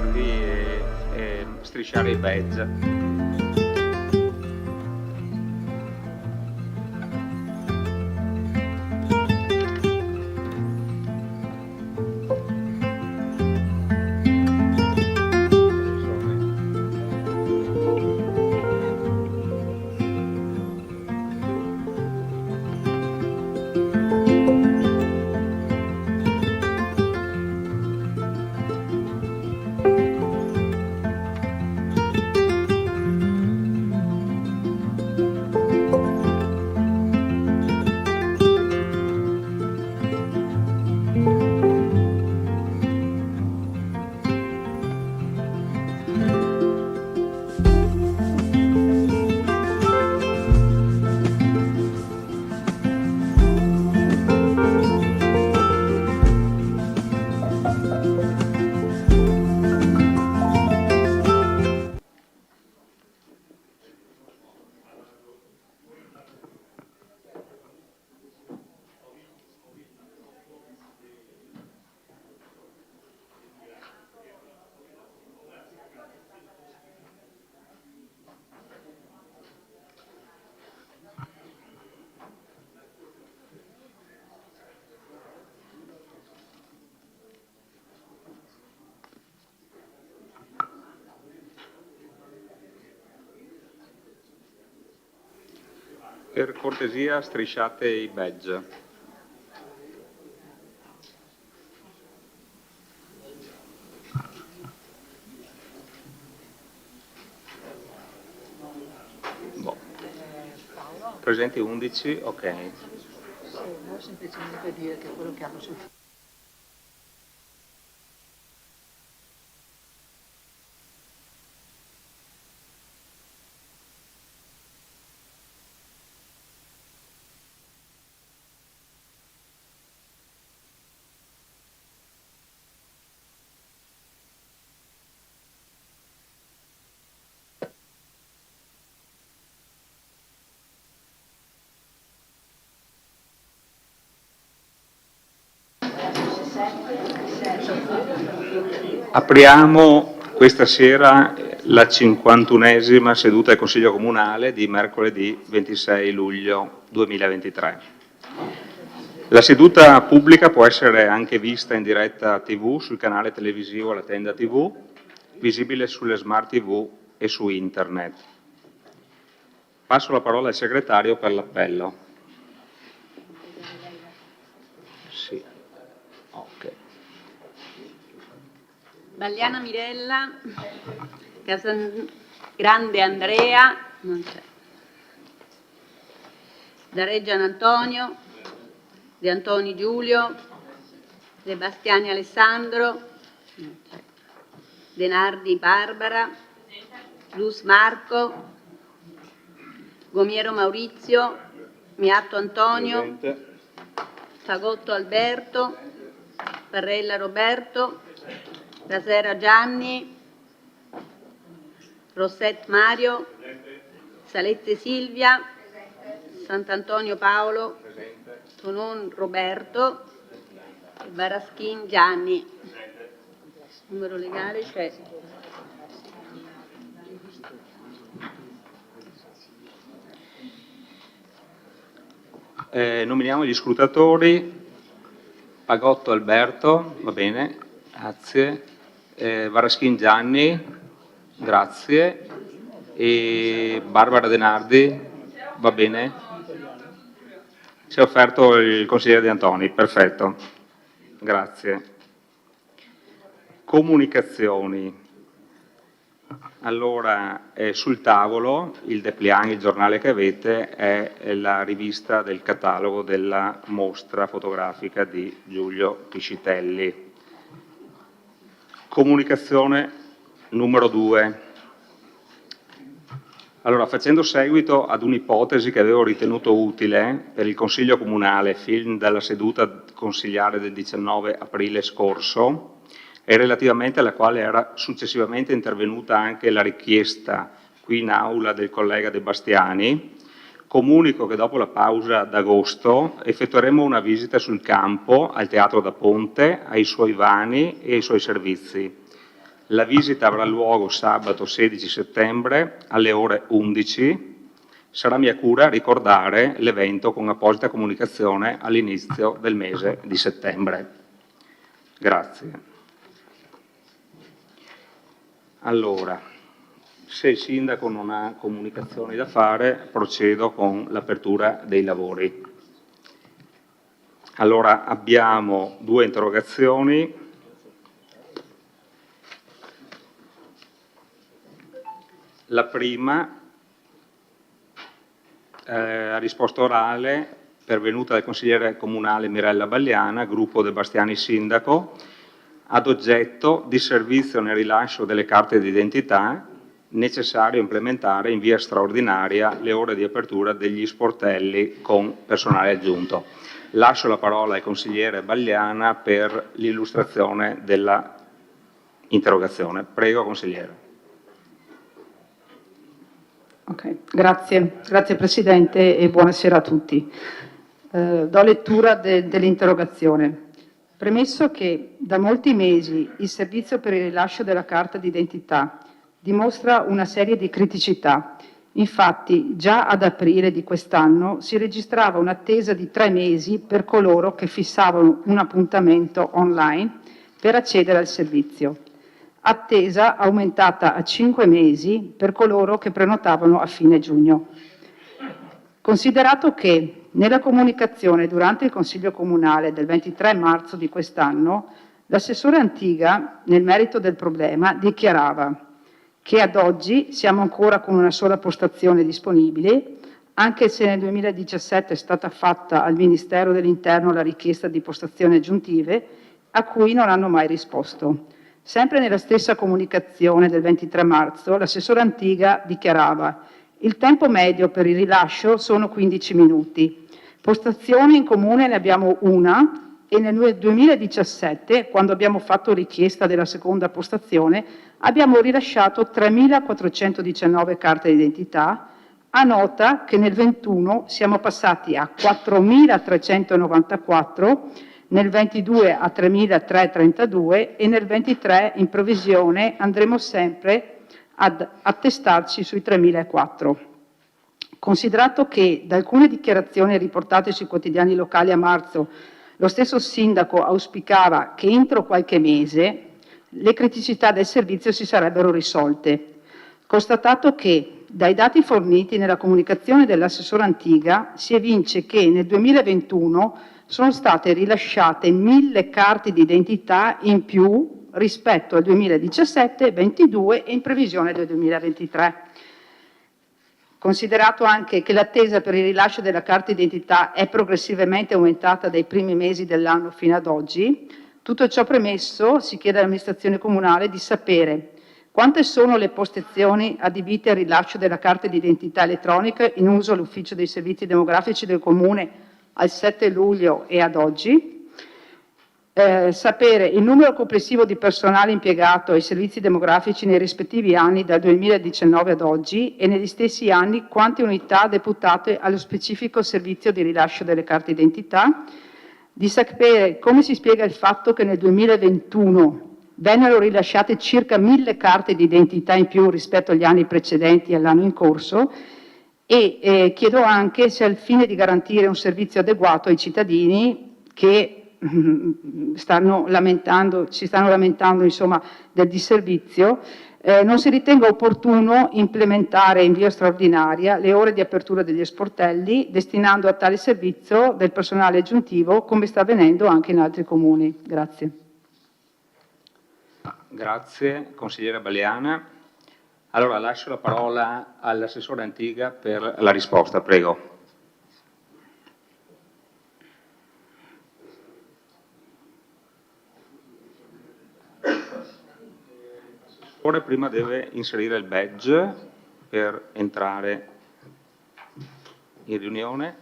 Verdi e strisciare i badge. Per cortesia strisciate i badge. Boh. Presenti 11, ok. Sì, vuoi semplicemente dire che quello che hanno sul Apriamo questa sera la 51esima seduta del Consiglio Comunale di mercoledì 26 luglio 2023. La seduta pubblica può essere anche vista in diretta TV sul canale televisivo La Tenda TV, visibile sulle smart TV e su internet. Passo la parola al segretario per l'appello. Sì. Ok. Bagliana Mirella, Casagrande Andrea, non c'è. Dareggian Antonio, De Antoni Giulio, De Bastiani Alessandro, non c'è. Denardi Barbara, Luz Marco, Gomiero Maurizio, Miatto Antonio, Fagotto Alberto, Parrella Roberto, Rasera Gianni, Rosset Mario, Salette Silvia, Sant'Antonio Paolo, Tonon Roberto, Baraschin Gianni. Numero legale c'è. Nominiamo gli scrutatori. Pagotto Alberto, va bene, grazie. Varaschin Gianni, grazie. E Barbara Denardi, va bene. Si è offerto il consigliere De Antoni, perfetto, grazie. Comunicazioni. Allora, sul tavolo, il dépliant, il giornale che avete, è la rivista del catalogo della mostra fotografica di Giulio Piscitelli. Comunicazione numero 2. Allora, facendo seguito ad un'ipotesi che avevo ritenuto utile per il Consiglio Comunale fin dalla seduta consigliare del 19 aprile scorso, e relativamente alla quale era successivamente intervenuta anche la richiesta qui in aula del collega De Bastiani, comunico che dopo la pausa d'agosto effettueremo una visita sul campo al Teatro da Ponte, ai suoi vani e ai suoi servizi. La visita avrà luogo sabato 16 settembre alle ore 11. Sarà mia cura ricordare l'evento con apposita comunicazione all'inizio del mese di settembre. Grazie. Allora, se il Sindaco non ha comunicazioni da fare, procedo con l'apertura dei lavori. Allora, abbiamo 2 interrogazioni. La prima, a risposta orale, pervenuta dal consigliere comunale Mirella Bagliana, gruppo De Bastiani Sindaco, ad oggetto di servizio nel rilascio delle carte d'identità, necessario implementare in via straordinaria le ore di apertura degli sportelli con personale aggiunto. Lascio la parola al consigliere Bagliana per l'illustrazione della interrogazione. Prego, consigliere. Ok, grazie Presidente e buonasera a tutti. Do lettura dell'interrogazione. Premesso che da molti mesi il servizio per il rilascio della carta d'identità dimostra una serie di criticità. Infatti, già ad aprile di quest'anno si registrava un'attesa di 3 mesi per coloro che fissavano un appuntamento online per accedere al servizio. Attesa aumentata a 5 mesi per coloro che prenotavano a fine giugno. Considerato che nella comunicazione durante il Consiglio Comunale del 23 marzo di quest'anno, l'assessore Antiga, nel merito del problema, dichiarava che ad oggi siamo ancora con una sola postazione disponibile, anche se nel 2017 è stata fatta al Ministero dell'Interno la richiesta di postazioni aggiuntive, a cui non hanno mai risposto. Sempre nella stessa comunicazione del 23 marzo, l'assessore Antiga dichiarava: il tempo medio per il rilascio sono 15 minuti. Postazioni in comune ne abbiamo una e nel 2017, quando abbiamo fatto richiesta della seconda postazione, abbiamo rilasciato 3.419 carte d'identità, a nota che nel 21 siamo passati a 4.394, nel 22 a 3.332 e nel 23 in previsione andremo sempre ad attestarci sui 3.004. Considerato che da alcune dichiarazioni riportate sui quotidiani locali a marzo lo stesso Sindaco auspicava che entro qualche mese le criticità del servizio si sarebbero risolte. Constatato che dai dati forniti nella comunicazione dell'assessore Antiga si evince che nel 2021 sono state rilasciate 1.000 carte d'identità in più rispetto al 2017-22 e in previsione del 2023. Considerato anche che l'attesa per il rilascio della carta d'identità è progressivamente aumentata dai primi mesi dell'anno fino ad oggi, tutto ciò premesso, si chiede all'amministrazione comunale di sapere quante sono le postazioni adibite al rilascio della carta d'identità elettronica in uso all'Ufficio dei Servizi Demografici del Comune al 7 luglio e ad oggi, sapere il numero complessivo di personale impiegato ai servizi demografici nei rispettivi anni dal 2019 ad oggi e negli stessi anni quante unità deputate allo specifico servizio di rilascio delle carte d'identità, di sapere come si spiega il fatto che nel 2021 vennero rilasciate circa 1.000 carte d'identità in più rispetto agli anni precedenti e all'anno in corso e chiedo anche se al fine di garantire un servizio adeguato ai cittadini che si stanno lamentando insomma, del disservizio, non si ritenga opportuno implementare in via straordinaria le ore di apertura degli sportelli, destinando a tale servizio del personale aggiuntivo, come sta avvenendo anche in altri comuni. Grazie. Grazie, consigliere Bagliana. Allora lascio la parola all'assessore Antiga per la risposta, prego. L'assessore prima deve inserire il badge per entrare in riunione.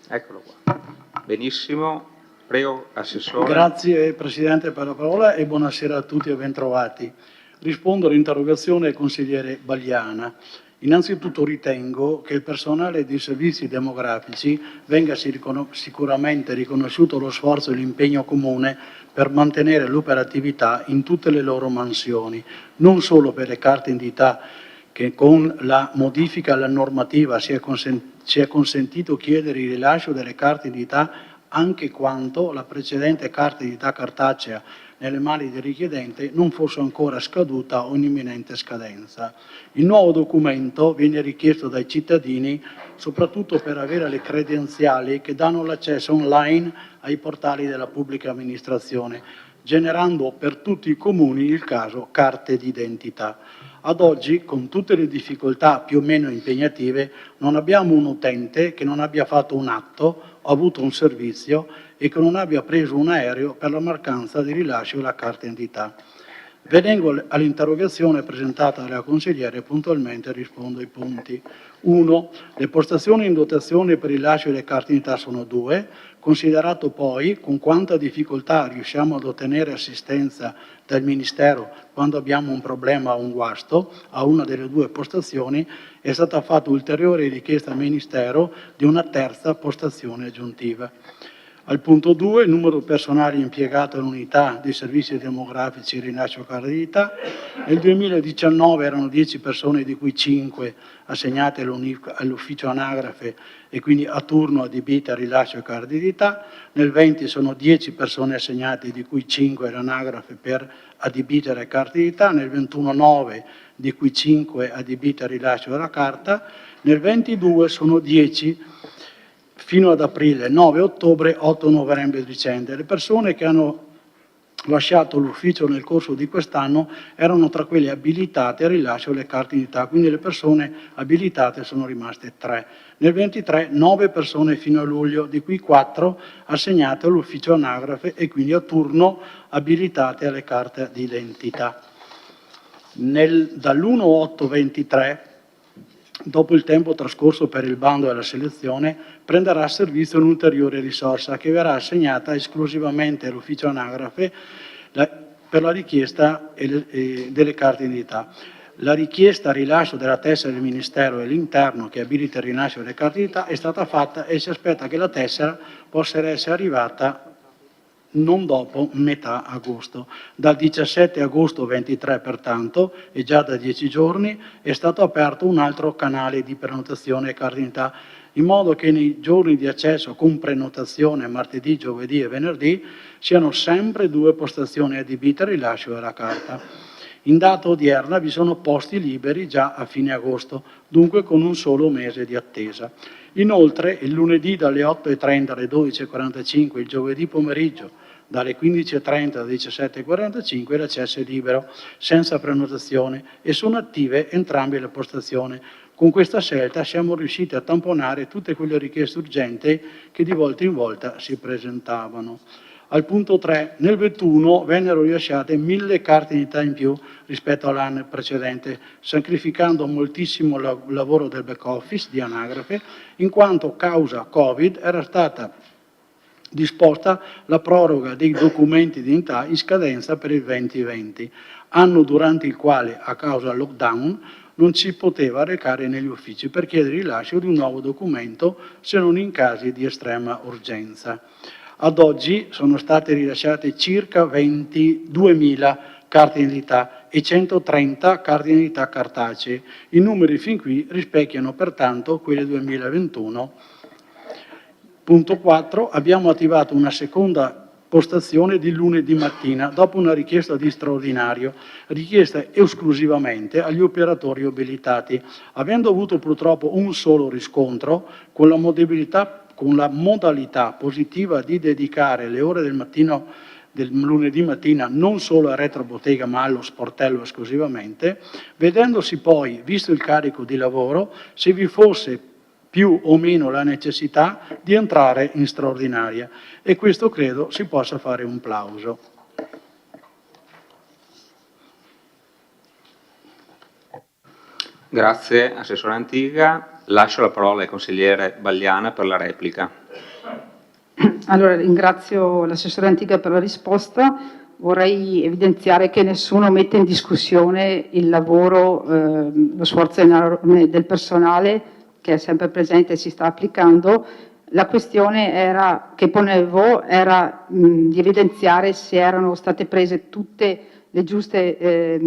Eccolo qua. Benissimo. Prego, Assessore. Grazie Presidente per la parola e buonasera a tutti e bentrovati. Rispondo all'interrogazione del consigliere Bagliana. Innanzitutto ritengo che il personale dei servizi demografici venga sicuramente riconosciuto lo sforzo e l'impegno comune per mantenere l'operatività in tutte le loro mansioni, non solo per le carte d'identità, che con la modifica alla normativa si è consentito chiedere il rilascio delle carte d'identità anche quanto la precedente carta d'identità cartacea nelle mani del richiedente non fosse ancora scaduta o in imminente scadenza. Il nuovo documento viene richiesto dai cittadini soprattutto per avere le credenziali che danno l'accesso online ai portali della pubblica amministrazione, generando per tutti i comuni il caso carte d'identità. Ad oggi, con tutte le difficoltà più o meno impegnative, non abbiamo un utente che non abbia fatto un atto o avuto un servizio e che non abbia preso un aereo per la mancanza di rilascio della carta d'identità. Venendo all'interrogazione presentata dalla consigliere, puntualmente rispondo ai punti. 1. Le postazioni in dotazione per il rilascio delle carte d'identità sono 2, considerato poi con quanta difficoltà riusciamo ad ottenere assistenza dal Ministero quando abbiamo un problema o un guasto a una delle 2 postazioni, è stata fatta ulteriore richiesta al Ministero di una terza postazione aggiuntiva. Al punto 2, il numero personale impiegato all'unità dei servizi demografici e rilascio carte d'identità. Nel 2019 erano 10 persone, di cui 5 assegnate all'ufficio anagrafe e quindi a turno adibite al rilascio carte d'identità. Nel 20 sono 10 persone assegnate, di cui 5 all'anagrafe per adibite alle carte d'identità. Nel 21 9, di cui 5 adibite al rilascio della carta. Nel 22 sono 10 fino ad aprile, 9 ottobre, 8 novembre e dicembre. Le persone che hanno lasciato l'ufficio nel corso di quest'anno erano tra quelle abilitate al rilascio delle carte d'identità, quindi le persone abilitate sono rimaste 3. Nel 23 9 persone fino a luglio, di cui 4 assegnate all'ufficio anagrafe e quindi a turno abilitate alle carte d'identità. Dall'1/8/23, dopo il tempo trascorso per il bando e la selezione, prenderà a servizio un'ulteriore risorsa che verrà assegnata esclusivamente all'ufficio anagrafe per la richiesta delle carte d'identità. La richiesta a rilascio della tessera del Ministero dell'Interno che abilita il rilascio delle carte d'identità è stata fatta e si aspetta che la tessera possa essere arrivata non dopo metà agosto. Dal 17 agosto 23, pertanto, e già da 10 giorni, è stato aperto un altro canale di prenotazione e carte d'identità, in modo che nei giorni di accesso con prenotazione, martedì, giovedì e venerdì, siano sempre 2 postazioni adibite al rilascio della carta. In data odierna vi sono posti liberi già a fine agosto, dunque con un solo mese di attesa. Inoltre, il lunedì dalle 8:30 alle 12:45, il giovedì pomeriggio dalle 15:30 alle 17:45 l'accesso è libero, senza prenotazione, e sono attive entrambe le postazioni. Con questa scelta siamo riusciti a tamponare tutte quelle richieste urgenti che di volta in volta si presentavano. Al punto 3, nel 21 vennero rilasciate 1000 carte d'identità in più rispetto all'anno precedente, sacrificando moltissimo il lavoro del back office di anagrafe, in quanto causa Covid era stata disposta la proroga dei documenti di identità in scadenza per il 2020, anno durante il quale, a causa del lockdown, non si poteva recare negli uffici per chiedere il rilascio di un nuovo documento se non in casi di estrema urgenza. Ad oggi sono state rilasciate circa 22.000 carte d'identità e 130 carte d'identità cartacee. I numeri fin qui rispecchiano pertanto quelli 2021. Punto 4. Abbiamo attivato una seconda postazione di lunedì mattina dopo una richiesta di straordinario, richiesta esclusivamente agli operatori abilitati. Avendo avuto purtroppo un solo riscontro, con la modalità positiva di dedicare le ore del mattino del lunedì mattina non solo a retrobottega ma allo sportello esclusivamente, vedendosi poi, visto il carico di lavoro, se vi fosse più o meno la necessità di entrare in straordinaria, e questo credo si possa fare un plauso. Grazie, Assessore Antiga. Lascio la parola al consigliere Bagliana per la replica. Allora, ringrazio l'assessore Antiga per la risposta. vorrei evidenziare che nessuno mette in discussione il lavoro, lo sforzo enorme del personale che è sempre presente e si sta applicando. La questione che ponevo era di evidenziare se erano state prese tutte le giuste,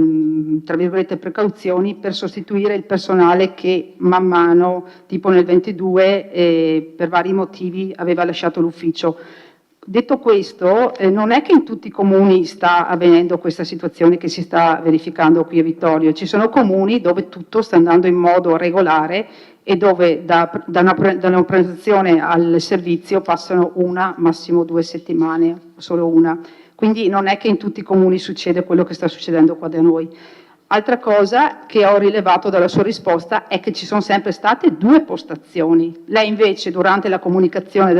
tra virgolette, precauzioni per sostituire il personale che man mano, tipo nel 22, per vari motivi aveva lasciato l'ufficio. Detto questo, non è che in tutti i comuni sta avvenendo questa situazione che si sta verificando qui a Vittorio. Ci sono comuni dove tutto sta andando in modo regolare e dove da una prenotazione al servizio passano una, massimo 2 settimane, solo una. Quindi non è che in tutti i comuni succede quello che sta succedendo qua da noi. Altra cosa che ho rilevato dalla sua risposta è che ci sono sempre state 2 postazioni. Lei invece durante la comunicazione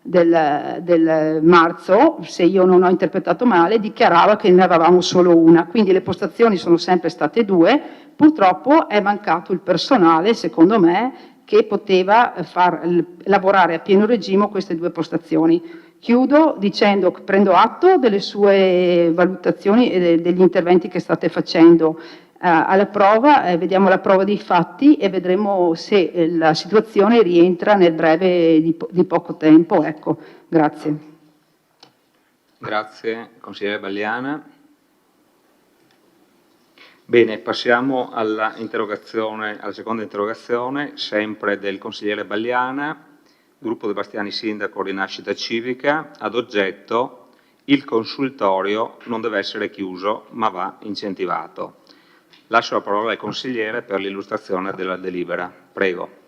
del marzo, se io non ho interpretato male, dichiarava che ne avevamo solo una, quindi le postazioni sono sempre state 2, purtroppo è mancato il personale, secondo me, che poteva far lavorare a pieno regime queste 2 postazioni. Chiudo dicendo che prendo atto delle sue valutazioni e degli interventi che state facendo. Alla prova, vediamo la prova dei fatti e vedremo se la situazione rientra nel breve di poco tempo. Ecco, grazie. Grazie, consigliere Balliana. Bene, passiamo alla seconda interrogazione, sempre del consigliere Balliana, gruppo De Bastiani Sindaco Rinascita Civica, ad oggetto: il consultorio non deve essere chiuso ma va incentivato. Lascio la parola al consigliere per l'illustrazione della delibera. Prego.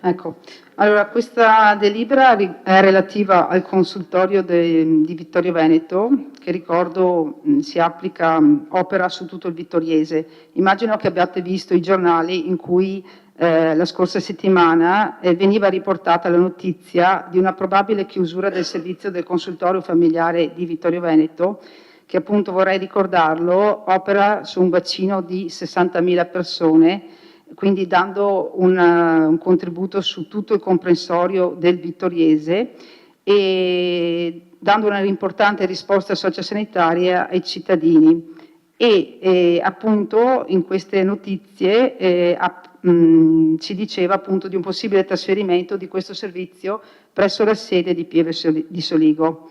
Ecco, allora questa delibera è relativa al consultorio di Vittorio Veneto, che ricordo opera su tutto il vittoriese. Immagino che abbiate visto i giornali in cui la scorsa settimana veniva riportata la notizia di una probabile chiusura del servizio del consultorio familiare di Vittorio Veneto, che appunto, vorrei ricordarlo, opera su un bacino di 60.000 persone, quindi dando un contributo su tutto il comprensorio del vittoriese e dando un'importante risposta sociosanitaria ai cittadini. E appunto in queste notizie si diceva appunto di un possibile trasferimento di questo servizio presso la sede di Pieve di Soligo.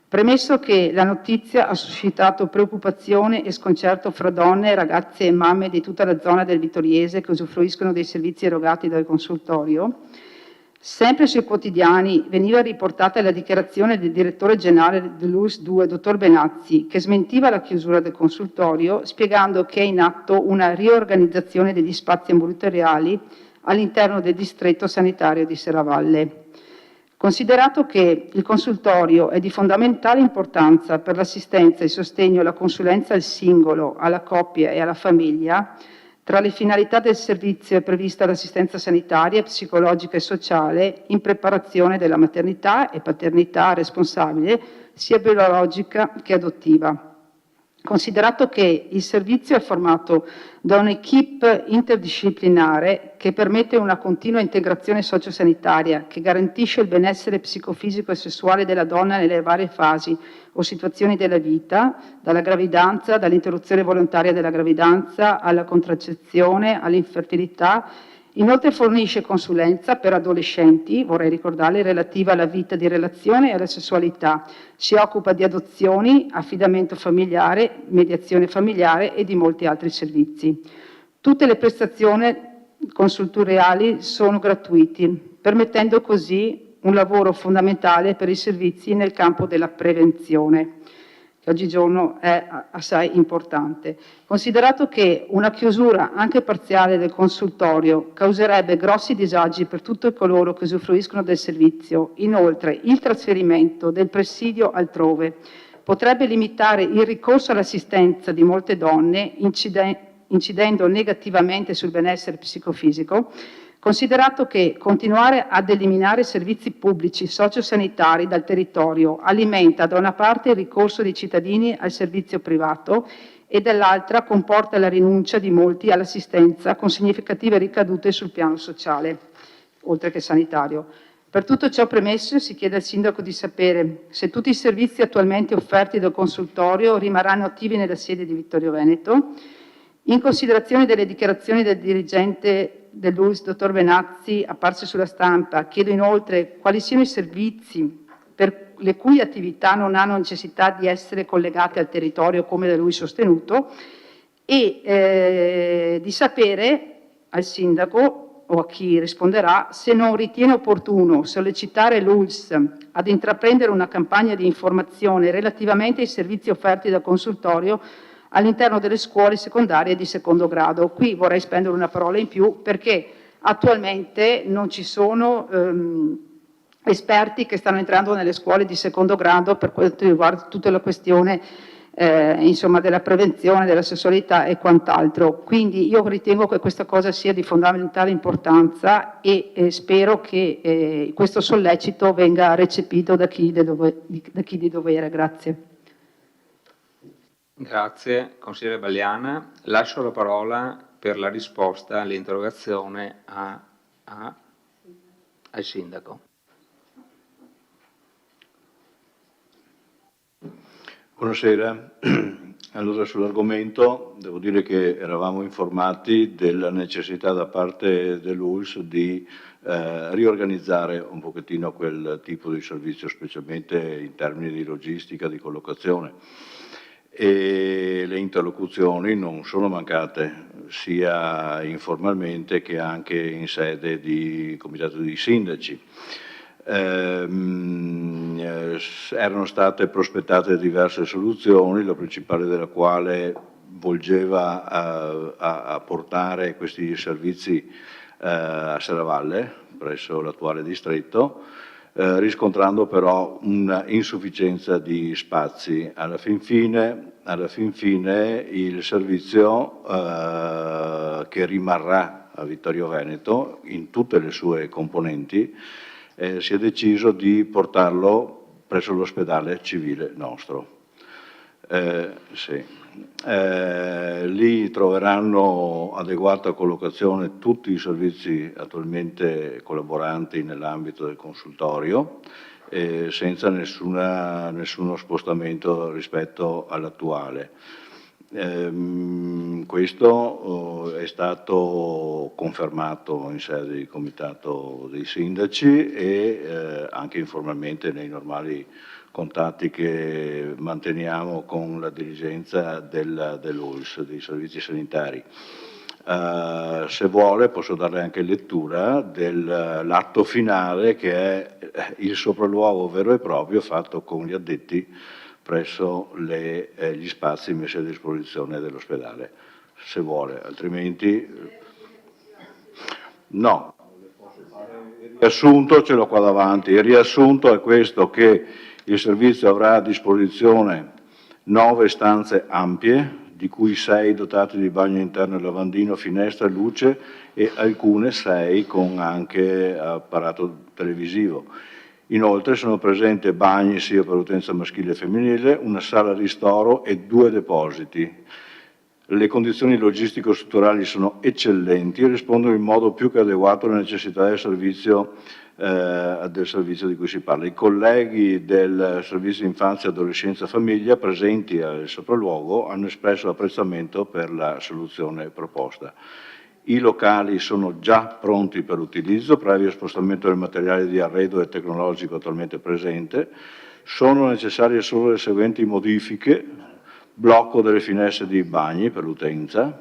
Premesso che la notizia ha suscitato preoccupazione e sconcerto fra donne, ragazze e mamme di tutta la zona del vittoriese che usufruiscono dei servizi erogati dal consultorio, sempre sui quotidiani veniva riportata la dichiarazione del direttore generale dell'ULSS 2, dottor Benazzi, che smentiva la chiusura del consultorio, spiegando che è in atto una riorganizzazione degli spazi ambulatoriali all'interno del distretto sanitario di Serravalle. Considerato che il consultorio è di fondamentale importanza per l'assistenza, il sostegno e la consulenza al singolo, alla coppia e alla famiglia, tra le finalità del servizio è prevista l'assistenza sanitaria, psicologica e sociale in preparazione della maternità e paternità responsabile, sia biologica che adottiva. Considerato che il servizio è formato da un'equipe interdisciplinare che permette una continua integrazione sociosanitaria, che garantisce il benessere psicofisico e sessuale della donna nelle varie fasi o situazioni della vita, dalla gravidanza, dall'interruzione volontaria della gravidanza, alla contraccezione, all'infertilità. Inoltre fornisce consulenza per adolescenti, vorrei ricordarle, relativa alla vita di relazione e alla sessualità. Si occupa di adozioni, affidamento familiare, mediazione familiare e di molti altri servizi. Tutte le prestazioni consultoriali sono gratuite, permettendo così un lavoro fondamentale per i servizi nel campo della prevenzione, che oggigiorno è assai importante. Considerato che una chiusura anche parziale del consultorio causerebbe grossi disagi per tutti coloro che usufruiscono del servizio, inoltre il trasferimento del presidio altrove potrebbe limitare il ricorso all'assistenza di molte donne, incidendo negativamente sul benessere psicofisico, considerato che continuare ad eliminare servizi pubblici sociosanitari dal territorio alimenta da una parte il ricorso dei cittadini al servizio privato e dall'altra comporta la rinuncia di molti all'assistenza con significative ricadute sul piano sociale, oltre che sanitario. Per tutto ciò premesso si chiede al Sindaco di sapere se tutti i servizi attualmente offerti dal consultorio rimarranno attivi nella sede di Vittorio Veneto. In considerazione delle dichiarazioni del dirigente dell'ULSS, dottor Venazzi, apparse sulla stampa, chiedo inoltre quali siano i servizi per le cui attività non hanno necessità di essere collegate al territorio come da lui sostenuto e di sapere al Sindaco o a chi risponderà se non ritiene opportuno sollecitare l'ULSS ad intraprendere una campagna di informazione relativamente ai servizi offerti dal consultorio all'interno delle scuole secondarie di secondo grado. Qui vorrei spendere una parola in più perché attualmente non ci sono esperti che stanno entrando nelle scuole di secondo grado per quanto riguarda tutta la questione insomma, della prevenzione, della sessualità e quant'altro. Quindi io ritengo che questa cosa sia di fondamentale importanza e spero che questo sollecito venga recepito da chi di dovere. Grazie. Grazie, consigliere Bagliana. Lascio la parola per la risposta all'interrogazione al Sindaco. Buonasera. Allora, sull'argomento devo dire che eravamo informati della necessità da parte dell'ULSS di riorganizzare un pochettino quel tipo di servizio, specialmente in termini di logistica, di collocazione. E le interlocuzioni non sono mancate, sia informalmente che anche in sede di comitato di sindaci. Erano state prospettate diverse soluzioni, la principale della quale volgeva a portare questi servizi a Serravalle, presso l'attuale distretto, riscontrando però una insufficienza di spazi. Alla fin fine il servizio che rimarrà a Vittorio Veneto in tutte le sue componenti si è deciso di portarlo presso l'ospedale civile nostro. Lì troveranno adeguata collocazione tutti i servizi attualmente collaboranti nell'ambito del consultorio, senza nessuno spostamento rispetto all'attuale. Questo è stato confermato in sede di comitato dei sindaci e anche informalmente nei normali contatti che manteniamo con la dirigenza dell'ULSS, dei servizi sanitari. Se vuole posso darle anche lettura dell'atto finale, che è il sopralluogo vero e proprio fatto con gli addetti presso gli spazi messi a disposizione dell'ospedale, se vuole, altrimenti no. Il riassunto ce l'ho qua davanti. Il riassunto è questo, che il servizio avrà a disposizione 9 stanze ampie, di cui 6 dotate di bagno interno e lavandino, finestra, luce, e alcune 6 con anche apparato televisivo. Inoltre sono presenti bagni sia per utenza maschile e femminile, una sala ristoro e 2 depositi. Le condizioni logistico-strutturali sono eccellenti e rispondono in modo più che adeguato alle necessità del servizio di cui si parla. I colleghi del Servizio Infanzia, Adolescenza e Famiglia presenti al sopralluogo hanno espresso apprezzamento per la soluzione proposta. I locali sono già pronti per utilizzo, previo spostamento del materiale di arredo e tecnologico attualmente presente. Sono necessarie solo le seguenti modifiche: blocco delle finestre dei bagni per l'utenza,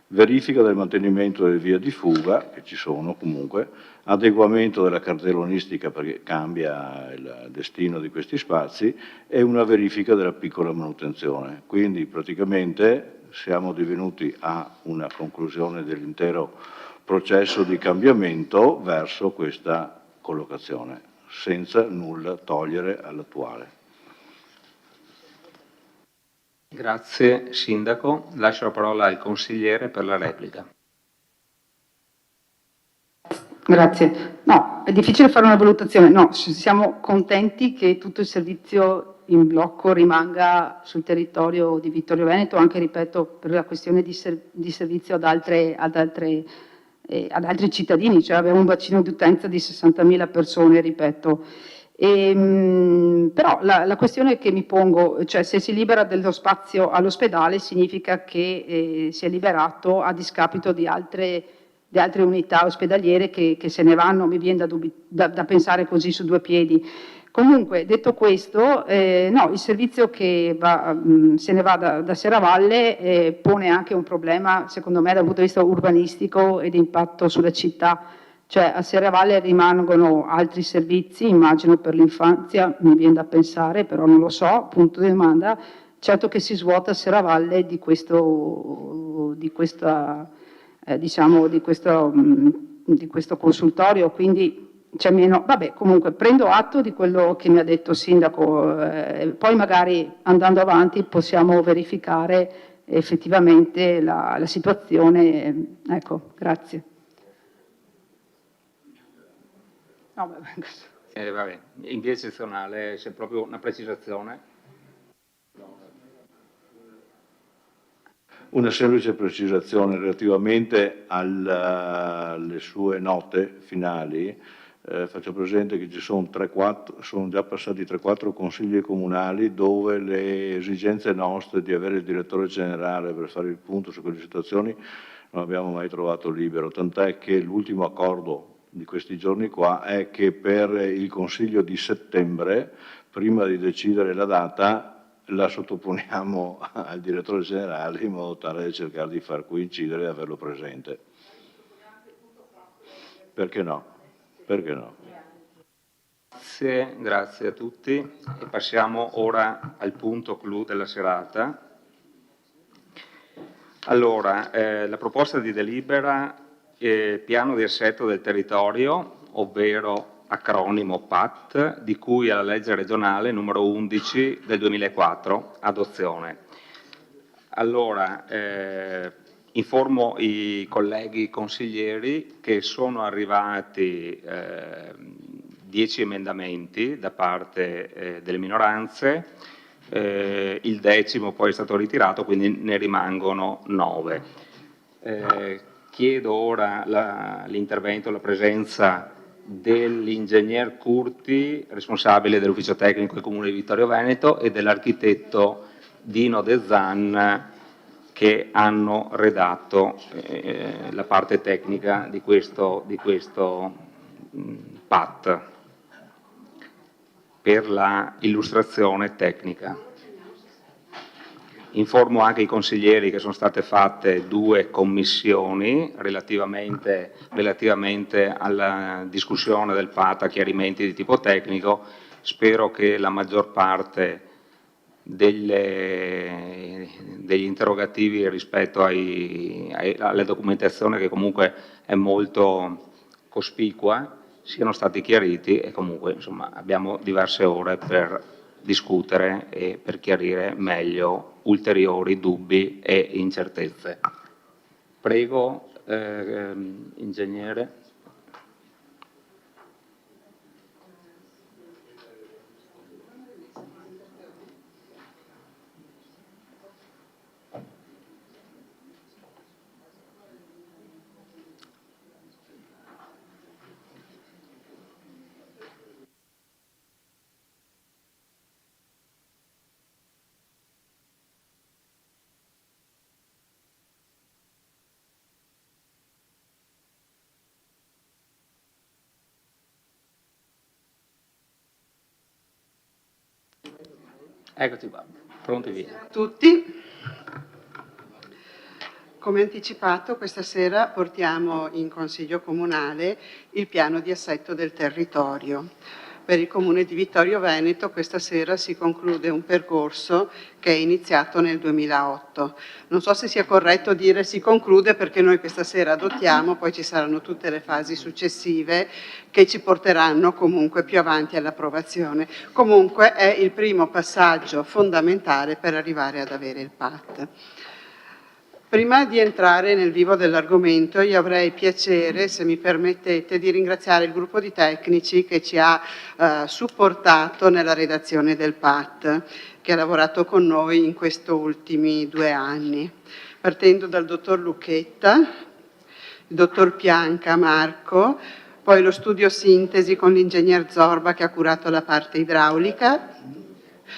verifica del mantenimento delle vie di fuga, che ci sono comunque, adeguamento della cartellonistica perché cambia il destino di questi spazi e una verifica della piccola manutenzione. Quindi praticamente siamo divenuti a una conclusione dell'intero processo di cambiamento verso questa collocazione, senza nulla togliere all'attuale. Grazie Sindaco. Lascio la parola al consigliere per la replica. Grazie. No, è difficile fare una valutazione. No, siamo contenti che tutto il servizio in blocco rimanga sul territorio di Vittorio Veneto, anche, ripeto, per la questione di servizio ad altre ad altri cittadini, cioè abbiamo un bacino di utenza di 60.000 persone, ripeto. Però la questione che mi pongo, cioè se si libera dello spazio all'ospedale significa che si è liberato a discapito di altre unità ospedaliere che se ne vanno, mi viene da pensare così su due piedi. Comunque, detto questo, no, il servizio che se ne va da Serravalle pone anche un problema, secondo me, dal punto di vista urbanistico e di impatto sulla città. Cioè a Serravalle rimangono altri servizi, immagino per l'infanzia, mi viene da pensare, però non lo so, punto di domanda. Certo che si svuota Serravalle di questo consultorio, quindi c'è meno. Vabbè, comunque prendo atto di quello che mi ha detto il sindaco, poi magari andando avanti possiamo verificare effettivamente la situazione. Ecco, grazie. No, vabbè, in via eccezionale c'è proprio una precisazione. Una semplice precisazione relativamente alle sue note finali. Faccio presente che ci sono sono già passati 3-4 consigli comunali dove le esigenze nostre di avere il direttore generale per fare il punto su quelle situazioni non abbiamo mai trovato libero, tant'è che l'ultimo accordo di questi giorni qua è che per il Consiglio di settembre, prima di decidere la data, la sottoponiamo al direttore generale in modo tale da cercare di far coincidere e averlo presente. Perché no? Perché no? Grazie a tutti e passiamo ora al punto clou della serata. Allora, la proposta di delibera piano di assetto del territorio, ovvero acronimo PAT, di cui alla legge regionale numero 11 del 2004, adozione. Allora, informo i colleghi consiglieri che sono arrivati 10 emendamenti da parte delle minoranze, il 10° poi è stato ritirato, quindi ne rimangono 9. Chiedo ora l'intervento, la presenza dell'ingegner Curti, responsabile dell'ufficio tecnico del Comune di Vittorio Veneto, e dell'architetto Dino De Zan, che hanno redatto la parte tecnica di questo PAT per la illustrazione tecnica. Informo anche i consiglieri che sono state fatte 2 commissioni relativamente alla discussione del PAT, a chiarimenti di tipo tecnico. Spero che la maggior parte degli interrogativi rispetto alla documentazione, che comunque è molto cospicua, siano stati chiariti, e comunque insomma abbiamo diverse ore per discutere e per chiarire meglio ulteriori dubbi e incertezze. Prego, ingegnere. Eccoci qua, pronti via. Buonasera a tutti. Come anticipato, questa sera portiamo in Consiglio Comunale il piano di assetto del territorio. Per il Comune di Vittorio Veneto questa sera si conclude un percorso che è iniziato nel 2008. Non so se sia corretto dire si conclude, perché noi questa sera adottiamo, poi ci saranno tutte le fasi successive che ci porteranno comunque più avanti all'approvazione. Comunque è il primo passaggio fondamentale per arrivare ad avere il PAT. Prima di entrare nel vivo dell'argomento, io avrei piacere, se mi permettete, di ringraziare il gruppo di tecnici che ci ha supportato nella redazione del PAT, che ha lavorato con noi in questi ultimi 2 anni, partendo dal dottor Lucchetta, il dottor Pianca Marco, poi lo studio sintesi con l'ingegner Zorba che ha curato la parte idraulica,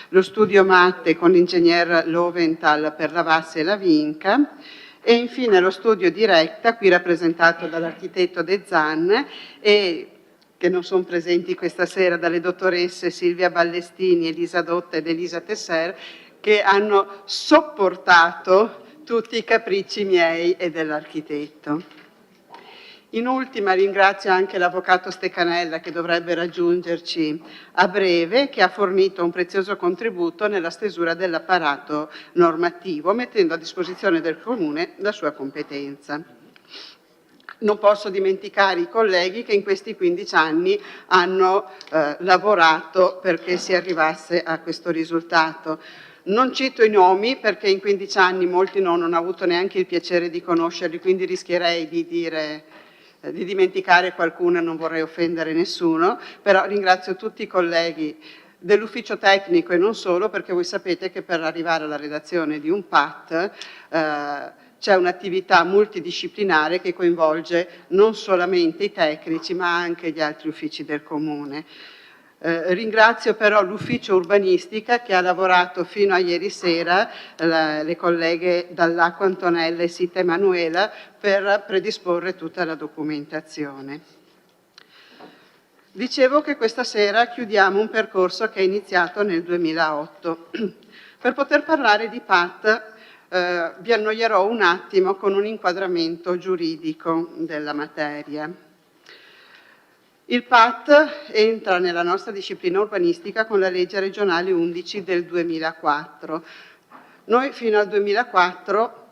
lo studio matte con l'ingegner Loventhal per la Vasse e la Vinca e infine lo studio diretta, qui rappresentato dall'architetto De Zan e che non sono presenti questa sera, dalle dottoresse Silvia Ballestini, Elisa Dotta ed Elisa Tesser, che hanno sopportato tutti i capricci miei e dell'architetto. In ultima ringrazio anche l'avvocato Stecanella che dovrebbe raggiungerci a breve, che ha fornito un prezioso contributo nella stesura dell'apparato normativo, mettendo a disposizione del Comune la sua competenza. Non posso dimenticare i colleghi che in questi 15 anni hanno lavorato perché si arrivasse a questo risultato. Non cito i nomi perché in 15 anni molti non ho avuto neanche il piacere di conoscerli, quindi rischierei di dimenticare qualcuno e non vorrei offendere nessuno, però ringrazio tutti i colleghi dell'ufficio tecnico e non solo, perché voi sapete che per arrivare alla redazione di un PAT c'è un'attività multidisciplinare che coinvolge non solamente i tecnici ma anche gli altri uffici del Comune. Ringrazio però l'ufficio urbanistica che ha lavorato fino a ieri sera, le colleghe Dall'Acqua Antonella e Sita Emanuela, per predisporre tutta la documentazione. Dicevo che questa sera chiudiamo un percorso che è iniziato nel 2008. Per poter parlare di PAT vi annoierò un attimo con un inquadramento giuridico della materia. Il PAT entra nella nostra disciplina urbanistica con la legge regionale 11 del 2004. Noi fino al 2004,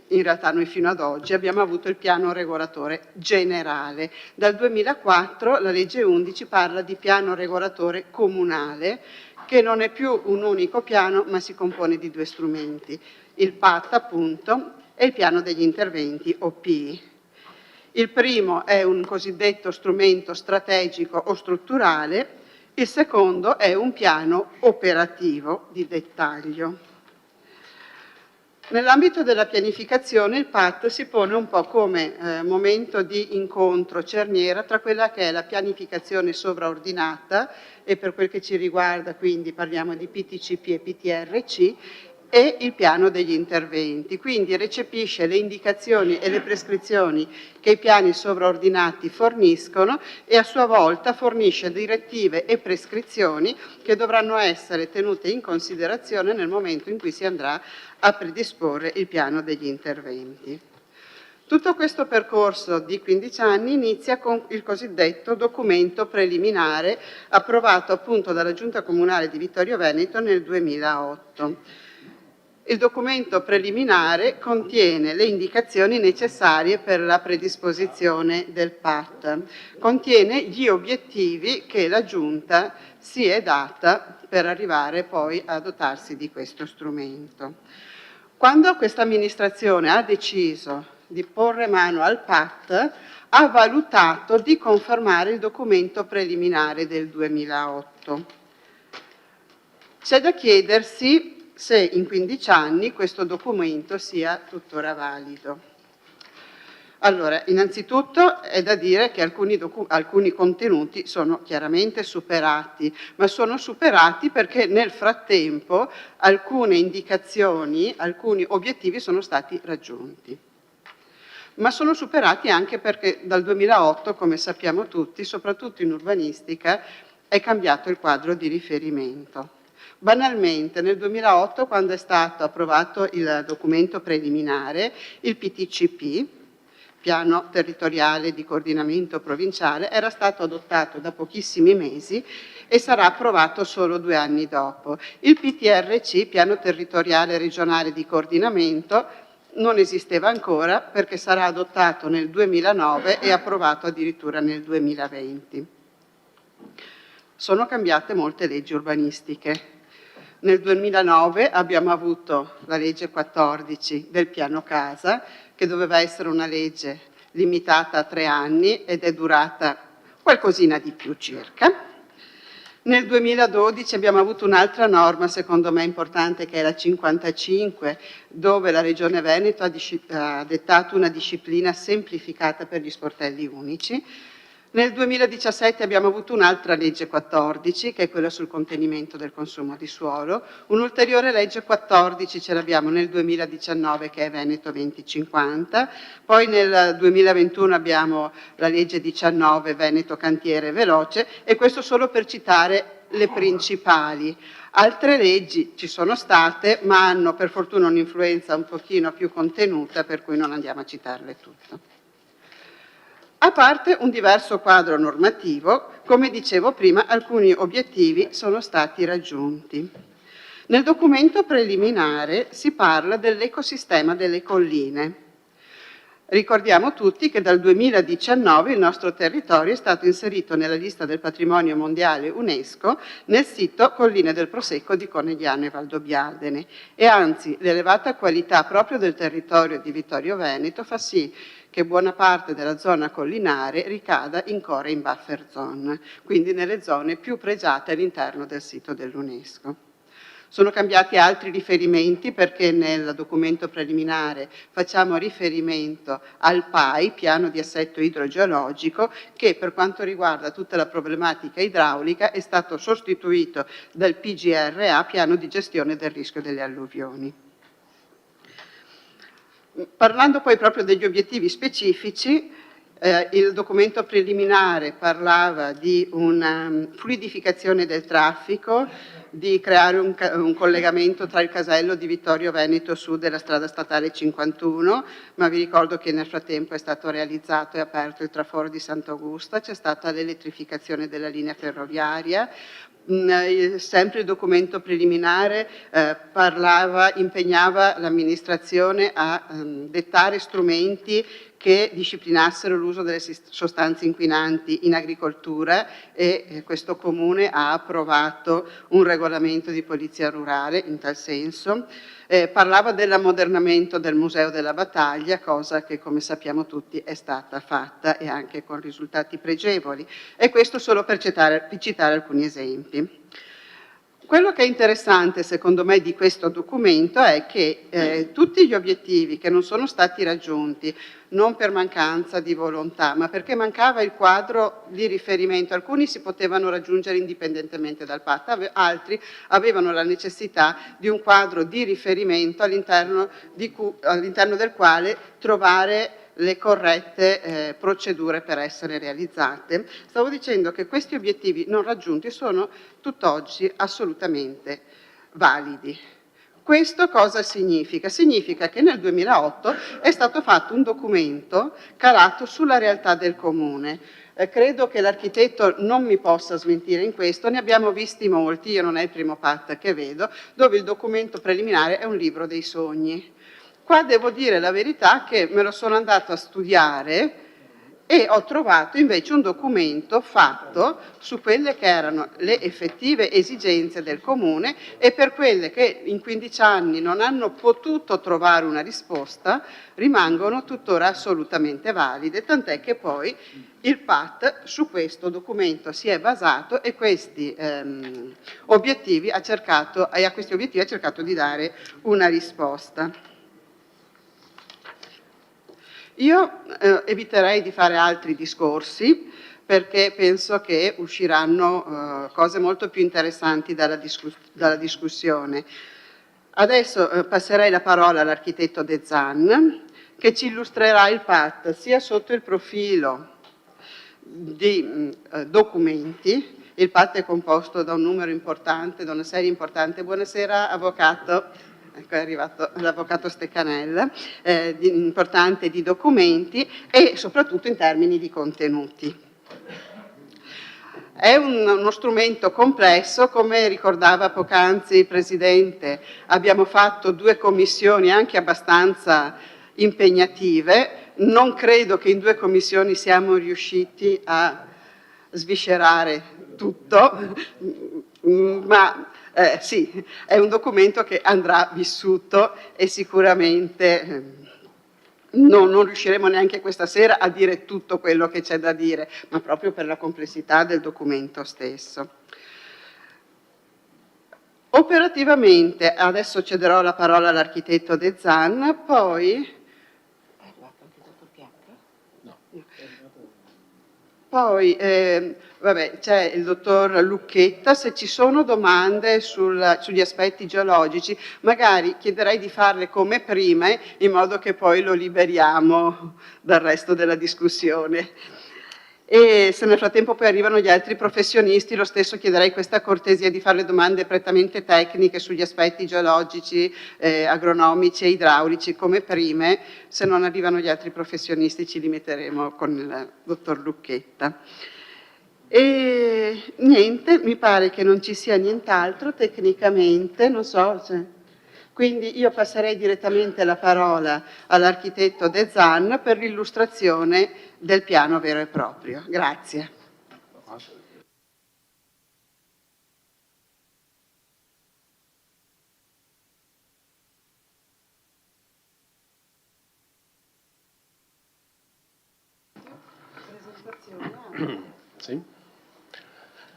in realtà noi fino ad oggi, abbiamo avuto il piano regolatore generale. Dal 2004 la legge 11 parla di piano regolatore comunale, che non è più un unico piano ma si compone di due strumenti, il PAT appunto e il piano degli interventi OPI. Il primo è un cosiddetto strumento strategico o strutturale, il secondo è un piano operativo di dettaglio. Nell'ambito della pianificazione il PAT si pone un po' come momento di incontro cerniera tra quella che è la pianificazione sovraordinata, e per quel che ci riguarda quindi parliamo di PTCP e PTRC, e il piano degli interventi, quindi recepisce le indicazioni e le prescrizioni che i piani sovraordinati forniscono e a sua volta fornisce direttive e prescrizioni che dovranno essere tenute in considerazione nel momento in cui si andrà a predisporre il piano degli interventi. Tutto questo percorso di 15 anni inizia con il cosiddetto documento preliminare approvato appunto dalla Giunta Comunale di Vittorio Veneto nel 2008. Il documento preliminare contiene le indicazioni necessarie per la predisposizione del PAT, contiene gli obiettivi che la Giunta si è data per arrivare poi a dotarsi di questo strumento. Quando questa amministrazione ha deciso di porre mano al PAT, ha valutato di confermare il documento preliminare del 2008. C'è da chiedersi se in 15 anni questo documento sia tuttora valido. Allora, innanzitutto è da dire che alcuni contenuti sono chiaramente superati, ma sono superati perché nel frattempo alcune indicazioni, alcuni obiettivi sono stati raggiunti. Ma sono superati anche perché dal 2008, come sappiamo tutti, soprattutto in urbanistica, è cambiato il quadro di riferimento. Banalmente, nel 2008, quando è stato approvato il documento preliminare, il PTCP, Piano Territoriale di Coordinamento Provinciale, era stato adottato da pochissimi mesi e sarà approvato solo 2 anni dopo. Il PTRC, Piano Territoriale Regionale di Coordinamento, non esisteva ancora perché sarà adottato nel 2009 e approvato addirittura nel 2020. Sono cambiate molte leggi urbanistiche. Nel 2009 abbiamo avuto la legge 14 del piano casa, che doveva essere una legge limitata a 3 anni ed è durata qualcosina di più circa. Nel 2012 abbiamo avuto un'altra norma, secondo me importante, che è la 55, dove la Regione Veneto ha dettato una disciplina semplificata per gli sportelli unici. Nel 2017 abbiamo avuto un'altra legge 14, che è quella sul contenimento del consumo di suolo, un'ulteriore legge 14 ce l'abbiamo nel 2019 che è Veneto 2050, poi nel 2021 abbiamo la legge 19 Veneto cantiere veloce, e questo solo per citare le principali. Altre leggi ci sono state, ma hanno per fortuna un'influenza un pochino più contenuta, per cui non andiamo a citarle tutte. A parte un diverso quadro normativo, come dicevo prima, alcuni obiettivi sono stati raggiunti. Nel documento preliminare si parla dell'ecosistema delle colline. Ricordiamo tutti che dal 2019 il nostro territorio è stato inserito nella lista del patrimonio mondiale UNESCO nel sito Colline del Prosecco di Conegliano e Valdobbiadene, e anzi l'elevata qualità proprio del territorio di Vittorio Veneto fa sì che buona parte della zona collinare ricada in core in buffer zone, quindi nelle zone più pregiate all'interno del sito dell'UNESCO. Sono cambiati altri riferimenti perché nel documento preliminare facciamo riferimento al PAI, piano di assetto idrogeologico, che per quanto riguarda tutta la problematica idraulica è stato sostituito dal PGRA, piano di gestione del rischio delle alluvioni. Parlando poi proprio degli obiettivi specifici, il documento preliminare parlava di una fluidificazione del traffico, di creare un collegamento tra il casello di Vittorio Veneto Sud e la strada statale 51, ma vi ricordo che nel frattempo è stato realizzato e aperto il traforo di Sant'Augusta, c'è stata l'elettrificazione della linea ferroviaria. Sempre il documento preliminare impegnava l'amministrazione a dettare strumenti che disciplinassero l'uso delle sostanze inquinanti in agricoltura, e questo comune ha approvato un regolamento di polizia rurale in tal senso. Parlava dell'ammodernamento del Museo della Battaglia, cosa che come sappiamo tutti è stata fatta e anche con risultati pregevoli, e questo solo per citare alcuni esempi. Quello che è interessante secondo me di questo documento è che tutti gli obiettivi che non sono stati raggiunti, non per mancanza di volontà, ma perché mancava il quadro di riferimento, alcuni si potevano raggiungere indipendentemente dal PAT, altri avevano la necessità di un quadro di riferimento all'interno del quale trovare le corrette procedure per essere realizzate. Stavo dicendo che questi obiettivi non raggiunti sono tutt'oggi assolutamente validi. Questo cosa significa? Significa che nel 2008 è stato fatto un documento calato sulla realtà del comune. Credo che l'architetto non mi possa smentire in questo, ne abbiamo visti molti, io non è il primo PAT che vedo, dove il documento preliminare è un libro dei sogni. Qua devo dire la verità che me lo sono andato a studiare e ho trovato invece un documento fatto su quelle che erano le effettive esigenze del comune, e per quelle che in 15 anni non hanno potuto trovare una risposta rimangono tuttora assolutamente valide, tant'è che poi il PAT su questo documento si è basato e a questi obiettivi ha cercato di dare una risposta. Io eviterei di fare altri discorsi perché penso che usciranno cose molto più interessanti dalla discussione. Adesso passerei la parola all'architetto De Zan, che ci illustrerà il PAT sia sotto il profilo di documenti. Il PAT è composto da un numero importante, da una serie importante. Buonasera, avvocato. Ecco, è arrivato l'avvocato Steccanella, importante di documenti e soprattutto in termini di contenuti. È uno strumento complesso, come ricordava poc'anzi il Presidente, abbiamo fatto 2 commissioni anche abbastanza impegnative, non credo che in 2 commissioni siamo riusciti a sviscerare tutto, ma sì, è un documento che andrà vissuto e sicuramente non riusciremo neanche questa sera a dire tutto quello che c'è da dire, ma proprio per la complessità del documento stesso. Operativamente, adesso cederò la parola all'architetto De Zan, poi c'è il dottor Lucchetta. Se ci sono domande sugli aspetti geologici, magari chiederei di farle come prima, in modo che poi lo liberiamo dal resto della discussione. E se nel frattempo poi arrivano gli altri professionisti, lo stesso chiederei questa cortesia di fare le domande prettamente tecniche sugli aspetti geologici, agronomici e idraulici come prime. Se non arrivano gli altri professionisti ci limiteremo con il dottor Lucchetta. E niente, mi pare che non ci sia nient'altro tecnicamente, non so se... Quindi io passerei direttamente la parola all'architetto De Zan per l'illustrazione del piano vero e proprio. Grazie. Sì?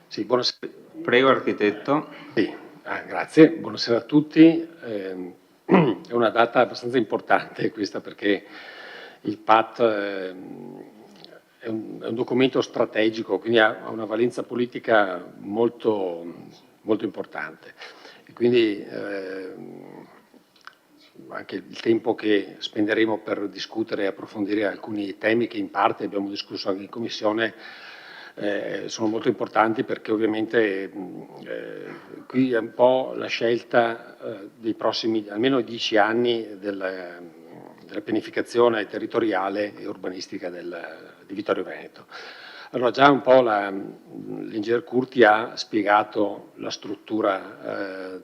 Sì, buonasera. Prego, architetto. Sì, grazie, buonasera a tutti. È una data abbastanza importante questa, perché il PAT è un documento strategico, quindi ha una valenza politica molto, molto importante. E quindi anche il tempo che spenderemo per discutere e approfondire alcuni temi che in parte abbiamo discusso anche in Commissione sono molto importanti, perché ovviamente qui è un po' la scelta dei prossimi almeno 10 anni della pianificazione territoriale e urbanistica di Vittorio Veneto. Allora, già un po' l'ingegner Curti ha spiegato la struttura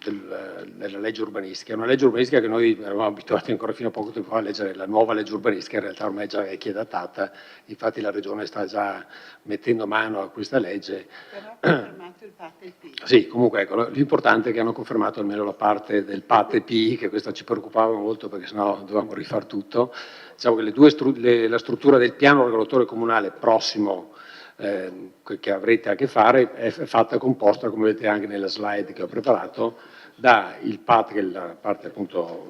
della legge urbanistica. È una legge urbanistica che noi eravamo abituati ancora fino a poco tempo fa a leggere, la nuova legge urbanistica, in realtà ormai è già vecchia e datata, infatti la Regione sta già mettendo mano a questa legge. Però ha confermato il PAT e il PI. Sì, comunque ecco, l'importante è che hanno confermato almeno la parte del PAT e PI, che questa ci preoccupava molto perché sennò dovevamo rifare tutto. Diciamo che la struttura del piano regolatore comunale prossimo che avrete a che fare è fatta composta, come vedete anche nella slide che ho preparato, da il PAT, che è la parte appunto,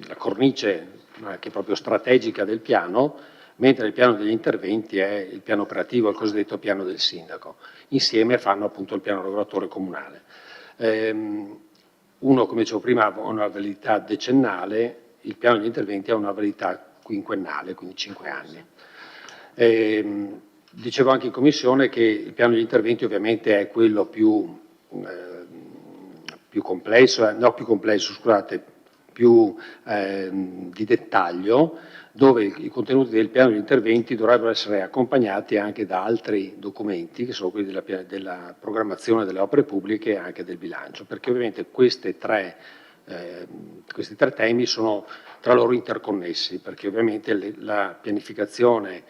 la cornice che è proprio strategica del piano, mentre il piano degli interventi è il piano operativo, il cosiddetto piano del sindaco. Insieme fanno appunto il piano regolatore comunale. Uno, come dicevo prima, ha una validità decennale, il piano degli interventi ha una validità quinquennale, quindi 5 anni. Dicevo anche in Commissione che il piano degli interventi ovviamente è quello più complesso, più di dettaglio, dove i contenuti del piano degli interventi dovrebbero essere accompagnati anche da altri documenti, che sono quelli della programmazione delle opere pubbliche e anche del bilancio, perché ovviamente questi tre temi sono tra loro interconnessi, perché ovviamente la pianificazione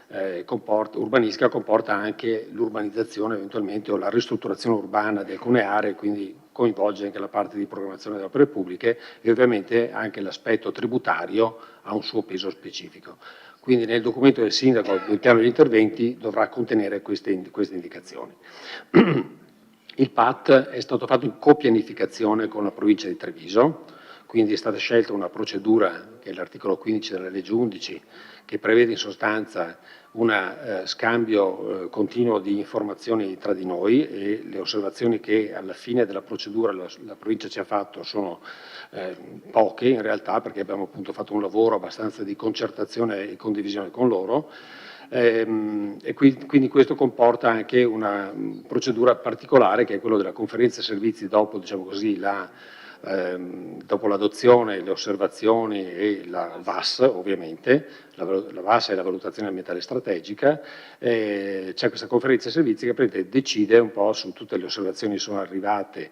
urbanistica comporta anche l'urbanizzazione eventualmente o la ristrutturazione urbana di alcune aree, quindi coinvolge anche la parte di programmazione delle opere pubbliche, e ovviamente anche l'aspetto tributario ha un suo peso specifico. Quindi nel documento del sindaco del piano degli interventi dovrà contenere queste indicazioni. Il PAT è stato fatto in copianificazione con la provincia di Treviso, quindi è stata scelta una procedura, che è l'articolo 15 della legge 11, che prevede in sostanza un scambio continuo di informazioni tra di noi, e le osservazioni che alla fine della procedura la provincia ci ha fatto sono poche in realtà, perché abbiamo appunto fatto un lavoro abbastanza di concertazione e condivisione con loro. E quindi questo comporta anche una procedura particolare, che è quella della conferenza servizi dopo, diciamo così, dopo l'adozione, le osservazioni e la VAS, ovviamente, la VAS è la valutazione ambientale strategica. C'è questa conferenza servizi che decide un po' su tutte le osservazioni che sono arrivate,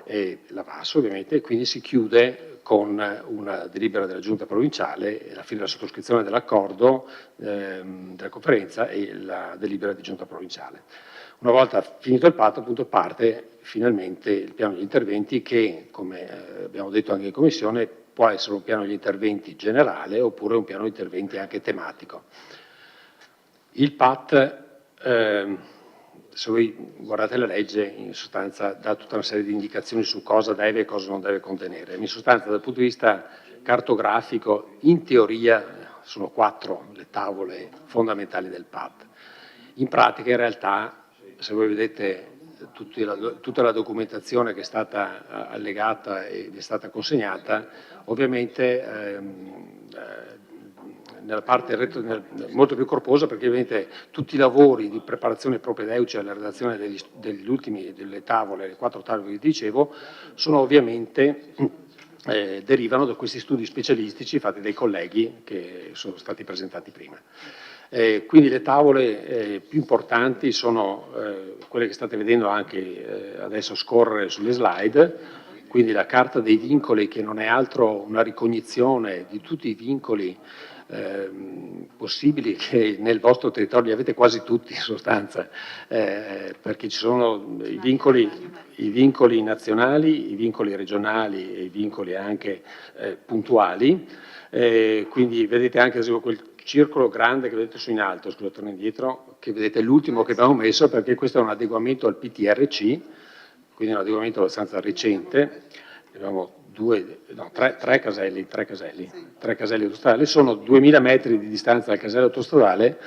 e la VAS ovviamente, e quindi si chiude con una delibera della giunta provinciale, alla fine della sottoscrizione dell'accordo della conferenza e la delibera di giunta provinciale. Una volta finito il patto, appunto, parte finalmente il piano degli interventi, che, come abbiamo detto anche in Commissione, può essere un piano degli interventi generale oppure un piano di interventi anche tematico. Il PAT se voi guardate la legge, in sostanza dà tutta una serie di indicazioni su cosa deve e cosa non deve contenere. In sostanza, dal punto di vista cartografico, in teoria sono 4 le tavole fondamentali del PAT. In pratica, in realtà, se voi vedete tutta la documentazione che è stata allegata e è stata consegnata, ovviamente nella parte molto più corposa, perché ovviamente tutti i lavori di preparazione propedeutica alla redazione delle tavole, le 4 tavole che dicevo, sono ovviamente derivano da questi studi specialistici fatti dai colleghi che sono stati presentati prima. Quindi le tavole più importanti sono quelle che state vedendo anche adesso scorrere sulle slide, quindi la carta dei vincoli, che non è altro una ricognizione di tutti i vincoli possibili che nel vostro territorio li avete quasi tutti in sostanza, perché ci sono i vincoli nazionali, i vincoli regionali e i vincoli anche puntuali, quindi vedete anche ad esempio quel circolo grande che vedete su in alto, scusa, torno indietro, che vedete l'ultimo che abbiamo messo, perché questo è un adeguamento al PTRC, quindi un adeguamento abbastanza recente. Abbiamo tre caselli autostradali, sono 2000 metri di distanza dal casello autostradale.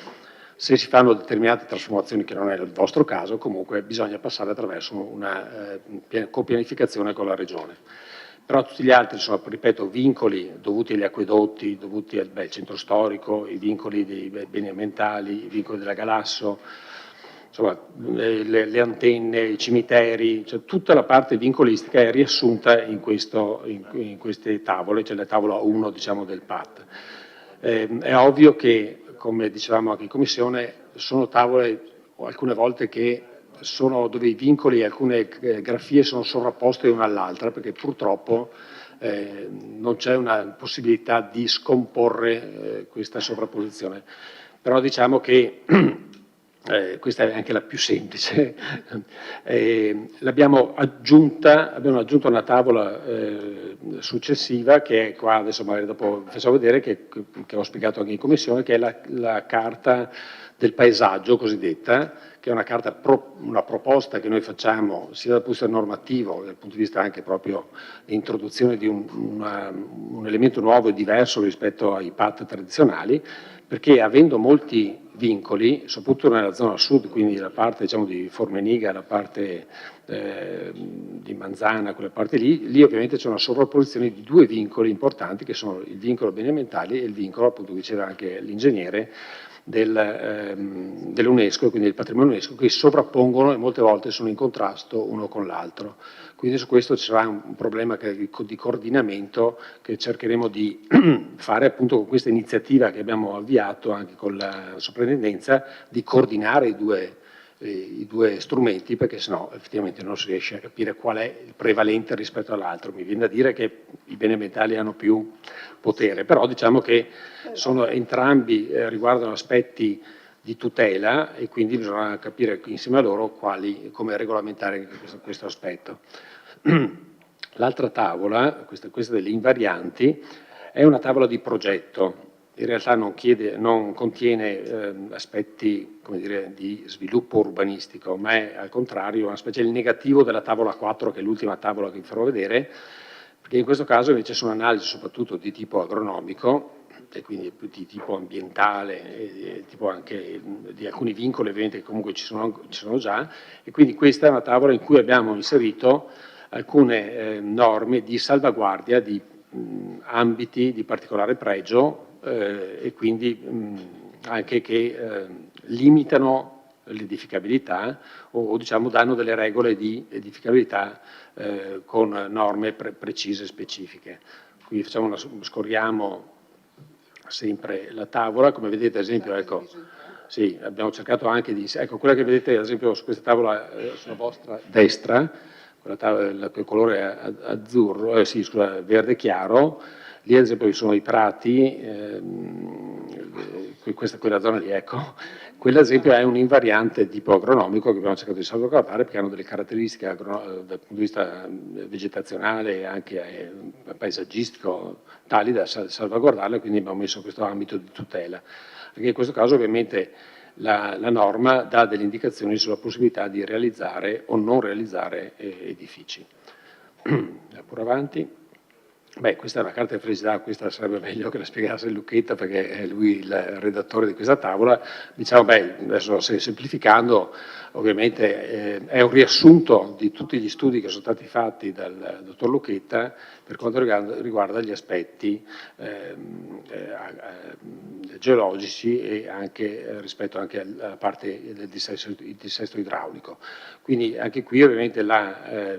Se si fanno determinate trasformazioni, che non è il vostro caso, comunque bisogna passare attraverso una copianificazione con la Regione. Però tutti gli altri sono, ripeto, vincoli dovuti agli acquedotti, dovuti al centro storico, i vincoli dei beni ambientali, i vincoli della Galasso, insomma, le antenne, i cimiteri, cioè tutta la parte vincolistica è riassunta in queste tavole, cioè la tavola 1, diciamo, del PAT. È ovvio che, come dicevamo anche in Commissione, sono tavole alcune volte che sono dove i vincoli e alcune grafie sono sovrapposte una all'altra, perché purtroppo non c'è una possibilità di scomporre questa sovrapposizione. Però diciamo che questa è anche la più semplice. Abbiamo aggiunto una tavola successiva, che è qua, adesso magari dopo vi facciamo vedere, che ho spiegato anche in Commissione, che è la carta del paesaggio cosiddetta, che è una proposta che noi facciamo sia dal punto di vista normativo, dal punto di vista anche proprio l'introduzione di un elemento nuovo e diverso rispetto ai PAT tradizionali, perché avendo molti vincoli, soprattutto nella zona sud, quindi la parte, diciamo, di Formeniga, la parte di Manzana, quelle parti lì ovviamente c'è una sovrapposizione di 2 vincoli importanti, che sono il vincolo beni ambientali e il vincolo, appunto, che diceva anche l'ingegnere, dell'UNESCO, quindi del patrimonio UNESCO, che sovrappongono e molte volte sono in contrasto uno con l'altro. Quindi su questo ci sarà un problema di coordinamento che cercheremo di fare, appunto, con questa iniziativa che abbiamo avviato anche con la soprintendenza, di coordinare i due strumenti, perché sennò effettivamente non si riesce a capire qual è il prevalente rispetto all'altro. Mi viene da dire che i beni ambientali hanno più potere, però diciamo che entrambi riguardano aspetti di tutela, e quindi bisogna capire insieme a loro come regolamentare questo aspetto. L'altra tavola, questa delle invarianti, è una tavola di progetto. In realtà non contiene aspetti, come dire, di sviluppo urbanistico, ma è al contrario una specie di negativo della tavola 4, che è l'ultima tavola che vi farò vedere, perché in questo caso invece sono analisi soprattutto di tipo agronomico, e quindi di tipo ambientale, e tipo anche di alcuni vincoli ovviamente che comunque ci sono già, e quindi questa è una tavola in cui abbiamo inserito alcune norme di salvaguardia di ambiti di particolare pregio, e quindi anche che limitano l'edificabilità o diciamo danno delle regole di edificabilità con norme precise e specifiche. Qui scorriamo sempre la tavola, come vedete ad esempio, ecco, sì, abbiamo cercato anche ecco, quella che vedete ad esempio su questa tavola sulla vostra destra, quella il colore azzurro, verde chiaro, lì ad esempio ci sono i prati, quella zona lì, ecco, quella ad esempio è un invariante tipo agronomico che abbiamo cercato di salvaguardare, perché hanno delle caratteristiche dal punto di vista vegetazionale e anche paesaggistico tali da salvaguardarle, quindi abbiamo messo questo ambito di tutela. Anche in questo caso ovviamente la norma dà delle indicazioni sulla possibilità di realizzare o non realizzare edifici. Pure avanti. Beh, questa è una carta di felicità, questa sarebbe meglio che la spiegasse Lucchetta perché è lui il redattore di questa tavola. Diciamo, beh, adesso semplificando, ovviamente è un riassunto di tutti gli studi che sono stati fatti dal dottor Lucchetta per quanto riguarda gli aspetti geologici e anche rispetto anche alla parte del dissesto idraulico. Quindi anche qui ovviamente la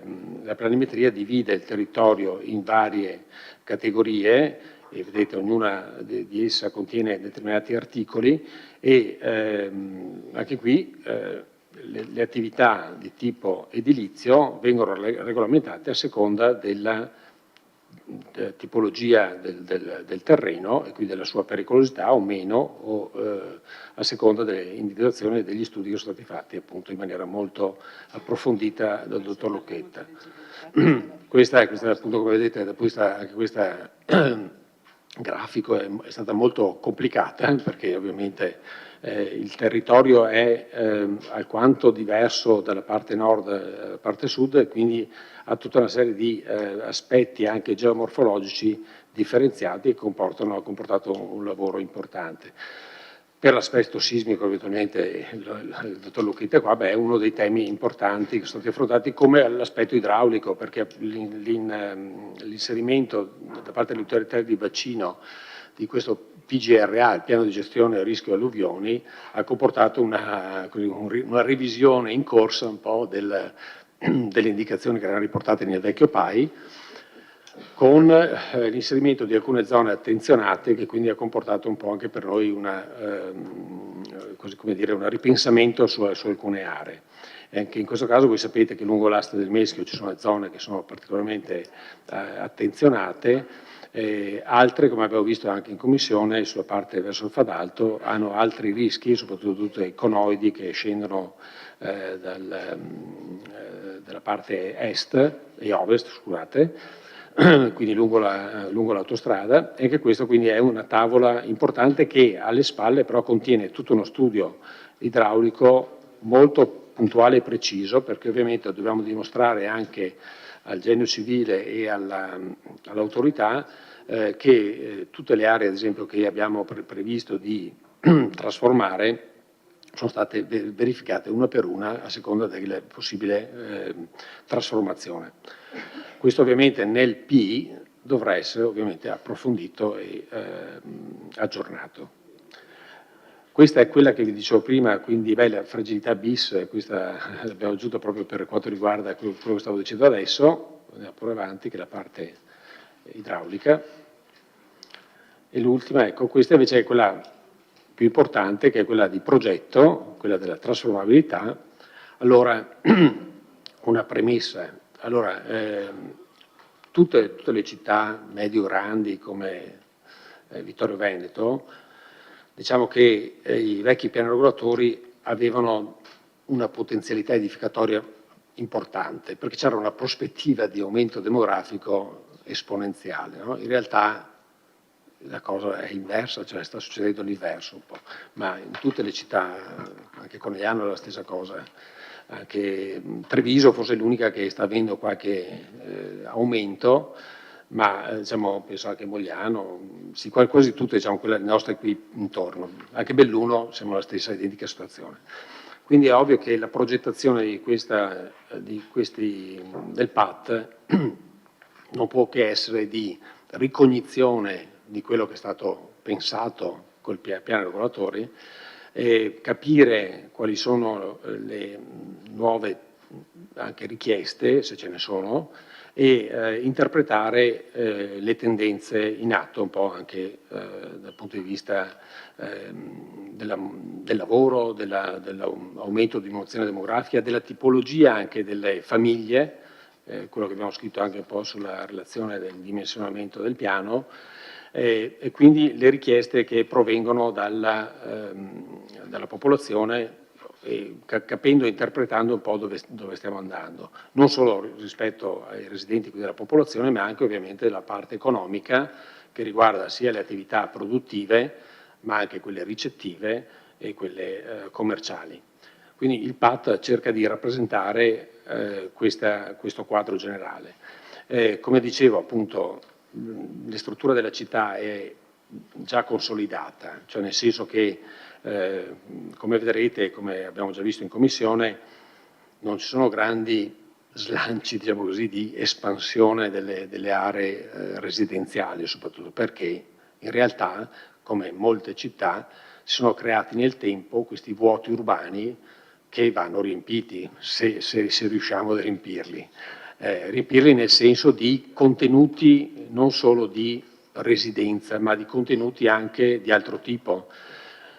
planimetria divide il territorio in varie categorie e vedete ognuna di essa contiene determinati articoli e anche qui le attività di tipo edilizio vengono regolamentate a seconda della tipologia del terreno e quindi della sua pericolosità o meno o a seconda delle individuazioni e degli studi che sono stati fatti appunto in maniera molto approfondita dal dottor Lucchetta. Questa appunto come vedete anche questa grafico è stata molto complicata perché ovviamente il territorio è alquanto diverso dalla parte nord alla parte sud e quindi ha tutta una serie di aspetti anche geomorfologici differenziati che hanno comportato un lavoro importante. Per l'aspetto sismico, eventualmente, il dottor Lucchetta qua, è uno dei temi importanti che sono stati affrontati come l'aspetto idraulico, perché l'inserimento da parte dell'autorità di bacino di questo PGRA, il piano di gestione a rischio alluvioni, ha comportato una revisione in corsa un po' delle indicazioni che erano riportate nel vecchio PAI, con l'inserimento di alcune zone attenzionate che quindi ha comportato un po' anche per noi un ripensamento su alcune aree. Anche in questo caso voi sapete che lungo l'asta del Meschio ci sono zone che sono particolarmente attenzionate, altre, come abbiamo visto anche in commissione, sulla parte verso il Fadalto, hanno altri rischi, soprattutto i conoidi che scendono dalla parte est e ovest, scusate, quindi lungo l'autostrada, e che questo quindi è una tavola importante che alle spalle però contiene tutto uno studio idraulico molto puntuale e preciso, perché ovviamente dobbiamo dimostrare anche al genio civile e all'autorità che tutte le aree, ad esempio, che abbiamo previsto di trasformare sono state verificate una per una a seconda della possibile trasformazione. Questo ovviamente nel PI dovrà essere ovviamente approfondito e aggiornato. Questa è quella che vi dicevo prima, quindi la fragilità bis, questa l'abbiamo aggiunta proprio per quanto riguarda quello che stavo dicendo adesso, andiamo pure avanti, che è la parte idraulica. E l'ultima, ecco, questa invece è quella più importante, che è quella di progetto, quella della trasformabilità. Allora, una premessa. Allora, tutte le città medio-grandi come Vittorio Veneto, diciamo che i vecchi piani regolatori avevano una potenzialità edificatoria importante, perché c'era una prospettiva di aumento demografico esponenziale, no? In realtà la cosa è inversa, cioè sta succedendo l'inverso un po', ma in tutte le città, anche Conegliano è la stessa cosa, anche Treviso forse è l'unica che sta avendo qualche aumento, ma diciamo, penso anche Mogliano, sì, quasi tutte, diciamo, quelle nostre qui intorno, anche Belluno siamo nella stessa identica situazione. Quindi è ovvio che la progettazione del PAT non può che essere di ricognizione di quello che è stato pensato col piano regolatori, capire quali sono le nuove anche richieste, se ce ne sono, e interpretare le tendenze in atto un po' anche dal punto di vista del lavoro, dell'aumento di diminuzione demografica, della tipologia anche delle famiglie, quello che abbiamo scritto anche un po' sulla relazione del dimensionamento del piano, e quindi le richieste che provengono dalla popolazione, capendo e interpretando un po' dove stiamo andando, non solo rispetto ai residenti della popolazione, ma anche ovviamente la parte economica che riguarda sia le attività produttive, ma anche quelle ricettive e quelle commerciali. Quindi il PAT cerca di rappresentare questo quadro generale. Come dicevo, appunto, la struttura della città è già consolidata, cioè nel senso che, come vedrete, come abbiamo già visto in Commissione, non ci sono grandi slanci, diciamo così, di espansione delle aree residenziali, soprattutto perché in realtà, come molte città, si sono creati nel tempo questi vuoti urbani che vanno riempiti, se riusciamo a riempirli. Riempirli nel senso di contenuti non solo di residenza, ma di contenuti anche di altro tipo.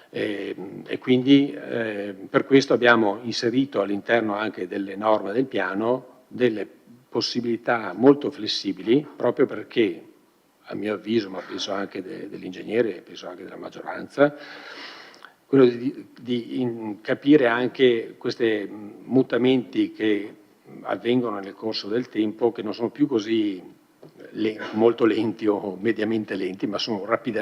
E quindi per questo abbiamo inserito all'interno anche delle norme del piano delle possibilità molto flessibili, proprio perché, a mio avviso, ma penso anche dell'ingegnere e penso anche della maggioranza, quello di capire anche questi mutamenti che avvengono nel corso del tempo, che non sono più così molto lenti o mediamente lenti, ma sono rapidi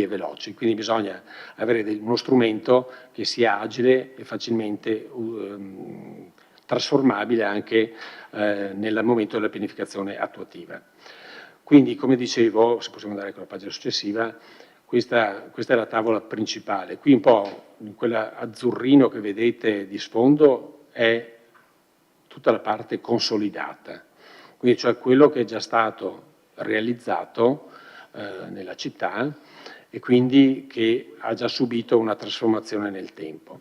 e veloci. Quindi bisogna avere uno strumento che sia agile e facilmente trasformabile anche nel momento della pianificazione attuativa. Quindi, come dicevo, se possiamo andare con la pagina successiva, questa è la tavola principale. Qui un po', quella azzurrino che vedete di sfondo è tutta la parte consolidata, quindi cioè quello che è già stato realizzato nella città e quindi che ha già subito una trasformazione nel tempo.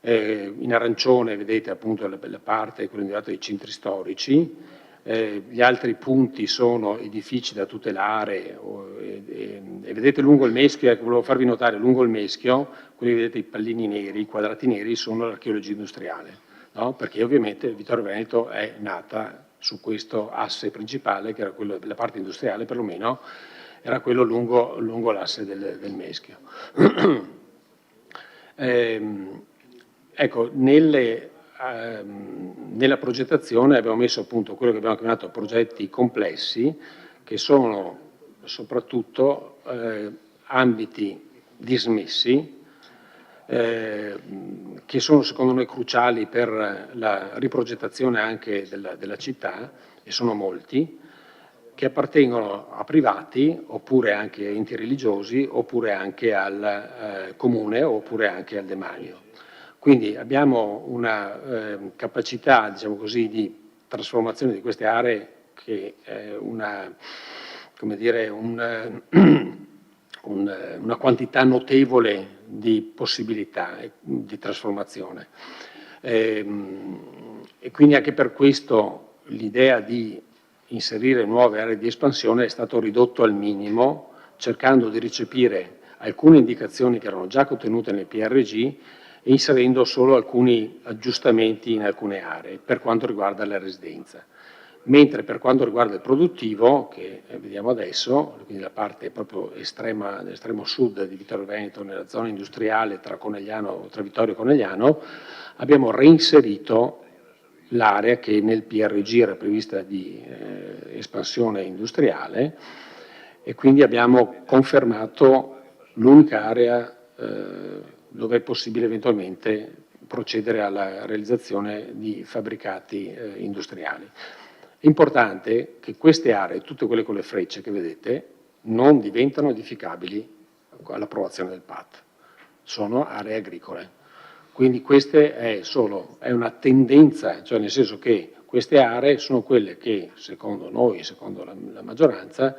In arancione vedete appunto la parte, quello indicato dei centri storici. Gli altri punti sono edifici da tutelare e vedete lungo il Meschio, ecco, volevo farvi notare, lungo il Meschio, quelli che vedete i pallini neri, i quadrati neri, sono l'archeologia industriale, no? Perché ovviamente Vittorio Veneto è nata su questo asse principale, che era quello della parte industriale perlomeno, era quello lungo l'asse del Meschio. Ecco, nella progettazione abbiamo messo appunto quello che abbiamo chiamato progetti complessi, che sono soprattutto ambiti dismessi, che sono secondo noi cruciali per la riprogettazione anche della città, e sono molti, che appartengono a privati, oppure anche a enti religiosi, oppure anche al comune, oppure anche al demanio. Quindi abbiamo una capacità, diciamo così, di trasformazione di queste aree che è una quantità notevole di possibilità di trasformazione. E quindi anche per questo l'idea di inserire nuove aree di espansione è stato ridotto al minimo, cercando di recepire alcune indicazioni che erano già contenute nel PRG e inserendo solo alcuni aggiustamenti in alcune aree per quanto riguarda la residenza. Mentre per quanto riguarda il produttivo, che vediamo adesso, quindi la parte proprio estremo sud di Vittorio Veneto, nella zona industriale tra Vittorio e Conegliano, abbiamo reinserito l'area che nel PRG era prevista di espansione industriale, e quindi abbiamo confermato l'unica area dove è possibile eventualmente procedere alla realizzazione di fabbricati industriali. È importante che queste aree, tutte quelle con le frecce che vedete, non diventano edificabili all'approvazione del PAT. Sono aree agricole. Quindi questa è una tendenza, cioè nel senso che queste aree sono quelle che, secondo noi, secondo la maggioranza,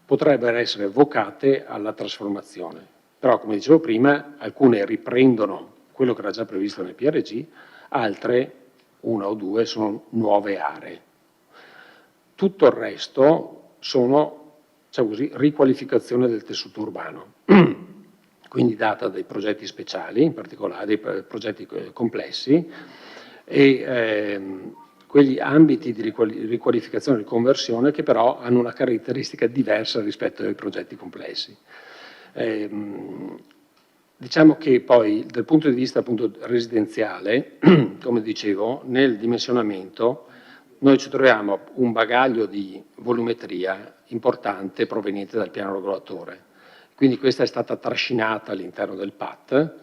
potrebbero essere vocate alla trasformazione. Però, come dicevo prima, alcune riprendono quello che era già previsto nel PRG, altre, una o due, sono nuove aree. Tutto il resto sono, diciamo così, riqualificazione del tessuto urbano, quindi data dai progetti speciali, in particolare dei progetti complessi, e quegli ambiti di riqualificazione e riconversione che però hanno una caratteristica diversa rispetto ai progetti complessi. Diciamo che poi dal punto di vista appunto residenziale, come dicevo, nel dimensionamento noi ci troviamo un bagaglio di volumetria importante proveniente dal piano regolatore. Quindi questa è stata trascinata all'interno del PAT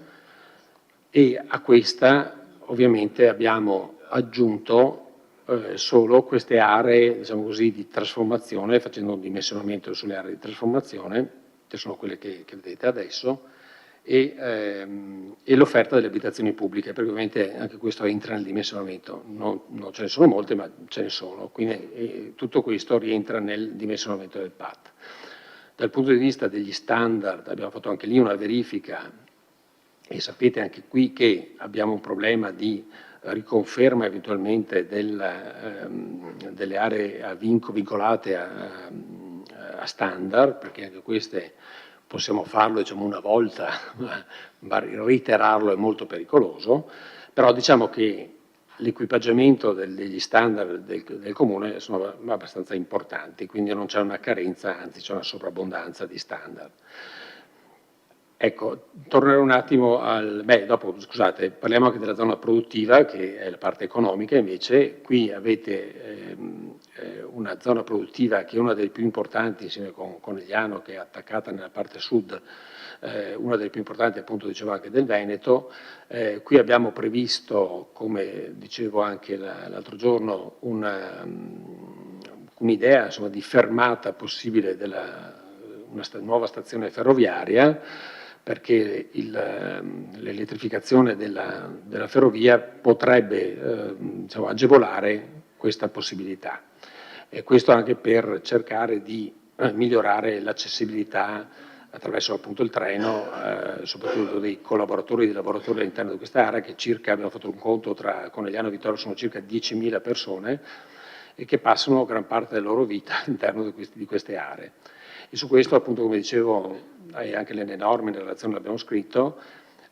e a questa ovviamente abbiamo aggiunto solo queste aree, diciamo così, di trasformazione, facendo un dimensionamento sulle aree di trasformazione, che sono quelle che vedete adesso, e l'offerta delle abitazioni pubbliche, perché ovviamente anche questo entra nel dimensionamento. Non ce ne sono molte, ma ce ne sono, quindi tutto questo rientra nel dimensionamento del PAT. Dal punto di vista degli standard abbiamo fatto anche lì una verifica e sapete anche qui che abbiamo un problema di riconferma eventualmente delle aree vincolate a standard, perché anche queste possiamo farlo, diciamo, una volta, ma reiterarlo è molto pericoloso, però diciamo che l'equipaggiamento degli standard del Comune sono abbastanza importanti, quindi non c'è una carenza, anzi c'è una sovrabbondanza di standard. Ecco, tornerò un attimo dopo, scusate, parliamo anche della zona produttiva, che è la parte economica, invece qui avete una zona produttiva che è una delle più importanti, insieme con Conegliano, che è attaccata nella parte sud, una delle più importanti, appunto, dicevo anche del Veneto. Qui abbiamo previsto, come dicevo anche l'altro giorno, un'idea, insomma, di fermata possibile una nuova stazione ferroviaria, perché l'elettrificazione della ferrovia potrebbe diciamo, agevolare questa possibilità. E questo anche per cercare di migliorare l'accessibilità attraverso appunto il treno, soprattutto dei collaboratori e dei lavoratori all'interno di questa area, che circa, abbiamo fatto un conto tra Conegliano e Vittorio, sono circa 10.000 persone e che passano gran parte della loro vita all'interno di queste aree. E su questo, appunto, come dicevo, anche nelle norme, nella relazione l'abbiamo scritto,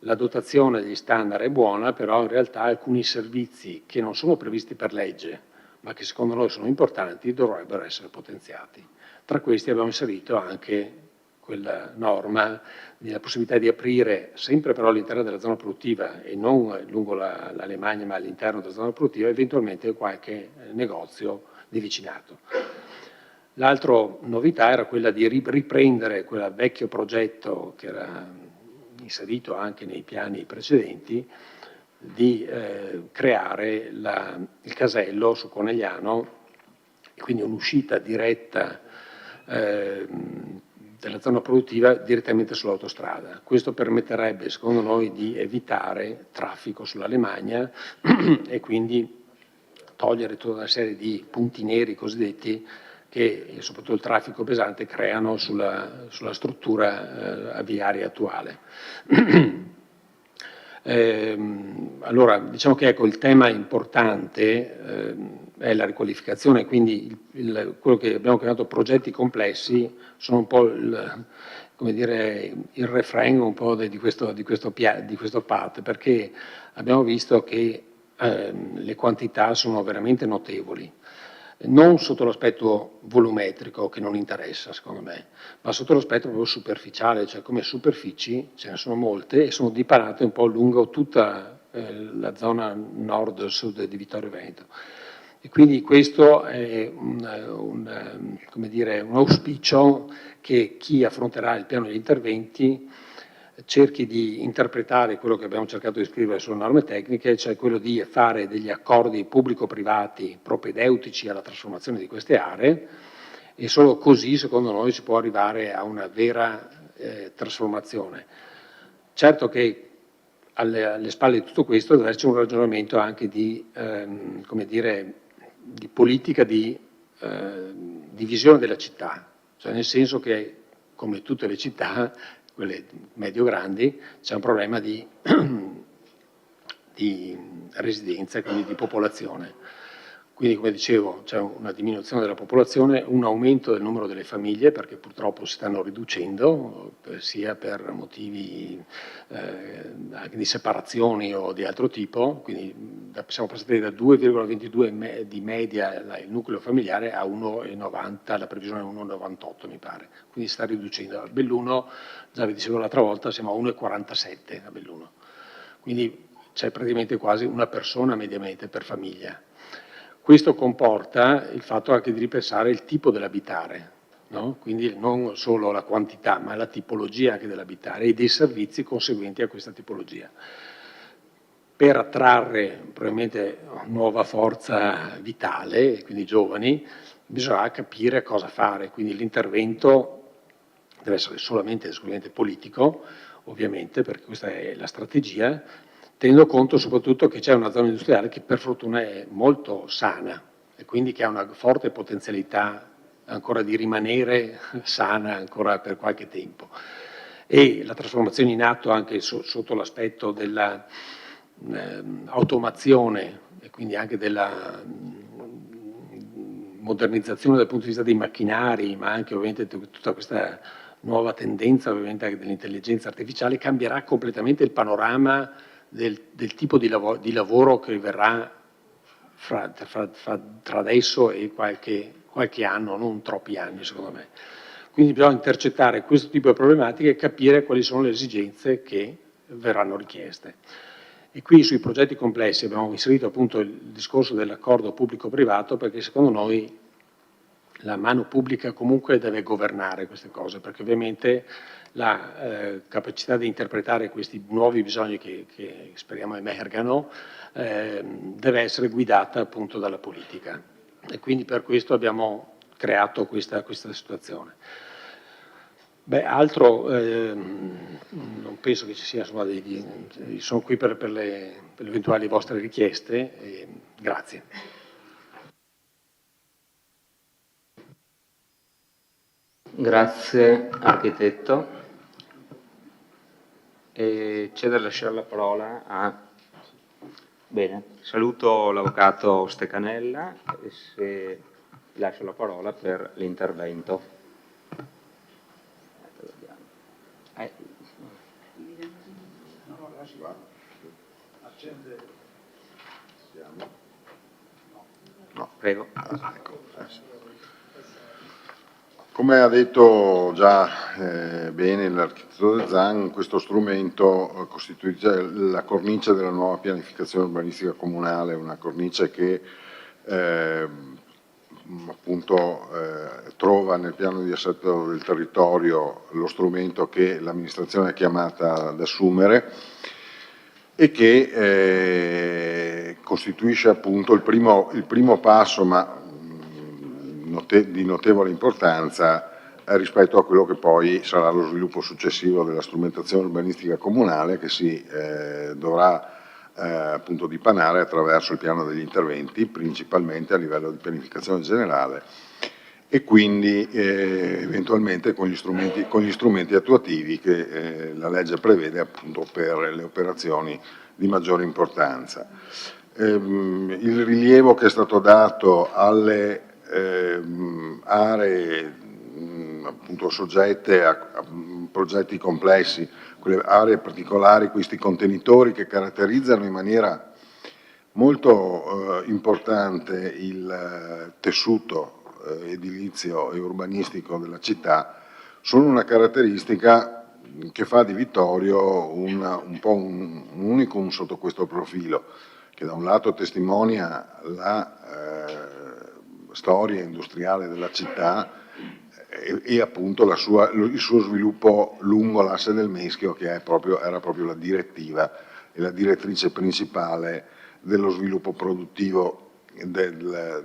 la dotazione degli standard è buona, però in realtà alcuni servizi che non sono previsti per legge, ma che secondo noi sono importanti, dovrebbero essere potenziati. Tra questi abbiamo inserito anche quella norma della possibilità di aprire, sempre però all'interno della zona produttiva e non lungo la Lemagna, ma all'interno della zona produttiva, eventualmente qualche negozio di vicinato. L'altra novità era quella di riprendere quel vecchio progetto che era inserito anche nei piani precedenti, di creare il casello su Conegliano, e quindi un'uscita diretta della zona produttiva direttamente sull'autostrada. Questo permetterebbe, secondo noi, di evitare traffico sulla Lemagna e quindi togliere tutta una serie di punti neri cosiddetti che, soprattutto il traffico pesante, creano sulla struttura viaria attuale. Allora, diciamo che ecco, il tema importante è la riqualificazione, quindi quello che abbiamo chiamato progetti complessi sono un po' come dire, il refrain un po' di questo PAT, perché abbiamo visto che le quantità sono veramente notevoli. Non sotto l'aspetto volumetrico, che non interessa secondo me, ma sotto l'aspetto proprio superficiale, cioè come superfici ce ne sono molte e sono dipanate un po' lungo tutta la zona nord-sud di Vittorio Veneto. E quindi questo è come dire, un auspicio che chi affronterà il piano degli interventi cerchi di interpretare quello che abbiamo cercato di scrivere sulle norme tecniche, cioè quello di fare degli accordi pubblico-privati propedeutici alla trasformazione di queste aree, e solo così, secondo noi, si può arrivare a una vera trasformazione. Certo che alle spalle di tutto questo deve esserci un ragionamento anche di, come dire, di politica di visione della città, cioè nel senso che, come tutte le città, quelle medio-grandi, c'è un problema di residenza, quindi di popolazione. Quindi, come dicevo, c'è una diminuzione della popolazione, un aumento del numero delle famiglie, perché purtroppo si stanno riducendo, sia per motivi anche di separazioni o di altro tipo, quindi siamo passati da 2,22 di media il nucleo familiare a 1,90, la previsione è 1,98 mi pare, quindi sta riducendo. A Belluno, già vi dicevo l'altra volta, siamo a 1,47 a Belluno, quindi c'è praticamente quasi una persona mediamente per famiglia. Questo comporta il fatto anche di ripensare il tipo dell'abitare, no? Quindi non solo la quantità, ma la tipologia anche dell'abitare e dei servizi conseguenti a questa tipologia. per attrarre probabilmente nuova forza vitale, quindi giovani, bisogna capire cosa fare, quindi l'intervento deve essere solamente ed esclusivamente politico, ovviamente, perché questa è la strategia, tenendo conto soprattutto che c'è una zona industriale che per fortuna è molto sana e quindi che ha una forte potenzialità ancora di rimanere sana ancora per qualche tempo. E la trasformazione in atto anche sotto l'aspetto della automazione e quindi anche della modernizzazione dal punto di vista dei macchinari, ma anche ovviamente tutta questa nuova tendenza ovviamente anche dell'intelligenza artificiale cambierà completamente il panorama del tipo di lavoro che verrà tra adesso e qualche anno, non troppi anni secondo me. Quindi bisogna intercettare questo tipo di problematiche e capire quali sono le esigenze che verranno richieste. E qui sui progetti complessi abbiamo inserito appunto il discorso dell'accordo pubblico-privato perché secondo noi la mano pubblica comunque deve governare queste cose, perché ovviamente la capacità di interpretare questi nuovi bisogni che speriamo emergano deve essere guidata appunto dalla politica. E quindi per questo abbiamo creato questa situazione. Beh, altro non penso che ci sia, insomma, sono qui per le eventuali vostre richieste. Grazie. Grazie architetto. E c'è da lasciare la parola a... Bene, saluto l'avvocato Stecanella e se lascio la parola per l'intervento. No, prego. Come ha detto già bene l'architetto Zan, questo strumento costituisce la cornice della nuova pianificazione urbanistica comunale, una cornice che appunto trova nel piano di assetto del territorio lo strumento che l'amministrazione è chiamata ad assumere e che costituisce appunto il primo passo, ma di notevole importanza rispetto a quello che poi sarà lo sviluppo successivo della strumentazione urbanistica comunale che si dovrà appunto dipanare attraverso il piano degli interventi, principalmente a livello di pianificazione generale e quindi eventualmente con gli strumenti attuativi che la legge prevede appunto per le operazioni di maggiore importanza. Il rilievo che è stato dato alle aree appunto soggette a progetti complessi, quelle aree particolari, questi contenitori che caratterizzano in maniera molto importante il tessuto edilizio e urbanistico della città, sono una caratteristica che fa di Vittorio un po' un unicum sotto questo profilo, che da un lato testimonia la storia industriale della città e appunto il suo sviluppo lungo l'asse del Meschio, che era proprio la direttiva e la direttrice principale dello sviluppo produttivo del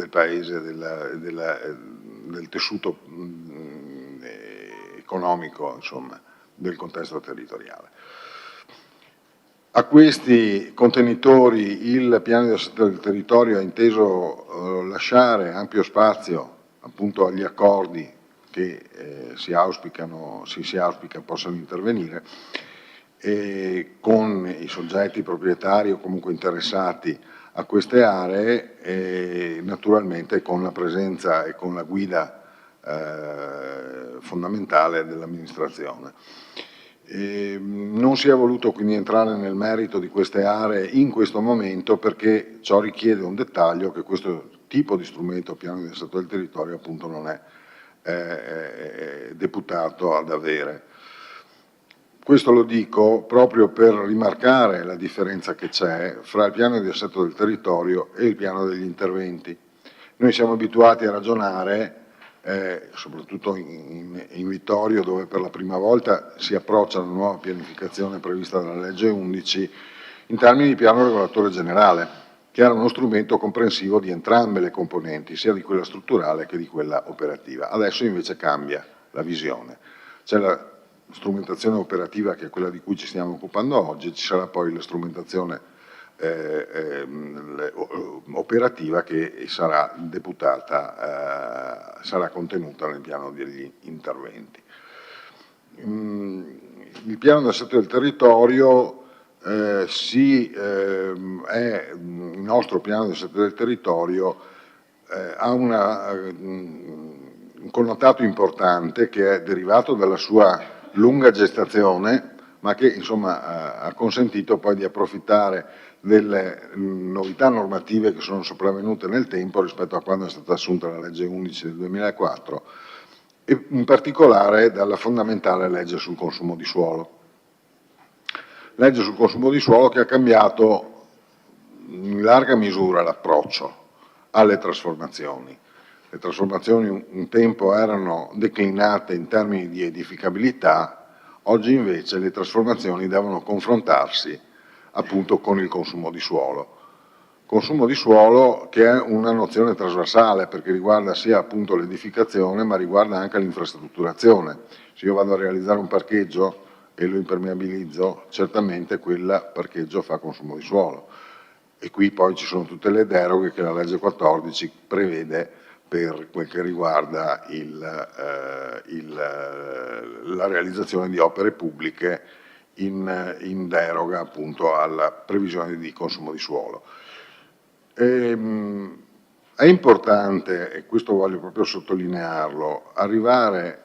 paese, del tessuto economico, insomma, del contesto territoriale. A questi contenitori il piano di assetto del territorio ha inteso lasciare ampio spazio appunto agli accordi che si auspica possano intervenire con i soggetti proprietari o comunque interessati a queste aree e naturalmente con la presenza e con la guida fondamentale dell'amministrazione. Non si è voluto quindi entrare nel merito di queste aree in questo momento perché ciò richiede un dettaglio che questo tipo di strumento, piano di assetto del territorio, appunto non è deputato ad avere. Questo lo dico proprio per rimarcare la differenza che c'è fra il piano di assetto del territorio e il piano degli interventi. Noi siamo abituati a ragionare soprattutto in Vittorio, dove per la prima volta si approccia alla nuova pianificazione prevista dalla legge 11 in termini di piano regolatore generale, che era uno strumento comprensivo di entrambe le componenti, sia di quella strutturale che di quella operativa. Adesso invece cambia la visione. C'è la strumentazione operativa, che è quella di cui ci stiamo occupando oggi, ci sarà poi la strumentazione operativa che sarà deputata, sarà contenuta nel piano degli interventi. Il piano di assetto del territorio il nostro piano di assetto del territorio ha un connotato importante che è derivato dalla sua lunga gestazione, ma che insomma ha consentito poi di approfittare delle novità normative che sono sopravvenute nel tempo rispetto a quando è stata assunta la legge 11 del 2004 e in particolare dalla fondamentale legge sul consumo di suolo. Legge sul consumo di suolo che ha cambiato in larga misura l'approccio alle trasformazioni. Le trasformazioni un tempo erano declinate in termini di edificabilità, oggi invece le trasformazioni devono confrontarsi appunto con il consumo di suolo. Consumo di suolo che è una nozione trasversale perché riguarda sia appunto l'edificazione ma riguarda anche l'infrastrutturazione. Se io vado a realizzare un parcheggio e lo impermeabilizzo, certamente quel parcheggio fa consumo di suolo. E qui poi ci sono tutte le deroghe che la legge 14 prevede per quel che riguarda la realizzazione di opere pubbliche in deroga appunto alla previsione di consumo di suolo. È importante, e questo voglio proprio sottolinearlo, arrivare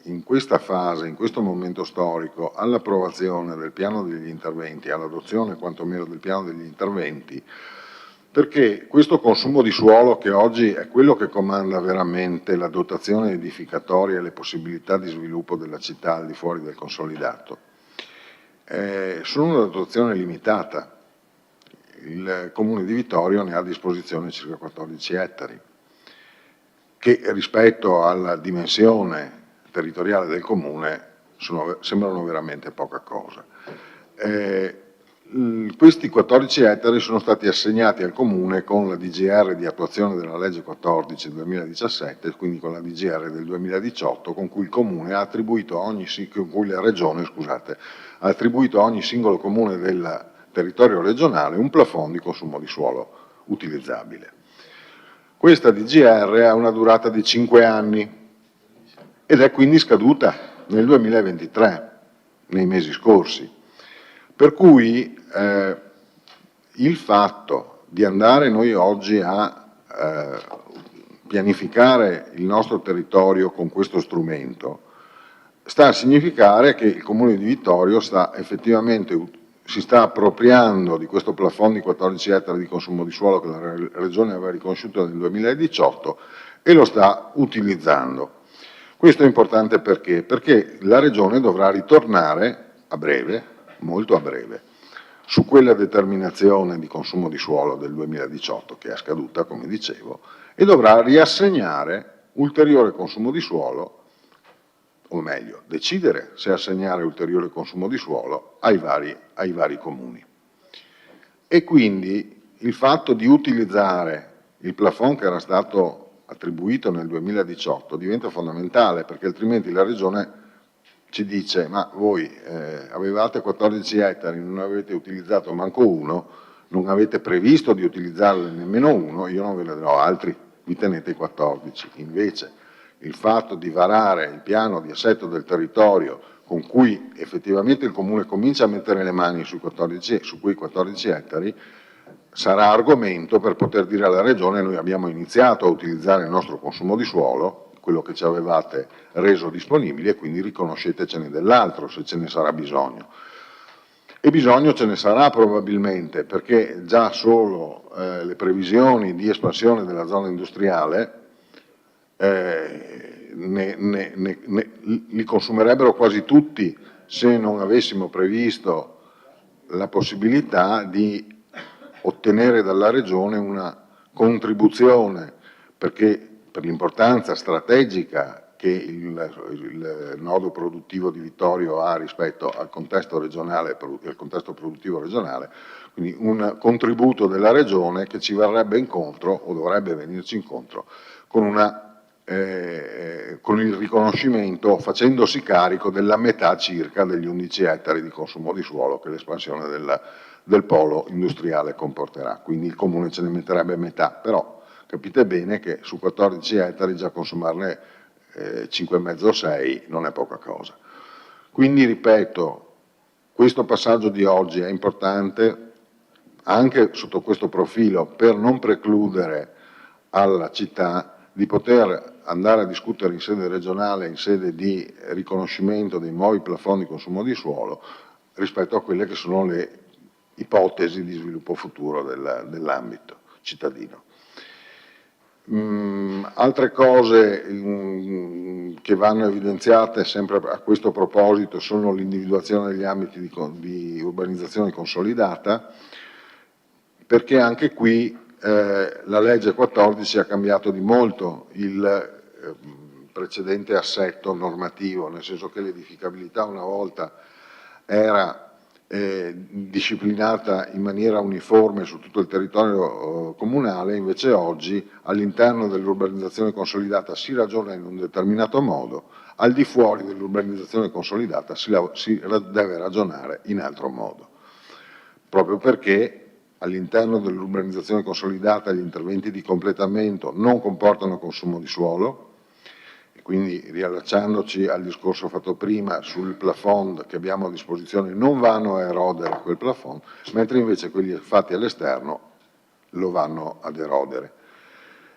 in questa fase, in questo momento storico, all'approvazione del piano degli interventi, all'adozione quantomeno del piano degli interventi, perché questo consumo di suolo, che oggi è quello che comanda veramente la dotazione edificatoria e le possibilità di sviluppo della città al di fuori del consolidato, sono una dotazione limitata. Il Comune di Vittorio ne ha a disposizione circa 14 ettari, che rispetto alla dimensione territoriale del Comune sembrano veramente poca cosa. Questi 14 ettari sono stati assegnati al Comune con la DGR di attuazione della legge 14 del 2017, quindi con la DGR del 2018, con cui il Comune ha attribuito a con cui la Regione, scusate, ha attribuito a ogni singolo Comune del territorio regionale un plafond di consumo di suolo utilizzabile. Questa DGR ha una durata di 5 anni ed è quindi scaduta nel 2023, nei mesi scorsi. Per cui il fatto di andare noi oggi a pianificare il nostro territorio con questo strumento sta a significare che il Comune di Vittorio si sta appropriando di questo plafond di 14 ettari di consumo di suolo che la Regione aveva riconosciuto nel 2018 e lo sta utilizzando. Questo è importante perché? Perché la Regione dovrà ritornare a breve, molto a breve, su quella determinazione di consumo di suolo del 2018 che è scaduta, come dicevo, e dovrà riassegnare ulteriore consumo di suolo, o meglio, decidere se assegnare ulteriore consumo di suolo ai vari comuni. E quindi il fatto di utilizzare il plafond che era stato attribuito nel 2018 diventa fondamentale, perché altrimenti la Regione ci dice: ma voi avevate 14 ettari, non avete utilizzato manco uno, non avete previsto di utilizzarne nemmeno uno, io non ve ne do altri, vi tenete i 14. Invece il fatto di varare il piano di assetto del territorio con cui effettivamente il Comune comincia a mettere le mani su quei 14 ettari sarà argomento per poter dire alla Regione: noi abbiamo iniziato a utilizzare il nostro consumo di suolo, quello che ci avevate reso disponibile, e quindi riconoscetecene dell'altro se ce ne sarà bisogno. E bisogno ce ne sarà probabilmente, perché già solo le previsioni di espansione della zona industriale li consumerebbero quasi tutti se non avessimo previsto la possibilità di ottenere dalla Regione una contribuzione, perché per l'importanza strategica che il nodo produttivo di Vittorio ha rispetto al contesto regionale e al contesto produttivo regionale, quindi un contributo della Regione che ci verrebbe incontro, o dovrebbe venirci incontro, con il riconoscimento, facendosi carico della metà circa degli 11 ettari di consumo di suolo che l'espansione del polo industriale comporterà. Quindi il Comune ce ne metterebbe metà, però capite bene che su 14 ettari già consumarne 5,5 o 6 non è poca cosa. Quindi ripeto, questo passaggio di oggi è importante anche sotto questo profilo per non precludere alla città di poter andare a discutere in sede regionale, in sede di riconoscimento dei nuovi plafond di consumo di suolo rispetto a quelle che sono le ipotesi di sviluppo futuro dell'ambito cittadino. Altre cose che vanno evidenziate sempre a questo proposito sono l'individuazione degli ambiti di urbanizzazione consolidata, perché anche qui la legge 14 ha cambiato di molto il precedente assetto normativo, nel senso che l'edificabilità una volta era disciplinata in maniera uniforme su tutto il territorio comunale, invece oggi all'interno dell'urbanizzazione consolidata si ragiona in un determinato modo, al di fuori dell'urbanizzazione consolidata si deve ragionare in altro modo, proprio perché all'interno dell'urbanizzazione consolidata gli interventi di completamento non comportano consumo di suolo, quindi riallacciandoci al discorso fatto prima sul plafond che abbiamo a disposizione non vanno a erodere quel plafond, mentre invece quelli fatti all'esterno lo vanno ad erodere.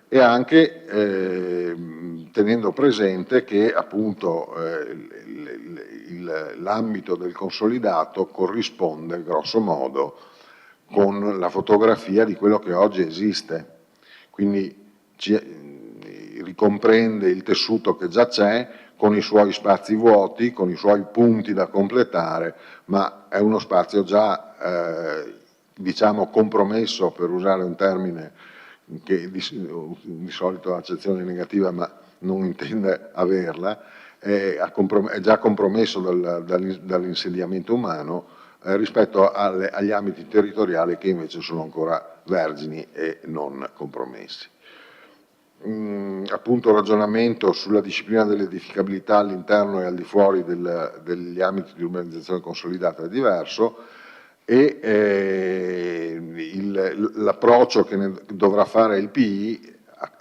E anche tenendo presente che appunto l'ambito del consolidato corrisponde grosso modo con la fotografia di quello che oggi esiste, quindi ricomprende il tessuto che già c'è con i suoi spazi vuoti, con i suoi punti da completare, ma è uno spazio già diciamo compromesso, per usare un termine che di solito ha accezione negativa ma non intende averla, è già compromesso dall'insediamento umano rispetto agli ambiti territoriali che invece sono ancora vergini e non compromessi. Appunto ragionamento sulla disciplina dell'edificabilità all'interno e al di fuori degli ambiti di urbanizzazione consolidata è diverso e l'approccio che dovrà fare il PI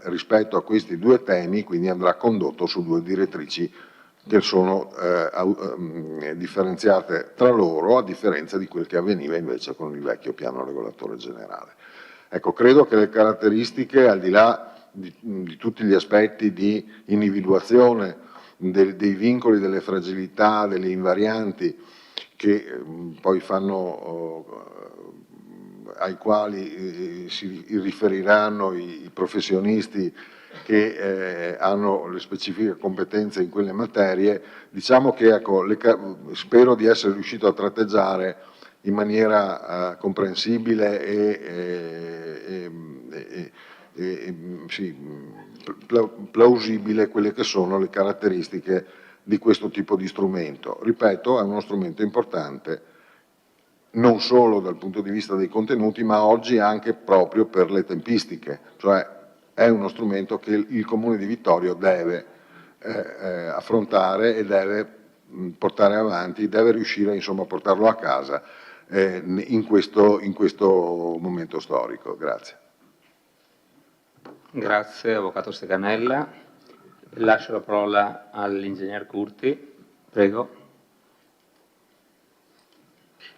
rispetto a questi due temi quindi andrà condotto su due direttrici che sono differenziate tra loro, a differenza di quel che avveniva invece con il vecchio piano regolatore generale. Ecco, credo che le caratteristiche, al di là di tutti gli aspetti di individuazione dei vincoli, delle fragilità, delle invarianti che poi ai quali si riferiranno i professionisti che hanno le specifiche competenze in quelle materie, diciamo che ecco, spero di essere riuscito a tratteggiare in maniera comprensibile plausibile quelle che sono le caratteristiche di questo tipo di strumento. Ripeto, è uno strumento importante non solo dal punto di vista dei contenuti, ma oggi anche proprio per le tempistiche, cioè è uno strumento che il Comune di Vittorio deve affrontare e deve portare avanti, deve riuscire insomma a portarlo a casa in questo momento storico. Grazie. Grazie Avvocato Steganella. Lascio la parola all'Ingegner Curti. Prego.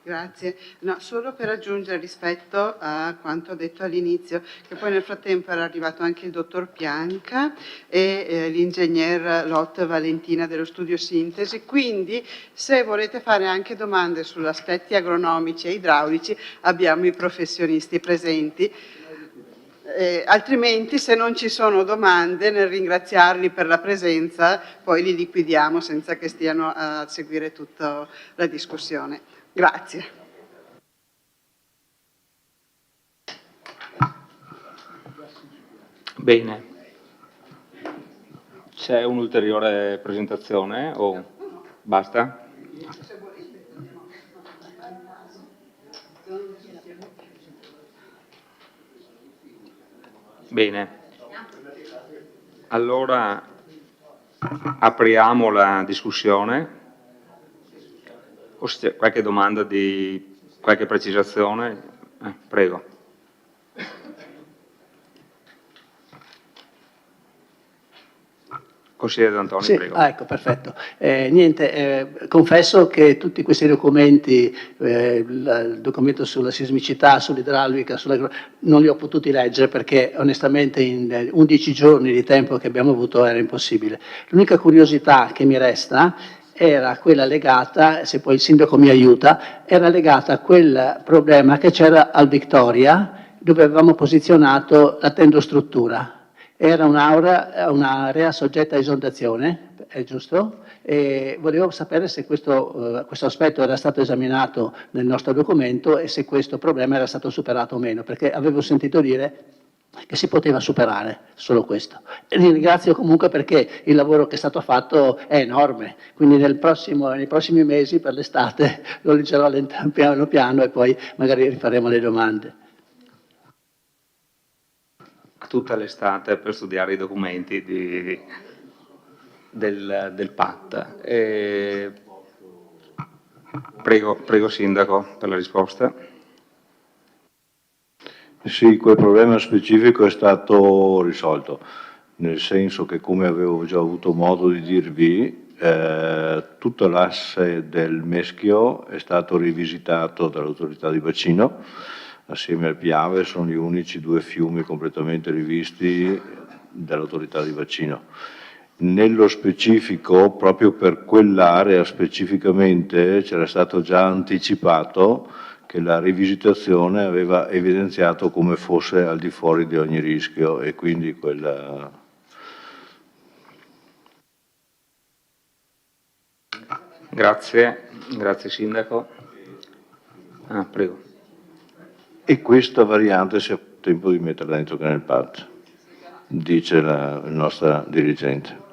Grazie. No, solo per aggiungere rispetto a quanto detto all'inizio, che poi nel frattempo era arrivato anche il dottor Pianca e l'ingegner Lot Valentina dello studio Sintesi, quindi se volete fare anche domande sugli aspetti agronomici e idraulici abbiamo i professionisti presenti. Altrimenti, se non ci sono domande, nel ringraziarli per la presenza, poi li liquidiamo senza che stiano a seguire tutta la discussione. Grazie. Bene. C'è un'ulteriore presentazione o basta? Bene, allora apriamo la discussione. O se c'è qualche domanda qualche precisazione? Prego. Consigliere D'Antoni, sì, prego. ecco, perfetto. Confesso che tutti questi documenti, il documento sulla sismicità, sull'idraulica, non li ho potuti leggere perché onestamente in 11 giorni di tempo che abbiamo avuto era impossibile. L'unica curiosità che mi resta era quella legata, se poi il sindaco mi aiuta, era legata a quel problema che c'era al Victoria, dove avevamo posizionato la tendostruttura. Era un'area soggetta a esondazione, è giusto? E volevo sapere se questo aspetto era stato esaminato nel nostro documento e se questo problema era stato superato o meno, perché avevo sentito dire che si poteva superare solo questo. E li ringrazio comunque perché il lavoro che è stato fatto è enorme, quindi nei prossimi mesi per l'estate lo leggerò piano piano e poi magari rifaremo le domande. Tutta l'estate per studiare i documenti del PAT. Prego Sindaco per la risposta. Sì, quel problema specifico è stato risolto, nel senso che, come avevo già avuto modo di dirvi, tutto l'asse del Meschio è stato rivisitato dall'autorità di bacino. Assieme al Piave sono gli unici 2 fiumi completamente rivisti dall'autorità di bacino. Nello specifico, proprio per quell'area specificamente, c'era stato già anticipato che la rivisitazione aveva evidenziato come fosse al di fuori di ogni rischio e quindi quella... Grazie Sindaco. Prego. E questa variante si ha tempo di metterla dentro che nel PAT, dice la nostra dirigente.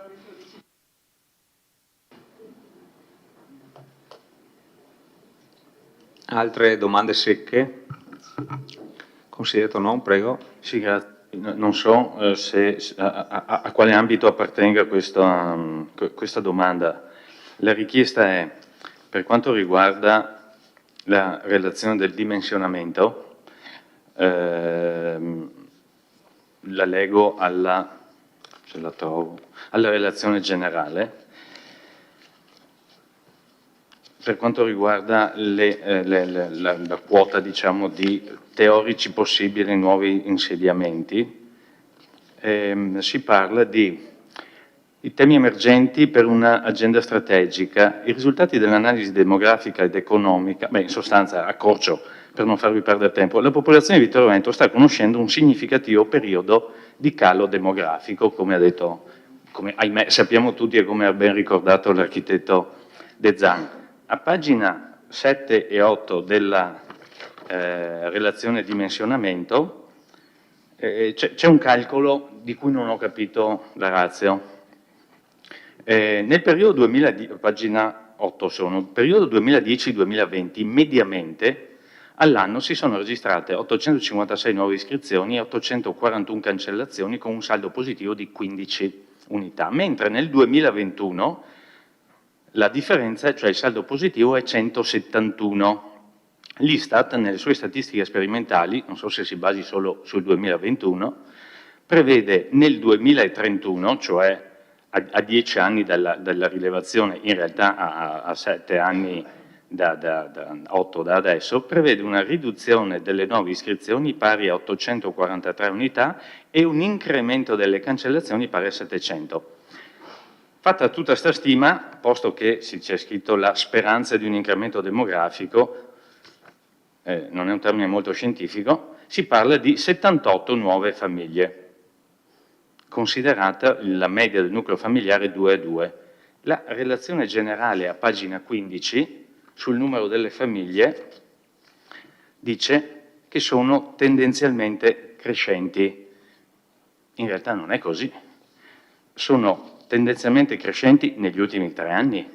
Altre domande secche? Consigliere Tonon, prego. Sì, grazie. Non so a quale ambito appartenga questa domanda. La richiesta è, per quanto riguarda la relazione del dimensionamento, la leggo alla relazione generale. Per quanto riguarda la quota, diciamo, di teorici possibili nuovi insediamenti, si parla di i temi emergenti per un'agenda strategica, i risultati dell'analisi demografica ed economica, in sostanza, accorcio, per non farvi perdere tempo, la popolazione di Vittorio Veneto sta conoscendo un significativo periodo di calo demografico, come ha detto, come ahimè sappiamo tutti e come ha ben ricordato l'architetto De Zan. A pagina 7 e 8 della relazione dimensionamento c'è un calcolo di cui non ho capito la ratio. Nel periodo pagina 8 periodo 2010-2020, mediamente all'anno si sono registrate 856 nuove iscrizioni e 841 cancellazioni con un saldo positivo di 15 unità, mentre nel 2021 la differenza, cioè il saldo positivo, è 171. L'Istat, nelle sue statistiche sperimentali, non so se si basi solo sul 2021, prevede nel 2031, cioè a 10 anni dalla rilevazione, in realtà a 7 anni da 8 da adesso, prevede una riduzione delle nuove iscrizioni pari a 843 unità e un incremento delle cancellazioni pari a 700. Fatta tutta questa stima, posto che c'è scritto la speranza di un incremento demografico, non è un termine molto scientifico, si parla di 78 nuove famiglie, considerata la media del nucleo familiare 2 a 2. La relazione generale a pagina 15 sul numero delle famiglie dice che sono tendenzialmente crescenti. In realtà non è così. Sono tendenzialmente crescenti negli ultimi 3 anni,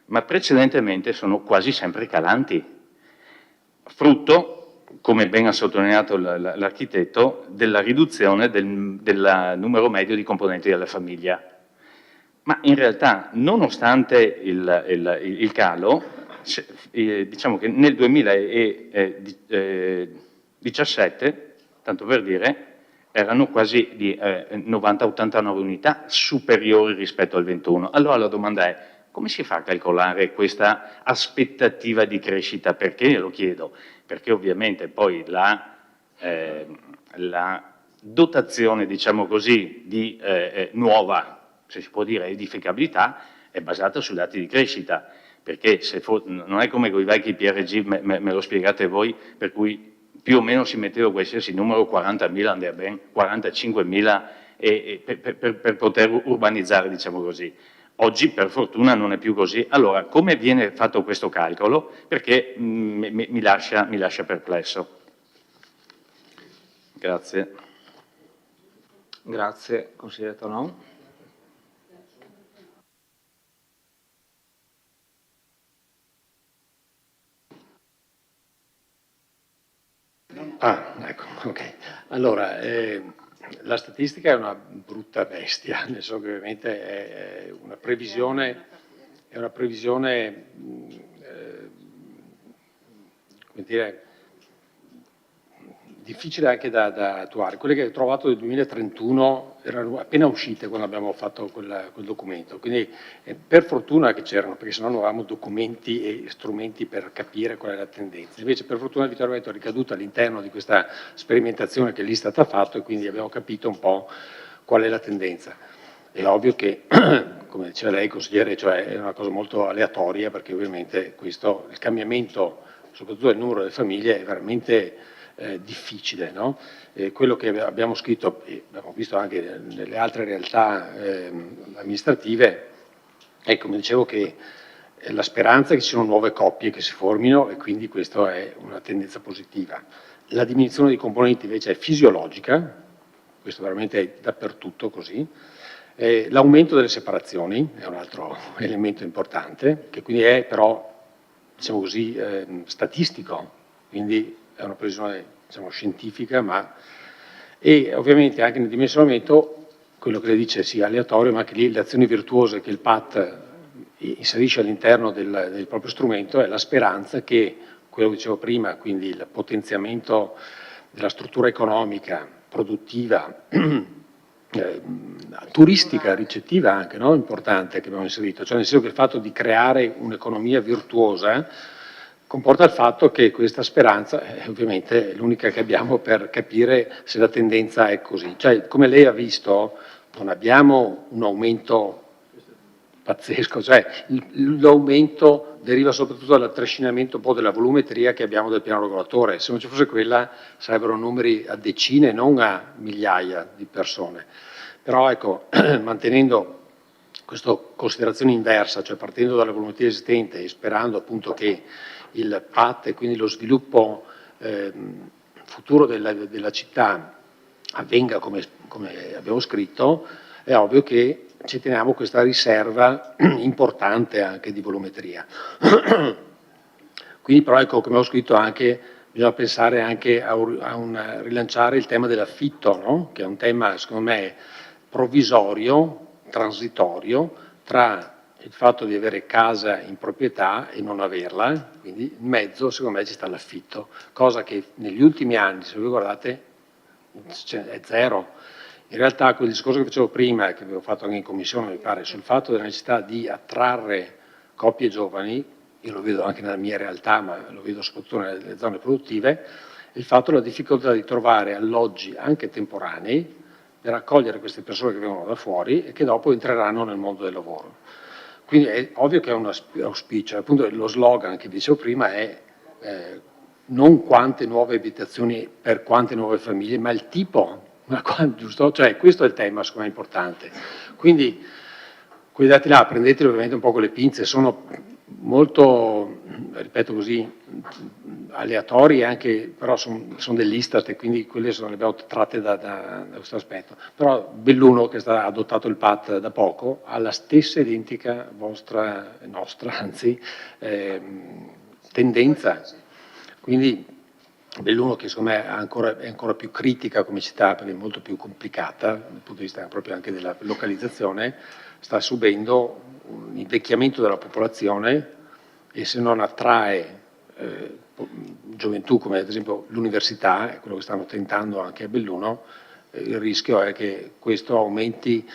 ma precedentemente sono quasi sempre calanti, frutto, come ben ha sottolineato l'architetto, della riduzione del numero medio di componenti della famiglia. Ma in realtà, nonostante il calo, diciamo che nel 2017, tanto per dire, erano quasi di 90-89 unità superiori rispetto al 21. Allora la domanda è: come si fa a calcolare questa aspettativa di crescita? Perché lo chiedo? Perché ovviamente poi la dotazione, diciamo così, di nuova, se si può dire, edificabilità è basata sui dati di crescita, perché non è come con i vecchi PRG, me lo spiegate voi, per cui più o meno si metteva qualsiasi numero, 40.000 andava bene, 45.000 per poter urbanizzare, diciamo così. Oggi per fortuna non è più così. Allora, come viene fatto questo calcolo? Perché mi lascia perplesso. Grazie. Grazie, consigliere Tonò. Ecco, ok. Allora, la statistica è una brutta bestia, nel senso che ovviamente è una previsione, come dire, difficile anche da attuare. Quelle che ho trovato del 2031 erano appena uscite quando abbiamo fatto quel documento, quindi per fortuna che c'erano, perché sennò non avevamo documenti e strumenti per capire qual è la tendenza. Invece per fortuna Vittorio Veneto è ricaduto all'interno di questa sperimentazione che lì è stata fatta e quindi abbiamo capito un po' qual è la tendenza. È ovvio che, come diceva lei, consigliere, cioè è una cosa molto aleatoria, perché ovviamente il cambiamento, soprattutto del numero delle famiglie, è veramente difficile, no? Quello che abbiamo scritto, e abbiamo visto anche nelle altre realtà amministrative, è, come dicevo, che la speranza è che ci siano nuove coppie che si formino e quindi questa è una tendenza positiva. La diminuzione dei componenti invece è fisiologica, questo veramente è dappertutto così. L'aumento delle separazioni è un altro elemento importante, che quindi è però, diciamo così, statistico, quindi è una previsione, diciamo, scientifica, e ovviamente anche nel dimensionamento, quello che lei dice sia aleatorio, ma anche lì le azioni virtuose che il PAT inserisce all'interno del proprio strumento è la speranza che, quello che dicevo prima, quindi il potenziamento della struttura economica, produttiva, turistica, ricettiva anche, no? Importante che abbiamo inserito, cioè nel senso che il fatto di creare un'economia virtuosa comporta il fatto che questa speranza è ovviamente l'unica che abbiamo per capire se la tendenza è così. Cioè, come lei ha visto, non abbiamo un aumento pazzesco, cioè l'aumento deriva soprattutto dal trascinamento un po' della volumetria che abbiamo del piano regolatore. Se non ci fosse quella sarebbero numeri a decine, non a migliaia di persone. Però ecco, mantenendo questa considerazione inversa, cioè partendo dalla volumetria esistente e sperando appunto che il PAT e quindi lo sviluppo futuro della città avvenga come abbiamo scritto, è ovvio che ci teniamo questa riserva importante anche di volumetria. Quindi però ecco, come ho scritto anche, bisogna pensare anche a rilanciare il tema dell'affitto, no? Che è un tema secondo me provvisorio, transitorio, tra il fatto di avere casa in proprietà e non averla, quindi in mezzo secondo me ci sta l'affitto, cosa che negli ultimi anni, se voi guardate, è zero. In realtà quel discorso che facevo prima, che avevo fatto anche in commissione, mi pare, sul fatto della necessità di attrarre coppie giovani, io lo vedo anche nella mia realtà, ma lo vedo soprattutto nelle zone produttive, il fatto della difficoltà di trovare alloggi anche temporanei per accogliere queste persone che vengono da fuori e che dopo entreranno nel mondo del lavoro. Quindi è ovvio che è un auspicio, appunto lo slogan che dicevo prima è non quante nuove abitazioni per quante nuove famiglie, ma il tipo, giusto? Cioè questo è il tema secondo me importante. Quindi quei dati là prendeteli ovviamente un po' con le pinze, sono molto, ripeto così, aleatori anche, però sono dell'Istat e quindi quelle le abbiamo tratte da questo aspetto. Però Belluno, che ha adottato il PAT da poco, ha la stessa identica nostra, anzi, tendenza. Quindi Belluno, che secondo me è ancora più critica come città, perché è molto più complicata dal punto di vista proprio anche della localizzazione, sta subendo un invecchiamento della popolazione e se non attrae gioventù come ad esempio l'università, è quello che stanno tentando anche a Belluno, il rischio è che questo aumenti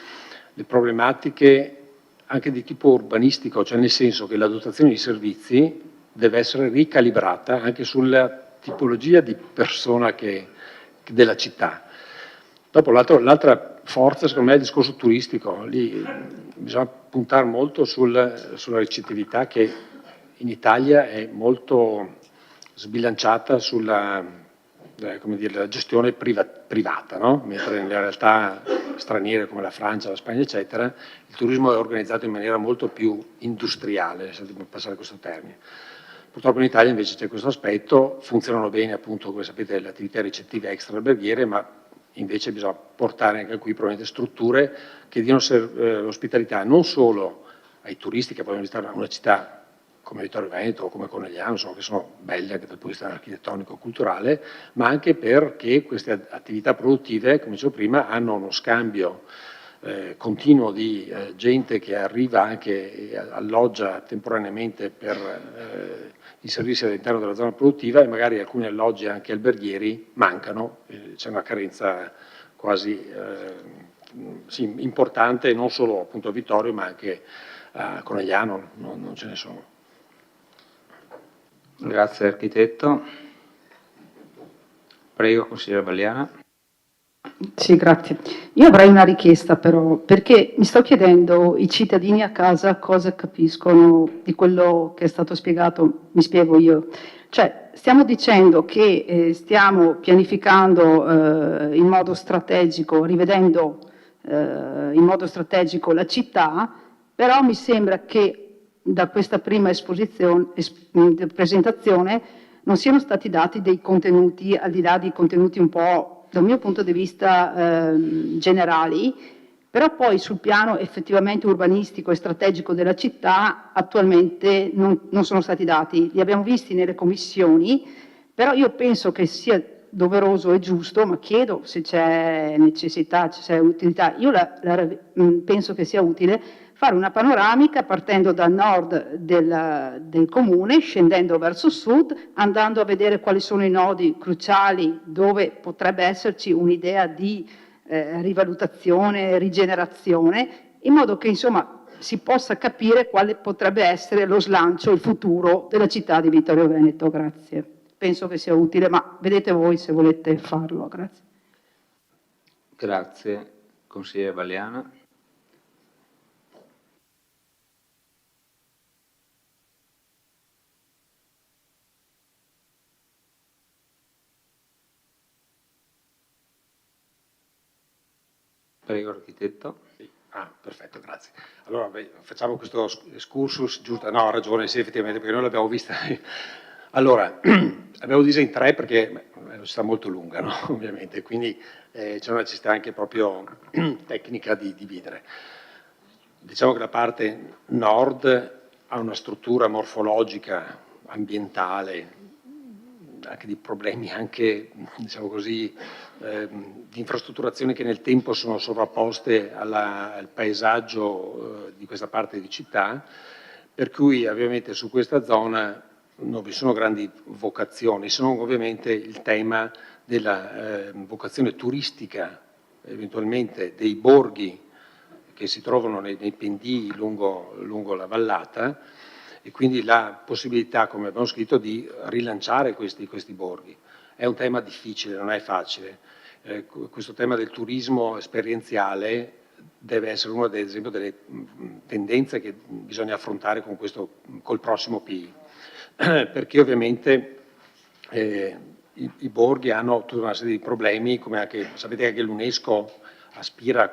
le problematiche anche di tipo urbanistico, cioè nel senso che la dotazione di servizi deve essere ricalibrata anche sulla tipologia di persona della città. Dopo l'altra forza secondo me è il discorso turistico, lì bisogna puntare molto sulla ricettività che in Italia è molto sbilanciata sulla la gestione privata, no? Mentre nelle realtà straniere come la Francia, la Spagna eccetera, il turismo è organizzato in maniera molto più industriale, se devo passare questo termine. Purtroppo in Italia invece c'è questo aspetto, funzionano bene appunto, come sapete, le attività ricettive extra alberghiere, ma invece bisogna portare anche qui probabilmente strutture che diano l'ospitalità non solo ai turisti che vogliono visitare una città come Vittorio Veneto o come Conegliano, insomma, che sono belle anche dal punto di vista architettonico e culturale, ma anche perché queste attività produttive, come dicevo prima, hanno uno scambio continuo di gente che arriva anche e alloggia temporaneamente per i servizi all'interno della zona produttiva e magari alcuni alloggi anche alberghieri mancano, c'è una carenza quasi importante non solo appunto a Vittorio ma anche a Conegliano, non ce ne sono. Grazie architetto. Prego, consigliere Balliana. Sì, grazie. Io avrei una richiesta però, perché mi sto chiedendo i cittadini a casa cosa capiscono di quello che è stato spiegato, mi spiego io. Cioè, stiamo dicendo che stiamo pianificando in modo strategico, rivedendo in modo strategico la città, però mi sembra che da questa prima presentazione non siano stati dati dei contenuti, al di là di contenuti un po' dal mio punto di vista generali, però poi sul piano effettivamente urbanistico e strategico della città attualmente non sono stati dati. Li abbiamo visti nelle commissioni, però io penso che sia doveroso e giusto, ma chiedo se c'è necessità, se c'è utilità. Io penso che sia utile fare una panoramica partendo dal nord del comune, scendendo verso sud, andando a vedere quali sono i nodi cruciali dove potrebbe esserci un'idea di rivalutazione, rigenerazione, in modo che insomma si possa capire quale potrebbe essere lo slancio, il futuro della città di Vittorio Veneto. Grazie. Penso che sia utile, ma vedete voi se volete farlo. Grazie. Grazie, consigliere Balliana. Prego, architetto. Perfetto, grazie. Allora, facciamo questo excursus, giusto? No, ha ragione, sì, effettivamente, perché noi l'abbiamo vista. Allora, abbiamo diviso in tre perché è una città molto lunga, no? Ovviamente, quindi c'è una necessità anche proprio tecnica di dividere. Diciamo che la parte nord ha una struttura morfologica, ambientale, anche di problemi anche, diciamo così, di infrastrutturazioni che nel tempo sono sovrapposte al paesaggio di questa parte di città, per cui ovviamente su questa zona non vi sono grandi vocazioni, se non ovviamente il tema della vocazione turistica, eventualmente dei borghi che si trovano nei pendii lungo la vallata, e quindi la possibilità, come abbiamo scritto, di rilanciare questi borghi. È un tema difficile, non è facile. Questo tema del turismo esperienziale deve essere una, ad esempio, delle tendenze che bisogna affrontare col prossimo PI, perché ovviamente i borghi hanno tutta una serie di problemi, come anche, sapete anche l'UNESCO aspira a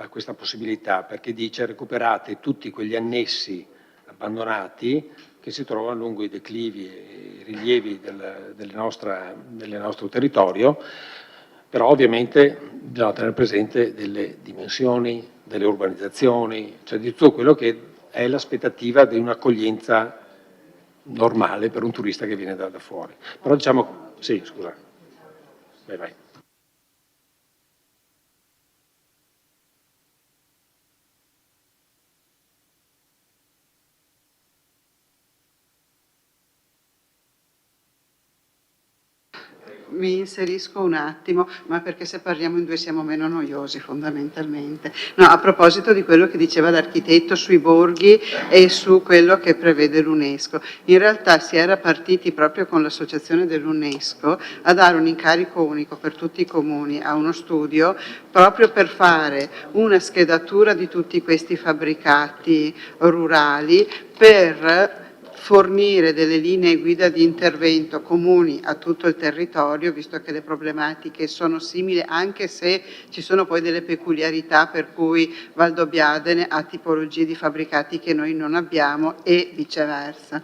questa possibilità, perché dice recuperate tutti quegli annessi abbandonati che si trovano lungo i declivi e rilievi del nostro territorio, però ovviamente bisogna tenere presente delle dimensioni, delle urbanizzazioni, cioè di tutto quello che è l'aspettativa di un'accoglienza normale per un turista che viene da fuori. Però diciamo, sì, scusa, vai. Mi inserisco un attimo, ma perché se parliamo in due siamo meno noiosi fondamentalmente. No, a proposito di quello che diceva l'architetto sui borghi e su quello che prevede l'UNESCO, in realtà si era partiti proprio con l'associazione dell'UNESCO a dare un incarico unico per tutti i comuni a uno studio proprio per fare una schedatura di tutti questi fabbricati rurali per fornire delle linee guida di intervento comuni a tutto il territorio, visto che le problematiche sono simili, anche se ci sono poi delle peculiarità per cui Valdobbiadene ha tipologie di fabbricati che noi non abbiamo e viceversa.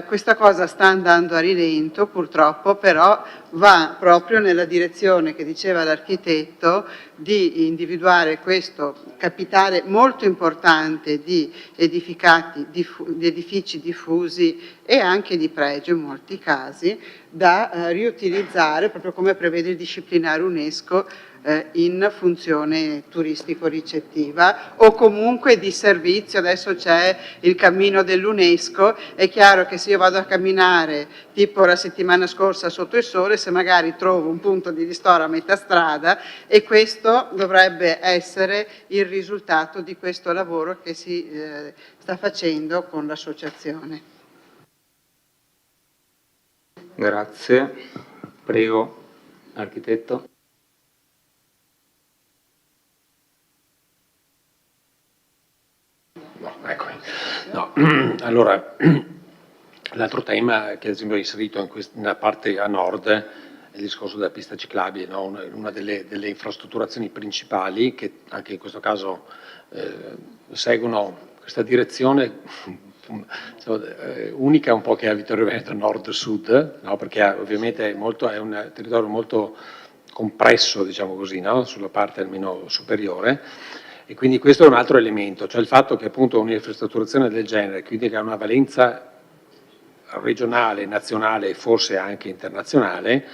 Questa cosa sta andando a rilento purtroppo, però va proprio nella direzione che diceva l'architetto di individuare questo capitale molto importante di edifici diffusi e anche di pregio in molti casi, da riutilizzare proprio come prevede il disciplinare UNESCO in funzione turistico-ricettiva o comunque di servizio. Adesso c'è il cammino dell'UNESCO, è chiaro che se io vado a camminare tipo la settimana scorsa sotto il sole, se magari trovo un punto di ristoro a metà strada, e questo dovrebbe essere il risultato di questo lavoro che si sta facendo con l'associazione. Grazie. Prego, architetto. Eccomi. No. Allora, l'altro tema che ad esempio è inserito nella parte a nord è il discorso della pista ciclabile, no? Una delle infrastrutturazioni principali che anche in questo caso seguono questa direzione unica un po' che ha Vittorio Veneto nord-sud, no? Perché ovviamente è un territorio molto compresso, diciamo così, no? Sulla parte almeno superiore. E quindi questo è un altro elemento, cioè il fatto che appunto un'infrastrutturazione del genere, quindi che ha una valenza regionale, nazionale e forse anche internazionale,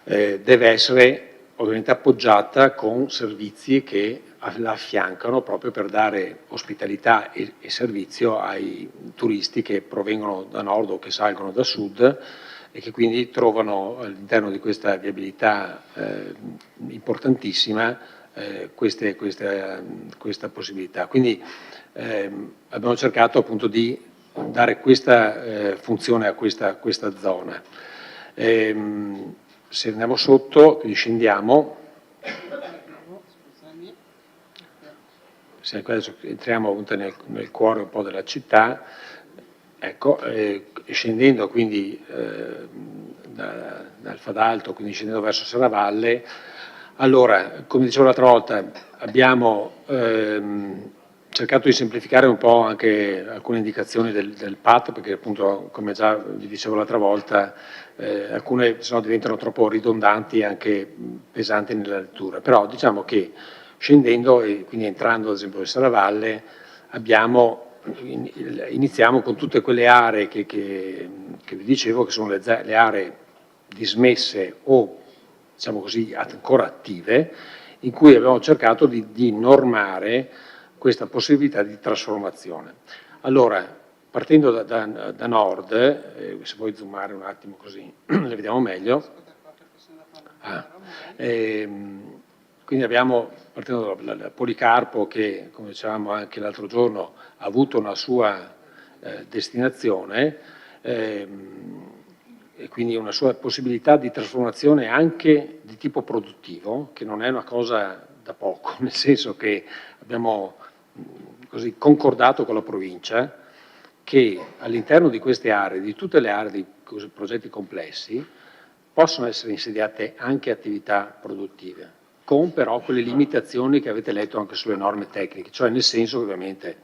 deve essere ovviamente appoggiata con servizi che la affiancano proprio per dare ospitalità e servizio ai turisti che provengono da nord o che salgono da sud e che quindi trovano all'interno di questa viabilità importantissima questa possibilità. Quindi abbiamo cercato appunto di dare questa funzione a questa zona. Se andiamo sotto, quindi scendiamo, adesso entriamo appunto nel cuore un po' della città, ecco, scendendo quindi dal Fadalto, quindi scendendo verso Serravalle. Allora, come dicevo l'altra volta, abbiamo cercato di semplificare un po' anche alcune indicazioni del PAT, perché appunto, come già vi dicevo l'altra volta, alcune se no diventano troppo ridondanti e anche pesanti nella lettura. Però diciamo che scendendo e quindi entrando ad esempio in Serravalle, iniziamo con tutte quelle aree che vi dicevo, che sono le aree dismesse o diciamo così, ancora attive, in cui abbiamo cercato di normare questa possibilità di trasformazione. Allora, partendo da nord, se vuoi zoomare un attimo così le vediamo meglio, quindi abbiamo, partendo da Policarpo, che come dicevamo anche l'altro giorno, ha avuto una sua destinazione, e quindi una sua possibilità di trasformazione anche di tipo produttivo, che non è una cosa da poco, nel senso che abbiamo così concordato con la provincia che all'interno di queste aree, di tutte le aree di progetti complessi, possono essere insediate anche attività produttive, con però quelle limitazioni che avete letto anche sulle norme tecniche, cioè nel senso che ovviamente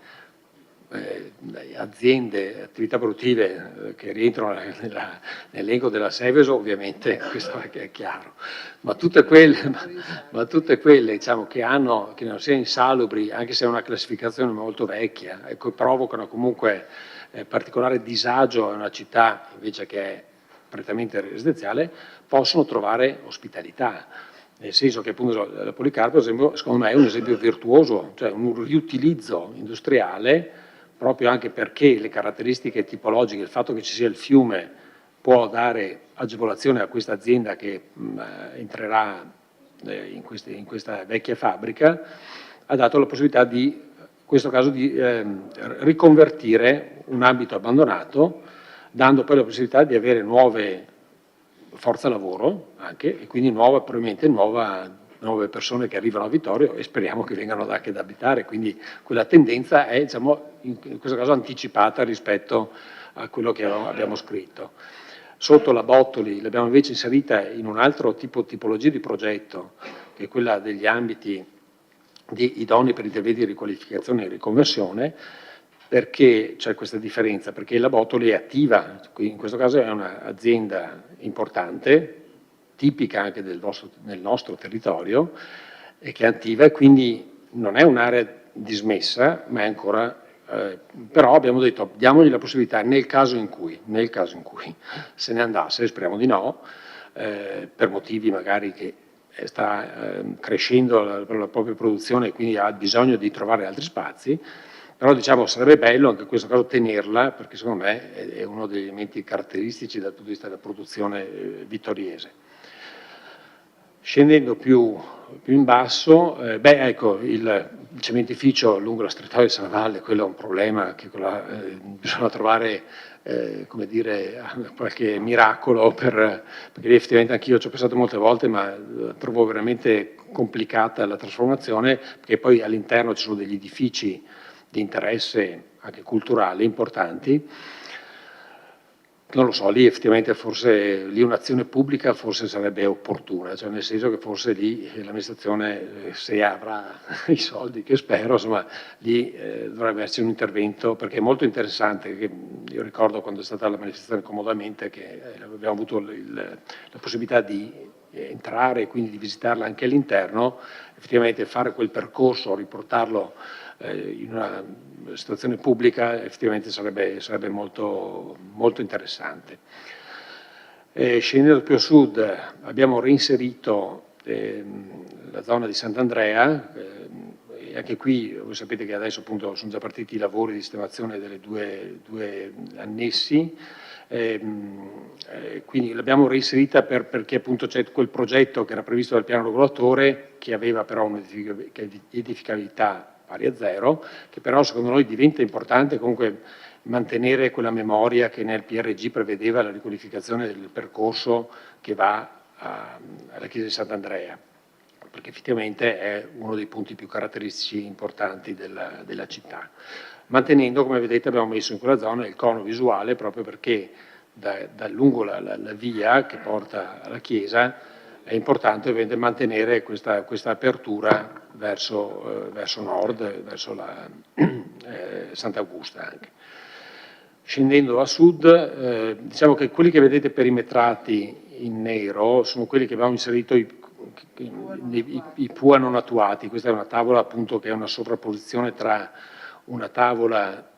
aziende, attività produttive che rientrano nell'elenco della Seveso, ovviamente questo è chiaro, ma tutte quelle diciamo, che non siano insalubri, anche se è una classificazione molto vecchia, e che provocano comunque particolare disagio a una città invece che è prettamente residenziale, possono trovare ospitalità. Nel senso che appunto la Policarpo, per esempio, secondo me è un esempio virtuoso, cioè un riutilizzo industriale, proprio anche perché le caratteristiche tipologiche, il fatto che ci sia il fiume può dare agevolazione a questa azienda che entrerà in questa vecchia fabbrica, ha dato la possibilità di, in questo caso, di riconvertire un ambito abbandonato, dando poi la possibilità di avere nuove forza lavoro anche, e quindi probabilmente nuove persone che arrivano a Vittorio e speriamo che vengano anche ad abitare, quindi quella tendenza è, diciamo, in questo caso anticipata rispetto a quello che abbiamo scritto. Sotto la Bottoli l'abbiamo invece inserita in un altro tipologia di progetto, che è quella degli ambiti di idonei per interventi di riqualificazione e riconversione. Perché c'è questa differenza? Perché la Bottoli è attiva, in questo caso è un'azienda importante, tipica anche nel nostro territorio, e che è attiva, e quindi non è un'area dismessa, ma è ancora, però abbiamo detto diamogli la possibilità nel caso in cui se ne andasse, speriamo di no, per motivi magari che sta crescendo la propria produzione e quindi ha bisogno di trovare altri spazi. Però diciamo sarebbe bello anche in questo caso tenerla, perché secondo me è uno degli elementi caratteristici dal punto di vista della produzione vittoriese. Scendendo più in basso, ecco, il cementificio lungo la strettoia di Serravalle, quello è un problema che bisogna trovare, come dire, qualche miracolo, perché effettivamente anch'io ci ho pensato molte volte, ma trovo veramente complicata la trasformazione, perché poi all'interno ci sono degli edifici di interesse anche culturale importanti. Non lo so, lì effettivamente forse un'azione pubblica forse sarebbe opportuna, cioè nel senso che forse lì l'amministrazione, se avrà i soldi, che spero, insomma, lì dovrebbe esserci un intervento, perché è molto interessante, che io ricordo quando è stata la manifestazione Comodamente, che abbiamo avuto la possibilità di entrare e quindi di visitarla anche all'interno, effettivamente fare quel percorso, riportarlo in una situazione pubblica effettivamente sarebbe molto, molto interessante. Scendendo più a sud abbiamo reinserito la zona di Sant'Andrea, e anche qui voi sapete che adesso appunto sono già partiti i lavori di sistemazione delle due annessi, quindi l'abbiamo reinserita perché appunto c'è quel progetto che era previsto dal piano regolatore, che aveva però un'edificabilità pari a 0, che però secondo noi diventa importante comunque mantenere quella memoria che nel PRG prevedeva la riqualificazione del percorso che va alla chiesa di Sant'Andrea, perché effettivamente è uno dei punti più caratteristici importanti della città. Mantenendo, come vedete, abbiamo messo in quella zona il cono visuale proprio perché lungo la via che porta alla chiesa è importante ovviamente mantenere questa apertura verso nord, verso la Sant'Augusta anche. Scendendo a sud, diciamo che quelli che vedete perimetrati in nero sono quelli che abbiamo inserito i PUA non attuati. Questa è una tavola appunto che è una sovrapposizione tra una tavola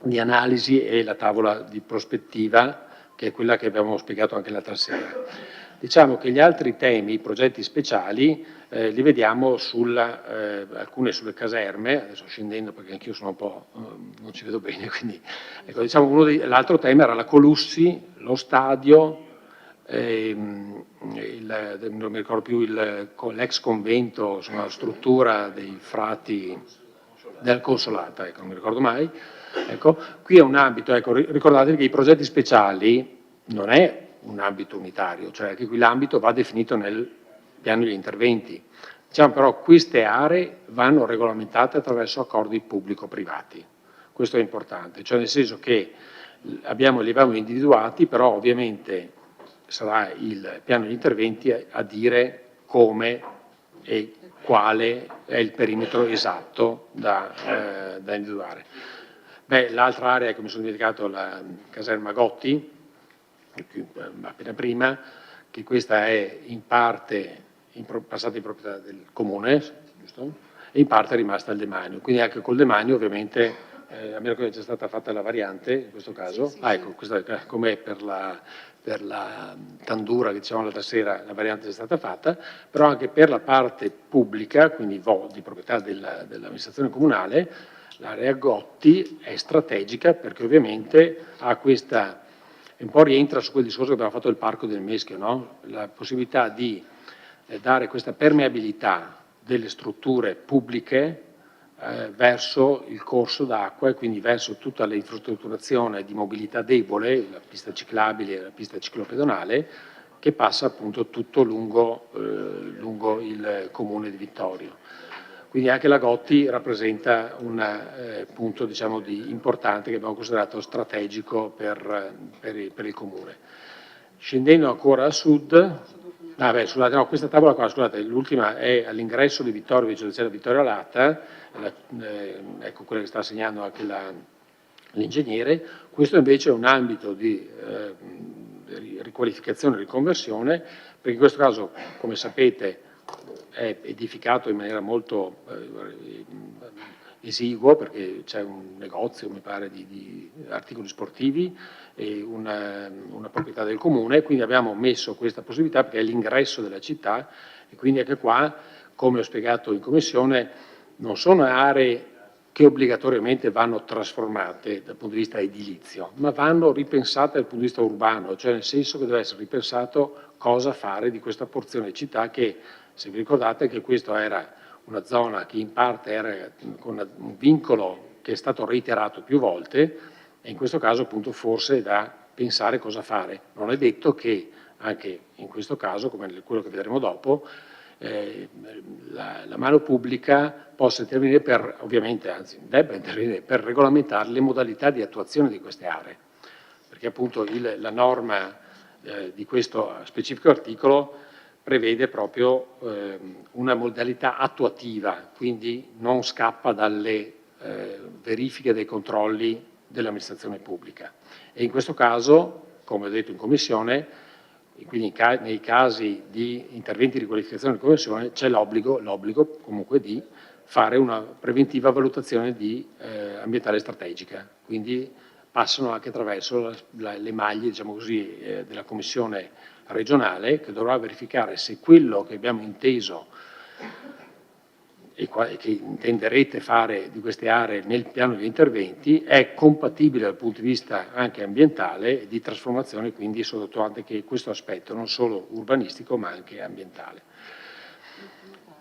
di analisi e la tavola di prospettiva, che è quella che abbiamo spiegato anche l'altra sera. Diciamo che gli altri temi, i progetti speciali, li vediamo alcune sulle caserme, adesso scendendo perché anch'io sono un po', non ci vedo bene, quindi ecco, diciamo l'altro tema era la Colussi, lo stadio, non mi ricordo più, l'ex convento, insomma, la struttura dei frati del Consolata, ecco, non mi ricordo mai. Ecco, qui è un ambito, ecco, ricordatevi che i progetti speciali non è un ambito unitario, cioè anche qui l'ambito va definito nel piano degli interventi. Diciamo però queste aree vanno regolamentate attraverso accordi pubblico-privati, questo è importante, cioè nel senso che li abbiamo individuati, però ovviamente sarà il piano degli interventi a dire come e quale è il perimetro esatto da individuare. L'altra area che mi sono dimenticato, la caserma Gotti, appena prima, che questa è in parte passata in proprietà del comune, giusto? E in parte è rimasta al demanio. Quindi anche col demanio ovviamente, a meno che non sia stata fatta la variante in questo caso, Sì. ecco, questa, come per la Tandura che dicevamo l'altra sera, la variante è stata fatta, però anche per la parte pubblica, quindi di proprietà dell'amministrazione comunale, l'area Gotti è strategica perché ovviamente ha questa, un po' rientra su quel discorso che abbiamo fatto del Parco del Meschio, no? La possibilità di dare questa permeabilità delle strutture pubbliche verso il corso d'acqua e quindi verso tutta l'infrastrutturazione di mobilità debole, la pista ciclabile e la pista ciclopedonale, che passa appunto tutto lungo il comune di Vittorio. Quindi anche la Gotti rappresenta un punto diciamo, importante che abbiamo considerato strategico per il comune. Scendendo ancora a sud, questa tavola qua, scusate, l'ultima è all'ingresso di Vittorio, vicino Vittorio Lata, ecco quella che sta segnando anche l'ingegnere. Questo invece è un ambito di riqualificazione e riconversione, perché in questo caso, come sapete, è edificato in maniera molto esiguo, perché c'è un negozio, mi pare, di articoli sportivi e una proprietà del comune, quindi abbiamo messo questa possibilità perché è l'ingresso della città e quindi anche qua, come ho spiegato in commissione, non sono aree che obbligatoriamente vanno trasformate dal punto di vista edilizio, ma vanno ripensate dal punto di vista urbano, cioè nel senso che deve essere ripensato cosa fare di questa porzione di città che, se vi ricordate, che questa era una zona che in parte era con un vincolo che è stato reiterato più volte e in questo caso appunto forse è da pensare cosa fare. Non è detto che anche in questo caso, come quello che vedremo dopo, la mano pubblica possa intervenire per, ovviamente, anzi debba intervenire per regolamentare le modalità di attuazione di queste aree, perché appunto la norma di questo specifico articolo prevede proprio una modalità attuativa, quindi non scappa dalle verifiche dei controlli dell'amministrazione pubblica. E in questo caso, come ho detto in commissione, quindi nei casi di interventi di riqualificazione e riconversione c'è l'obbligo comunque di fare una preventiva valutazione ambientale strategica, quindi passano anche attraverso le maglie, diciamo così, della commissione regionale che dovrà verificare se quello che abbiamo inteso e che intenderete fare di queste aree nel piano di interventi è compatibile dal punto di vista anche ambientale e di trasformazione, quindi soprattutto anche questo aspetto non solo urbanistico ma anche ambientale.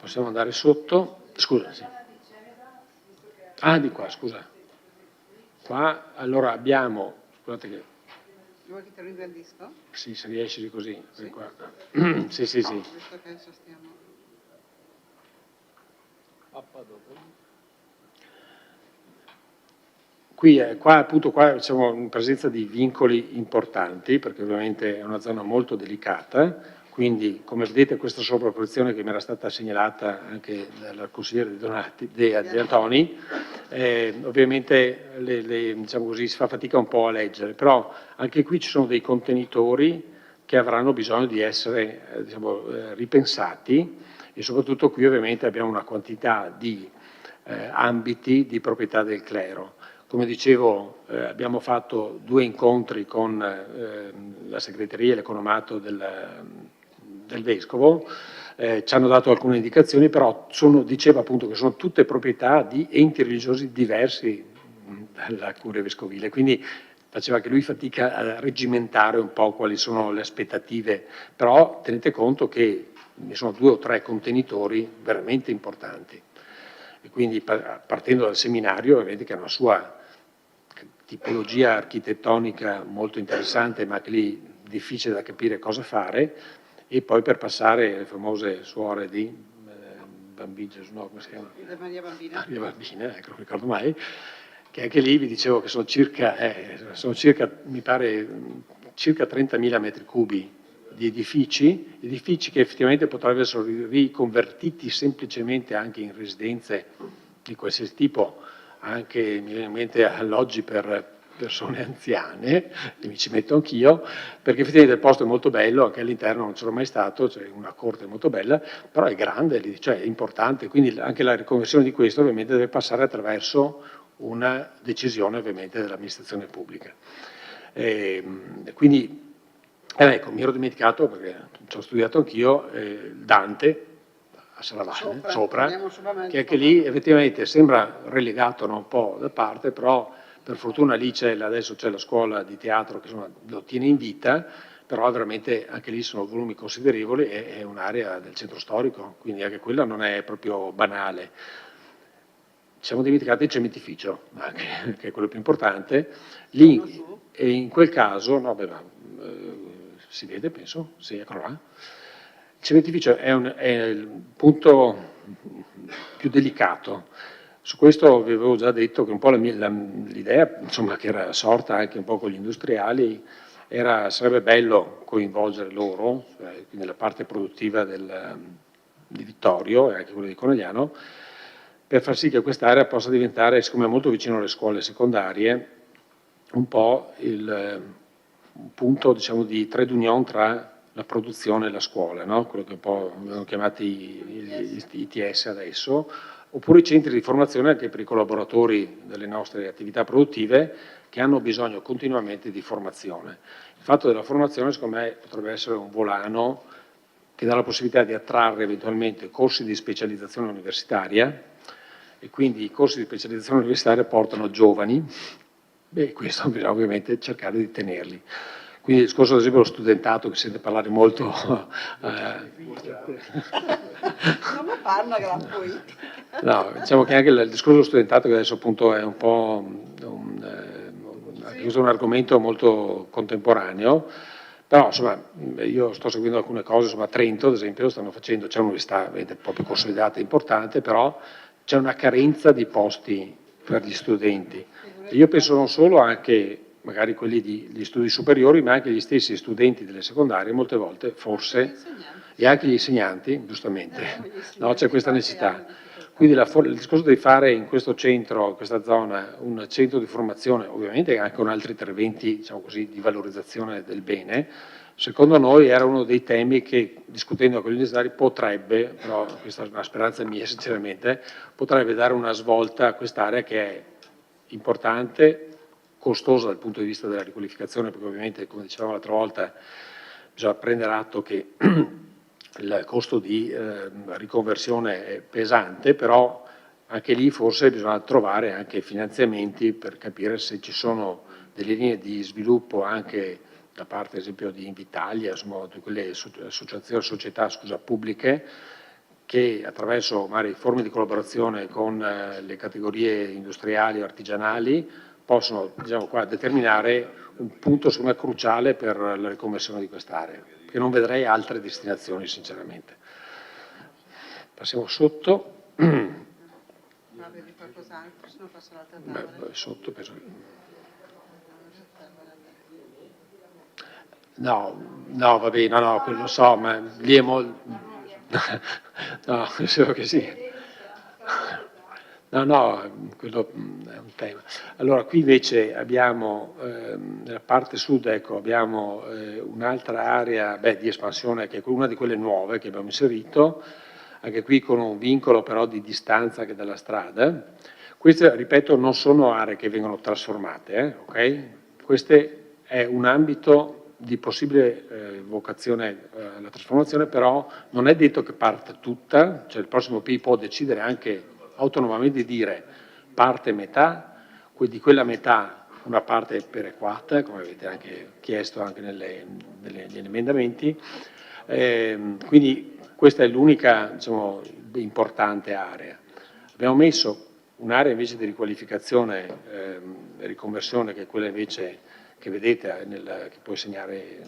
Possiamo andare sotto? Scusa, sì. Di qua, scusa. Qua allora abbiamo, scusate che... Vuoi che te lo ingrandisco? Sì, se riesci così. Sì. Qua. Sì. Visto che adesso stiamo... Qua siamo in presenza di vincoli importanti, perché ovviamente è una zona molto delicata, quindi come vedete questa sovrapposizione che mi era stata segnalata anche dal consigliere De Antoni, ovviamente diciamo così, si fa fatica un po' a leggere, però anche qui ci sono dei contenitori che avranno bisogno di essere ripensati e soprattutto qui ovviamente abbiamo una quantità di ambiti di proprietà del clero. Come dicevo, abbiamo fatto 2 incontri con la segreteria e l'economato del Vescovo, ci hanno dato alcune indicazioni, però diceva appunto che sono tutte proprietà di enti religiosi diversi dalla curia vescovile, quindi faceva anche lui fatica a reggimentare un po' quali sono le aspettative, però tenete conto che ne sono 2 o 3 contenitori veramente importanti. E quindi partendo dal seminario, ovviamente che ha una sua tipologia architettonica molto interessante, ma che lì è difficile da capire cosa fare, e poi per passare alle famose suore di Bambina, no, come si chiama? Maria Bambina. Maria Bambina, ecco, non ricordo mai, che anche lì vi dicevo che sono circa mi pare, circa 30.000 metri cubi di edifici che effettivamente potrebbero essere riconvertiti semplicemente anche in residenze di qualsiasi tipo anche mi viene in mente alloggi per persone anziane, e mi ci metto anch'io, perché effettivamente il posto è molto bello, anche all'interno non c'ero mai stato, c'è una corte molto bella, però è grande, cioè è importante, quindi anche la riconversione di questo ovviamente deve passare attraverso una decisione ovviamente dell'amministrazione pubblica. Quindi, ecco, mi ero dimenticato, perché ci ho studiato anch'io, Dante, a Salavane, sopra, che anche lì effettivamente sembra relegato un po' da parte, però per fortuna lì adesso c'è la scuola di teatro che insomma, lo tiene in vita, però veramente anche lì sono volumi considerevoli e è un'area del centro storico, quindi anche quella non è proprio banale. Ci siamo dimenticati il cementificio, anche, che è quello più importante. Lì, e in quel caso, no, beh, si vede, penso, sì, eccolo là. Il cementificio è il punto più delicato. Su questo vi avevo già detto che un po' l'idea, insomma, che era sorta anche un po' con gli industriali, sarebbe bello coinvolgere loro, quindi la parte produttiva di Vittorio e anche quella di Conegliano, per far sì che quest'area possa diventare, siccome è molto vicino alle scuole secondarie, un po' un punto, diciamo, di trade union tra la produzione e la scuola, no? Quello che un po' vengono chiamati gli ITS adesso, oppure i centri di formazione anche per i collaboratori delle nostre attività produttive che hanno bisogno continuamente di formazione. Il fatto della formazione, secondo me, potrebbe essere un volano che dà la possibilità di attrarre eventualmente corsi di specializzazione universitaria, e quindi i corsi di specializzazione universitaria portano giovani, e questo bisogna ovviamente cercare di tenerli. Quindi il discorso, ad esempio, dello studentato, che sente parlare molto... Non mi parla gratuito. No, diciamo che anche il discorso dello studentato, che adesso appunto è un po' questo è un argomento molto contemporaneo, però insomma io sto seguendo alcune cose, insomma a Trento ad esempio stanno facendo, c'è un'università proprio consolidata e importante, però c'è una carenza di posti per gli studenti. E io penso non solo anche magari quelli degli studi superiori, ma anche gli stessi studenti delle secondarie, molte volte forse, e anche gli insegnanti, giustamente, no, c'è questa necessità. Quindi il discorso di fare in questo centro, in questa zona, un centro di formazione, ovviamente anche con altri interventi, diciamo così, di valorizzazione del bene, secondo noi era uno dei temi che, discutendo con gli universitari, potrebbe, però questa è una speranza mia sinceramente, potrebbe dare una svolta a quest'area che è importante, costosa dal punto di vista della riqualificazione, perché ovviamente, come dicevamo l'altra volta, bisogna prendere atto che il costo di riconversione è pesante, però anche lì forse bisogna trovare anche finanziamenti per capire se ci sono delle linee di sviluppo anche da parte, ad esempio, di Invitalia, insomma, di quelle società pubbliche, che attraverso magari forme di collaborazione con le categorie industriali o artigianali possono, diciamo, determinare un punto secondo me cruciale per la riconversione di quest'area, che non vedrei altre destinazioni sinceramente. Passiamo sotto. Avevi qualcos'altro, se no passo all'altra tavola. Sotto penso. No, vabbè, no, quello lo so, ma lì è molto... No, spero che sì. No, quello è un tema. Allora, qui invece abbiamo, nella parte sud, ecco, abbiamo un'altra area di espansione, che è una di quelle nuove che abbiamo inserito, anche qui con un vincolo però di distanza anche dalla strada. Queste, ripeto, non sono aree che vengono trasformate, ok? Queste è un ambito di possibile vocazione alla trasformazione, però non è detto che parte tutta, cioè il prossimo PI può decidere anche autonomamente di dire parte metà, di quella metà una parte perequata, come avete anche chiesto anche negli emendamenti, quindi questa è l'unica, diciamo, importante area. Abbiamo messo un'area invece di riqualificazione e riconversione, che è quella invece che vedete, che puoi segnare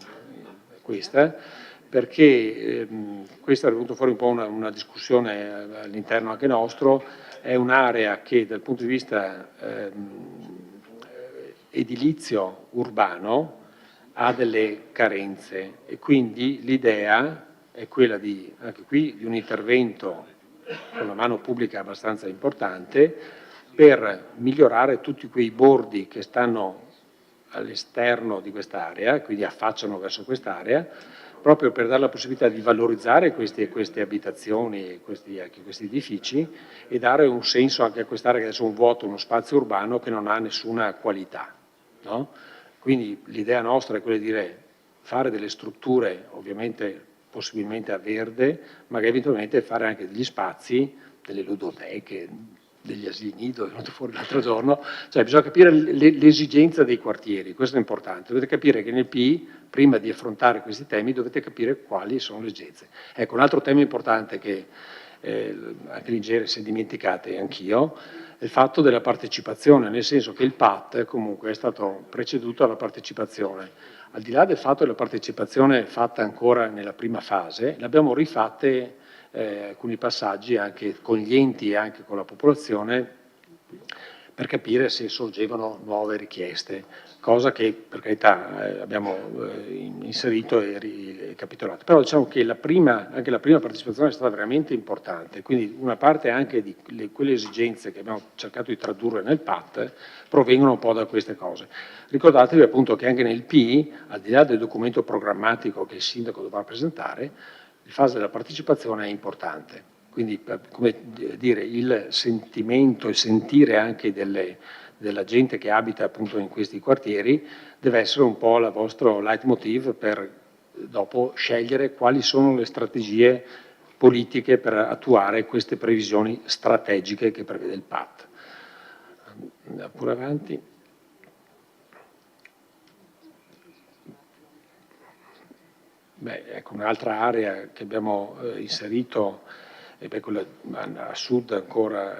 questa, perché questa è venuto fuori un po' una discussione all'interno anche nostro, è un'area che dal punto di vista edilizio urbano ha delle carenze, e quindi l'idea è quella anche qui, di un intervento con la mano pubblica abbastanza importante, per migliorare tutti quei bordi che stanno all'esterno di quest'area, quindi affacciano verso quest'area, proprio per dare la possibilità di valorizzare queste abitazioni, anche questi edifici, e dare un senso anche a quest'area che adesso è un vuoto, uno spazio urbano che non ha nessuna qualità, no? Quindi l'idea nostra è quella di dire fare delle strutture, ovviamente possibilmente a verde, ma che eventualmente fare anche degli spazi, delle ludoteche, degli asili nido, è venuto fuori l'altro giorno, cioè bisogna capire l'esigenza dei quartieri, questo è importante, dovete capire che nel PI, prima di affrontare questi temi, dovete capire quali sono le esigenze. Ecco, un altro tema importante che anche l'Ingegner si è dimenticato e anch'io, è il fatto della partecipazione, nel senso che il PAT comunque è stato preceduto dalla partecipazione. Al di là del fatto della partecipazione fatta ancora nella prima fase, l'abbiamo rifatte alcuni passaggi anche con gli enti e anche con la popolazione per capire se sorgevano nuove richieste, cosa che per carità abbiamo inserito e ricapitolato. Però diciamo che anche la prima partecipazione è stata veramente importante, quindi una parte anche di quelle esigenze che abbiamo cercato di tradurre nel PAT provengono un po' da queste cose. Ricordatevi appunto che anche nel PI, al di là del documento programmatico che il sindaco dovrà presentare, la fase della partecipazione è importante, quindi come dire, il sentimento, il sentire anche della gente che abita appunto in questi quartieri deve essere un po' il vostro leitmotiv per dopo scegliere quali sono le strategie politiche per attuare queste previsioni strategiche che prevede il PAT. Andiamo pure avanti. Beh, ecco, un'altra area che abbiamo inserito è quella a sud ancora,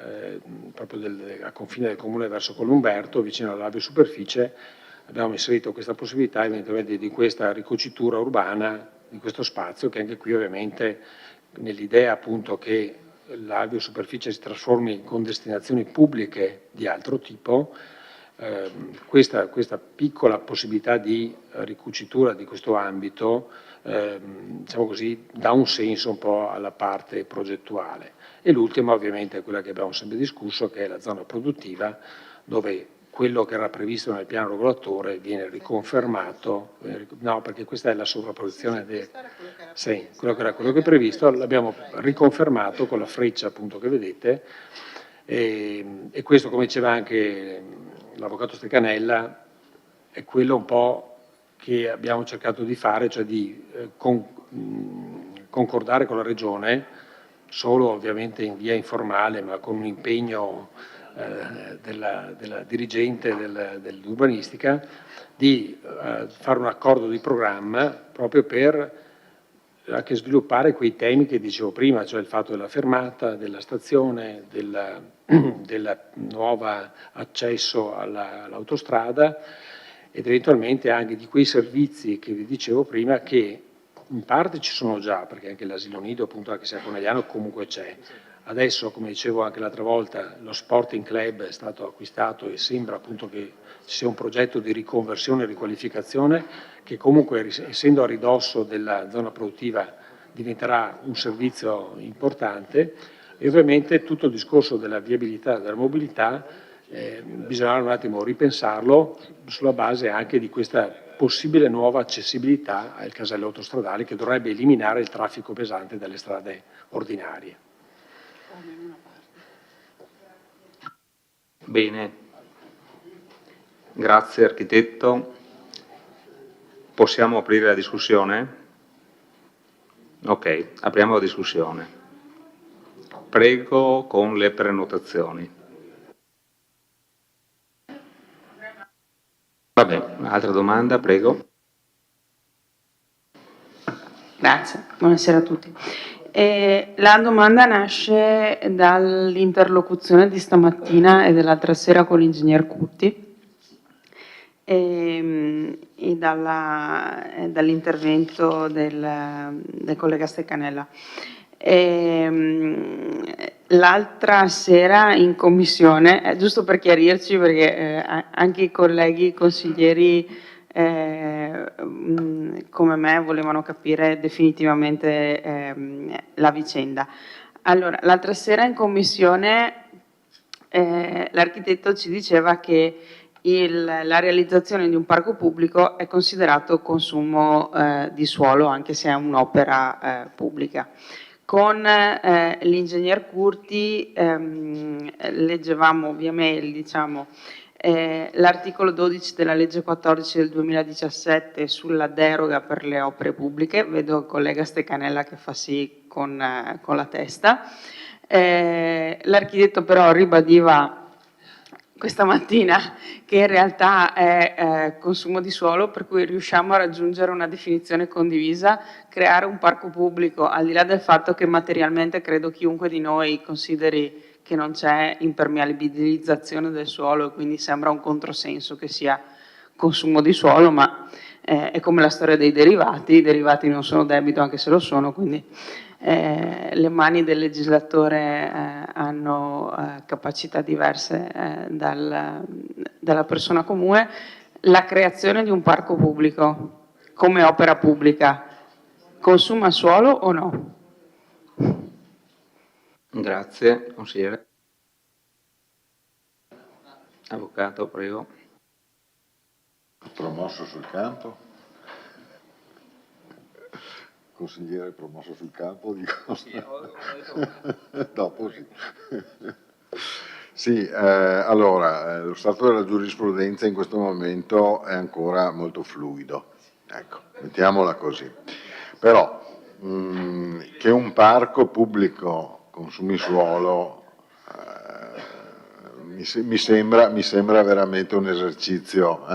proprio a confine del comune verso Columberto, vicino all'aviosuperficie, abbiamo inserito questa possibilità eventualmente di questa ricocitura urbana di questo spazio, che anche qui ovviamente nell'idea appunto che l'aviosuperficie si trasformi con destinazioni pubbliche di altro tipo, questa piccola possibilità di ricucitura di questo ambito diciamo così, dà un senso un po' alla parte progettuale. E l'ultima ovviamente è quella che abbiamo sempre discusso, che è la zona produttiva, dove quello che era previsto nel piano regolatore viene riconfermato, no, perché questa è la sovrapposizione sì, quello che era quello che è previsto, l'abbiamo riconfermato con la freccia appunto che vedete, e questo, come diceva anche l'avvocato Stecanella, è quello un po' che abbiamo cercato di fare, cioè di concordare con la Regione, solo ovviamente in via informale, ma con un impegno della dirigente dell'urbanistica, di fare un accordo di programma proprio per anche sviluppare quei temi che dicevo prima, cioè il fatto della fermata, della stazione, del nuovo accesso all'autostrada, ed eventualmente anche di quei servizi che vi dicevo prima che in parte ci sono già, perché anche l'asilo nido, appunto, anche se a Conegliano comunque c'è. Adesso, come dicevo anche l'altra volta, lo Sporting Club è stato acquistato e sembra appunto che ci sia un progetto di riconversione e riqualificazione che comunque, essendo a ridosso della zona produttiva, diventerà un servizio importante, e ovviamente tutto il discorso della viabilità e della mobilità bisogna un attimo ripensarlo sulla base anche di questa possibile nuova accessibilità al casello autostradale che dovrebbe eliminare il traffico pesante dalle strade ordinarie. Bene, grazie architetto. Possiamo aprire la discussione? Ok, apriamo la discussione. Prego con le prenotazioni. Vabbè, altra domanda, prego. Grazie, buonasera a tutti. La domanda nasce dall'interlocuzione di stamattina e dell'altra sera con l'ingegner Cutti e dall'intervento del collega Steccanella. L'altra sera in commissione, giusto per chiarirci, perché anche i colleghi consiglieri come me volevano capire definitivamente la vicenda. Allora, l'altra sera in commissione l'architetto ci diceva che la realizzazione di un parco pubblico è considerato consumo di suolo, anche se è un'opera pubblica. Con l'ingegner Curti leggevamo via mail, diciamo, l'articolo 12 della legge 14 del 2017 sulla deroga per le opere pubbliche. Vedo il collega Stecanella che fa sì con la testa. L'architetto però ribadiva questa mattina che in realtà è consumo di suolo, per cui riusciamo a raggiungere una definizione condivisa, creare un parco pubblico, al di là del fatto che materialmente credo chiunque di noi consideri che non c'è impermeabilizzazione del suolo e quindi sembra un controsenso che sia consumo di suolo, ma è come la storia dei derivati. I derivati non sono debito anche se lo sono, quindi le mani del legislatore hanno capacità diverse dalla persona comune. La creazione di un parco pubblico come opera pubblica consuma suolo o no? Grazie, consigliere. Avvocato, prego. Promosso sul campo. Consigliere promosso sul campo, dico. Sì, ho detto... Dopo sì. Sì, allora, lo stato della giurisprudenza in questo momento è ancora molto fluido, ecco, mettiamola così. Però, che un parco pubblico consumi suolo mi sembra veramente un esercizio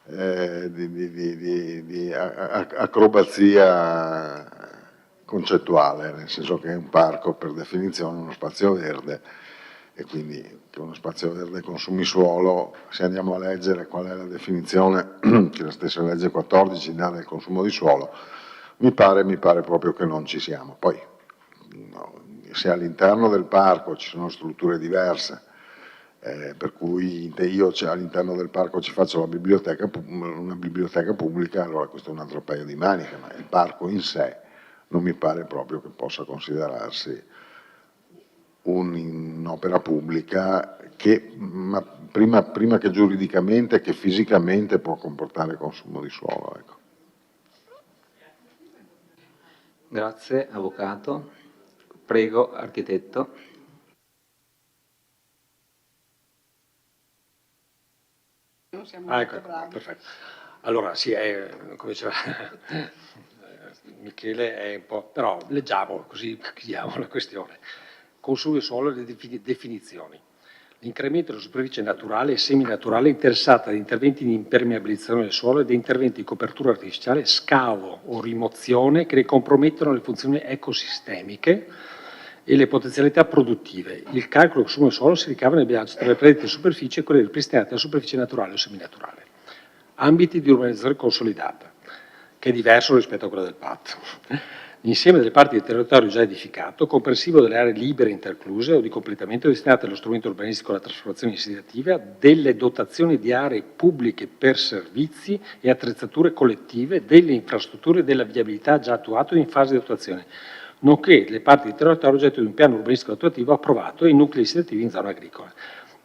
di acrobazia concettuale, nel senso che un parco per definizione è uno spazio verde e quindi che uno spazio verde consumi suolo, se andiamo a leggere qual è la definizione che la stessa legge 14 dà del consumo di suolo, mi pare proprio che non ci siamo. Poi no, se all'interno del parco ci sono strutture diverse, per cui io all'interno del parco ci faccio una biblioteca pubblica, allora questo è un altro paio di maniche, ma il parco in sé non mi pare proprio che possa considerarsi un'opera pubblica che prima che giuridicamente che fisicamente può comportare consumo di suolo. Ecco. Grazie, avvocato. Prego, architetto. Ecco, perfetto. Allora, sì, come diceva Michele, è un po'... però leggiamo, così chiariamo la questione. Consumo di suolo e le definizioni. L'incremento della superficie naturale e seminaturale interessata da interventi di impermeabilizzazione del suolo e da interventi di copertura artificiale, scavo o rimozione che ne compromettono le funzioni ecosistemiche e le potenzialità produttive. Il calcolo del consumo del suolo si ricava nel bilancio tra le predette superfici e quelle ripristinate alla superficie naturale o seminaturale. Ambiti di urbanizzazione consolidata, che è diverso rispetto a quello del PAT. L'insieme delle parti del territorio già edificato, comprensivo delle aree libere intercluse o di completamento destinate allo strumento urbanistico alla trasformazione insediativa, delle dotazioni di aree pubbliche per servizi e attrezzature collettive, delle infrastrutture e della viabilità già attuato in fase di attuazione, nonché le parti di territorio oggetto di un piano urbanistico attuativo approvato e i nuclei insediativi in zona agricola.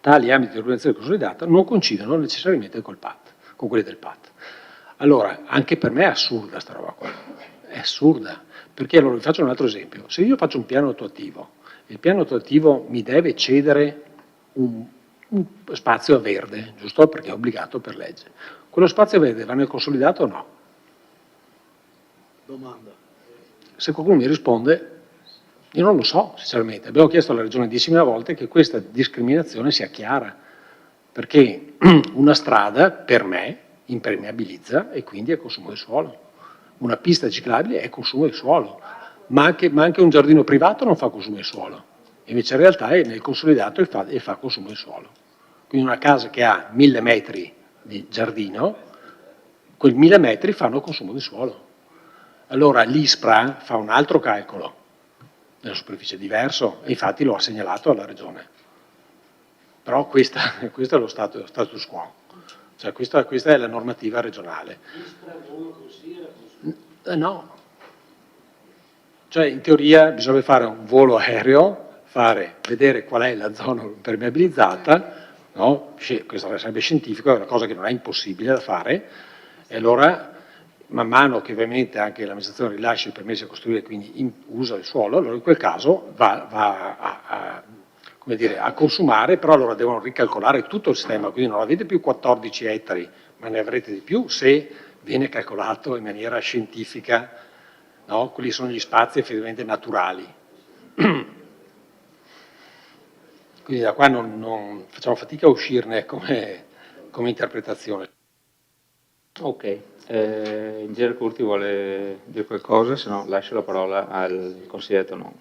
Tali ambiti di urbanizzazione consolidata non coincidono necessariamente con quelli del PAT. Allora, anche per me è assurda sta roba qua, è assurda, perché allora vi faccio un altro esempio. Se io faccio un piano attuativo, il piano attuativo mi deve cedere un spazio verde, giusto? Perché è obbligato per legge. Quello spazio verde va nel consolidato o no? Domanda. Se qualcuno mi risponde, io non lo so, sinceramente. Abbiamo chiesto alla Regione 10.000 volte che questa discriminazione sia chiara, perché una strada, per me, impermeabilizza e quindi è consumo di suolo. Una pista ciclabile è consumo di suolo, ma anche un giardino privato non fa consumo di suolo. Invece in realtà è nel consolidato e fa consumo di suolo. Quindi una casa che ha 1000 metri di giardino, quei 1000 metri fanno consumo di suolo. Allora l'ISPRA fa un altro calcolo, nella superficie diverso, e infatti lo ha segnalato alla Regione. Però questo è lo status quo, cioè questa è la normativa regionale. No, cioè in teoria bisogna fare un volo aereo, vedere qual è la zona impermeabilizzata, no? Questo sarebbe scientifico, è una cosa che non è impossibile da fare, e allora man mano che ovviamente anche l'amministrazione rilascia il permesso a costruire, quindi usa il suolo, allora in quel caso va a consumare, però allora devono ricalcolare tutto il sistema, quindi non avete più 14 ettari, ma ne avrete di più se viene calcolato in maniera scientifica, no? Quelli sono gli spazi effettivamente naturali. Quindi da qua non facciamo fatica a uscirne come interpretazione. Ok, il ingegnere Curti vuole dire qualcosa, se no lascio la parola al consigliere Tonon.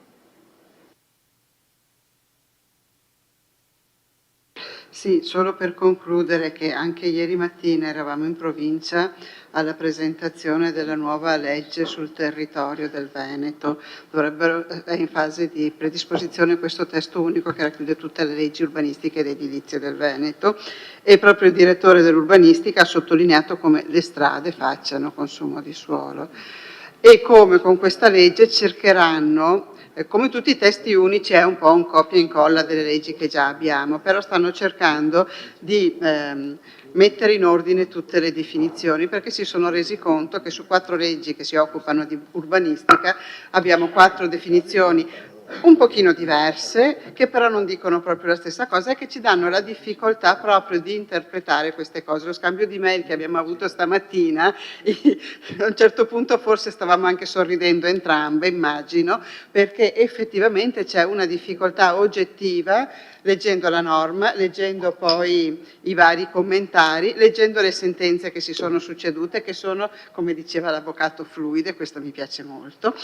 Sì, solo per concludere che anche ieri mattina eravamo in provincia alla presentazione della nuova legge sul territorio del Veneto. È in fase di predisposizione questo testo unico che racchiude tutte le leggi urbanistiche ed edilizie del Veneto, e proprio il direttore dell'urbanistica ha sottolineato come le strade facciano consumo di suolo e come con questa legge cercheranno, come tutti i testi unici è un po' un copia e incolla delle leggi che già abbiamo, però stanno cercando di mettere in ordine tutte le definizioni, perché si sono resi conto che su 4 leggi che si occupano di urbanistica abbiamo 4 definizioni un pochino diverse, che però non dicono proprio la stessa cosa e che ci danno la difficoltà proprio di interpretare queste cose. Lo scambio di mail che abbiamo avuto stamattina, a un certo punto forse stavamo anche sorridendo entrambe, immagino, perché effettivamente c'è una difficoltà oggettiva leggendo la norma, leggendo poi i vari commentari, leggendo le sentenze che si sono succedute, che sono, come diceva l'avvocato, fluide, questo mi piace molto,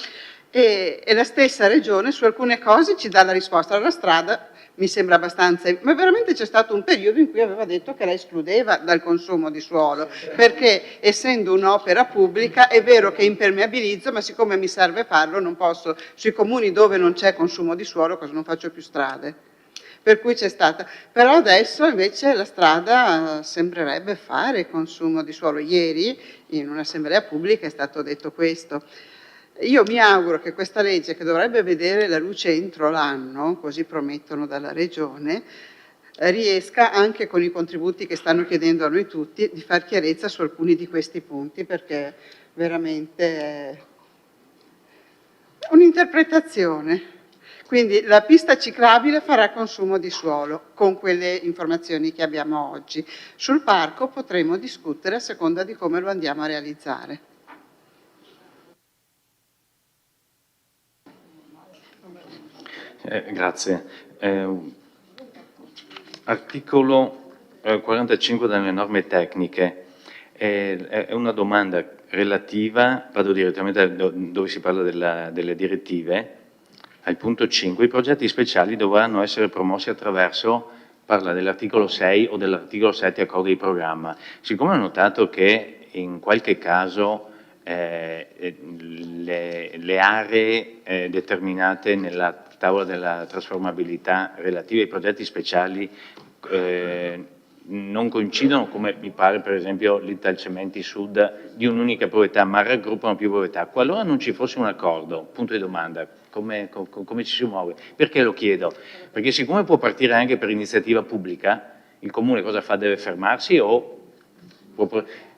e la stessa Regione su alcune cose ci dà la risposta. La strada mi sembra abbastanza, ma veramente c'è stato un periodo in cui aveva detto che la escludeva dal consumo di suolo, perché essendo un'opera pubblica è vero che impermeabilizzo, ma siccome mi serve farlo non posso, sui comuni dove non c'è consumo di suolo, cosa non faccio più strade. Per cui c'è stata, però adesso invece la strada sembrerebbe fare consumo di suolo. Ieri in un'assemblea pubblica è stato detto questo. Io mi auguro che questa legge, che dovrebbe vedere la luce entro l'anno, così promettono dalla Regione, riesca anche con i contributi che stanno chiedendo a noi tutti di far chiarezza su alcuni di questi punti, perché veramente è un'interpretazione. Quindi la pista ciclabile farà consumo di suolo con quelle informazioni che abbiamo oggi. Sul parco potremo discutere a seconda di come lo andiamo a realizzare. Grazie. Articolo 45 delle norme tecniche. È una domanda relativa, vado direttamente dove si parla delle direttive, al punto 5. I progetti speciali dovranno essere promossi attraverso, parla dell'articolo 6 o dell'articolo 7 accordi di programma. Siccome ho notato che in qualche caso le aree determinate nella tavola della trasformabilità relative ai progetti speciali non coincidono, come mi pare per esempio l'Italcementi Sud, di un'unica proprietà, ma raggruppano più proprietà. Qualora non ci fosse un accordo, punto di domanda, come ci si muove? Perché lo chiedo? Perché siccome può partire anche per iniziativa pubblica, il Comune cosa fa? Deve fermarsi o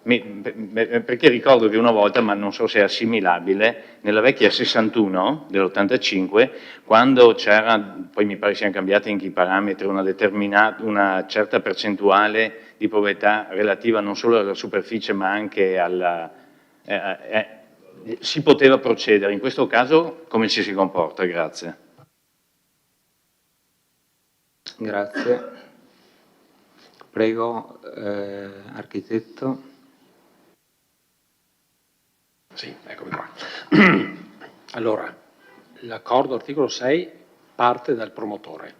perché ricordo che una volta, ma non so se è assimilabile, nella vecchia 61 dell'85, quando c'era, poi mi pare siano cambiati anche i parametri, una certa percentuale di proprietà relativa non solo alla superficie ma anche alla... si poteva procedere. In questo caso come ci si comporta? Grazie. Grazie. Prego, architetto. Sì, eccomi qua. Allora, l'accordo articolo 6 parte dal promotore,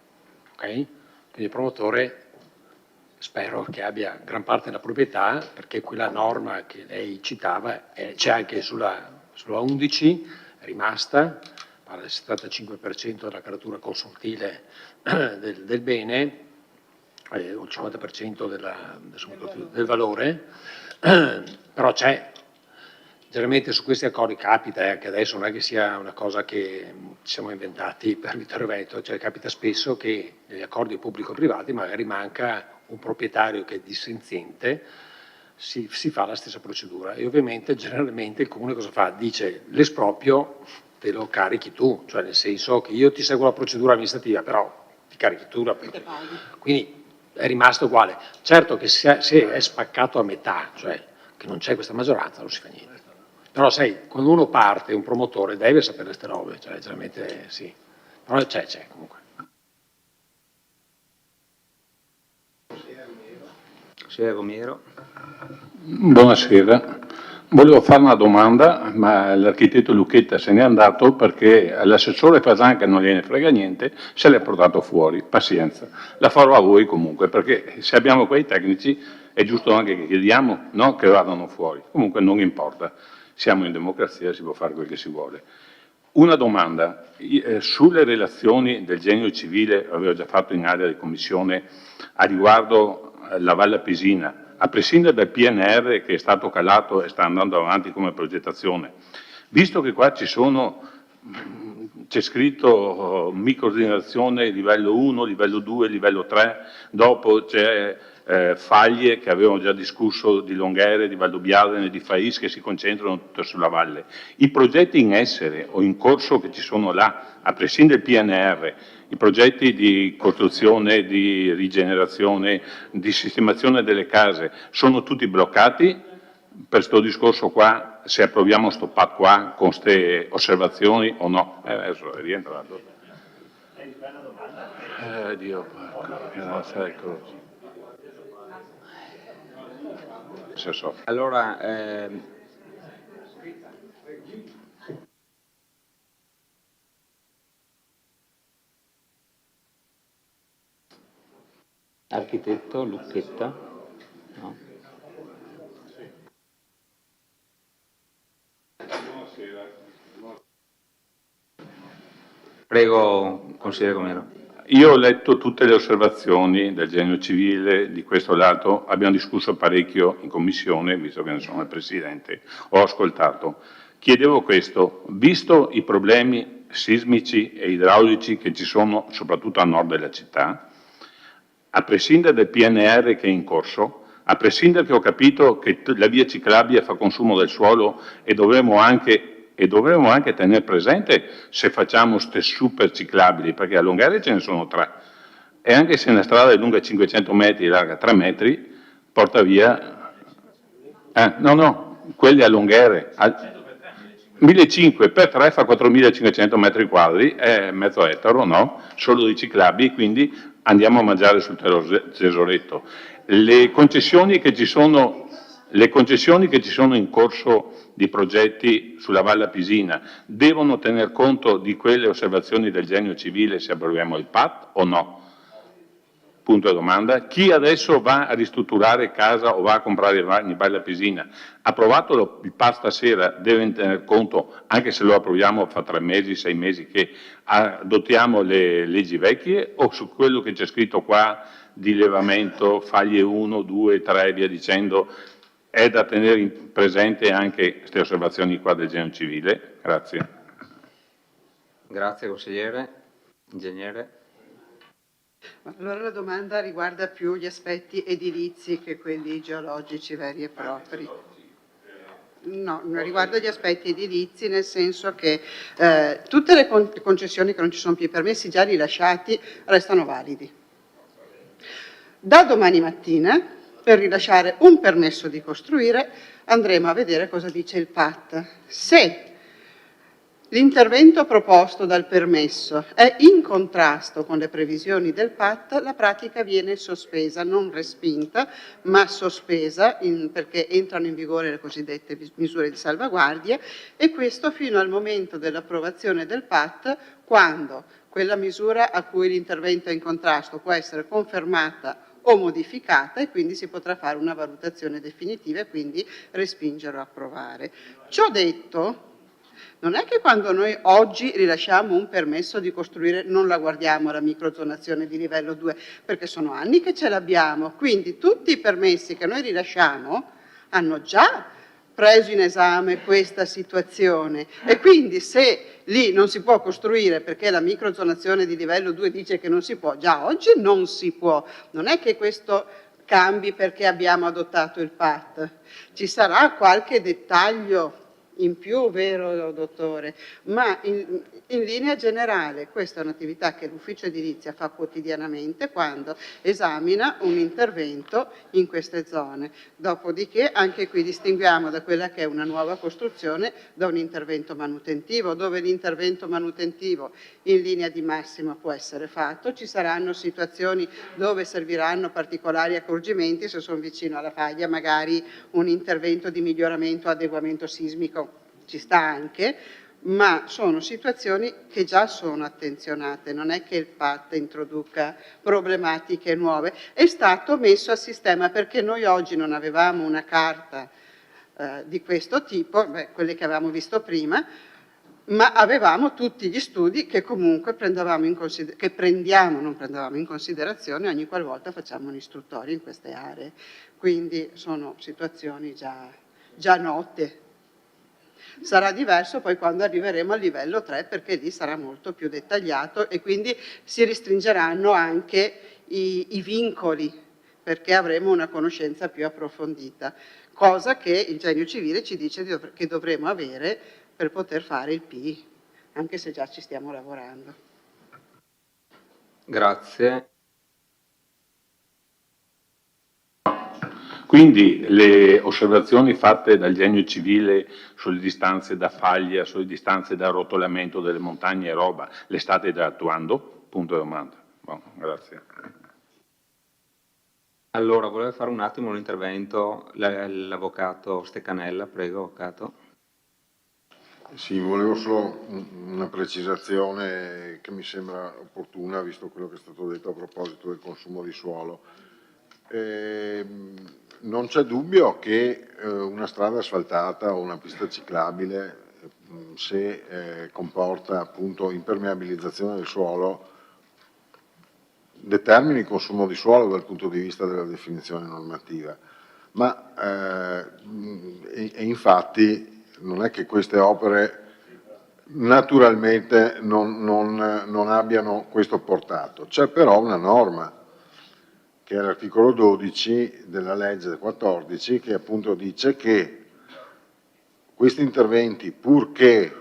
ok? Quindi il promotore spero che abbia gran parte della proprietà, perché quella norma che lei citava c'è anche sulla 11, è rimasta, parla del 75% della caratura consortile del bene, o il 50% del valore, però c'è. Generalmente su questi accordi capita, che adesso non è che sia una cosa che ci siamo inventati per Vittorio Veneto, cioè capita spesso che negli accordi pubblico-privati magari manca un proprietario che è dissenziente, si fa la stessa procedura e ovviamente generalmente il comune cosa fa? Dice l'esproprio te lo carichi tu, cioè nel senso che io ti seguo la procedura amministrativa, però ti carichi tu la procedura. Quindi è rimasto uguale. Certo che se è spaccato a metà, cioè che non c'è questa maggioranza, non si fa niente. Però sai, quando uno parte, un promotore deve sapere queste robe, cioè generalmente sì, però c'è comunque. Consigliere Romero. Buonasera, volevo fare una domanda, ma l'architetto Lucchetta se n'è andato perché l'assessore Fasan, che non gliene frega niente, se l'è portato fuori, pazienza. La farò a voi comunque, perché se abbiamo quei tecnici è giusto anche che chiediamo, no, che vadano fuori. Comunque non importa, siamo in democrazia, si può fare quel che si vuole. Una domanda, sulle relazioni del genio civile, avevo già fatto in area di commissione, a riguardo la Valle Pesina, a prescindere dal PNR che è stato calato e sta andando avanti come progettazione, visto che qua c'è scritto microgenerazione livello 1, livello 2, livello 3, dopo c'è Faglie che avevamo già discusso di Longhere, di Valdobbiadene, di Fais che si concentrano tutto sulla valle. I progetti in essere o in corso che ci sono là, a prescindere dal PNR, i progetti di costruzione, di rigenerazione, di sistemazione delle case, sono tutti bloccati per questo discorso qua, se approviamo sto PAT qua con queste osservazioni o no? Adesso è rientrato. Dio, ecco. Allora, architetto Lucchetta? No. Prego, consigliere Romero. Io ho letto tutte le osservazioni del genio civile di questo lato, abbiamo discusso parecchio in commissione, visto che ne sono il Presidente, ho ascoltato. Chiedevo questo, visto i problemi sismici e idraulici che ci sono soprattutto a nord della città, a prescindere dal PNR che è in corso, a prescindere che ho capito che la via ciclabile fa consumo del suolo e dovremo anche tenere presente se facciamo ste super ciclabili, perché a Longhere ce ne sono 3, e anche se una strada è lunga 500 metri, larga 3 metri, porta via... quelli a Longhere... 1.500 per 3 fa 4.500 metri quadri, è mezzo ettaro, no? Solo di ciclabili, quindi andiamo a mangiare sul tesoretto. Le concessioni che ci sono in corso di progetti sulla Valle Pisina devono tener conto di quelle osservazioni del genio civile se approviamo il PAT o no? Punto di domanda. Chi adesso va a ristrutturare casa o va a comprare in Valle Pisina, approvato il PAT stasera, deve tener conto, anche se lo approviamo fra 3 mesi, 6 mesi, che adottiamo le leggi vecchie, o su quello che c'è scritto qua di levamento, faglie 1, 2, 3 e via dicendo, è da tenere presente anche queste osservazioni qua del genio civile? Grazie. Grazie consigliere. Ingegnere. Allora la domanda riguarda più gli aspetti edilizi che quelli geologici veri e propri. No, riguarda gli aspetti edilizi, nel senso che tutte le concessioni che non ci sono più i permessi già rilasciati restano validi. Da domani mattina, per rilasciare un permesso di costruire, andremo a vedere cosa dice il PAT. Se l'intervento proposto dal permesso è in contrasto con le previsioni del PAT, la pratica viene sospesa, non respinta, ma sospesa, perché entrano in vigore le cosiddette misure di salvaguardia, e questo fino al momento dell'approvazione del PAT, quando quella misura a cui l'intervento è in contrasto può essere confermata o modificata, e quindi si potrà fare una valutazione definitiva e quindi respingere o approvare. Ciò detto, non è che quando noi oggi rilasciamo un permesso di costruire non la guardiamo la microzonazione di livello 2, perché sono anni che ce l'abbiamo, quindi tutti i permessi che noi rilasciamo hanno già preso in esame questa situazione e quindi se lì non si può costruire perché la microzonazione di livello 2 dice che non si può, già oggi non si può, non è che questo cambi perché abbiamo adottato il PAT, ci sarà qualche dettaglio in più, vero dottore? Ma in linea generale questa è un'attività che l'ufficio edilizia fa quotidianamente quando esamina un intervento in queste zone. Dopodiché anche qui distinguiamo da quella che è una nuova costruzione da un intervento manutentivo, dove l'intervento manutentivo in linea di massima può essere fatto. Ci saranno situazioni dove serviranno particolari accorgimenti, se sono vicino alla faglia magari un intervento di miglioramento o adeguamento sismico ci sta anche, ma sono situazioni che già sono attenzionate, non è che il PAT introduca problematiche nuove, è stato messo a sistema perché noi oggi non avevamo una carta di questo tipo, quelle che avevamo visto prima, ma avevamo tutti gli studi che comunque non prendevamo in considerazione ogni qualvolta facciamo un'istruttoria in queste aree, quindi sono situazioni già note. Sarà diverso poi quando arriveremo al livello 3 perché lì sarà molto più dettagliato e quindi si restringeranno anche i vincoli perché avremo una conoscenza più approfondita, cosa che il Genio Civile ci dice che dovremo avere per poter fare il PI, anche se già ci stiamo lavorando. Grazie. Quindi le osservazioni fatte dal Genio Civile sulle distanze da faglia, sulle distanze da rotolamento delle montagne e roba, le state già attuando? Punto di domanda. Buono, grazie. Allora, volevo fare un attimo un intervento, l'avvocato Stecanella, prego, avvocato. Sì, volevo solo una precisazione che mi sembra opportuna, visto quello che è stato detto a proposito del consumo di suolo. Non c'è dubbio che una strada asfaltata o una pista ciclabile, se comporta appunto impermeabilizzazione del suolo, determini consumo di suolo dal punto di vista della definizione normativa. Ma infatti non è che queste opere naturalmente non abbiano questo portato. C'è però una norma che è l'articolo 12 della legge 14, che appunto dice che questi interventi, purché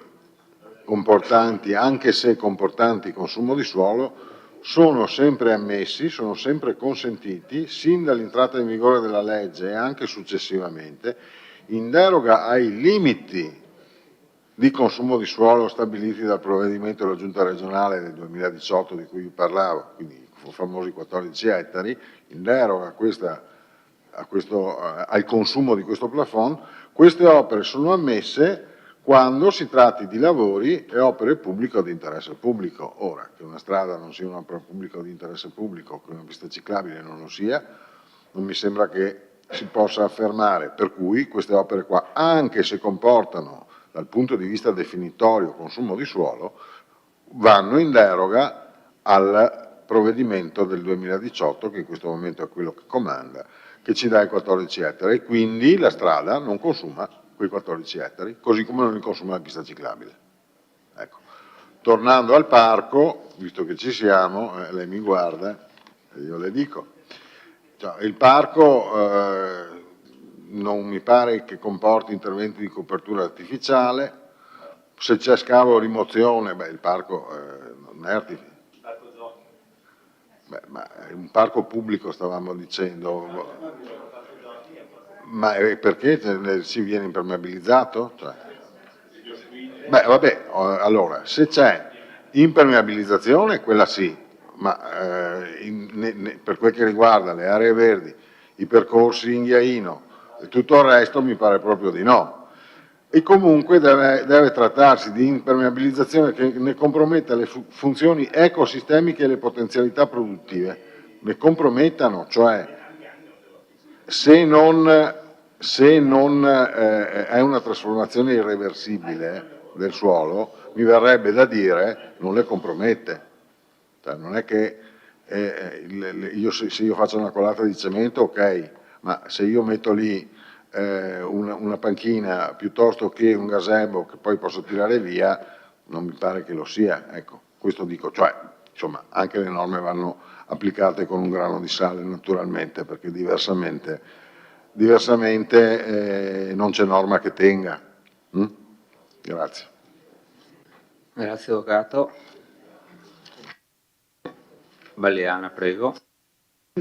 comportanti, anche se comportanti consumo di suolo, sono sempre ammessi, sono sempre consentiti, sin dall'entrata in vigore della legge e anche successivamente, in deroga ai limiti di consumo di suolo stabiliti dal provvedimento della Giunta regionale del 2018 di cui vi parlavo, quindi i famosi 14 ettari, in deroga al consumo di questo plafond. Queste opere sono ammesse quando si tratti di lavori e opere pubbliche o di interesse pubblico. Ora, che una strada non sia un'opera pubblica o di interesse pubblico, che una pista ciclabile non lo sia, non mi sembra che si possa affermare, per cui queste opere qua, anche se comportano dal punto di vista definitorio consumo di suolo, vanno in deroga al provvedimento del 2018, che in questo momento è quello che comanda, che ci dà i 14 ettari, e quindi la strada non consuma quei 14 ettari, così come non li consuma la pista ciclabile. Ecco. Tornando al parco, visto che ci siamo, lei mi guarda e io le dico, cioè, il parco non mi pare che comporti interventi di copertura artificiale, se c'è scavo o rimozione, il parco non è artificiale. Ma un parco pubblico stavamo dicendo, ma perché si viene impermeabilizzato? Cioè, vabbè, allora, se c'è impermeabilizzazione, quella sì, ma per quel che riguarda le aree verdi, i percorsi in ghiaino e tutto il resto mi pare proprio di no. E comunque deve trattarsi di impermeabilizzazione che ne comprometta le funzioni ecosistemiche e le potenzialità produttive. Ne compromettano, cioè se non è una trasformazione irreversibile del suolo, mi verrebbe da dire non le compromette. Cioè, non è che se io faccio una colata di cemento, ok, ma se io metto lì una panchina piuttosto che un gazebo che poi posso tirare via, non mi pare che lo sia. Ecco, questo dico, cioè, insomma, anche le norme vanno applicate con un grano di sale naturalmente, perché diversamente non c'è norma che tenga. Grazie. Grazie Avvocato. Balliana, prego.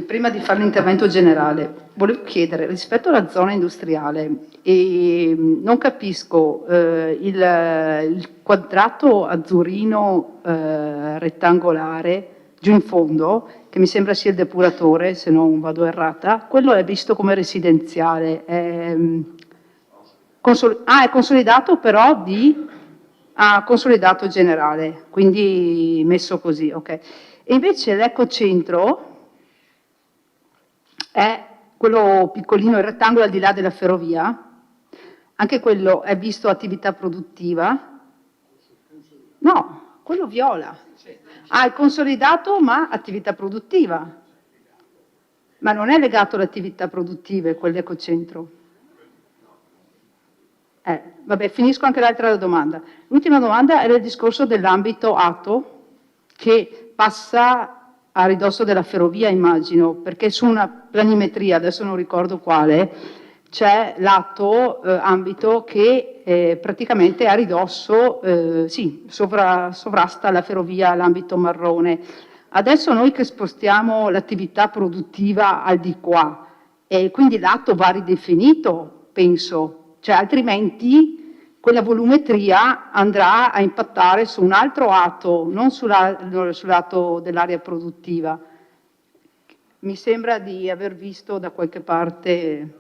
Prima di fare l'intervento generale, volevo chiedere, rispetto alla zona industriale, non capisco il quadrato azzurrino rettangolare giù in fondo, che mi sembra sia il depuratore, se non vado errata, quello è visto come residenziale. È consolidato però consolidato generale, quindi messo così, ok. E invece l'ecocentro è quello piccolino, il rettangolo al di là della ferrovia, anche quello è visto attività produttiva? No, quello viola. È consolidato ma attività produttiva. Ma non è legato alle attività produttive quell'ecocentro. Vabbè, finisco anche l'altra domanda. L'ultima domanda era il discorso dell'ambito ATO, che passa a ridosso della ferrovia, immagino, perché su una planimetria, adesso non ricordo quale, c'è l'atto ambito che praticamente a ridosso, sovrasta la ferrovia, l'ambito marrone. Adesso noi che spostiamo l'attività produttiva al di qua, e quindi l'atto va ridefinito, penso, cioè altrimenti quella volumetria andrà a impattare su un altro atto, non sull'atto dell'area produttiva. Mi sembra di aver visto da qualche parte.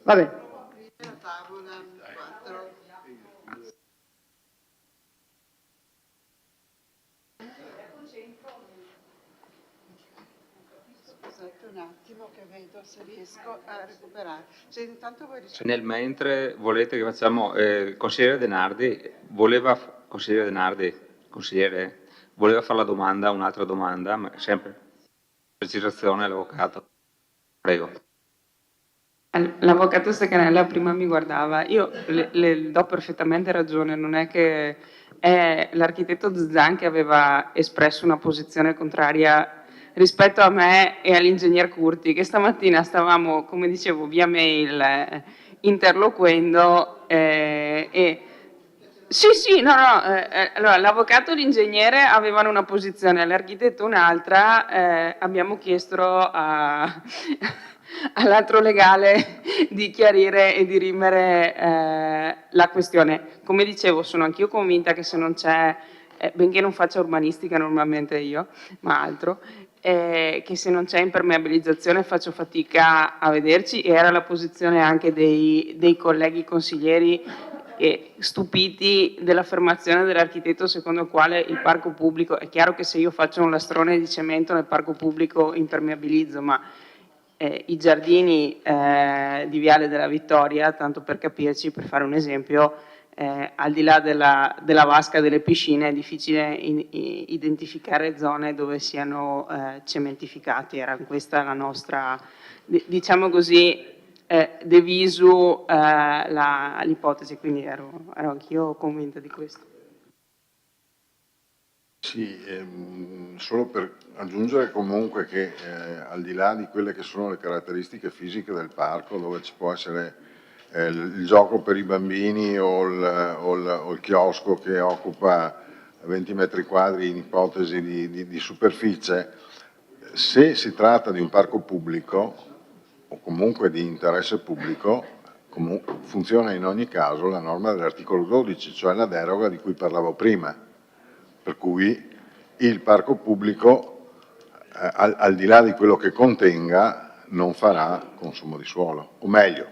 Vabbè. Scusate un attimo che vedo se riesco a recuperare. Se intanto voi Nel mentre volete che facciamo, consigliere Denardi, consigliere, voleva fare la domanda, un'altra domanda, ma sempre precisazione all'avvocato. Prego. L'avvocato Stecanella prima mi guardava, io le do perfettamente ragione, non è che è l'architetto Zan che aveva espresso una posizione contraria rispetto a me e all'ingegner Curti, che stamattina stavamo, come dicevo, via mail interloquendo e sì, no, allora l'avvocato e l'ingegnere avevano una posizione, l'architetto un'altra, abbiamo chiesto all'altro legale di chiarire e dirimere la questione. Come dicevo, sono anch'io convinta che se non c'è, benché non faccia urbanistica normalmente io, ma altro, che se non c'è impermeabilizzazione faccio fatica a vederci, e era la posizione anche dei colleghi consiglieri stupiti dell'affermazione dell'architetto secondo il quale il parco pubblico, è chiaro che se io faccio un lastrone di cemento nel parco pubblico impermeabilizzo, ma i giardini di Viale della Vittoria, tanto per capirci, per fare un esempio, al di là della vasca delle piscine è difficile identificare zone dove siano cementificati. Era questa la nostra, diciamo così, de visu l'ipotesi, quindi ero anch'io convinta di questo. Sì, solo per aggiungere comunque che al di là di quelle che sono le caratteristiche fisiche del parco, dove ci può essere il gioco per i bambini o il chiosco che occupa 20 metri quadri in ipotesi di superficie, se si tratta di un parco pubblico o comunque di interesse pubblico, funziona in ogni caso la norma dell'articolo 12, cioè la deroga di cui parlavo prima. Per cui il parco pubblico, al di là di quello che contenga, non farà consumo di suolo, o meglio,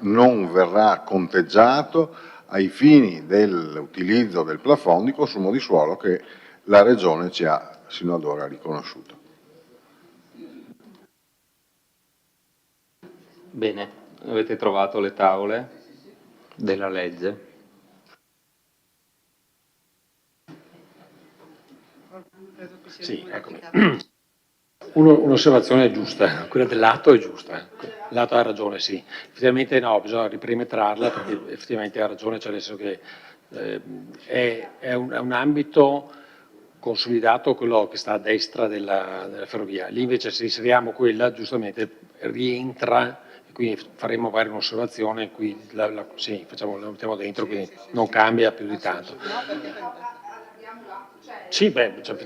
non verrà conteggiato ai fini dell'utilizzo del plafond di consumo di suolo che la Regione ci ha sino ad ora riconosciuto. Bene, avete trovato le tavole della legge. Sì, ecco. Un'osservazione giusta, quella dell'atto è giusta, l'atto ha ragione, sì. Effettivamente no, bisogna riperimetrarla perché effettivamente ha ragione, cioè nel senso che è un ambito consolidato quello che sta a destra della ferrovia. Lì invece se inseriamo quella, giustamente rientra, e quindi faremo magari un'osservazione in cui sì, la mettiamo dentro, quindi non cambia più di tanto. Sì, beh, cioè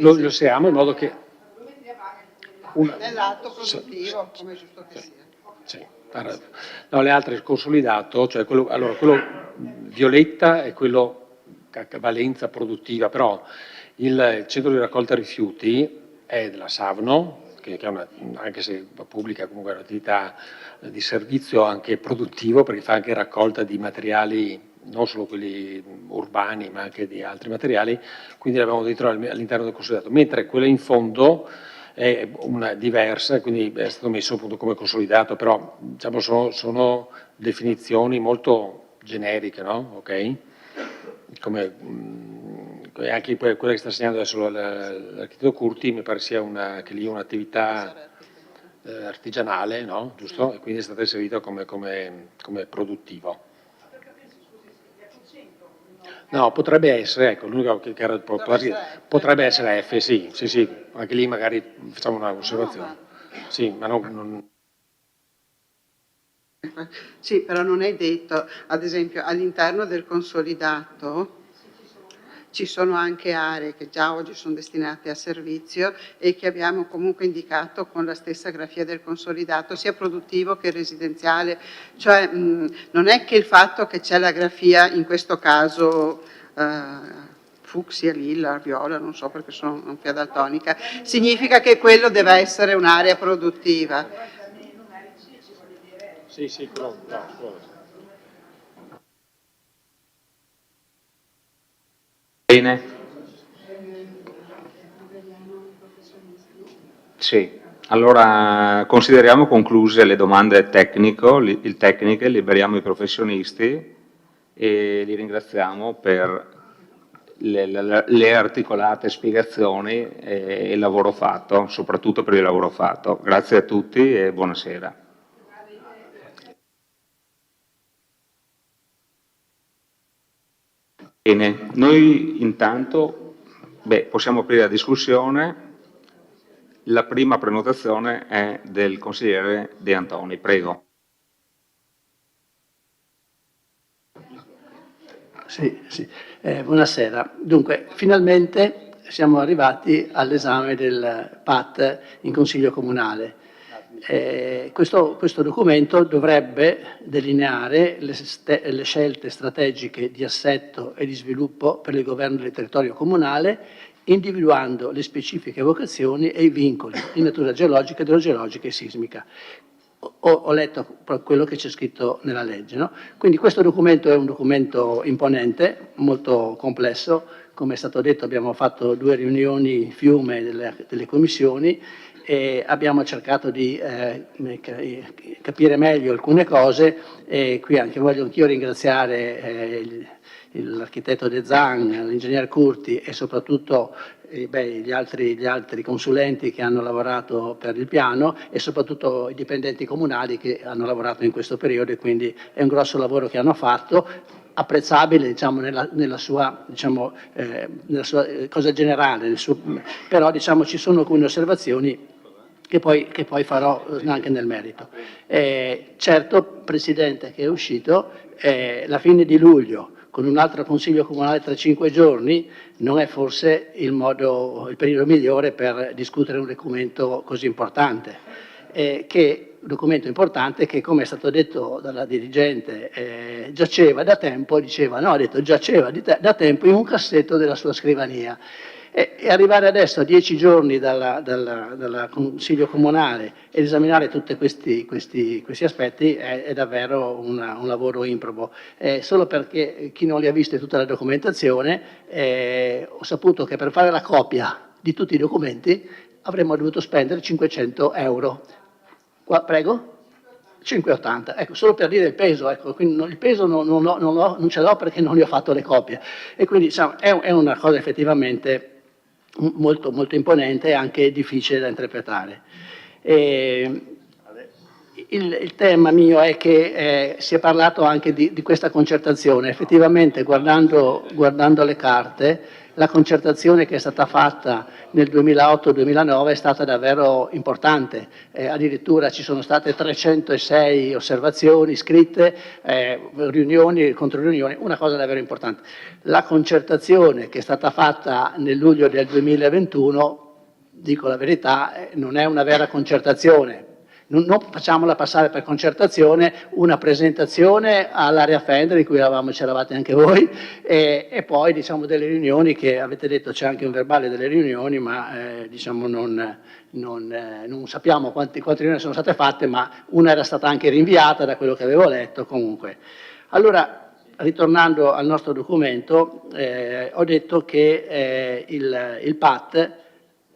lo siamo in modo che... Nell'atto produttivo, come è giusto che sia. Sì. No, le altre, il consolidato, cioè quello violetta è quello a valenza produttiva, però il centro di raccolta rifiuti è della Savno, che è anche se pubblica comunque un'attività di servizio anche produttivo, perché fa anche raccolta di materiali, non solo quelli urbani, ma anche di altri materiali, quindi l'abbiamo dentro all'interno del consolidato, mentre quella in fondo è una diversa, quindi è stato messo appunto come consolidato, però diciamo sono definizioni molto generiche, no? Ok? Come anche quella che sta segnando adesso l'architetto Curti, mi pare sia che lì è un'attività artigianale, no? Giusto? E quindi è stata inserita come produttivo. No, potrebbe essere, ecco, l'unico che era potrebbe essere F, sì, anche lì magari facciamo una osservazione. Sì, ma non... Sì, però non è detto, ad esempio all'interno del consolidato ci sono anche aree che già oggi sono destinate a servizio e che abbiamo comunque indicato con la stessa grafia del consolidato, sia produttivo che residenziale, cioè non è che il fatto che c'è la grafia in questo caso fucsia, lilla, viola, non so perché sono un po' daltonica, significa che quello deve essere un'area produttiva. Sì, quello, no. Bene. Sì, allora consideriamo concluse le domande tecniche, liberiamo i professionisti e li ringraziamo per le articolate spiegazioni e il lavoro fatto, soprattutto per il lavoro fatto. Grazie a tutti e buonasera. Bene, noi intanto possiamo aprire la discussione. La prima prenotazione è del consigliere De Antoni, prego. Sì. Buonasera. Dunque, finalmente siamo arrivati all'esame del PAT in Consiglio Comunale. Questo documento dovrebbe delineare le scelte strategiche di assetto e di sviluppo per il governo del territorio comunale, individuando le specifiche vocazioni e i vincoli di natura geologica, idrogeologica e sismica. Ho letto quello che c'è scritto nella legge, no? Quindi questo documento è un documento imponente, molto complesso. Come è stato detto, abbiamo fatto 2 riunioni fiume delle commissioni e abbiamo cercato di capire meglio alcune cose e qui anche voglio anch'io ringraziare l'architetto De Zan, l'ingegnere Curti e soprattutto gli altri consulenti che hanno lavorato per il piano e soprattutto i dipendenti comunali che hanno lavorato in questo periodo e quindi è un grosso lavoro che hanno fatto, apprezzabile diciamo, nella sua cosa generale, però diciamo, ci sono alcune osservazioni che poi farò anche nel merito. Certo, Presidente, che è uscito, la fine di luglio, con un altro Consiglio Comunale tra 5 giorni, non è forse il periodo migliore per discutere un documento così importante. Documento importante che, come è stato detto dalla dirigente, giaceva da tempo, giaceva da tempo in un cassetto della sua scrivania. E arrivare adesso a 10 giorni dal Consiglio Comunale ed esaminare tutti questi aspetti è davvero un lavoro improbo. Solo perché chi non li ha visti tutta la documentazione, ho saputo che per fare la copia di tutti i documenti avremmo dovuto spendere 500 euro. Prego? 5,80, ecco, solo per dire il peso, ecco, quindi il peso non ce l'ho perché non ne ho fatto le copie. E quindi diciamo, è una cosa effettivamente molto, molto imponente e anche difficile da interpretare. Il tema mio è che si è parlato anche di questa concertazione. Effettivamente, guardando le carte, la concertazione che è stata fatta nel 2008-2009 è stata davvero importante. Addirittura ci sono state 306 osservazioni scritte, riunioni e controriunioni, una cosa davvero importante. La concertazione che è stata fatta nel luglio del 2021, dico la verità, non è una vera concertazione. Non facciamola passare per concertazione, una presentazione all'area Fender in cui c'eravate anche voi e poi diciamo delle riunioni che avete detto, c'è anche un verbale delle riunioni, ma diciamo non sappiamo quante riunioni sono state fatte, ma una era stata anche rinviata da quello che avevo letto comunque. Allora, ritornando al nostro documento, ho detto che il PAT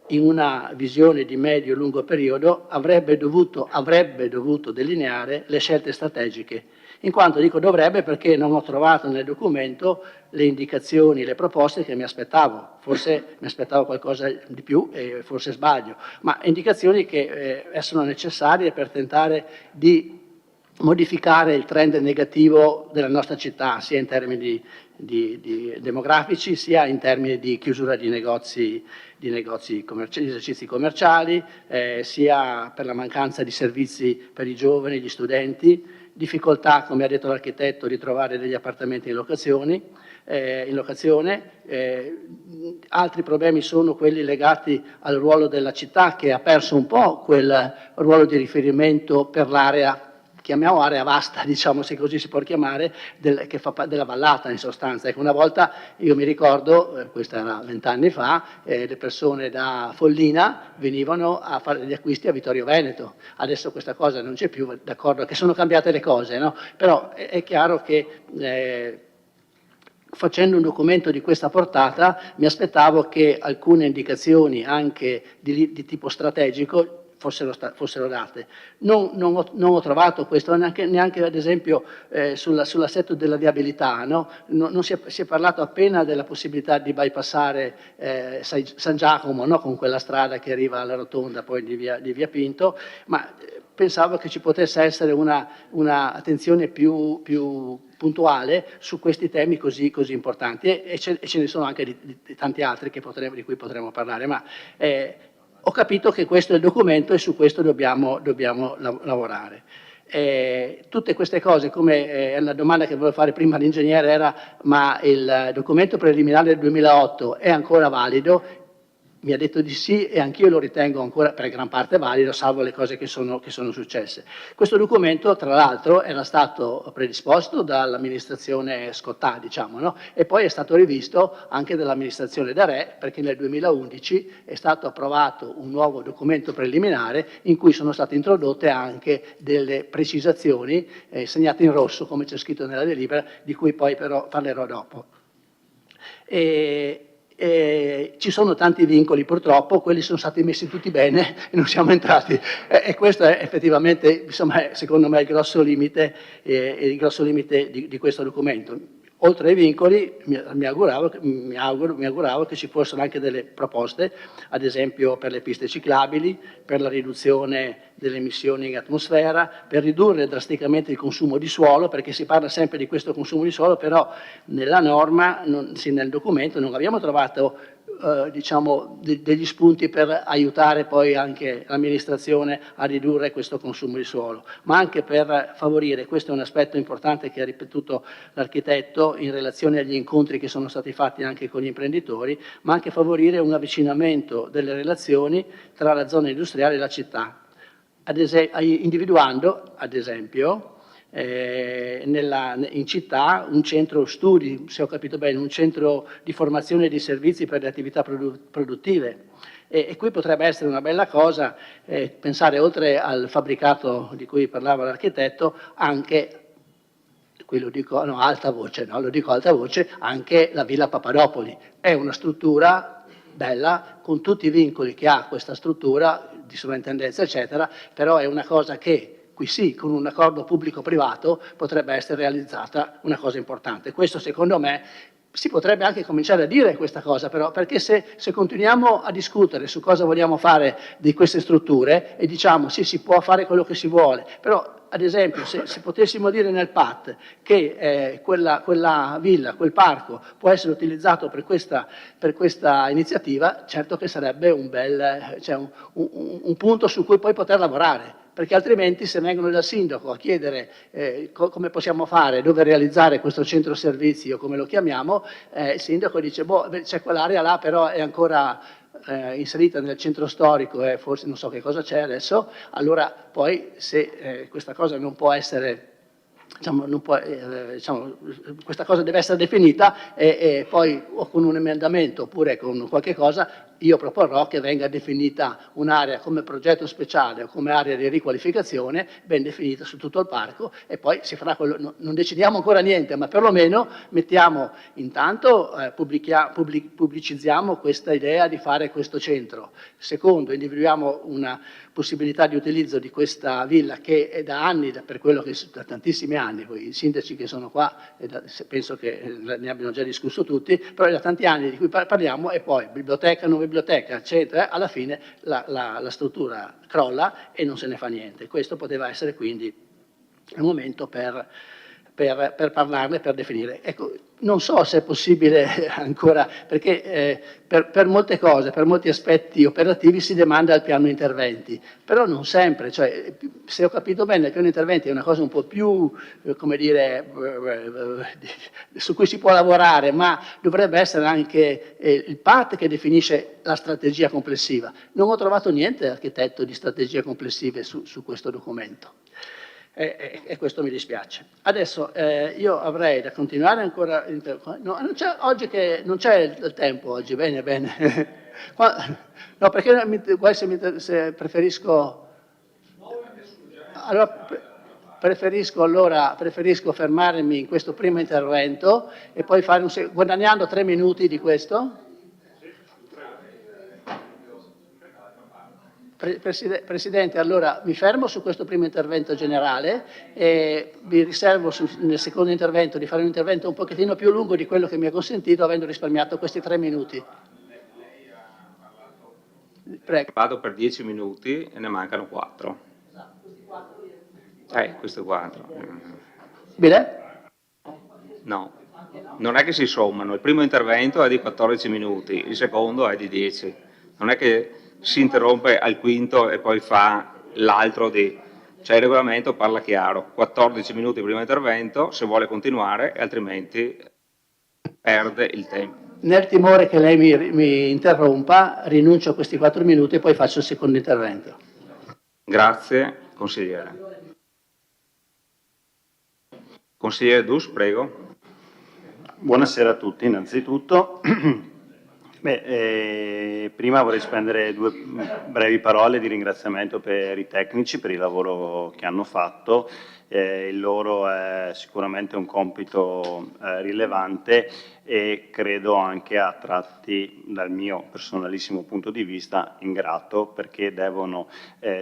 in una visione di medio-lungo periodo avrebbe dovuto delineare le scelte strategiche. In quanto dico dovrebbe perché non ho trovato nel documento le indicazioni, le proposte che mi aspettavo. Forse mi aspettavo qualcosa di più e forse sbaglio, ma indicazioni che sono necessarie per tentare di modificare il trend negativo della nostra città, sia in termini di demografici, sia in termini di chiusura di negozi commerciali, di esercizi commerciali, sia per la mancanza di servizi per i giovani, gli studenti, difficoltà, come ha detto l'architetto, di trovare degli appartamenti in locazione. Altri problemi sono quelli legati al ruolo della città, che ha perso un po' quel ruolo di riferimento per l'area, chiamiamo area vasta, diciamo, se così si può chiamare, che fa della vallata in sostanza. Ecco, una volta io mi ricordo, questo era 20 anni fa, le persone da Follina venivano a fare gli acquisti a Vittorio Veneto. Adesso questa cosa non c'è più, d'accordo che sono cambiate le cose, no? Però è chiaro che facendo un documento di questa portata mi aspettavo che alcune indicazioni anche di tipo strategico fossero date. Non ho trovato questo, neanche ad esempio sull'assetto della viabilità, no? Si è parlato appena della possibilità di bypassare San Giacomo, no? Con quella strada che arriva alla rotonda poi di via Pinto, ma pensavo che ci potesse essere una attenzione più puntuale su questi temi così importanti e ce ne sono anche di tanti altri di cui potremo parlare, ma ho capito che questo è il documento e su questo dobbiamo lavorare. Tutte queste cose, come la domanda che volevo fare prima all'ingegnere era: ma il documento preliminare del 2008 è ancora valido? Mi ha detto di sì e anch'io lo ritengo ancora per gran parte valido, salvo le cose che sono successe. Questo documento, tra l'altro, era stato predisposto dall'amministrazione Scottà, diciamo, no? E poi è stato rivisto anche dall'amministrazione D'Arè, perché nel 2011 è stato approvato un nuovo documento preliminare in cui sono state introdotte anche delle precisazioni segnate in rosso, come c'è scritto nella delibera, di cui poi però parlerò dopo. Ci sono tanti vincoli purtroppo, quelli sono stati messi tutti bene e non siamo entrati e questo è effettivamente, insomma, secondo me il grosso limite di questo documento. Oltre ai vincoli mi auguravo che ci fossero anche delle proposte, ad esempio per le piste ciclabili, per la riduzione delle emissioni in atmosfera, per ridurre drasticamente il consumo di suolo, perché si parla sempre di questo consumo di suolo, però nella norma, nel documento non abbiamo trovato diciamo, degli spunti per aiutare poi anche l'amministrazione a ridurre questo consumo di suolo, ma anche per favorire, questo è un aspetto importante che ha ripetuto l'architetto in relazione agli incontri che sono stati fatti anche con gli imprenditori, ma anche favorire un avvicinamento delle relazioni tra la zona industriale e la città, individuando ad esempio in città un centro studi, se ho capito bene, un centro di formazione e di servizi per le attività produttive. E qui potrebbe essere una bella cosa pensare, oltre al fabbricato di cui parlava l'architetto, anche, qui lo dico alta voce, anche la Villa Papadopoli. È una struttura bella, con tutti i vincoli che ha questa struttura di sovrintendenza, eccetera, però è una cosa che qui sì, con un accordo pubblico-privato potrebbe essere realizzata una cosa importante. Questo secondo me si potrebbe anche cominciare a dire questa cosa, però, perché se continuiamo a discutere su cosa vogliamo fare di queste strutture e diciamo sì, si può fare quello che si vuole, però ad esempio se potessimo dire nel PAT che quella villa, quel parco può essere utilizzato per questa iniziativa, certo che sarebbe un bel, cioè un punto su cui poi poter lavorare. Perché altrimenti se vengono dal sindaco a chiedere come possiamo fare, dove realizzare questo centro servizi o come lo chiamiamo, il sindaco dice boh, c'è quell'area là però è ancora inserita nel centro storico e forse non so che cosa c'è adesso, allora poi se questa cosa non può essere, questa cosa deve essere definita e poi o con un emendamento oppure con qualche cosa io proporrò che venga definita un'area come progetto speciale o come area di riqualificazione ben definita su tutto il parco e poi si farà quello, non decidiamo ancora niente, ma perlomeno mettiamo intanto, pubblicizziamo questa idea di fare questo centro. Secondo, individuiamo una possibilità di utilizzo di questa villa che è da anni, per quello che da tantissimi anni, poi i sindaci che sono qua penso che ne abbiano già discusso tutti, però è da tanti anni di cui parliamo e poi biblioteca, non biblioteca, eccetera, alla fine la struttura crolla e non se ne fa niente. Questo poteva essere quindi il momento per parlarne, per definire. Ecco, non so se è possibile ancora, perché per molte cose, per molti aspetti operativi si demanda il piano interventi, però non sempre, cioè, se ho capito bene il piano interventi è una cosa un po' più, come dire, su cui si può lavorare, ma dovrebbe essere anche il PAT che definisce la strategia complessiva. Non ho trovato niente, architetto, di strategie complessive su questo documento. E questo mi dispiace. Adesso io avrei da continuare ancora, no, oggi che non c'è il tempo oggi, bene, no, perché se preferisco, allora, preferisco fermarmi in questo primo intervento e poi fare guadagnando 3 minuti di questo. Presidente, allora mi fermo su questo primo intervento generale e mi riservo nel secondo intervento di fare un intervento un pochettino più lungo di quello che mi è consentito, avendo risparmiato questi 3 minuti. Prego. Vado per 10 minuti e ne mancano 4. Questi 4. Bene? No, non è che si sommano. Il primo intervento è di 14 minuti, il secondo è di 10. Non è che si interrompe al quinto e poi fa l'altro cioè il regolamento parla chiaro, 14 minuti primo intervento se vuole continuare e altrimenti perde il tempo. Nel timore che lei mi interrompa, rinuncio a questi 4 minuti e poi faccio il secondo intervento. Grazie, consigliere. Consigliere Dus, prego. Buonasera a tutti, innanzitutto. Prima vorrei spendere 2 brevi parole di ringraziamento per i tecnici per il lavoro che hanno fatto. Il loro è sicuramente un compito rilevante e credo anche a tratti, dal mio personalissimo punto di vista, ingrato, perché devono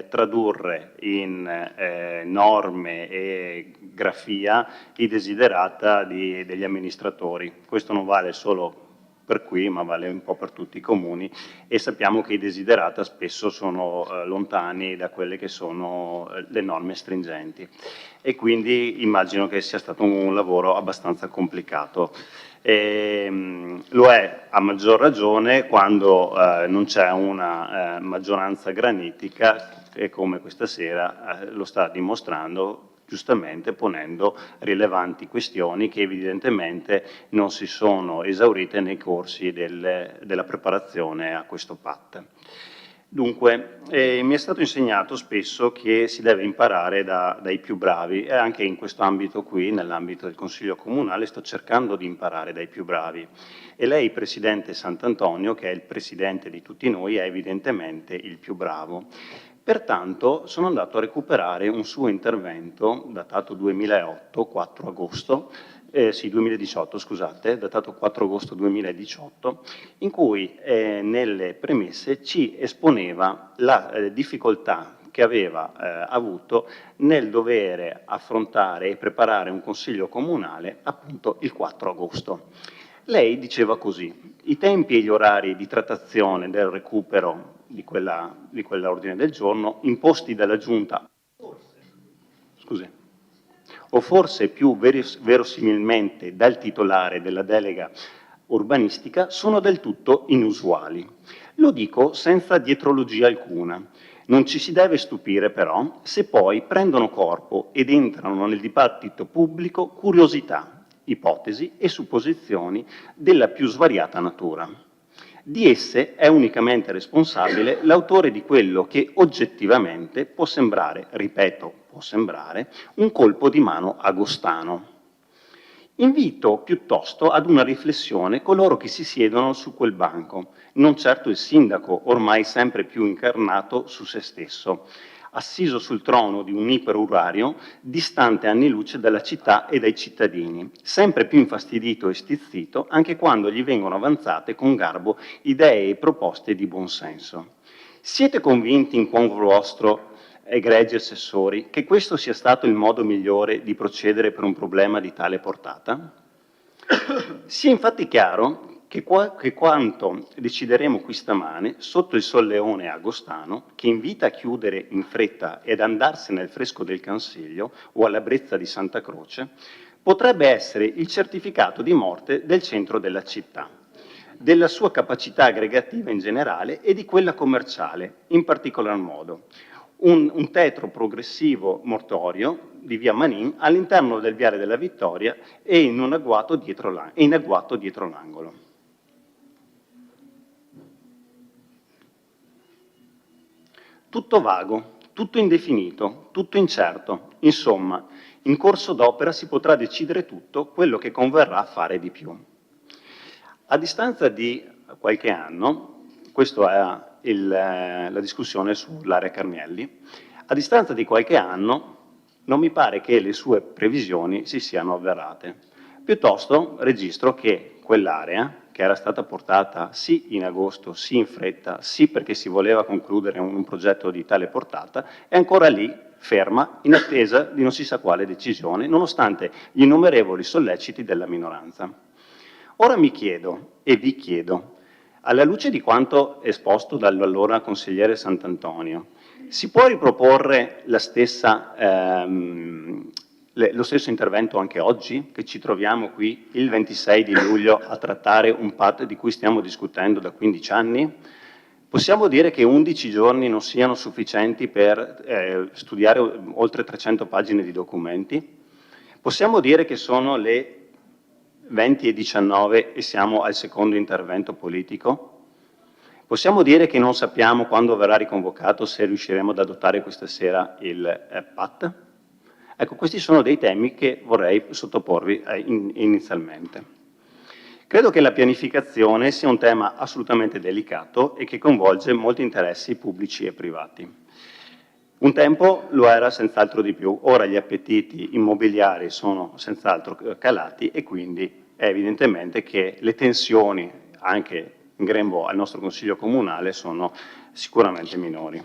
tradurre in norme e grafia i desiderata degli amministratori. Questo non vale solo per qui, ma vale un po' per tutti i comuni e sappiamo che i desiderata spesso sono lontani da quelle che sono le norme stringenti e quindi immagino che sia stato un lavoro abbastanza complicato. Lo è a maggior ragione quando non c'è una maggioranza granitica che come questa sera lo sta dimostrando, giustamente ponendo rilevanti questioni che evidentemente non si sono esaurite nei corsi della preparazione a questo PAT. Dunque, mi è stato insegnato spesso che si deve imparare dai più bravi e anche in questo ambito qui, nell'ambito del Consiglio Comunale, sto cercando di imparare dai più bravi. E lei, Presidente Sant'Antonio, che è il Presidente di tutti noi, è evidentemente il più bravo. Pertanto sono andato a recuperare un suo intervento datato 2018, datato 4 agosto 2018, in cui nelle premesse ci esponeva la difficoltà che aveva avuto nel dover affrontare e preparare un consiglio comunale appunto il 4 agosto. Lei diceva così: i tempi e gli orari di trattazione del recupero di quell'ordine del giorno imposti dalla Giunta, o forse più verosimilmente dal titolare della delega urbanistica, sono del tutto inusuali. Lo dico senza dietrologia alcuna. Non ci si deve stupire però se poi prendono corpo ed entrano nel dibattito pubblico curiosità, ipotesi e supposizioni della più svariata natura. Di esse è unicamente responsabile l'autore di quello che oggettivamente può sembrare, ripeto, può sembrare, un colpo di mano agostano. Invito piuttosto ad una riflessione coloro che si siedono su quel banco, non certo il sindaco, ormai sempre più incarnato su se stesso, assiso sul trono di un iperurario, distante anni luce dalla città e dai cittadini, sempre più infastidito e stizzito anche quando gli vengono avanzate con garbo idee e proposte di buonsenso. Siete convinti in cuor vostro, egregi assessori, che questo sia stato il modo migliore di procedere per un problema di tale portata? Sia infatti chiaro che quanto decideremo qui stamane, sotto il solleone agostano, che invita a chiudere in fretta ed andarsene al fresco del Cansiglio o alla brezza di Santa Croce, potrebbe essere il certificato di morte del centro della città, della sua capacità aggregativa in generale e di quella commerciale in particolar modo. Un tetro progressivo mortorio di via Manin all'interno del viale della Vittoria e in agguato dietro l'angolo. Tutto vago, tutto indefinito, tutto incerto, insomma, in corso d'opera si potrà decidere tutto quello che converrà fare di più. A distanza di qualche anno, questa è la discussione sull'area Carnielli, a distanza di qualche anno non mi pare che le sue previsioni si siano avverate. Piuttosto registro che quell'area, che era stata portata sì in agosto, sì in fretta, sì perché si voleva concludere un progetto di tale portata, è ancora lì, ferma, in attesa di non si sa quale decisione, nonostante gli innumerevoli solleciti della minoranza. Ora mi chiedo, e vi chiedo, alla luce di quanto esposto dall'allora consigliere Sant'Antonio, si può riproporre lo stesso intervento anche oggi, che ci troviamo qui il 26 di luglio a trattare un PAT di cui stiamo discutendo da 15 anni? Possiamo dire che 11 giorni non siano sufficienti per studiare oltre 300 pagine di documenti? Possiamo dire che sono le 20:19 e siamo al secondo intervento politico? Possiamo dire che non sappiamo quando verrà riconvocato, se riusciremo ad adottare questa sera il PAT? Ecco, questi sono dei temi che vorrei sottoporvi inizialmente. Credo che la pianificazione sia un tema assolutamente delicato e che coinvolge molti interessi pubblici e privati. Un tempo lo era senz'altro di più, ora gli appetiti immobiliari sono senz'altro calati e quindi è evidentemente che le tensioni anche in grembo al nostro Consiglio Comunale sono sicuramente minori.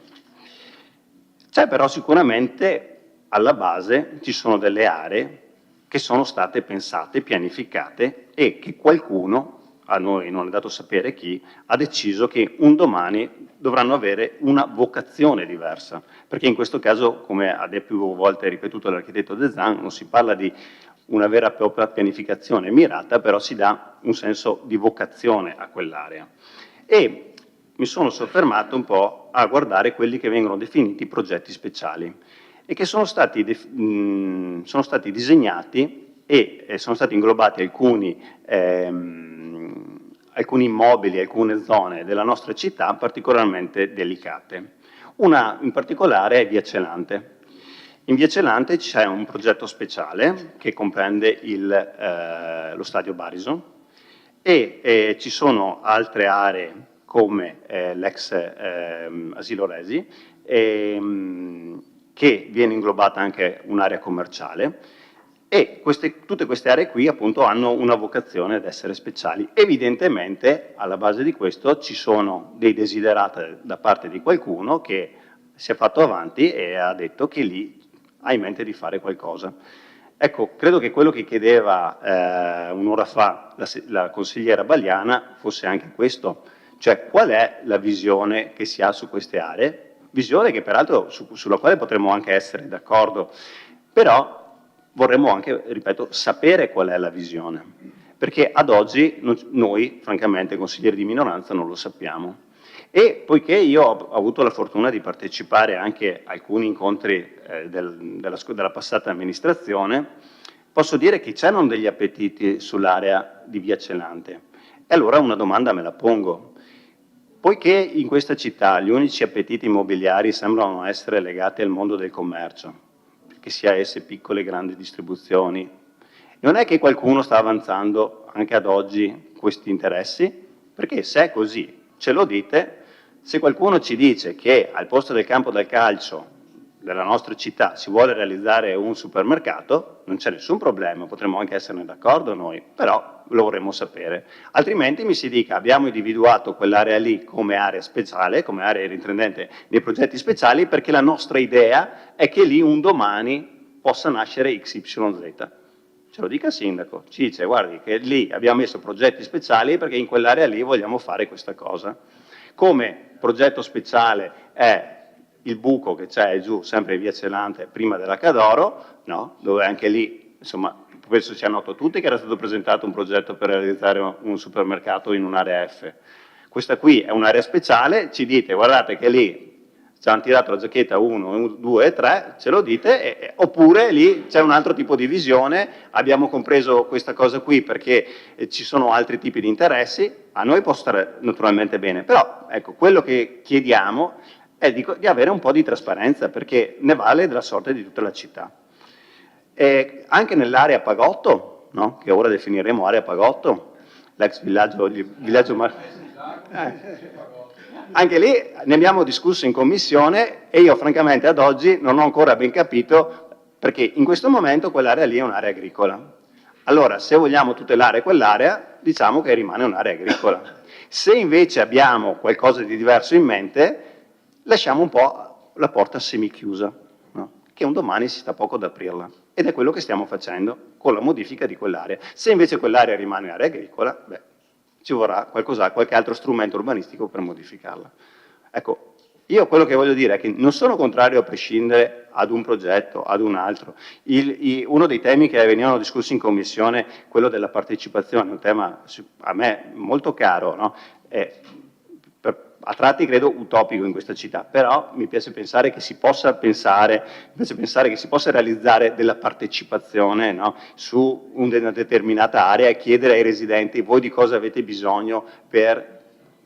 C'è però sicuramente alla base ci sono delle aree che sono state pensate, pianificate e che qualcuno, a noi non è dato sapere chi, ha deciso che un domani dovranno avere una vocazione diversa, perché in questo caso, come ha più volte ripetuto l'architetto De Zan, non si parla di una vera e propria pianificazione mirata, però si dà un senso di vocazione a quell'area. E mi sono soffermato un po' a guardare quelli che vengono definiti progetti speciali e che sono stati disegnati e sono stati inglobati alcuni immobili, alcune zone della nostra città particolarmente delicate. Una in particolare è Via Celante. In Via Celante c'è un progetto speciale che comprende lo stadio Barison e ci sono altre aree come l'ex asilo Resi che viene inglobata anche un'area commerciale e tutte queste aree qui appunto hanno una vocazione ad essere speciali. Evidentemente alla base di questo ci sono dei desiderata da parte di qualcuno che si è fatto avanti e ha detto che lì ha in mente di fare qualcosa. Ecco, credo che quello che chiedeva un'ora fa la consigliera Bagliana fosse anche questo, cioè qual è la visione che si ha su queste aree, visione che peraltro sulla quale potremmo anche essere d'accordo, però vorremmo anche, ripeto, sapere qual è la visione, perché ad oggi noi, francamente, consiglieri di minoranza, non lo sappiamo. E poiché io ho avuto la fortuna di partecipare anche a alcuni incontri della passata amministrazione, posso dire che c'erano degli appetiti sull'area di Via Celante. E allora una domanda me la pongo. Poiché in questa città gli unici appetiti immobiliari sembrano essere legati al mondo del commercio, che sia esse piccole e grandi distribuzioni, non è che qualcuno sta avanzando anche ad oggi questi interessi? Perché se è così, ce lo dite. Se qualcuno ci dice che al posto del campo da calcio della nostra città si vuole realizzare un supermercato, non c'è nessun problema, potremmo anche esserne d'accordo noi, però lo vorremmo sapere. Altrimenti mi si dica abbiamo individuato quell'area lì come area speciale, come area rientrante nei progetti speciali, perché la nostra idea è che lì un domani possa nascere XYZ. Ce lo dica il sindaco, ci dice guardi che lì abbiamo messo progetti speciali perché in quell'area lì vogliamo fare questa cosa. Come progetto speciale è il buco che c'è giù, sempre in Via Celante, prima della Cadoro, no? Dove anche lì, insomma, penso sia noto a tutti che era stato presentato un progetto per realizzare un supermercato in un'area F. Questa qui è un'area speciale, ci dite, guardate che lì ci hanno tirato la giacchetta 1, 2 e 3, ce lo dite, oppure lì c'è un altro tipo di visione, abbiamo compreso questa cosa qui perché ci sono altri tipi di interessi, a noi può stare naturalmente bene, però ecco, quello che chiediamo è di avere un po' di trasparenza, perché ne vale della sorte di tutta la città. E anche nell'area Pagotto, no? Che ora definiremo area Pagotto, l'ex villaggio anche lì ne abbiamo discusso in commissione e io francamente ad oggi non ho ancora ben capito perché in questo momento quell'area lì è un'area agricola. Allora, se vogliamo tutelare quell'area, diciamo che rimane un'area agricola. Se invece abbiamo qualcosa di diverso in mente, lasciamo un po' la porta semichiusa, no? Che un domani si sta poco ad aprirla. Ed è quello che stiamo facendo con la modifica di quell'area. Se invece quell'area rimane area agricola, beh, ci vorrà qualche altro strumento urbanistico per modificarla. Ecco, io quello che voglio dire è che non sono contrario a prescindere ad un progetto, ad un altro. Uno dei temi che venivano discussi in commissione, quello della partecipazione, un tema a me molto caro, no? A tratti credo utopico in questa città, però mi piace pensare che si possa realizzare della partecipazione, no? Su una determinata area e chiedere ai residenti voi di cosa avete bisogno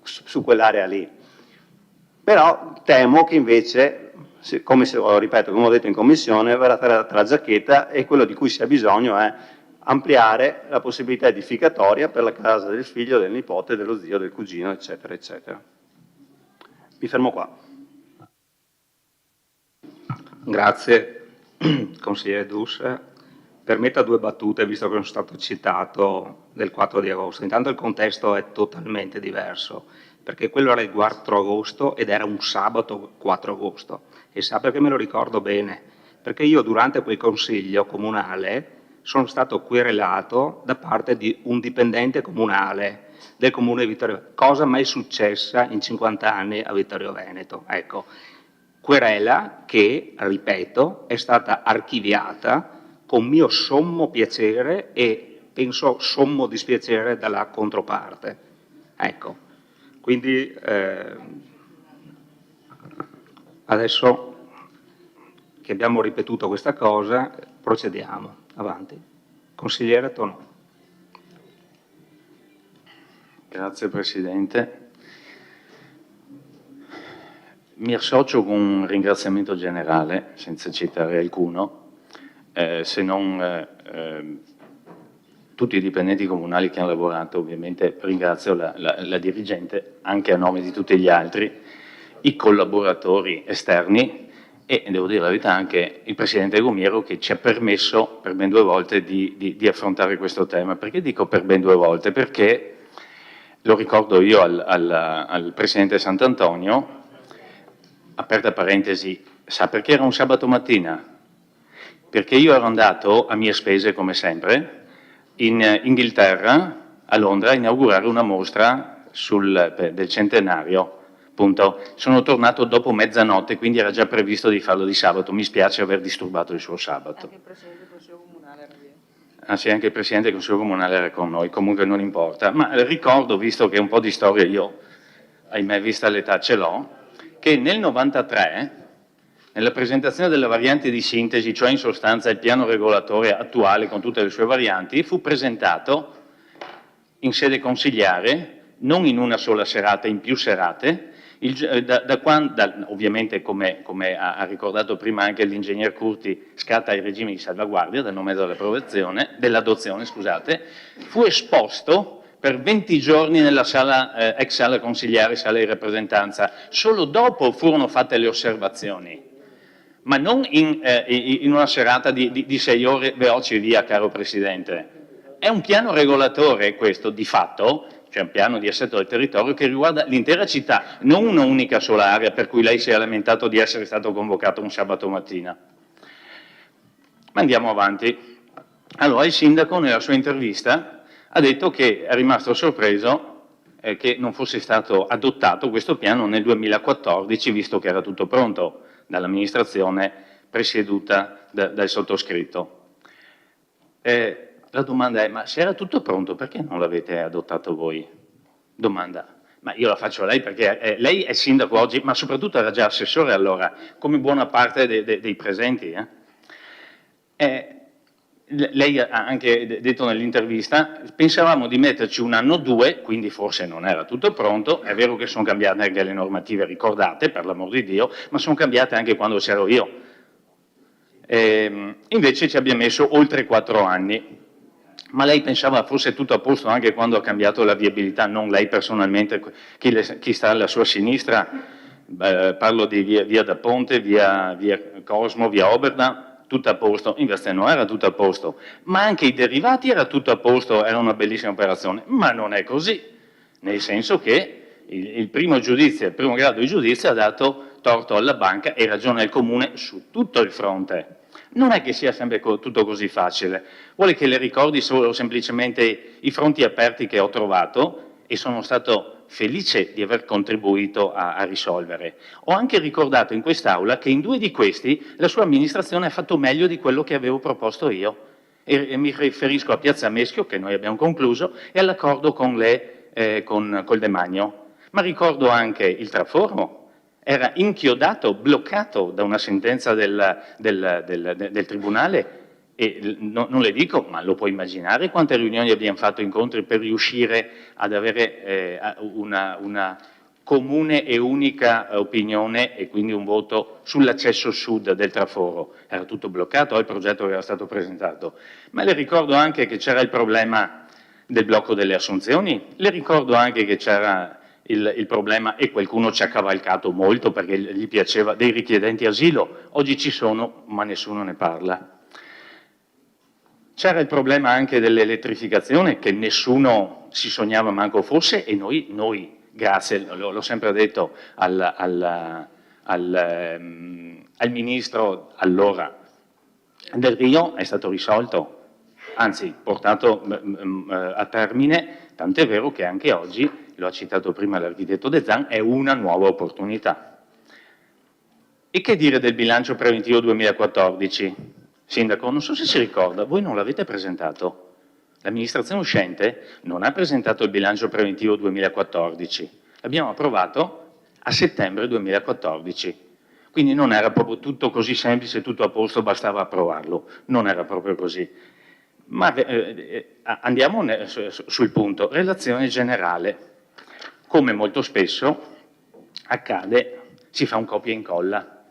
su quell'area lì. Però temo che invece, come ho detto in commissione, verrà tra la giacchetta e quello di cui si ha bisogno è ampliare la possibilità edificatoria per la casa del figlio, del nipote, dello zio, del cugino, eccetera, eccetera. Mi fermo qua. Grazie, consigliere Dus. Permetta due battute, visto che sono stato citato del 4 di agosto. Intanto il contesto è totalmente diverso, perché quello era il 4 agosto ed era un sabato 4 agosto. E sa perché me lo ricordo bene? Perché io durante quel consiglio comunale sono stato querelato da parte di un dipendente comunale del comune di Vittorio Veneto, cosa mai successa in 50 anni a Vittorio Veneto. Ecco, querela che, ripeto, è stata archiviata con mio sommo piacere e penso sommo dispiacere dalla controparte. Ecco, quindi adesso che abbiamo ripetuto questa cosa, procediamo. Avanti. Consigliere Tonò. Grazie Presidente. Mi associo con un ringraziamento generale, senza citare alcuno, se non tutti i dipendenti comunali che hanno lavorato, ovviamente ringrazio la dirigente, anche a nome di tutti gli altri, i collaboratori esterni e, devo dire la verità, anche il Presidente Gumiero che ci ha permesso per ben 2 volte di affrontare questo tema. Perché dico per ben 2 volte? Perché lo ricordo io al Presidente Sant'Antonio, aperta parentesi, sa perché era un sabato mattina? perché io ero andato a mie spese, come sempre, in Inghilterra, a Londra, a inaugurare una mostra del centenario. Appunto, sono tornato dopo mezzanotte, quindi era già previsto di farlo di sabato. Mi spiace aver disturbato il suo sabato. Anche il Presidente del Consiglio Comunale era lì. Ah sì, anche il Presidente del Consiglio Comunale era con noi, comunque non importa. Ma ricordo, visto che un po' di storia io, ahimè, vista l'età ce l'ho, che nel 93, nella presentazione delle varianti di sintesi, cioè in sostanza il piano regolatore attuale con tutte le sue varianti, fu presentato in sede consigliare, non in una sola serata, in più serate, ovviamente come ha ricordato prima anche l'ingegner Curti, scatta il regime di salvaguardia del momento dell'adozione, fu esposto per 20 giorni nella sala, ex sala consigliare, sala di rappresentanza. Solo dopo furono fatte le osservazioni, ma non in una serata di 6 ore veloci via, caro Presidente. È un piano regolatore questo, di fatto, cioè un piano di assetto del territorio che riguarda l'intera città, non un'unica sola area per cui lei si è lamentato di essere stato convocato un sabato mattina. Ma andiamo avanti. Allora, il sindaco nella sua intervista ha detto che è rimasto sorpreso che non fosse stato adottato questo piano nel 2014, visto che era tutto pronto dall'amministrazione presieduta dal sottoscritto. La domanda è, ma se era tutto pronto, perché non l'avete adottato voi? Domanda, ma io la faccio a lei perché lei è sindaco oggi, ma soprattutto era già assessore allora, come buona parte dei presenti. Lei ha anche detto nell'intervista, pensavamo di metterci 1 anno o 2, quindi forse non era tutto pronto, è vero che sono cambiate anche le normative ricordate, per l'amor di Dio, ma sono cambiate anche quando c'ero io. Invece ci abbiamo messo oltre 4 anni. Ma lei pensava fosse tutto a posto anche quando ha cambiato la viabilità, non lei personalmente, chi sta alla sua sinistra, parlo di via da Ponte, via Cosmo, via Oberda, tutto a posto, invece non era tutto a posto, ma anche i derivati era tutto a posto, era una bellissima operazione, ma non è così, nel senso che il primo grado di giudizio ha dato torto alla banca e ragione al comune su tutto il fronte. Non è che sia sempre tutto così facile. Vuole che le ricordi solo semplicemente i fronti aperti che ho trovato e sono stato felice di aver contribuito a risolvere. Ho anche ricordato in quest'Aula che in 2 di questi la sua amministrazione ha fatto meglio di quello che avevo proposto io. E mi riferisco a Piazza Meschio, che noi abbiamo concluso, e all'accordo col Demagno. Ma ricordo anche il Traforo. Era inchiodato, bloccato da una sentenza del Tribunale e non le dico, ma lo può immaginare quante riunioni abbiamo fatto, incontri per riuscire ad avere una comune e unica opinione e quindi un voto sull'accesso sud del Traforo. Era tutto bloccato, il progetto era stato presentato. Ma le ricordo anche che c'era il problema del blocco delle assunzioni, le ricordo anche che c'era il problema, e qualcuno ci ha cavalcato molto perché gli piaceva, dei richiedenti asilo. Oggi ci sono, ma nessuno ne parla. C'era il problema anche dell'elettrificazione, che nessuno si sognava manco fosse, e noi grazie, l'ho sempre detto al ministro allora Del Rio, è stato risolto, anzi portato a termine, tant'è vero che anche oggi, lo ha citato prima l'architetto De Zan, è una nuova opportunità. E che dire del bilancio preventivo 2014? Sindaco, non so se si ricorda, voi non l'avete presentato. L'amministrazione uscente non ha presentato il bilancio preventivo 2014. L'abbiamo approvato a settembre 2014. Quindi non era proprio tutto così semplice, tutto a posto, bastava approvarlo. Non era proprio così. Ma andiamo sul punto. Relazione generale. Come molto spesso accade, si fa un copia e incolla.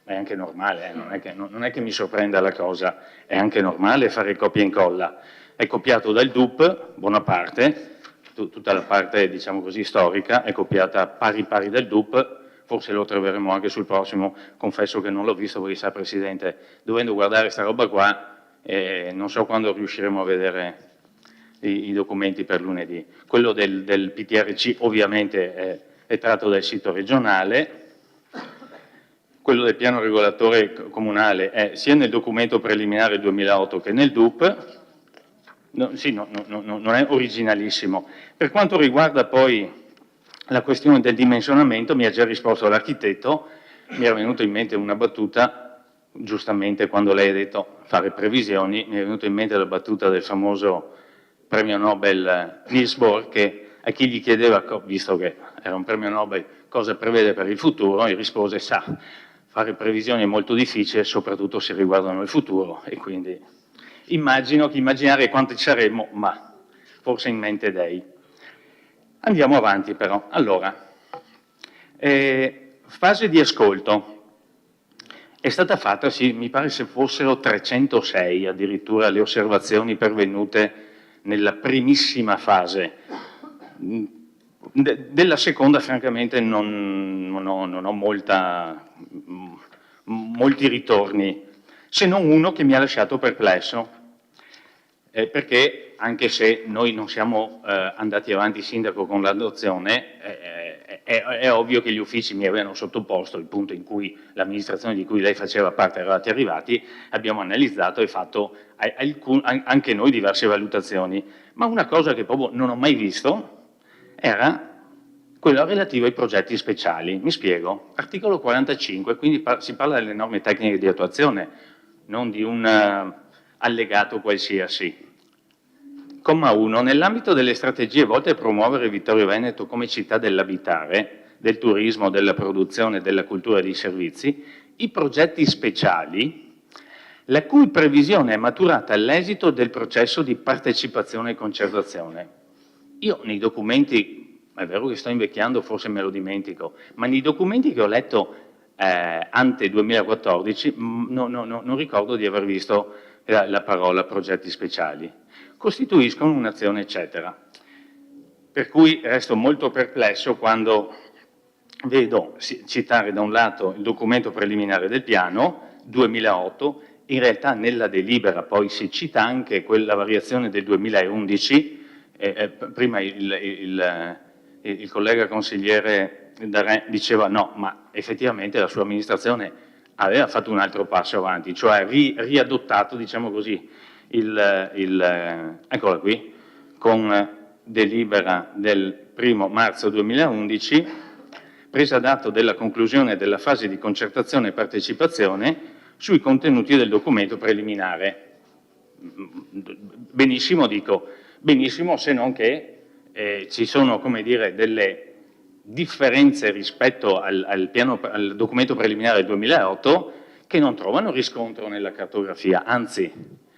È anche normale, non è che mi sorprenda la cosa, è anche normale fare copia e incolla. È copiato dal DUP, buona parte, tutta la parte, diciamo così, storica, è copiata pari pari dal DUP, forse lo troveremo anche sul prossimo, confesso che non l'ho visto perché sa, Presidente, dovendo guardare sta roba qua, non so quando riusciremo a vedere i documenti per lunedì. Quello del PTRC ovviamente è tratto dal sito regionale. quello del piano regolatore comunale è sia nel documento preliminare 2008 che nel DUP, non è originalissimo. Per quanto riguarda poi la questione del dimensionamento, mi ha già risposto l'architetto, mi era venuta in mente una battuta, giustamente quando lei ha detto fare previsioni, mi è venuta in mente la battuta del famoso premio Nobel Niels Bohr, che a chi gli chiedeva, visto che era un premio Nobel, cosa prevede per il futuro, e rispose, sa, fare previsioni è molto difficile, soprattutto se riguardano il futuro, e quindi immagino che immaginare quanti saremmo, ma forse in mente dei. Andiamo avanti però. Allora, fase di ascolto. È stata fatta, sì, mi pare se fossero 306 addirittura le osservazioni pervenute nella primissima fase. Della seconda, francamente, non ho molti ritorni, se non uno che mi ha lasciato perplesso, perché anche se noi non siamo andati avanti, sindaco, con l'adozione, è ovvio che gli uffici mi avevano sottoposto il punto in cui l'amministrazione di cui lei faceva parte eravate arrivati, abbiamo analizzato e fatto anche noi diverse valutazioni, ma una cosa che proprio non ho mai visto era quello relativo ai progetti speciali. Mi spiego. Articolo 45, quindi si parla delle norme tecniche di attuazione, non di un allegato qualsiasi. Comma 1. Nell'ambito delle strategie volte a promuovere Vittorio Veneto come città dell'abitare, del turismo, della produzione, della cultura e dei servizi, i progetti speciali, la cui previsione è maturata all'esito del processo di partecipazione e concertazione. Io nei documenti, è vero che sto invecchiando, forse me lo dimentico, ma nei documenti che ho letto ante 2014 non ricordo di aver visto la parola progetti speciali. Costituiscono un'azione, eccetera. Per cui resto molto perplesso quando vedo citare da un lato il documento preliminare del piano 2008, in realtà nella delibera poi si cita anche quella variazione del 2011, prima il collega consigliere Darè diceva no, ma effettivamente la sua amministrazione aveva fatto un altro passo avanti, cioè riadottato, diciamo così, eccola qui, con delibera del 1° marzo 2011, presa d'atto della conclusione della fase di concertazione e partecipazione sui contenuti del documento preliminare. Benissimo, dico, benissimo, se non che ci sono, come dire, delle differenze rispetto al documento preliminare del 2008 che non trovano riscontro nella cartografia, anzi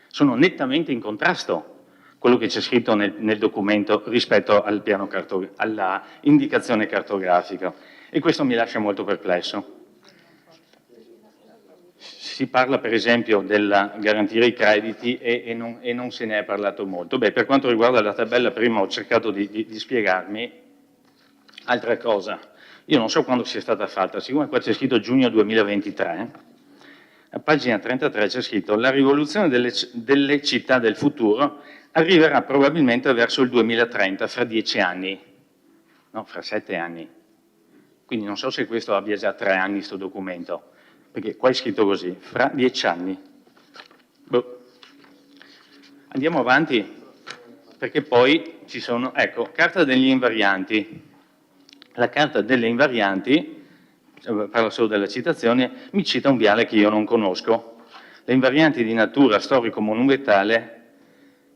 sono nettamente in contrasto quello che c'è scritto nel documento rispetto al piano alla indicazione cartografica, e questo mi lascia molto perplesso. Si parla per esempio del garantire i crediti e non se ne è parlato molto. Beh, per quanto riguarda la tabella, prima ho cercato di spiegarmi. Altra cosa, io non so quando sia stata fatta, siccome qua c'è scritto giugno 2023, a pagina 33 c'è scritto la rivoluzione delle città del futuro arriverà probabilmente verso il 2030, fra 10 anni, no, fra 7 anni. Quindi non so se questo abbia già 3 anni, questo documento, perché qua è scritto così, fra 10 anni. Boh. Andiamo avanti, perché poi ci sono, ecco, carta degli invarianti. La carta delle invarianti, parlo solo della citazione, mi cita un viale che io non conosco. Le invarianti di natura storico-monumentale,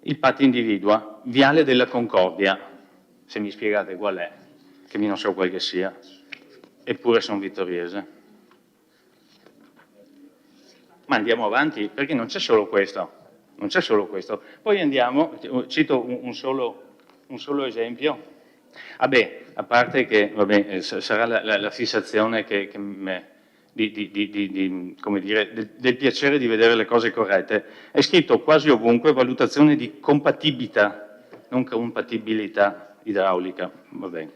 il PAT individua, Viale della Concordia, se mi spiegate qual è, che non so qual che sia, eppure sono vittoriese. Ma andiamo avanti, perché non c'è solo questo, non c'è solo questo. Poi andiamo, cito un solo esempio. Vabbè, a parte che vabbè, sarà la fissazione come dire, del piacere di vedere le cose corrette. È scritto quasi ovunque valutazione di compatibilità, non compatibilità idraulica, vabbè,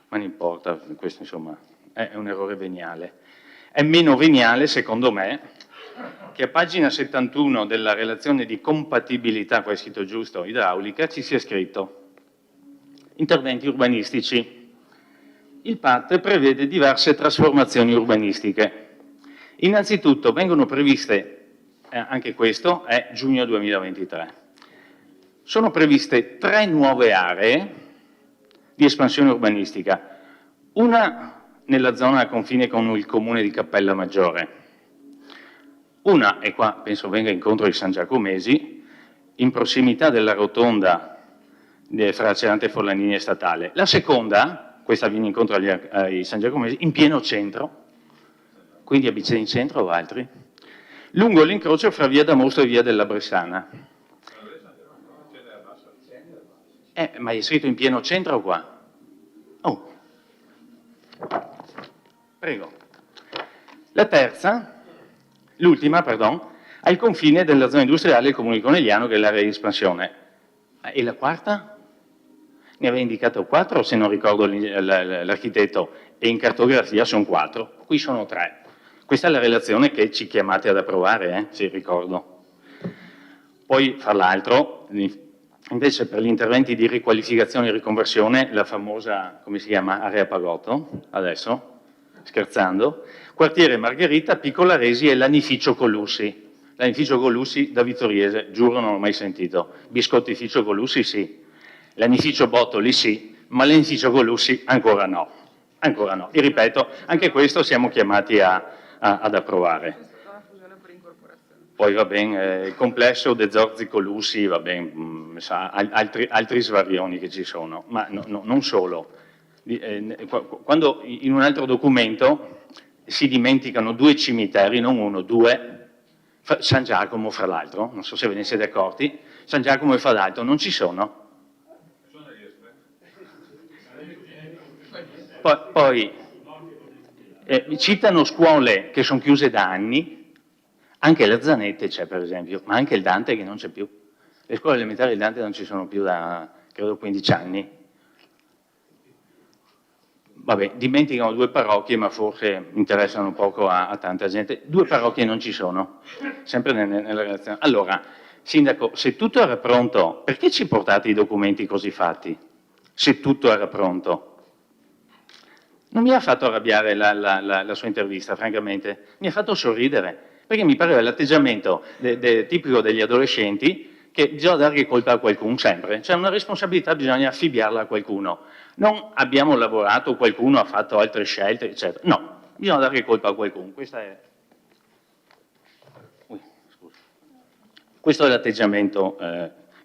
ma non importa, questo insomma è un errore veniale. È meno veniale, secondo me, che a pagina 71 della relazione di compatibilità, qua è scritto giusto, idraulica, ci sia scritto interventi urbanistici. Il PAT prevede diverse trasformazioni urbanistiche. Innanzitutto vengono previste, anche questo è giugno 2023, sono previste 3 nuove aree di espansione urbanistica, una nella zona a confine con il comune di Cappella Maggiore, una, e qua penso venga incontro di San Giacomesi, in prossimità della rotonda fra Cerante Forlanini e Statale. La seconda, questa viene incontro ai San Giacomesi, in pieno centro, quindi a Biceni Centro o altri, lungo l'incrocio fra via d'Amosto e via della Bressana. Ma è scritto in pieno centro qua? Oh. Prego. La terza, l'ultima, pardon, al confine della zona industriale del comune di Conegliano, che è l'area di espansione. E la quarta? Ne aveva indicato 4, se non ricordo l'architetto, e in cartografia sono 4, qui sono 3. Questa è la relazione che ci chiamate ad approvare, se ricordo. Poi, fra l'altro, invece per gli interventi di riqualificazione e riconversione, la famosa, come si chiama, area Pagotto, adesso, scherzando, quartiere Margherita, Piccola Resi e l'anificio Colussi. L'anificio Colussi da Vittoriese, giuro non l'ho mai sentito. Biscottificio Colussi sì, l'anificio Bottoli sì, ma l'anificio Colussi ancora no. Ancora no. E ripeto, anche questo siamo chiamati ad approvare. Poi va bene, il complesso De Zorzi Colussi, va bene, altri svarioni che ci sono, ma non solo. Quando in un altro documento si dimenticano 2 cimiteri, non 1, 2, San Giacomo fra l'altro, non so se ve ne siete accorti, San Giacomo e Fadalto non ci sono. Poi citano scuole che sono chiuse da anni, anche la Zanette c'è per esempio, ma anche il Dante che non c'è più. Le scuole elementari del Dante non ci sono più da, credo, 15 anni. Vabbè, dimenticano 2 parrocchie, ma forse interessano poco a tanta gente. 2 parrocchie non ci sono, sempre nella relazione. Allora, Sindaco, se tutto era pronto, perché ci portate i documenti così fatti? Se tutto era pronto. Non mi ha fatto arrabbiare la sua intervista, francamente, mi ha fatto sorridere, perché mi pareva l'atteggiamento tipico degli adolescenti che bisogna dare colpa a qualcuno sempre, cioè una responsabilità bisogna affibbiarla a qualcuno. Non abbiamo lavorato, qualcuno ha fatto altre scelte, eccetera. No, bisogna dare colpa a qualcuno. Questo è l'atteggiamento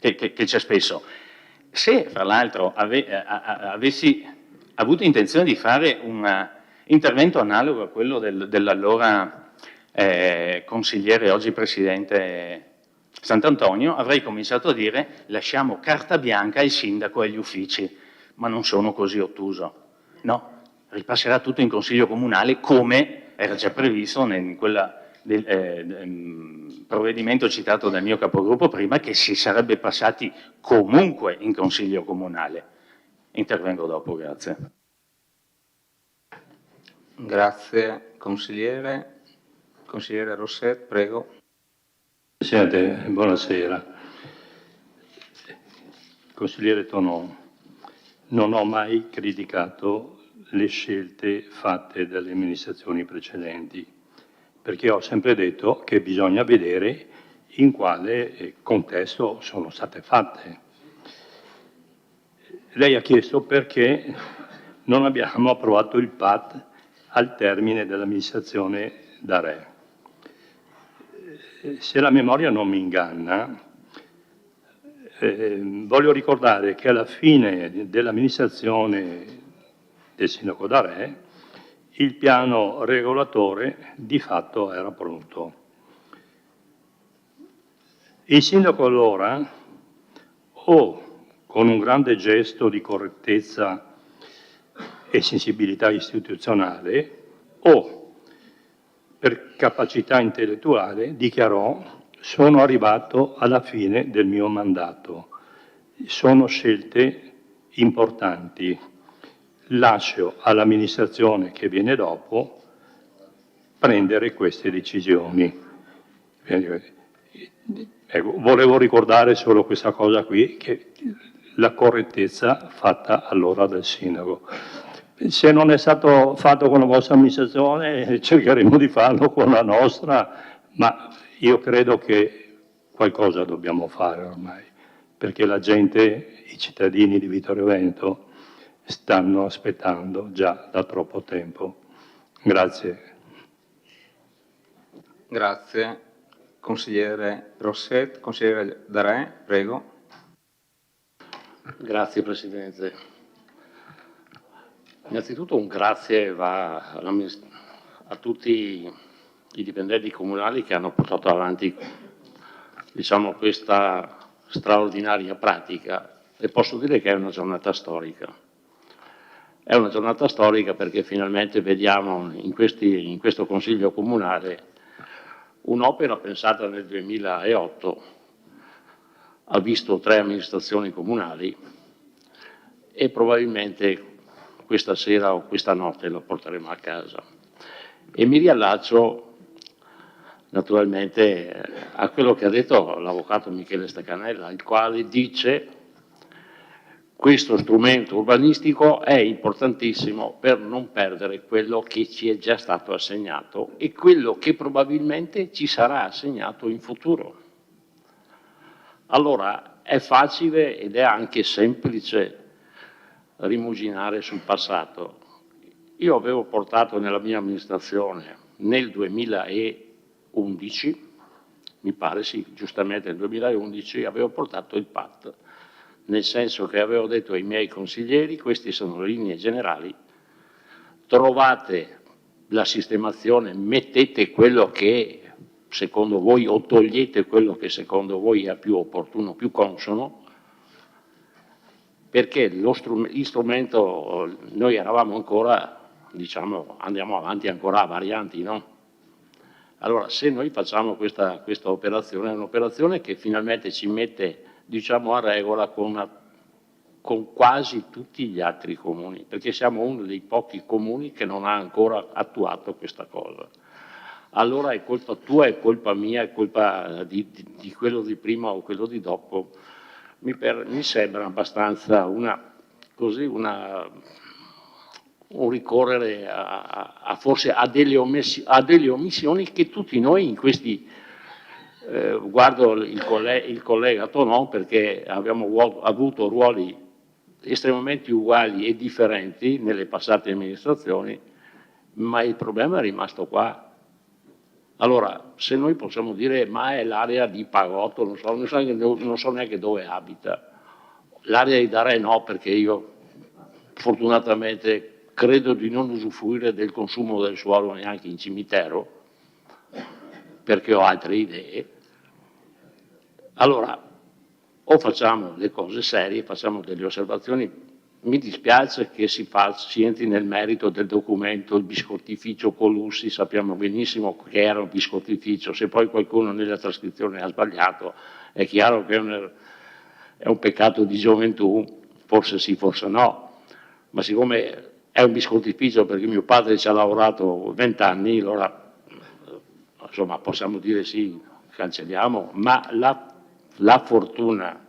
che c'è spesso. Se, fra l'altro, avessi avuto intenzione di fare un intervento analogo a quello dell'allora consigliere, oggi presidente Sant'Antonio, avrei cominciato a dire lasciamo carta bianca al sindaco e agli uffici, ma non sono così ottuso. No, ripasserà tutto in consiglio comunale come era già previsto in quel provvedimento citato dal mio capogruppo prima, che si sarebbe passati comunque in consiglio comunale. Intervengo dopo, grazie. Grazie, consigliere. Consigliere Rosset, prego. Presidente, buonasera. Consigliere Tonon, non ho mai criticato le scelte fatte dalle amministrazioni precedenti, perché ho sempre detto che bisogna vedere in quale contesto sono state fatte. Lei ha chiesto perché non abbiamo approvato il PAT al termine dell'amministrazione da Re. Se la memoria non mi inganna, voglio ricordare che alla fine dell'amministrazione del sindaco da Re il piano regolatore di fatto era pronto. Il sindaco allora, o con un grande gesto di correttezza e sensibilità istituzionale, o per capacità intellettuale dichiarò: sono arrivato alla fine del mio mandato, sono scelte importanti, lascio all'amministrazione che viene dopo prendere queste decisioni. Ecco, volevo ricordare solo questa cosa qui, che la correttezza fatta allora dal sindaco. Se non è stato fatto con la vostra amministrazione, cercheremo di farlo con la nostra, ma io credo che qualcosa dobbiamo fare ormai, perché la gente, i cittadini di Vittorio Veneto, stanno aspettando già da troppo tempo. Grazie. Grazie. Consigliere Rosset, consigliere Darè, prego. Grazie Presidente. Innanzitutto un grazie va a tutti i dipendenti comunali che hanno portato avanti, diciamo, questa straordinaria pratica, e posso dire che è una giornata storica. È una giornata storica perché finalmente vediamo in questo Consiglio Comunale un'opera pensata nel 2008, ha visto 3 amministrazioni comunali e probabilmente questa sera o questa notte lo porteremo a casa. E mi riallaccio naturalmente a quello che ha detto l'avvocato Michele Stecanella, il quale dice: questo strumento urbanistico è importantissimo per non perdere quello che ci è già stato assegnato e quello che probabilmente ci sarà assegnato in futuro. Allora è facile ed è anche semplice rimuginare sul passato. Io avevo portato nella mia amministrazione nel 2011, mi pare sì, giustamente nel 2011, avevo portato il PAT, nel senso che avevo detto ai miei consiglieri: queste sono le linee generali, trovate la sistemazione, mettete quello che secondo voi o togliete quello che secondo voi è più opportuno, più consono, perché l'istrumento, noi eravamo ancora, diciamo, andiamo avanti ancora a varianti, no? Allora, se noi facciamo questa operazione, è un'operazione che finalmente ci mette, diciamo, a regola con quasi tutti gli altri comuni, perché siamo uno dei pochi comuni che non ha ancora attuato questa cosa. Allora è colpa tua, è colpa mia, è colpa di quello di prima o quello di dopo. Mi sembra abbastanza un ricorrere forse a delle omissioni che tutti noi in questi, guardo il collega Tonò perché abbiamo avuto ruoli estremamente uguali e differenti nelle passate amministrazioni, ma il problema è rimasto qua. Allora, se noi possiamo dire ma è l'area di Pagotto, non so neanche dove abita, l'area di Darè no, perché io fortunatamente credo di non usufruire del consumo del suolo neanche in cimitero, perché ho altre idee. Allora, o facciamo le cose serie, facciamo delle osservazioni. Mi dispiace che si entri nel merito del documento, il biscottificio Colussi, sappiamo benissimo che era un biscottificio, se poi qualcuno nella trascrizione ha sbagliato è chiaro che è un peccato di gioventù, forse sì, forse no, ma siccome è un biscottificio perché mio padre ci ha lavorato 20 anni, allora insomma possiamo dire sì, cancelliamo, ma la fortuna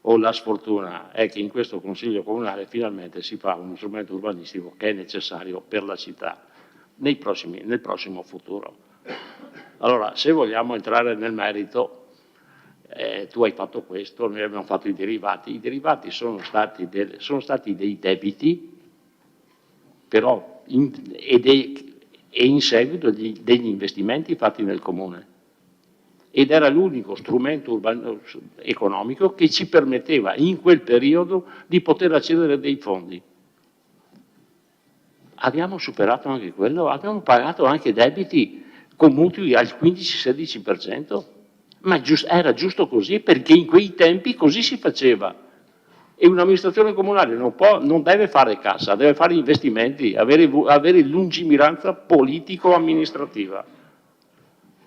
o la sfortuna è che in questo Consiglio Comunale finalmente si fa uno strumento urbanistico che è necessario per la città nel prossimo futuro. Allora, se vogliamo entrare nel merito, tu hai fatto questo, noi abbiamo fatto i derivati sono stati dei debiti, però e in seguito degli investimenti fatti nel Comune. Ed era l'unico strumento economico che ci permetteva in quel periodo di poter accedere a dei fondi. Abbiamo superato anche quello, abbiamo pagato anche debiti con mutui al 15-16%, ma era giusto così perché in quei tempi così si faceva. E un'amministrazione comunale non deve fare cassa, deve fare investimenti, avere lungimiranza politico-amministrativa.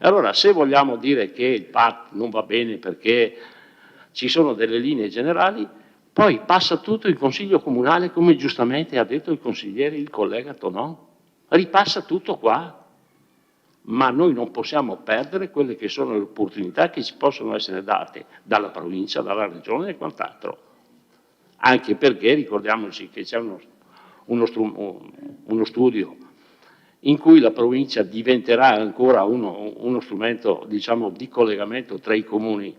Allora, se vogliamo dire che il PAT non va bene perché ci sono delle linee generali, poi passa tutto il Consiglio Comunale, come giustamente ha detto il consigliere, il collega Tonò, ripassa tutto qua. Ma noi non possiamo perdere quelle che sono le opportunità che ci possono essere date dalla provincia, dalla regione e quant'altro. Anche perché ricordiamoci che c'è uno uno studio in cui la provincia diventerà ancora uno strumento, diciamo, di collegamento tra i comuni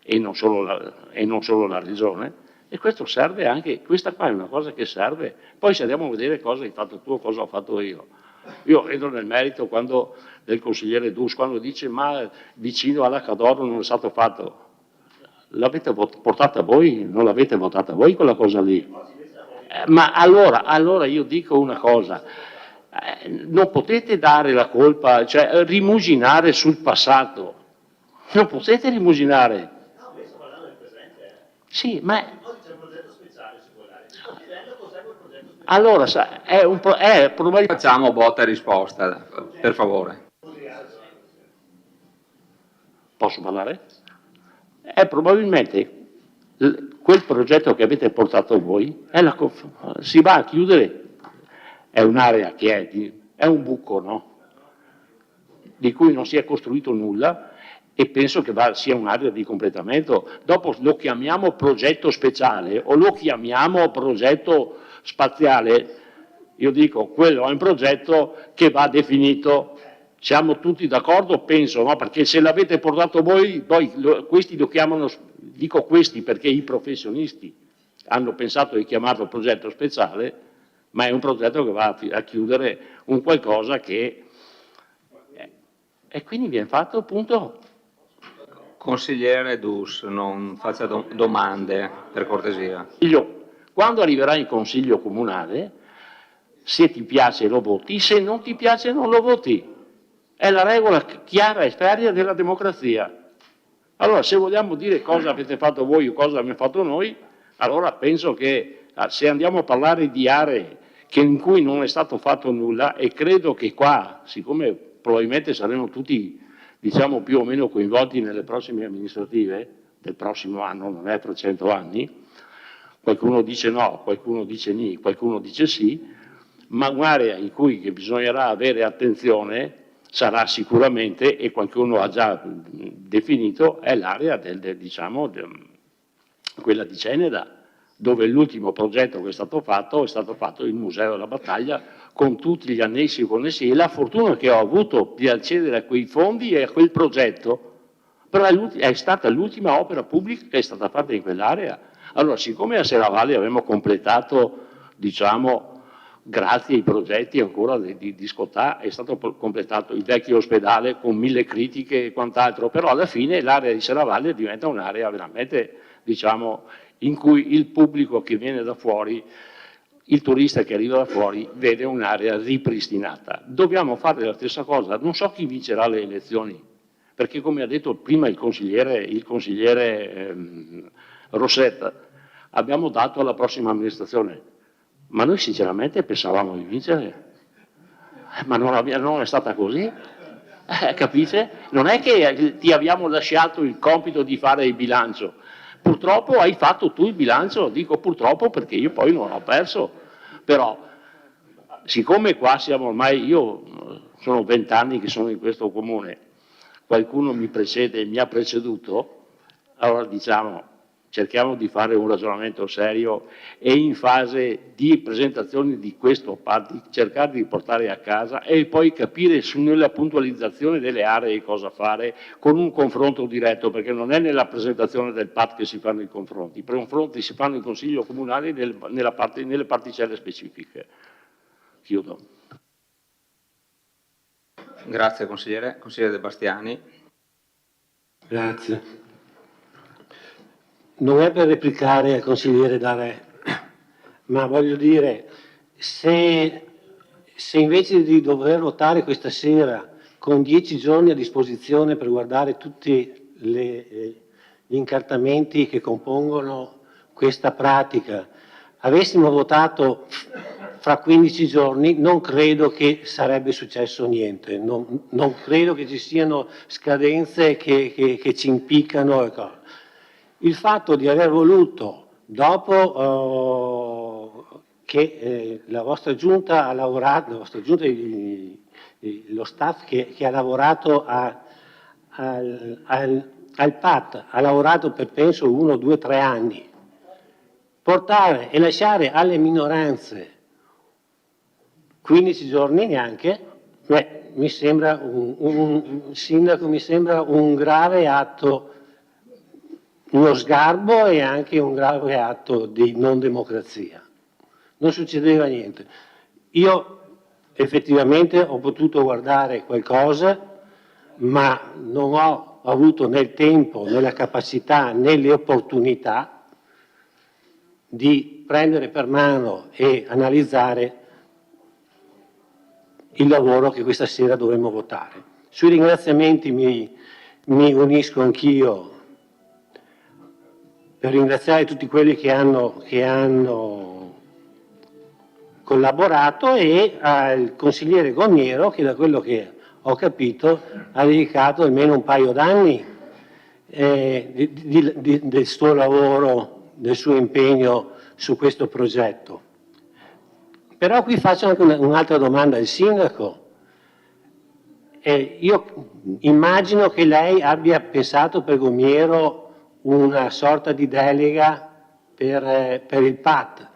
e non solo la regione, e questo serve anche, questa qua è una cosa che serve. Poi se andiamo a vedere cosa hai fatto tu o cosa ho fatto io entro nel merito del consigliere Dus, quando dice ma vicino alla Cadoro non è stato fatto. L'avete portata voi? Non l'avete votata voi quella cosa lì? Ma allora io dico una cosa, non potete dare la colpa, cioè rimuginare sul passato, non potete rimuginare. Sì, ma... Allora, probabilmente... Facciamo botta e risposta, per favore. Posso parlare? È probabilmente quel progetto che avete portato voi, si va a chiudere, è un'area che è un buco, no? Di cui non si è costruito nulla, e penso che sia un'area di completamento. Dopo lo chiamiamo progetto speciale o lo chiamiamo progetto spaziale, io dico quello è un progetto che va definito. Siamo tutti d'accordo, penso, no? Perché se l'avete portato voi, questi lo chiamano, dico questi perché i professionisti hanno pensato di chiamarlo progetto speciale, ma è un progetto che va a chiudere un qualcosa che... E quindi viene fatto appunto... Consigliere Dus, non faccia domande, per cortesia. Quando arriverà in consiglio comunale, se ti piace lo voti, se non ti piace non lo voti. È la regola chiara e ferrea della democrazia. Allora, se vogliamo dire cosa avete fatto voi o cosa abbiamo fatto noi, allora penso che se andiamo a parlare di aree in cui non è stato fatto nulla, e credo che qua, siccome probabilmente saremo tutti, diciamo, più o meno coinvolti nelle prossime amministrative del prossimo anno, non è tra 100 anni, qualcuno dice no, qualcuno dice ni, qualcuno dice sì, ma un'area in cui bisognerà avere attenzione sarà sicuramente, e qualcuno ha già definito, è l'area quella di Ceneda, dove l'ultimo progetto che è stato fatto il Museo della Battaglia, con tutti gli annessi connessi, e la fortuna che ho avuto di accedere a quei fondi e a quel progetto, però è stata l'ultima opera pubblica che è stata fatta in quell'area. Allora, siccome a Serravalle abbiamo completato, diciamo, grazie ai progetti ancora di Scottà, è stato completato il vecchio ospedale con 1000 critiche e quant'altro, però alla fine l'area di Serravalle diventa un'area veramente, diciamo, in cui il pubblico che viene da fuori, il turista che arriva da fuori, vede un'area ripristinata. Dobbiamo fare la stessa cosa. Non so chi vincerà le elezioni, perché come ha detto prima il consigliere Rossetta, abbiamo dato alla prossima amministrazione, ma noi sinceramente pensavamo di vincere, ma non è stata così, capite? Non è che ti abbiamo lasciato il compito di fare il bilancio, purtroppo hai fatto tu il bilancio, dico purtroppo perché io poi non ho perso, però siccome qua siamo ormai, io sono 20 anni che sono in questo comune, qualcuno mi precede e mi ha preceduto, allora diciamo cerchiamo di fare un ragionamento serio e in fase di presentazione di questo PAD cercare di portare a casa e poi capire nella puntualizzazione delle aree cosa fare con un confronto diretto, perché non è nella presentazione del PAD che si fanno i confronti si fanno in consiglio comunale nelle particelle specifiche. Chiudo. Grazie consigliere. Consigliere De Bastiani. Grazie. Non è per replicare al consigliere D'Arè, ma voglio dire, se invece di dover votare questa sera con 10 giorni a disposizione per guardare tutti gli incartamenti che compongono questa pratica, avessimo votato fra 15 giorni, non credo che sarebbe successo niente, non credo che ci siano scadenze che ci impiccano. Il fatto di aver voluto, dopo che la vostra giunta ha lavorato, la vostra giunta, lo staff che ha lavorato al PAT, ha lavorato per penso 1, 2, 3 anni, portare e lasciare alle minoranze 15 giorni neanche, mi sembra un sindaco, mi sembra un grave atto, uno sgarbo e anche un grave atto di non democrazia. Non succedeva niente. Io effettivamente ho potuto guardare qualcosa, ma non ho avuto né il tempo, né la capacità, né le opportunità di prendere per mano e analizzare il lavoro che questa sera dovremmo votare. Sui ringraziamenti mi unisco anch'io per ringraziare tutti quelli che hanno collaborato e al consigliere Gomiero che, da quello che ho capito, ha dedicato almeno un paio d'anni del suo lavoro, del suo impegno su questo progetto. Però qui faccio anche un'altra domanda al sindaco. Io immagino che lei abbia pensato per Gomiero una sorta di delega per il PAT,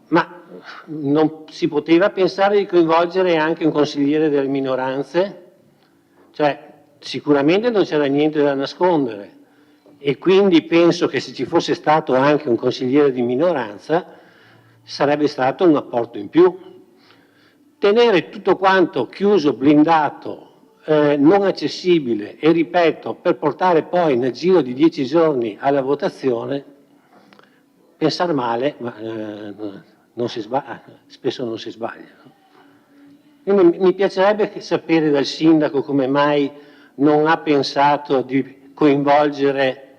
ma non si poteva pensare di coinvolgere anche un consigliere delle minoranze? Cioè, sicuramente non c'era niente da nascondere e quindi penso che se ci fosse stato anche un consigliere di minoranza sarebbe stato un apporto in più. Tenere tutto quanto chiuso, blindato, non accessibile e ripeto, per portare poi nel giro di 10 giorni alla votazione, pensare male, ma non si sbaglia, spesso non si sbaglia. Quindi mi piacerebbe sapere dal sindaco come mai non ha pensato di coinvolgere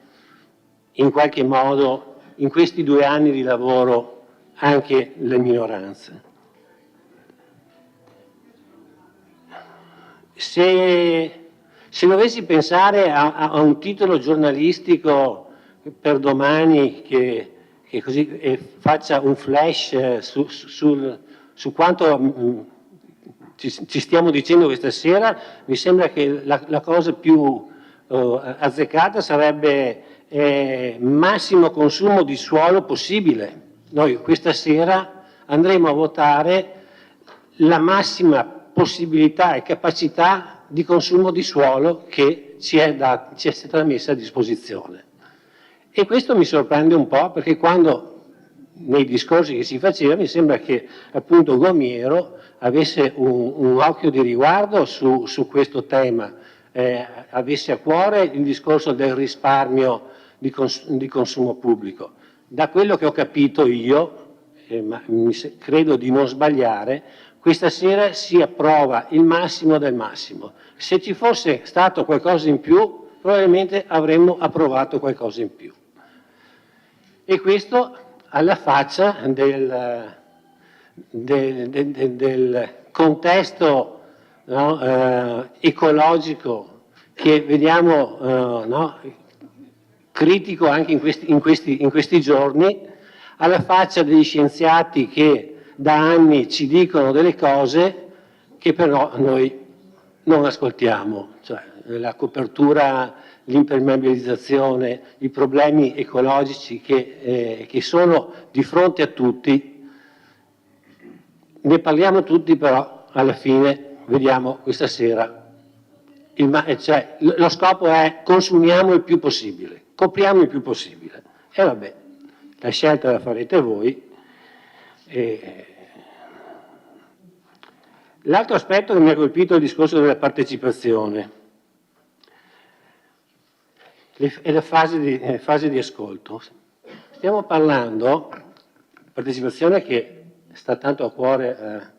in qualche modo in questi 2 anni di lavoro anche le minoranze. Se dovessi pensare a un titolo giornalistico per domani che così faccia un flash su quanto ci stiamo dicendo questa sera, mi sembra che la cosa più azzeccata sarebbe massimo consumo di suolo possibile. Noi questa sera andremo a votare la massima possibilità e capacità di consumo di suolo che ci è stata messa a disposizione. E questo mi sorprende un po' perché quando nei discorsi che si faceva mi sembra che appunto Gomiero avesse un occhio di riguardo su questo tema, avesse a cuore il discorso del risparmio di consumo pubblico. Da quello che ho capito io, ma credo di non sbagliare, questa sera si approva il massimo del massimo. Se ci fosse stato qualcosa in più, probabilmente avremmo approvato qualcosa in più. E questo alla faccia del contesto, no, ecologico che vediamo no, critico anche in questi giorni, alla faccia degli scienziati che da anni ci dicono delle cose che però noi non ascoltiamo, cioè la copertura, l'impermeabilizzazione, i problemi ecologici che sono di fronte a tutti, ne parliamo tutti però alla fine vediamo questa sera, cioè, lo scopo è consumiamo il più possibile, copriamo il più possibile e vabbè, la scelta la farete voi. L'altro aspetto che mi ha colpito è il discorso della partecipazione e la fase di ascolto. Stiamo parlando di partecipazione che sta tanto a cuore,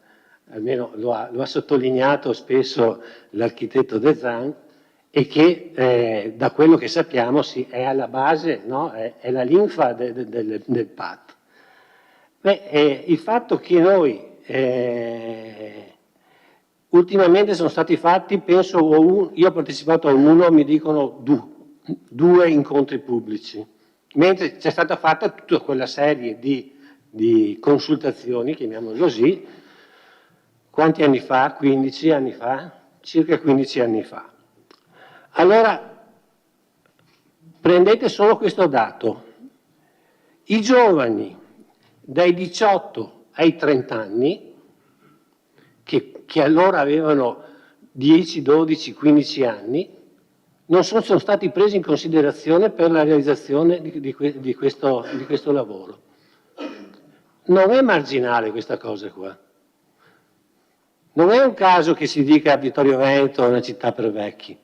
almeno lo ha sottolineato spesso l'architetto De Zan, e che da quello che sappiamo è alla base, no? È la linfa del PAT. Il fatto che noi ultimamente sono stati fatti, penso, io ho partecipato a uno, mi dicono 2 incontri pubblici, mentre c'è stata fatta tutta quella serie di consultazioni, chiamiamolo così, quanti anni fa? 15 anni fa? Circa 15 anni fa. Allora, prendete solo questo dato. I giovani dai 18 ai 30 anni che allora avevano 10, 12, 15 anni, non sono stati presi in considerazione per la realizzazione di questo lavoro. Non è marginale questa cosa qua. Non è un caso che si dica che Vittorio Veneto è una città per vecchi.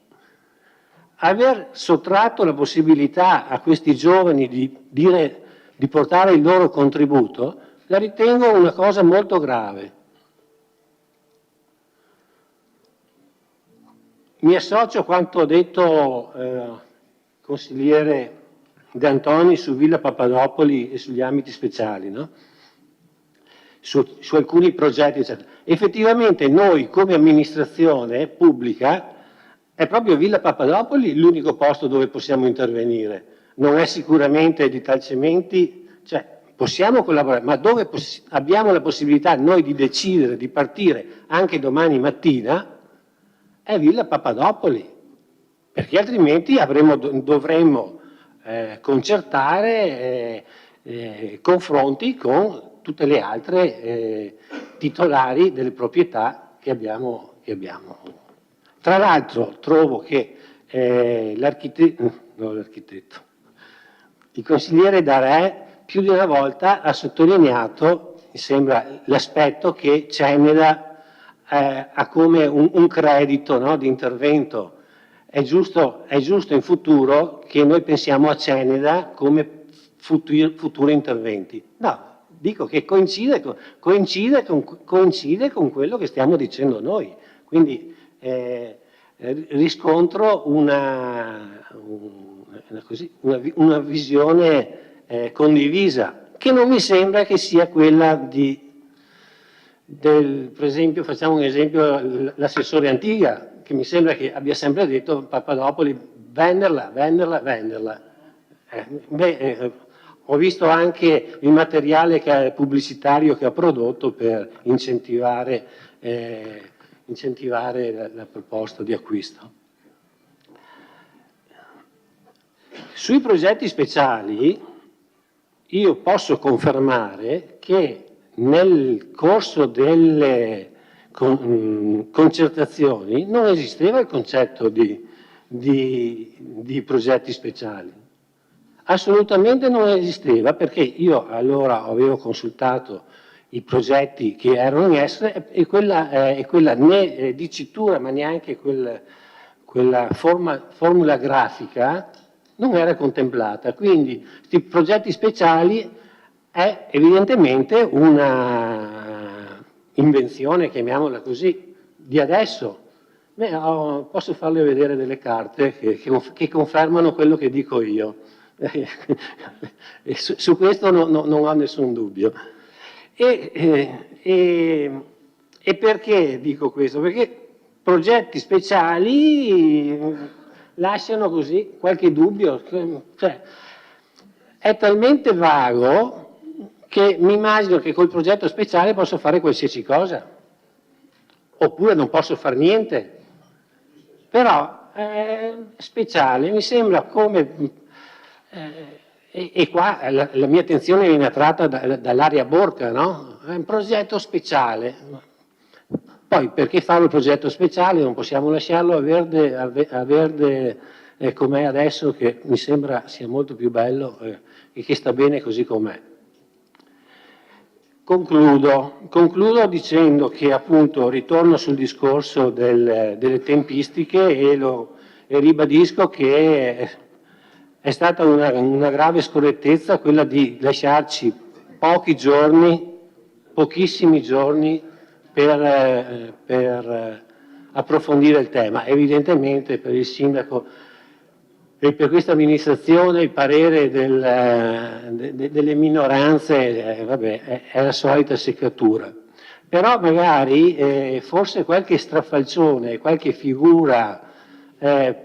Aver sottratto la possibilità a questi giovani di portare il loro contributo, la ritengo una cosa molto grave. Mi associo a quanto ha detto il consigliere De Antoni su Villa Papadopoli e sugli ambiti speciali, no? Su alcuni progetti, eccetera. Effettivamente noi come amministrazione pubblica è proprio Villa Papadopoli l'unico posto dove possiamo intervenire. Non è sicuramente di Talcementi, cioè possiamo collaborare, ma dove abbiamo la possibilità noi di decidere di partire anche domani mattina è Villa Papadopoli, perché altrimenti dovremmo concertare confronti con tutte le altre titolari delle proprietà che abbiamo. Tra l'altro trovo che il consigliere Darè più di una volta ha sottolineato, mi sembra, l'aspetto che Ceneda ha come un credito, no, di intervento. È giusto in futuro che noi pensiamo a Ceneda come futuri interventi. No, dico che coincide con quello che stiamo dicendo noi. Quindi riscontro una visione condivisa, che non mi sembra che sia quella per esempio, facciamo un esempio, l'assessore Antiga, che mi sembra che abbia sempre detto Papadopoli, venderla. Ho visto anche il materiale pubblicitario che ha prodotto per incentivare la proposta di acquisto. Sui progetti speciali io posso confermare che nel corso delle concertazioni non esisteva il concetto di progetti speciali. Assolutamente non esisteva, perché io allora avevo consultato i progetti che erano in essere e quella né dicitura ma neanche quella formula grafica non era contemplata. Quindi questi progetti speciali è evidentemente una invenzione, chiamiamola così, di adesso. Posso farle vedere delle carte che confermano quello che dico io. Su questo non ho nessun dubbio. E perché dico questo? Perché progetti speciali lasciano così qualche dubbio, cioè, è talmente vago che mi immagino che col progetto speciale posso fare qualsiasi cosa, oppure non posso fare niente, però speciale mi sembra come... e qua la mia attenzione viene attratta dall'area Borca, no? È un progetto speciale. Poi perché fare un progetto speciale? Non possiamo lasciarlo a verde com'è adesso, che mi sembra sia molto più bello e che sta bene così com'è. Concludo dicendo che appunto ritorno sul discorso delle tempistiche e ribadisco che è stata una grave scorrettezza quella di lasciarci pochissimi giorni per approfondire il tema. Evidentemente per il sindaco e per questa amministrazione il parere delle minoranze è la solita seccatura. Però magari forse qualche strafalcione, qualche figura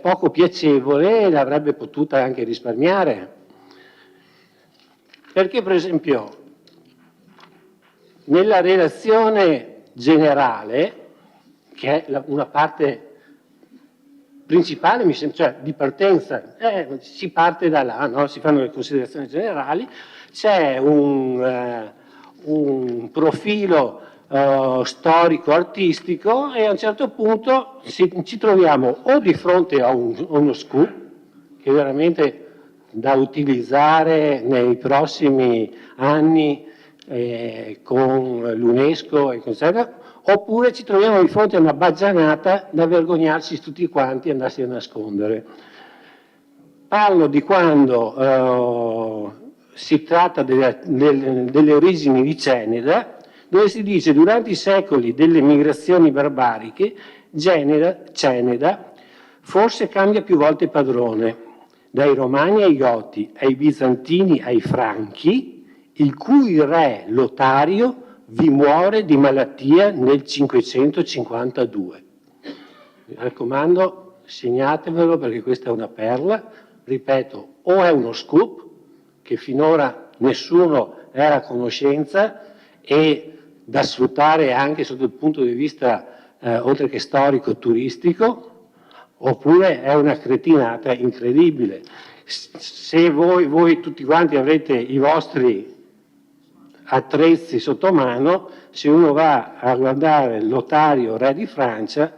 poco piacevole l'avrebbe potuta anche risparmiare. Perché per esempio nella relazione generale, che è una parte principale, cioè di partenza, si parte da là, no? Si fanno le considerazioni generali, c'è un profilo storico-artistico, e a un certo punto ci troviamo o di fronte a uno scoop che è veramente da utilizzare nei prossimi anni con l'UNESCO e eccetera, oppure ci troviamo di fronte a una baggianata da vergognarci tutti quanti e andarsi a nascondere. Parlo di quando si tratta delle origini di Ceneda, dove si dice durante i secoli delle migrazioni barbariche Ceneda forse cambia più volte padrone, dai Romani ai Goti, ai Bizantini ai Franchi, il cui re Lotario vi muore di malattia nel 552. Mi raccomando, segnatevelo perché questa è una perla, ripeto, o è uno scoop che finora nessuno era a conoscenza e da sfruttare anche sotto il punto di vista oltre che storico-turistico, oppure è una cretinata incredibile. Se voi tutti quanti avrete i vostri attrezzi sotto mano, se uno va a guardare Lotario, re di Francia,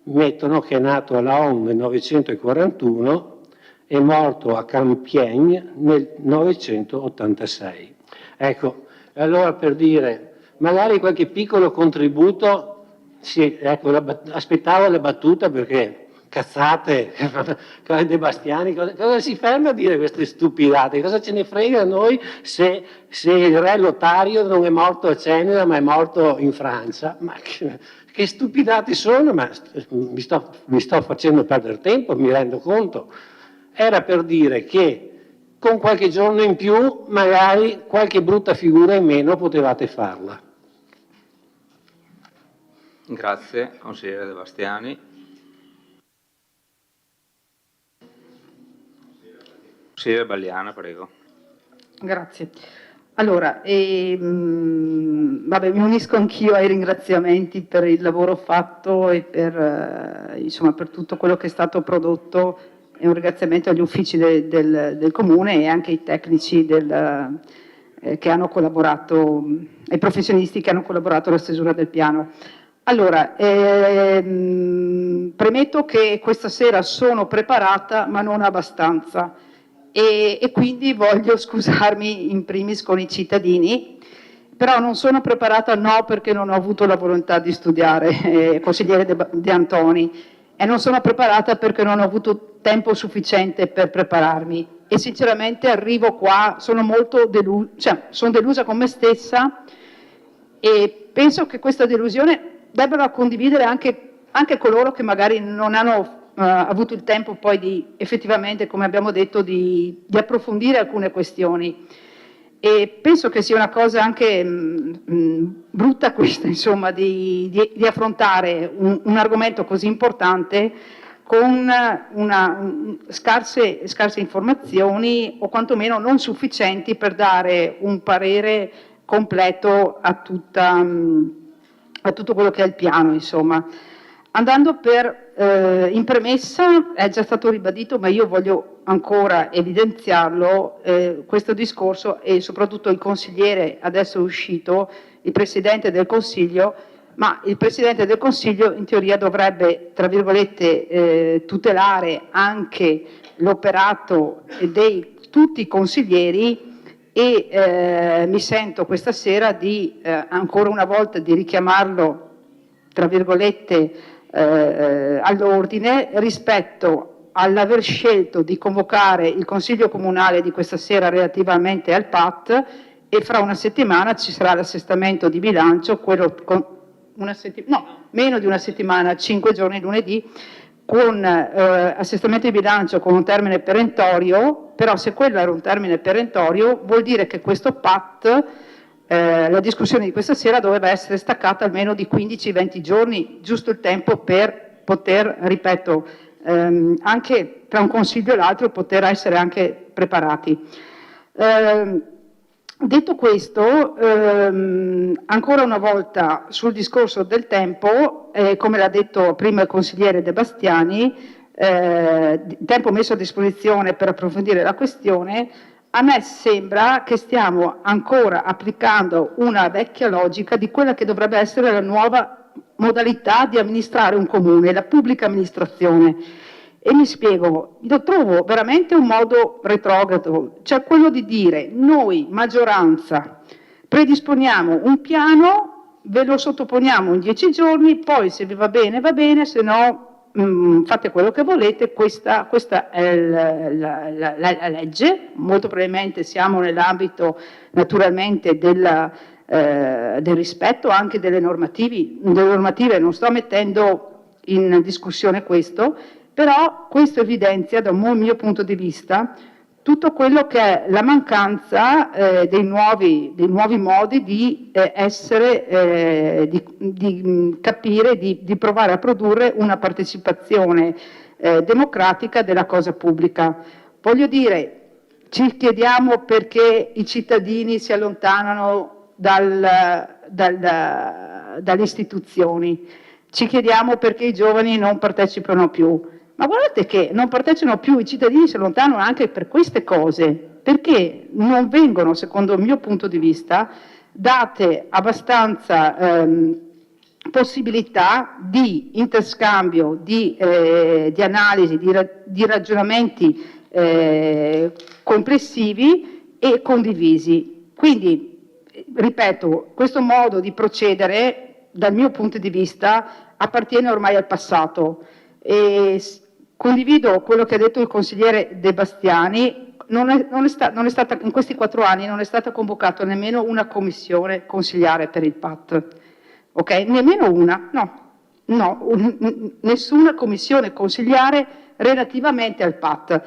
mettono che è nato a Laon nel 941 e morto a Compiègne nel 986. Ecco, allora per dire, magari qualche piccolo contributo, sì, ecco, aspettavo la battuta perché cazzate, De Bastiani, cosa si ferma a dire queste stupidate? Cosa ce ne frega a noi se il re Lotario non è morto a Ceneda ma è morto in Francia? Ma che stupidate sono? Ma vi sto facendo perdere tempo, mi rendo conto. Era per dire che con qualche giorno in più magari qualche brutta figura in meno potevate farla. Grazie, consigliere De Bastiani. Consigliere Balliana, prego. Grazie. Allora, vabbè, mi unisco anch'io ai ringraziamenti per il lavoro fatto e insomma, per tutto quello che è stato prodotto, e un ringraziamento agli uffici del Comune e anche ai tecnici che hanno collaborato, ai professionisti che hanno collaborato alla stesura del piano. Allora, premetto che questa sera sono preparata ma non abbastanza. E quindi voglio scusarmi in primis con i cittadini, però non sono preparata no perché non ho avuto la volontà di studiare, consigliere De Antoni, e non sono preparata perché non ho avuto tempo sufficiente per prepararmi e sinceramente arrivo qua, sono molto sono delusa con me stessa e penso che questa delusione debbano condividere anche coloro che magari non hanno avuto il tempo poi effettivamente, come abbiamo detto, di approfondire alcune questioni. E penso che sia una cosa anche brutta questa, insomma, di affrontare un argomento così importante con scarse informazioni o quantomeno non sufficienti per dare un parere completo a tutto quello che è il piano, insomma. Andando in premessa, è già stato ribadito, ma io voglio ancora evidenziarlo, questo discorso, e soprattutto il consigliere adesso è uscito, il Presidente del Consiglio, ma il Presidente del Consiglio in teoria dovrebbe, tra virgolette, tutelare anche l'operato di tutti i consiglieri e mi sento questa sera ancora una volta di richiamarlo, tra virgolette, all'ordine rispetto all'aver scelto di convocare il Consiglio Comunale di questa sera relativamente al PAT e fra una settimana ci sarà l'assestamento di bilancio, meno di una settimana, 5 giorni lunedì, con assestamento di bilancio con un termine perentorio, però se quello era un termine perentorio vuol dire che questo PAT, la discussione di questa sera doveva essere staccata almeno di 15-20 giorni, giusto il tempo per poter, ripeto, anche tra un consiglio e l'altro poter essere anche preparati. Detto questo, ancora una volta sul discorso del tempo, come l'ha detto prima il consigliere De Bastiani, tempo messo a disposizione per approfondire la questione. a me sembra che stiamo ancora applicando una vecchia logica di quella che dovrebbe essere la nuova modalità di amministrare un comune, la pubblica amministrazione. E mi spiego, lo trovo veramente un modo retrogrado, cioè quello di dire noi, maggioranza, predisponiamo un piano, ve lo sottoponiamo in 10 giorni, poi se vi va bene, se no fate quello che volete, questa è la legge, molto probabilmente siamo nell'ambito naturalmente del rispetto anche delle normative, non sto mettendo in discussione questo, però questo evidenzia da un mio punto di vista tutto quello che è la mancanza dei nuovi modi di essere, di capire, di provare a produrre una partecipazione democratica della cosa pubblica. Voglio dire, ci chiediamo perché i cittadini si allontanano dalle istituzioni, ci chiediamo perché i giovani non partecipano più. Ma guardate che non partecipano più, i cittadini si allontanano anche per queste cose, perché non vengono, secondo il mio punto di vista, date abbastanza possibilità di interscambio, di analisi, di ragionamenti complessivi e condivisi. Quindi, ripeto, questo modo di procedere, dal mio punto di vista, appartiene ormai al passato. E condivido quello che ha detto il consigliere De Bastiani, non è stata, in questi 4 anni non è stata convocata nemmeno una commissione consigliare per il PAT, ok? Nemmeno una, nessuna commissione consigliare relativamente al PAT.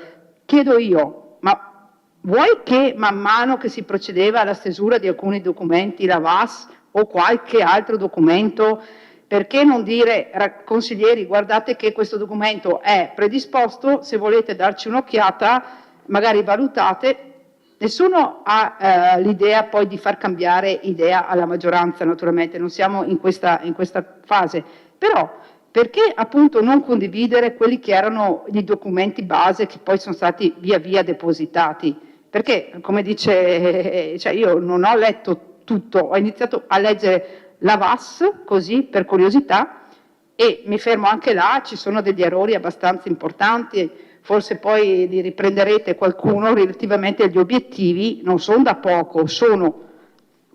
Chiedo io, ma vuoi che man mano che si procedeva alla stesura di alcuni documenti, la VAS o qualche altro documento, perché non dire, consiglieri, guardate che questo documento è predisposto, se volete darci un'occhiata, magari valutate. Nessuno ha l'idea poi di far cambiare idea alla maggioranza, naturalmente, non siamo in questa fase, però perché appunto non condividere quelli che erano i documenti base che poi sono stati via via depositati? Perché, come dice, cioè io non ho letto tutto, ho iniziato a leggere la VAS, così per curiosità, e mi fermo anche là, ci sono degli errori abbastanza importanti, forse poi li riprenderete qualcuno relativamente agli obiettivi, non sono da poco, sono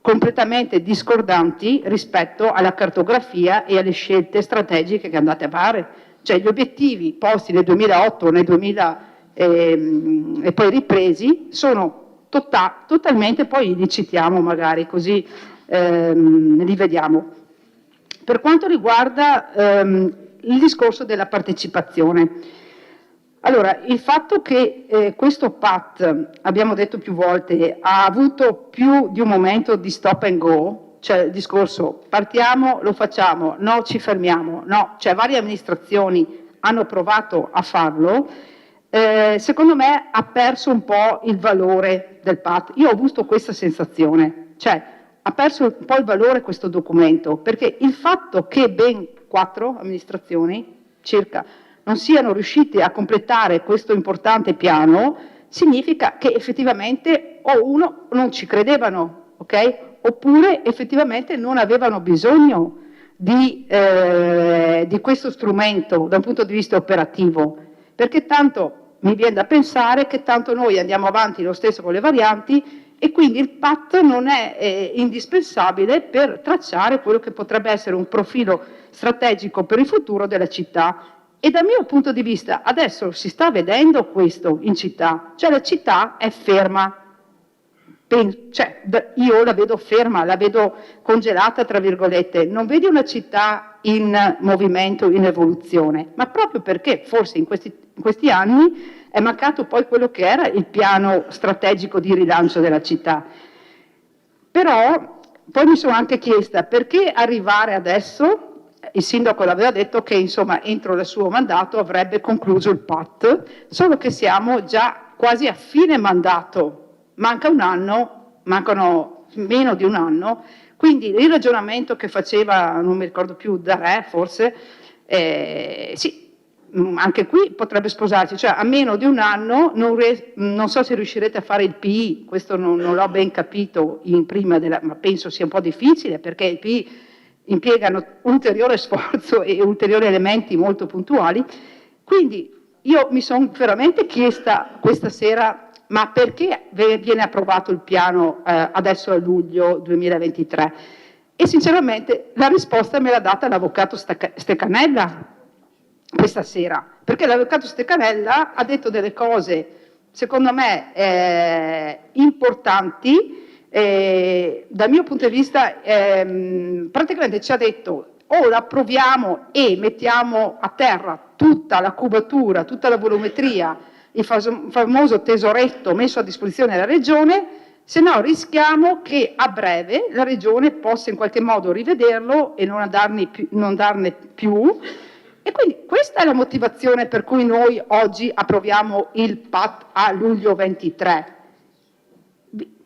completamente discordanti rispetto alla cartografia e alle scelte strategiche che andate a fare. Cioè gli obiettivi posti nel 2008, nel 2000 e poi ripresi, sono totalmente, poi li citiamo magari così, li vediamo. Per quanto riguarda il discorso della partecipazione, allora il fatto che questo PAT, abbiamo detto più volte, ha avuto più di un momento di stop and go, cioè il discorso partiamo, lo facciamo, no ci fermiamo, no, cioè varie amministrazioni hanno provato a farlo, secondo me ha perso un po' il valore del PAT. Io ho avuto questa sensazione, cioè ha perso un po' il valore questo documento, perché il fatto che ben 4 amministrazioni circa non siano riuscite a completare questo importante piano significa che effettivamente o uno non ci credevano, ok? Oppure effettivamente non avevano bisogno di questo strumento da un punto di vista operativo, perché tanto mi viene da pensare che tanto noi andiamo avanti lo stesso con le varianti e quindi il PAT non è indispensabile per tracciare quello che potrebbe essere un profilo strategico per il futuro della città. E dal mio punto di vista adesso si sta vedendo questo in città, cioè la città è ferma, cioè, io la vedo ferma, la vedo congelata tra virgolette, non vedi una città in movimento, in evoluzione, ma proprio perché forse in questi anni è mancato poi quello che era il piano strategico di rilancio della città. Però poi mi sono anche chiesta perché arrivare adesso. Il sindaco l'aveva detto che insomma entro il suo mandato avrebbe concluso il PAT, solo che siamo già quasi a fine mandato, manca un anno, mancano meno di un anno, quindi il ragionamento che faceva, non mi ricordo più, Darè forse, sì, anche qui potrebbe sposarsi, cioè a meno di un anno non so se riuscirete a fare il PI, questo non l'ho ben capito ma penso sia un po' difficile, perché il PI impiegano ulteriore sforzo e ulteriori elementi molto puntuali. Quindi io mi sono veramente chiesta questa sera, ma perché viene approvato il piano adesso a luglio 2023? E sinceramente la risposta me l'ha data l'avvocato Stecanella questa sera, perché l'avvocato Stecanella ha detto delle cose, secondo me, importanti, dal mio punto di vista, praticamente ci ha detto o l'approviamo e mettiamo a terra tutta la cubatura, tutta la volumetria, il famoso tesoretto messo a disposizione della Regione, se no rischiamo che a breve la Regione possa in qualche modo rivederlo e non darne più. E quindi questa è la motivazione per cui noi oggi approviamo il PAT a luglio 23.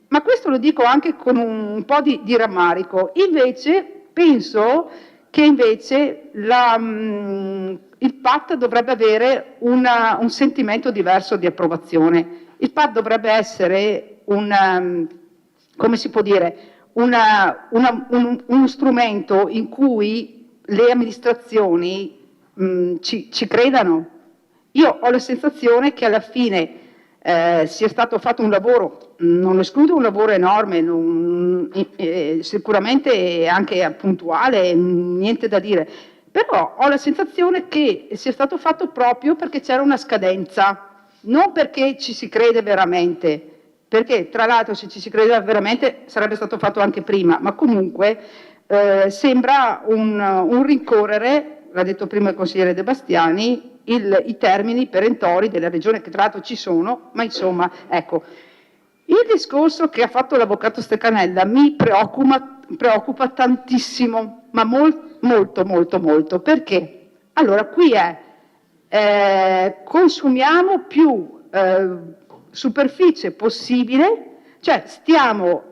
Ma questo lo dico anche con un po' di rammarico. Invece penso che invece il PAT dovrebbe avere un sentimento diverso di approvazione. Il PAT dovrebbe essere come si può dire, uno strumento in cui le amministrazioni ci credano. Io ho la sensazione che alla fine sia stato fatto un lavoro, non escludo un lavoro enorme, sicuramente anche puntuale, niente da dire, però ho la sensazione che sia stato fatto proprio perché c'era una scadenza, non perché ci si crede veramente, perché tra l'altro se ci si credeva veramente sarebbe stato fatto anche prima, ma comunque sembra un rincorrere, l'ha detto prima il consigliere De Bastiani, i termini perentori della Regione, che tra l'altro ci sono, ma insomma, ecco. Il discorso che ha fatto l'avvocato Stecanella mi preoccupa tantissimo, ma molto, perché? Allora, qui consumiamo più superficie possibile, cioè stiamo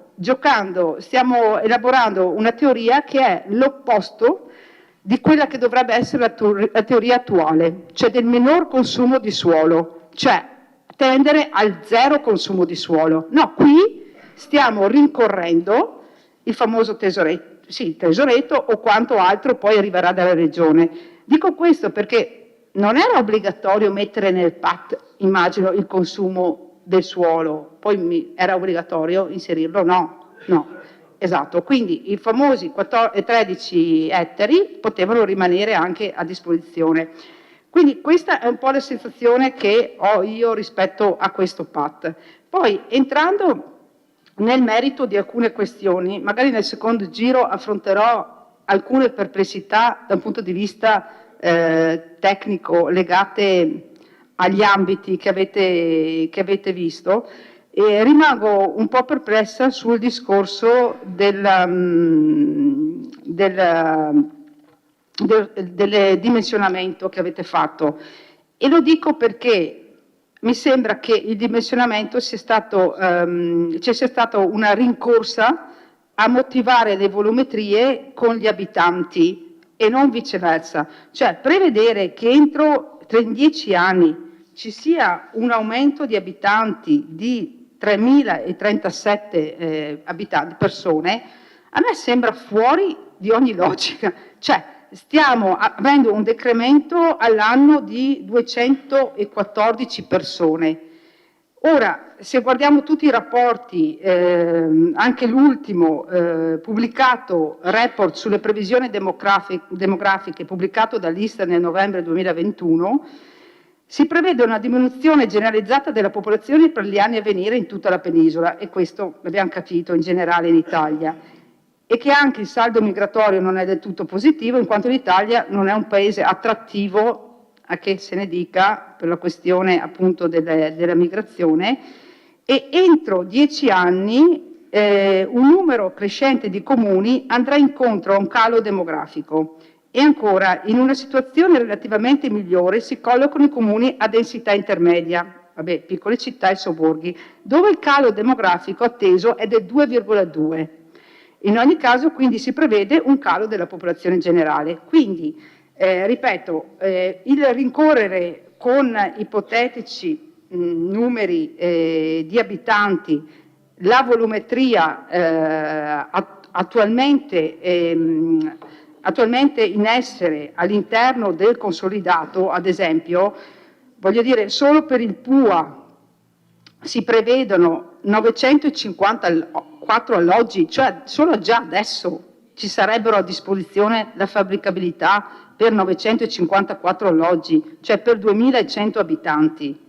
elaborando una teoria che è l'opposto di quella che dovrebbe essere la teoria attuale, cioè del minor consumo di suolo, cioè tendere al zero consumo di suolo. No, qui stiamo rincorrendo il famoso tesoretto o quanto altro poi arriverà dalla Regione. Dico questo perché non era obbligatorio mettere nel PAT, immagino, il consumo del suolo, poi era obbligatorio inserirlo? No. Esatto, quindi i famosi 13 ettari potevano rimanere anche a disposizione. Quindi questa è un po' la sensazione che ho io rispetto a questo PAT. Poi entrando nel merito di alcune questioni, magari nel secondo giro affronterò alcune perplessità dal punto di vista tecnico legate agli ambiti che avete visto. E rimango un po' perplessa sul discorso del dimensionamento che avete fatto, e lo dico perché mi sembra che il dimensionamento ci sia stata una rincorsa a motivare le volumetrie con gli abitanti e non viceversa, cioè prevedere che entro 10 anni ci sia un aumento di abitanti di 3.037 persone, a me sembra fuori di ogni logica. Cioè, stiamo avendo un decremento all'anno di 214 persone. Ora, se guardiamo tutti i rapporti, anche l'ultimo pubblicato, report sulle previsioni demografiche pubblicato dall'Istat nel novembre 2021, si prevede una diminuzione generalizzata della popolazione per gli anni a venire in tutta la penisola, e questo l'abbiamo capito in generale in Italia, e che anche il saldo migratorio non è del tutto positivo, in quanto l'Italia non è un paese attrattivo, a che se ne dica, per la questione appunto della migrazione, e entro 10 anni un numero crescente di comuni andrà incontro a un calo demografico. E ancora, in una situazione relativamente migliore si collocano i comuni a densità intermedia, piccole città e sobborghi, dove il calo demografico atteso è del 2,2. In ogni caso, quindi, si prevede un calo della popolazione generale. Quindi, Ripeto, il rincorrere con ipotetici numeri di abitanti la volumetria attualmente in essere all'interno del consolidato, ad esempio, voglio dire, solo per il PUA si prevedono 954 alloggi, cioè solo già adesso ci sarebbero a disposizione la fabbricabilità per 954 alloggi, cioè per 2100 abitanti.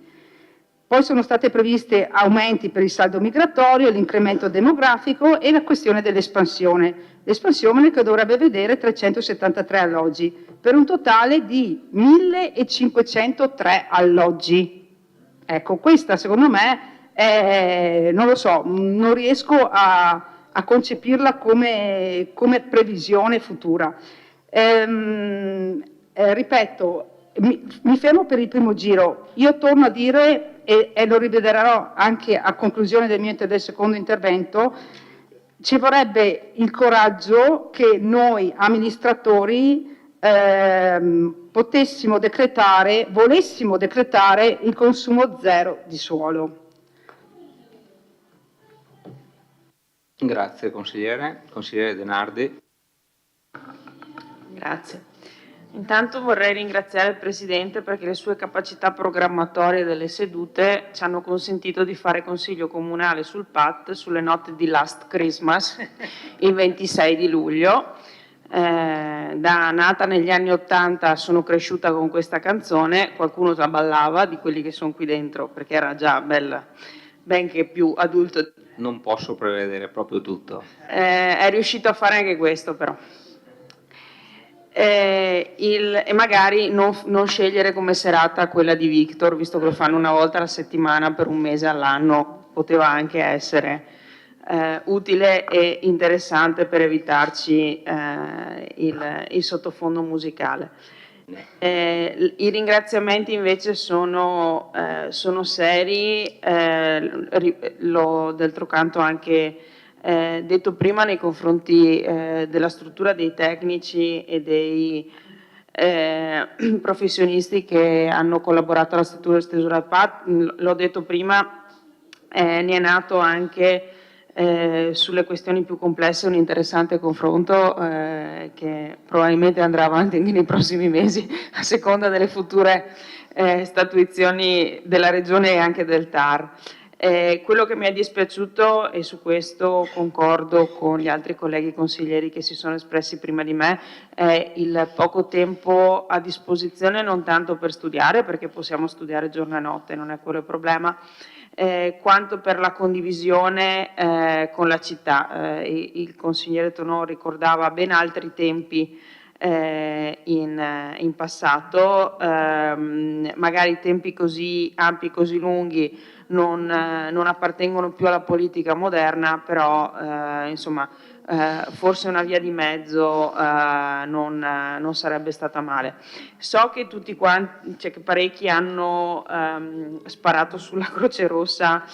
Poi sono state previste aumenti per il saldo migratorio, l'incremento demografico e la questione dell'espansione. L'espansione che dovrebbe vedere 373 alloggi, per un totale di 1503 alloggi. Ecco, questa secondo me è, non lo so, non riesco a concepirla come previsione futura. Ripeto, mi fermo per il primo giro. Io torno a dire, e lo rivedrò anche a conclusione del secondo intervento, ci vorrebbe il coraggio che noi amministratori volessimo decretare il consumo zero di suolo. Grazie consigliere. Consigliere Denardi. Grazie. Intanto vorrei ringraziare il Presidente perché le sue capacità programmatorie delle sedute ci hanno consentito di fare consiglio comunale sul PAT sulle note di Last Christmas, il 26 di luglio. Da nata negli anni '80 sono cresciuta con questa canzone, qualcuno già ballava di quelli che sono qui dentro perché era già bella, benché più adulto. Non posso prevedere proprio tutto. È riuscito a fare anche questo però. E magari non scegliere come serata quella di Victor, visto che lo fanno una volta alla settimana per un mese all'anno, poteva anche essere utile e interessante per evitarci il sottofondo musicale. I ringraziamenti invece sono seri, l'ho d'altro canto anche detto prima nei confronti della struttura dei tecnici e dei professionisti che hanno collaborato alla stesura del PAT, l'ho detto prima, ne è nato anche sulle questioni più complesse un interessante confronto che probabilmente andrà avanti anche nei prossimi mesi a seconda delle future statuizioni della Regione e anche del TAR. Quello che mi è dispiaciuto, e su questo concordo con gli altri colleghi consiglieri che si sono espressi prima di me, è il poco tempo a disposizione, non tanto per studiare, perché possiamo studiare giorno e notte, non è quello il problema, quanto per la condivisione con la città. Il consigliere Tonò ricordava ben altri tempi in passato, magari tempi così ampi, così lunghi non appartengono più alla politica moderna, però insomma forse una via di mezzo non sarebbe stata male. So che tutti quanti, cioè che parecchi hanno sparato sulla Croce Rossa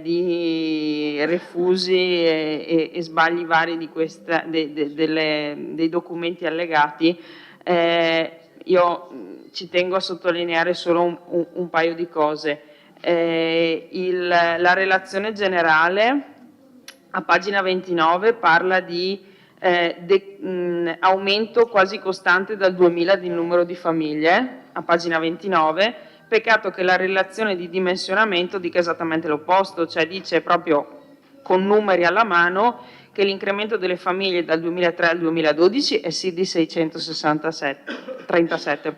di refusi e sbagli vari di dei documenti allegati. Io ci tengo a sottolineare solo un paio di cose. La relazione generale a pagina 29 parla di aumento quasi costante dal 2000 del numero di famiglie, a pagina 29, peccato che la relazione di dimensionamento dica esattamente l'opposto, cioè dice proprio con numeri alla mano che l'incremento delle famiglie dal 2003 al 2012 è sì di 637,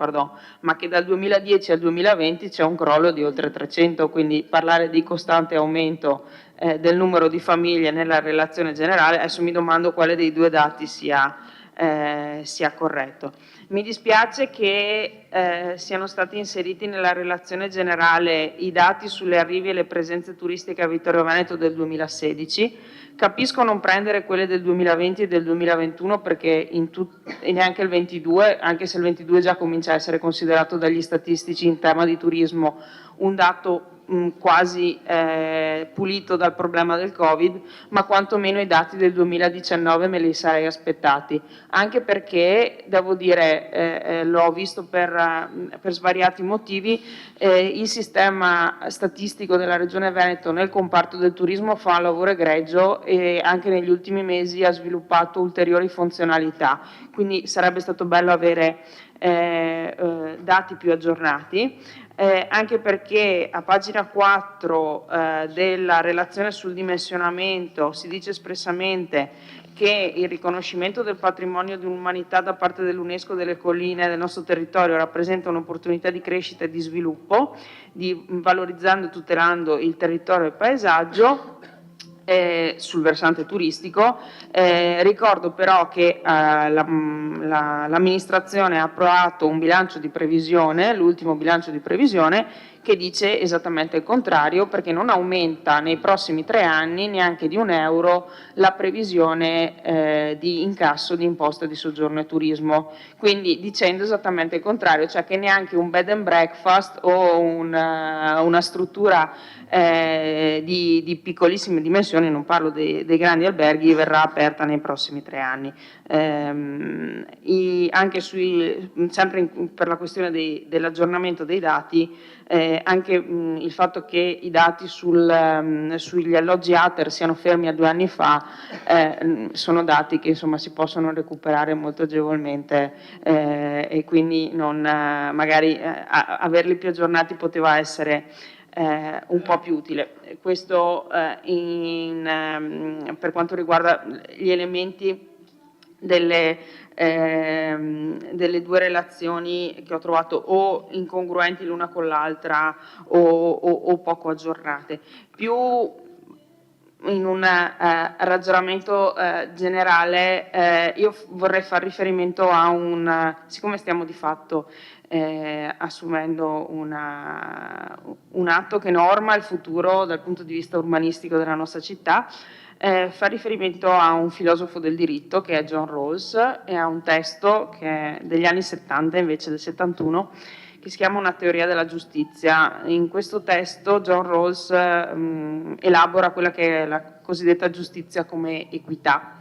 ma che dal 2010 al 2020 c'è un crollo di oltre 300, quindi parlare di costante aumento del numero di famiglie nella relazione generale, adesso mi domando quale dei due dati sia corretto. Mi dispiace che siano stati inseriti nella relazione generale i dati sulle arrivi e le presenze turistiche a Vittorio Veneto del 2016. Capisco non prendere quelle del 2020 e del 2021 perché e neanche il 22, anche se il 22 già comincia a essere considerato dagli statistici in tema di turismo un dato quasi pulito dal problema del Covid, ma quantomeno i dati del 2019 me li sarei aspettati, anche perché devo dire, l'ho visto per svariati motivi, il sistema statistico della Regione Veneto nel comparto del turismo fa un lavoro egregio e anche negli ultimi mesi ha sviluppato ulteriori funzionalità, quindi sarebbe stato bello avere dati più aggiornati, anche perché a pagina 4 della relazione sul dimensionamento si dice espressamente che il riconoscimento del patrimonio di umanità da parte dell'UNESCO delle colline del nostro territorio rappresenta un'opportunità di crescita e di sviluppo, valorizzando e tutelando il territorio e il paesaggio. Sul versante turistico. Ricordo però che l'amministrazione ha approvato un bilancio di previsione, l'ultimo bilancio di previsione, che dice esattamente il contrario, perché non aumenta nei prossimi 3 anni neanche di €1 la previsione di incasso di imposta di soggiorno e turismo, quindi dicendo esattamente il contrario, cioè che neanche un bed and breakfast o una struttura di piccolissime dimensioni, non parlo dei grandi alberghi, verrà aperta nei prossimi 3 anni. Anche sempre per la questione dell'aggiornamento dei dati, anche il fatto che i dati sugli alloggi ATER siano fermi a 2 anni fa sono dati che insomma si possono recuperare molto agevolmente e quindi magari averli più aggiornati poteva essere un po' più utile. Questo per quanto riguarda gli elementi delle 2 relazioni che ho trovato o incongruenti l'una con l'altra o poco aggiornate. Più in un ragionamento generale, io vorrei fare riferimento a siccome stiamo di fatto assumendo un atto che norma il futuro dal punto di vista urbanistico della nostra città, fa riferimento a un filosofo del diritto che è John Rawls e a un testo che è degli anni 70 invece del 71 che si chiama Una teoria della giustizia. In questo testo John Rawls elabora quella che è la cosiddetta giustizia come equità.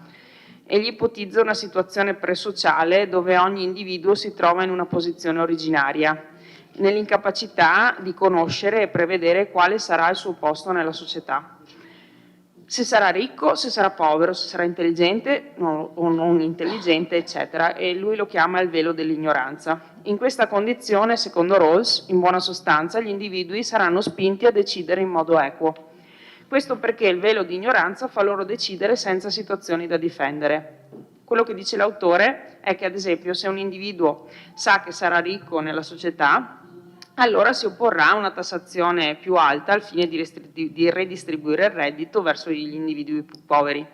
Egli ipotizza una situazione presociale dove ogni individuo si trova in una posizione originaria, nell'incapacità di conoscere e prevedere quale sarà il suo posto nella società. Se sarà ricco, se sarà povero, se sarà intelligente o non intelligente, eccetera, e lui lo chiama il velo dell'ignoranza. In questa condizione, secondo Rawls, in buona sostanza, gli individui saranno spinti a decidere in modo equo. Questo perché il velo di ignoranza fa loro decidere senza situazioni da difendere. Quello che dice l'autore è che, ad esempio, se un individuo sa che sarà ricco nella società, allora si opporrà a una tassazione più alta al fine di redistribuire il reddito verso gli individui più poveri.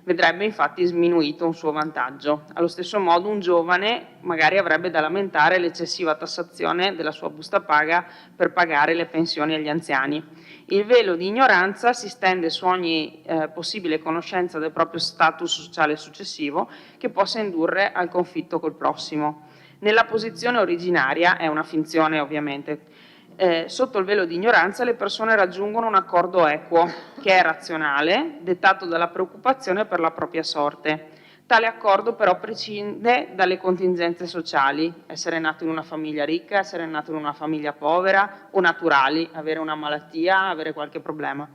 Vedrebbe infatti sminuito un suo vantaggio. Allo stesso modo un giovane magari avrebbe da lamentare l'eccessiva tassazione della sua busta paga per pagare le pensioni agli anziani. Il velo di ignoranza si stende su ogni possibile conoscenza del proprio status sociale successivo che possa indurre al conflitto col prossimo. Nella posizione originaria, è una finzione ovviamente, sotto il velo di ignoranza le persone raggiungono un accordo equo, che è razionale, dettato dalla preoccupazione per la propria sorte. Tale accordo però prescinde dalle contingenze sociali, essere nato in una famiglia ricca, essere nato in una famiglia povera o naturali, avere una malattia, avere qualche problema.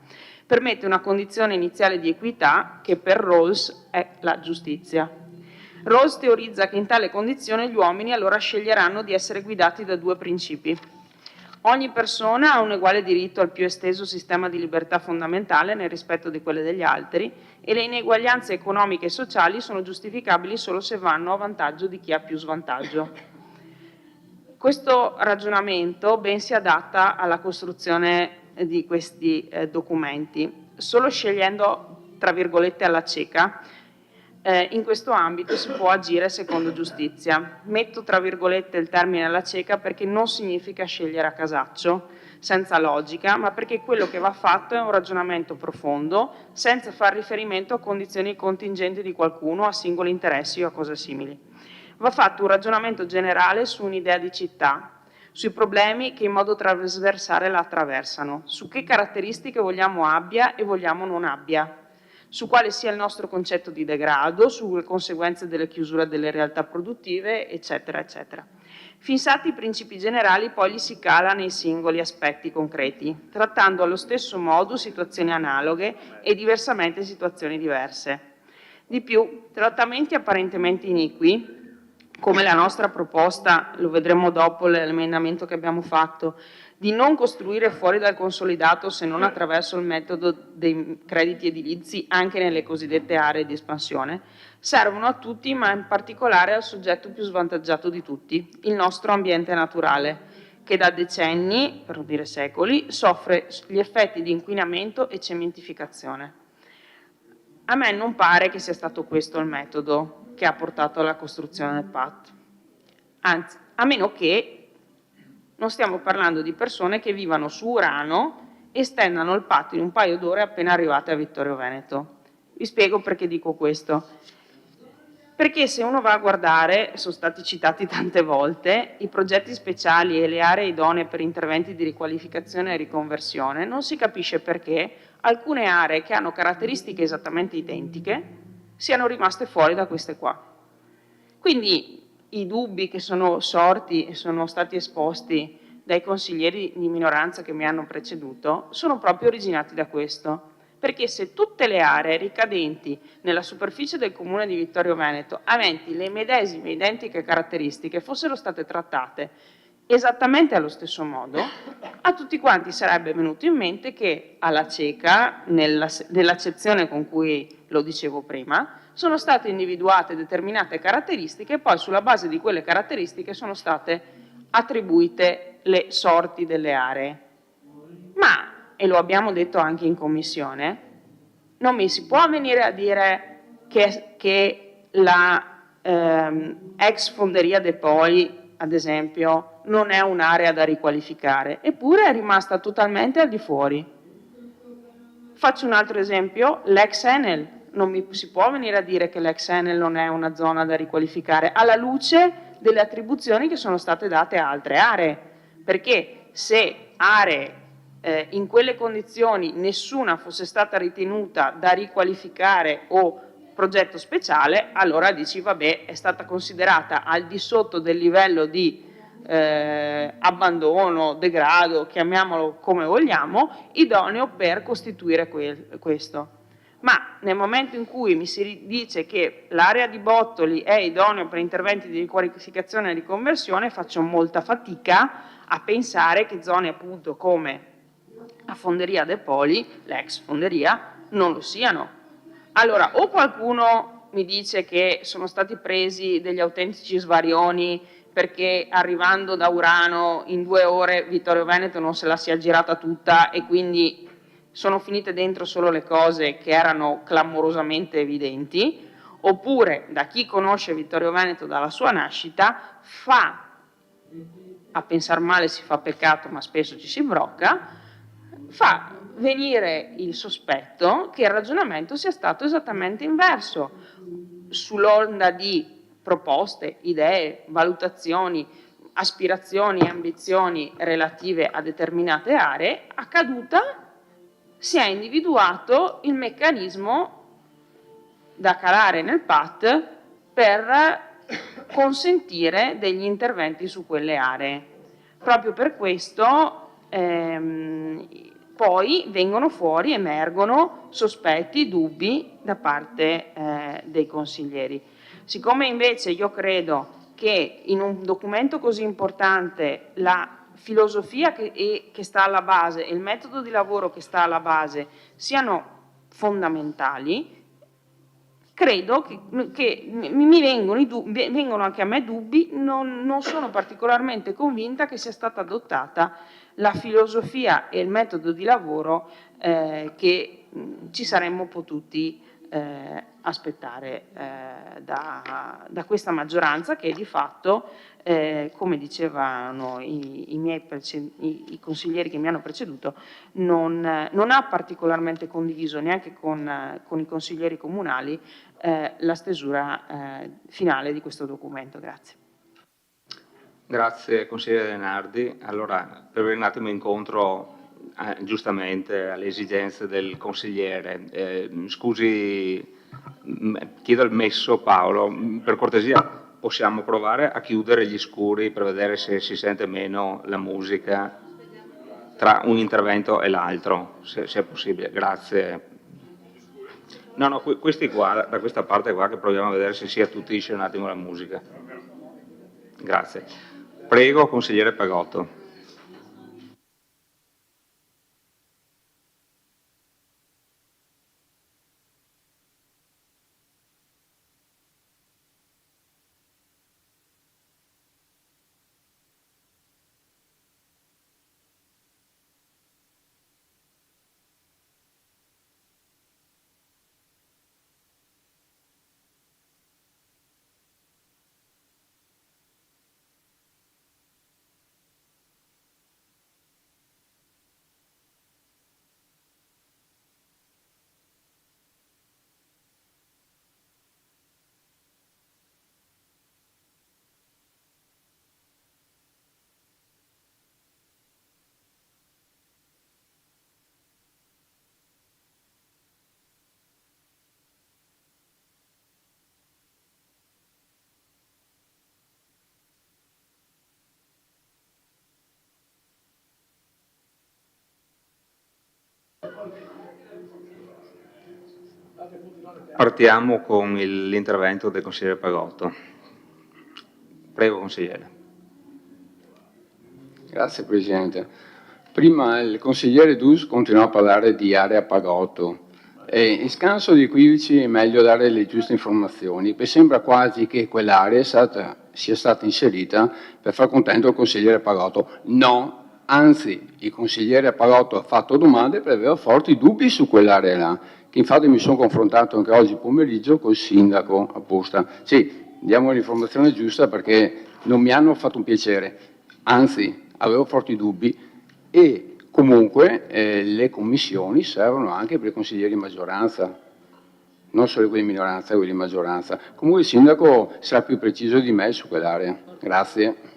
Permette una condizione iniziale di equità che per Rawls è la giustizia. Rawls teorizza che in tale condizione gli uomini allora sceglieranno di essere guidati da 2 principi. Ogni persona ha un uguale diritto al più esteso sistema di libertà fondamentale nel rispetto di quelle degli altri e le ineguaglianze economiche e sociali sono giustificabili solo se vanno a vantaggio di chi ha più svantaggio. Questo ragionamento ben si adatta alla costruzione di questi documenti. Solo scegliendo, tra virgolette, alla cieca, in questo ambito si può agire secondo giustizia. Metto tra virgolette il termine alla cieca perché non significa scegliere a casaccio, senza logica, ma perché quello che va fatto è un ragionamento profondo, senza far riferimento a condizioni contingenti di qualcuno, a singoli interessi o a cose simili. Va fatto un ragionamento generale su un'idea di città, sui problemi che in modo trasversale la attraversano, su che caratteristiche vogliamo abbia e vogliamo non abbia, su quale sia il nostro concetto di degrado, sulle conseguenze delle chiusure delle realtà produttive, eccetera, eccetera. Fissati i principi generali, poi li si cala nei singoli aspetti concreti, trattando allo stesso modo situazioni analoghe e diversamente situazioni diverse. Di più, trattamenti apparentemente iniqui, come la nostra proposta, lo vedremo dopo l'emendamento che abbiamo fatto, di non costruire fuori dal consolidato se non attraverso il metodo dei crediti edilizi anche nelle cosiddette aree di espansione, servono a tutti, ma in particolare al soggetto più svantaggiato di tutti, il nostro ambiente naturale, che da decenni, per non dire secoli, soffre gli effetti di inquinamento e cementificazione. A me non pare che sia stato questo il metodo che ha portato alla costruzione del PAT, anzi, a meno che non stiamo parlando di persone che vivano su Urano e stendano il PAT in un paio d'ore appena arrivate a Vittorio Veneto. Vi spiego perché dico questo. Perché se uno va a guardare, sono stati citati tante volte, i progetti speciali e le aree idonee per interventi di riqualificazione e riconversione, non si capisce perché alcune aree che hanno caratteristiche esattamente identiche siano rimaste fuori da queste qua. Quindi i dubbi che sono sorti e sono stati esposti dai consiglieri di minoranza che mi hanno preceduto sono proprio originati da questo. Perché se tutte le aree ricadenti nella superficie del comune di Vittorio Veneto, aventi le medesime identiche caratteristiche, fossero state trattate esattamente allo stesso modo, a tutti quanti sarebbe venuto in mente che alla cieca, nell'accezione con cui lo dicevo prima, sono state individuate determinate caratteristiche e poi sulla base di quelle caratteristiche sono state attribuite le sorti delle aree. Ma, e lo abbiamo detto anche in commissione, non mi si può venire a dire che la ex fonderia De Poi, ad esempio, non è un'area da riqualificare, eppure è rimasta totalmente al di fuori. Faccio un altro esempio, l'ex Enel. Non mi si può venire a dire che l'ex Enel non è una zona da riqualificare, alla luce delle attribuzioni che sono state date a altre aree, perché se aree in quelle condizioni nessuna fosse stata ritenuta da riqualificare o progetto speciale, allora dici vabbè, è stata considerata al di sotto del livello di abbandono, degrado, chiamiamolo come vogliamo, idoneo per costituire questo. Ma nel momento in cui mi si dice che l'area di Bottoli è idonea per interventi di riqualificazione e riconversione, faccio molta fatica a pensare che zone appunto come la fonderia De Poli, l'ex fonderia, non lo siano. Allora, o qualcuno mi dice che sono stati presi degli autentici svarioni perché arrivando da Urano in 2 ore Vittorio Veneto non se la sia girata tutta e quindi sono finite dentro solo le cose che erano clamorosamente evidenti, oppure da chi conosce Vittorio Veneto dalla sua nascita fa, a pensar male si fa peccato ma spesso ci si brocca, fa venire il sospetto che il ragionamento sia stato esattamente inverso, sull'onda di proposte, idee, valutazioni, aspirazioni e ambizioni relative a determinate aree, accaduta si è individuato il meccanismo da calare nel PAT per consentire degli interventi su quelle aree. Proprio per questo poi vengono fuori, emergono sospetti, dubbi da parte dei consiglieri. Siccome invece io credo che in un documento così importante la filosofia che sta alla base e il metodo di lavoro che sta alla base siano fondamentali, credo che mi vengono anche a me dubbi, non sono particolarmente convinta che sia stata adottata la filosofia e il metodo di lavoro che ci saremmo potuti aspettare da questa maggioranza che di fatto, come dicevano i consiglieri che mi hanno preceduto, non ha particolarmente condiviso neanche con i consiglieri comunali la stesura finale di questo documento. Grazie. Grazie consigliere Nardi. Allora, per venire un attimo incontro giustamente alle esigenze del consigliere, scusi, chiedo al messo Paolo, per cortesia possiamo provare a chiudere gli scuri per vedere se si sente meno la musica tra un intervento e l'altro, se è possibile. Grazie. No, questi qua, da questa parte qua, che proviamo a vedere se si attutisce un attimo la musica. Grazie. Prego, consigliere Pagotto. Partiamo con l'intervento del consigliere Pagotto. Prego, consigliere. Grazie Presidente. Prima il consigliere Dus continuò a parlare di area Pagotto. In scanso di equivoci è meglio dare le giuste informazioni. Mi sembra quasi che quell'area sia stata inserita per far contento il consigliere Pagotto. No, anzi, il consigliere Pagotto ha fatto domande perché aveva forti dubbi su quell'area là, che infatti mi sono confrontato anche oggi pomeriggio col sindaco apposta. Sì, diamo l'informazione giusta perché non mi hanno fatto un piacere, anzi avevo forti dubbi e comunque le commissioni servono anche per i consiglieri di maggioranza, non solo quelli di minoranza, quelli di maggioranza. Comunque il sindaco sarà più preciso di me su quell'area. Grazie.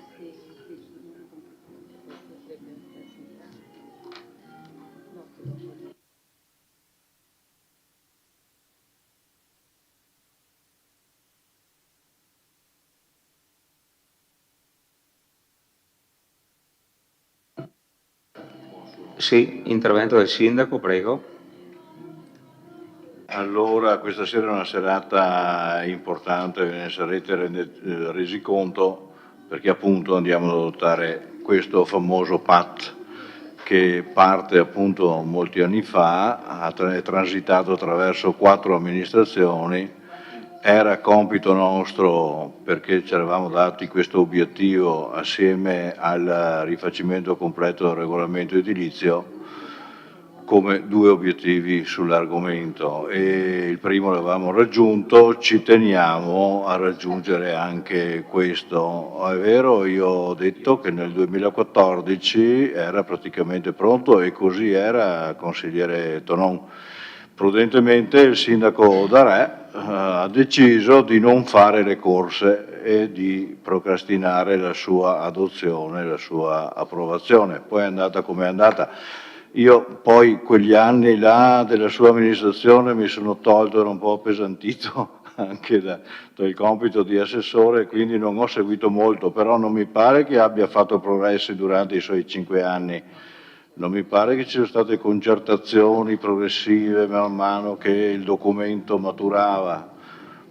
Sì, intervento del sindaco, prego. Allora, questa sera è una serata importante, ve ne sarete resi conto, perché appunto andiamo ad adottare questo famoso PAT che parte appunto molti anni fa, è transitato attraverso 4 amministrazioni. Era compito nostro, perché ci eravamo dati questo obiettivo assieme al rifacimento completo del regolamento edilizio, come 2 obiettivi sull'argomento, e il primo l'avevamo raggiunto, ci teniamo a raggiungere anche questo. È vero, io ho detto che nel 2014 era praticamente pronto e così era, consigliere Tonon. Prudentemente il sindaco Darè ha deciso di non fare le corse e di procrastinare la sua adozione, la sua approvazione. Poi è andata come è andata. Io poi quegli anni là della sua amministrazione mi sono tolto, ero un po' appesantito anche dal compito di assessore, quindi non ho seguito molto, però non mi pare che abbia fatto progressi durante i suoi 5 anni. Non mi pare che ci siano state concertazioni progressive man mano che il documento maturava.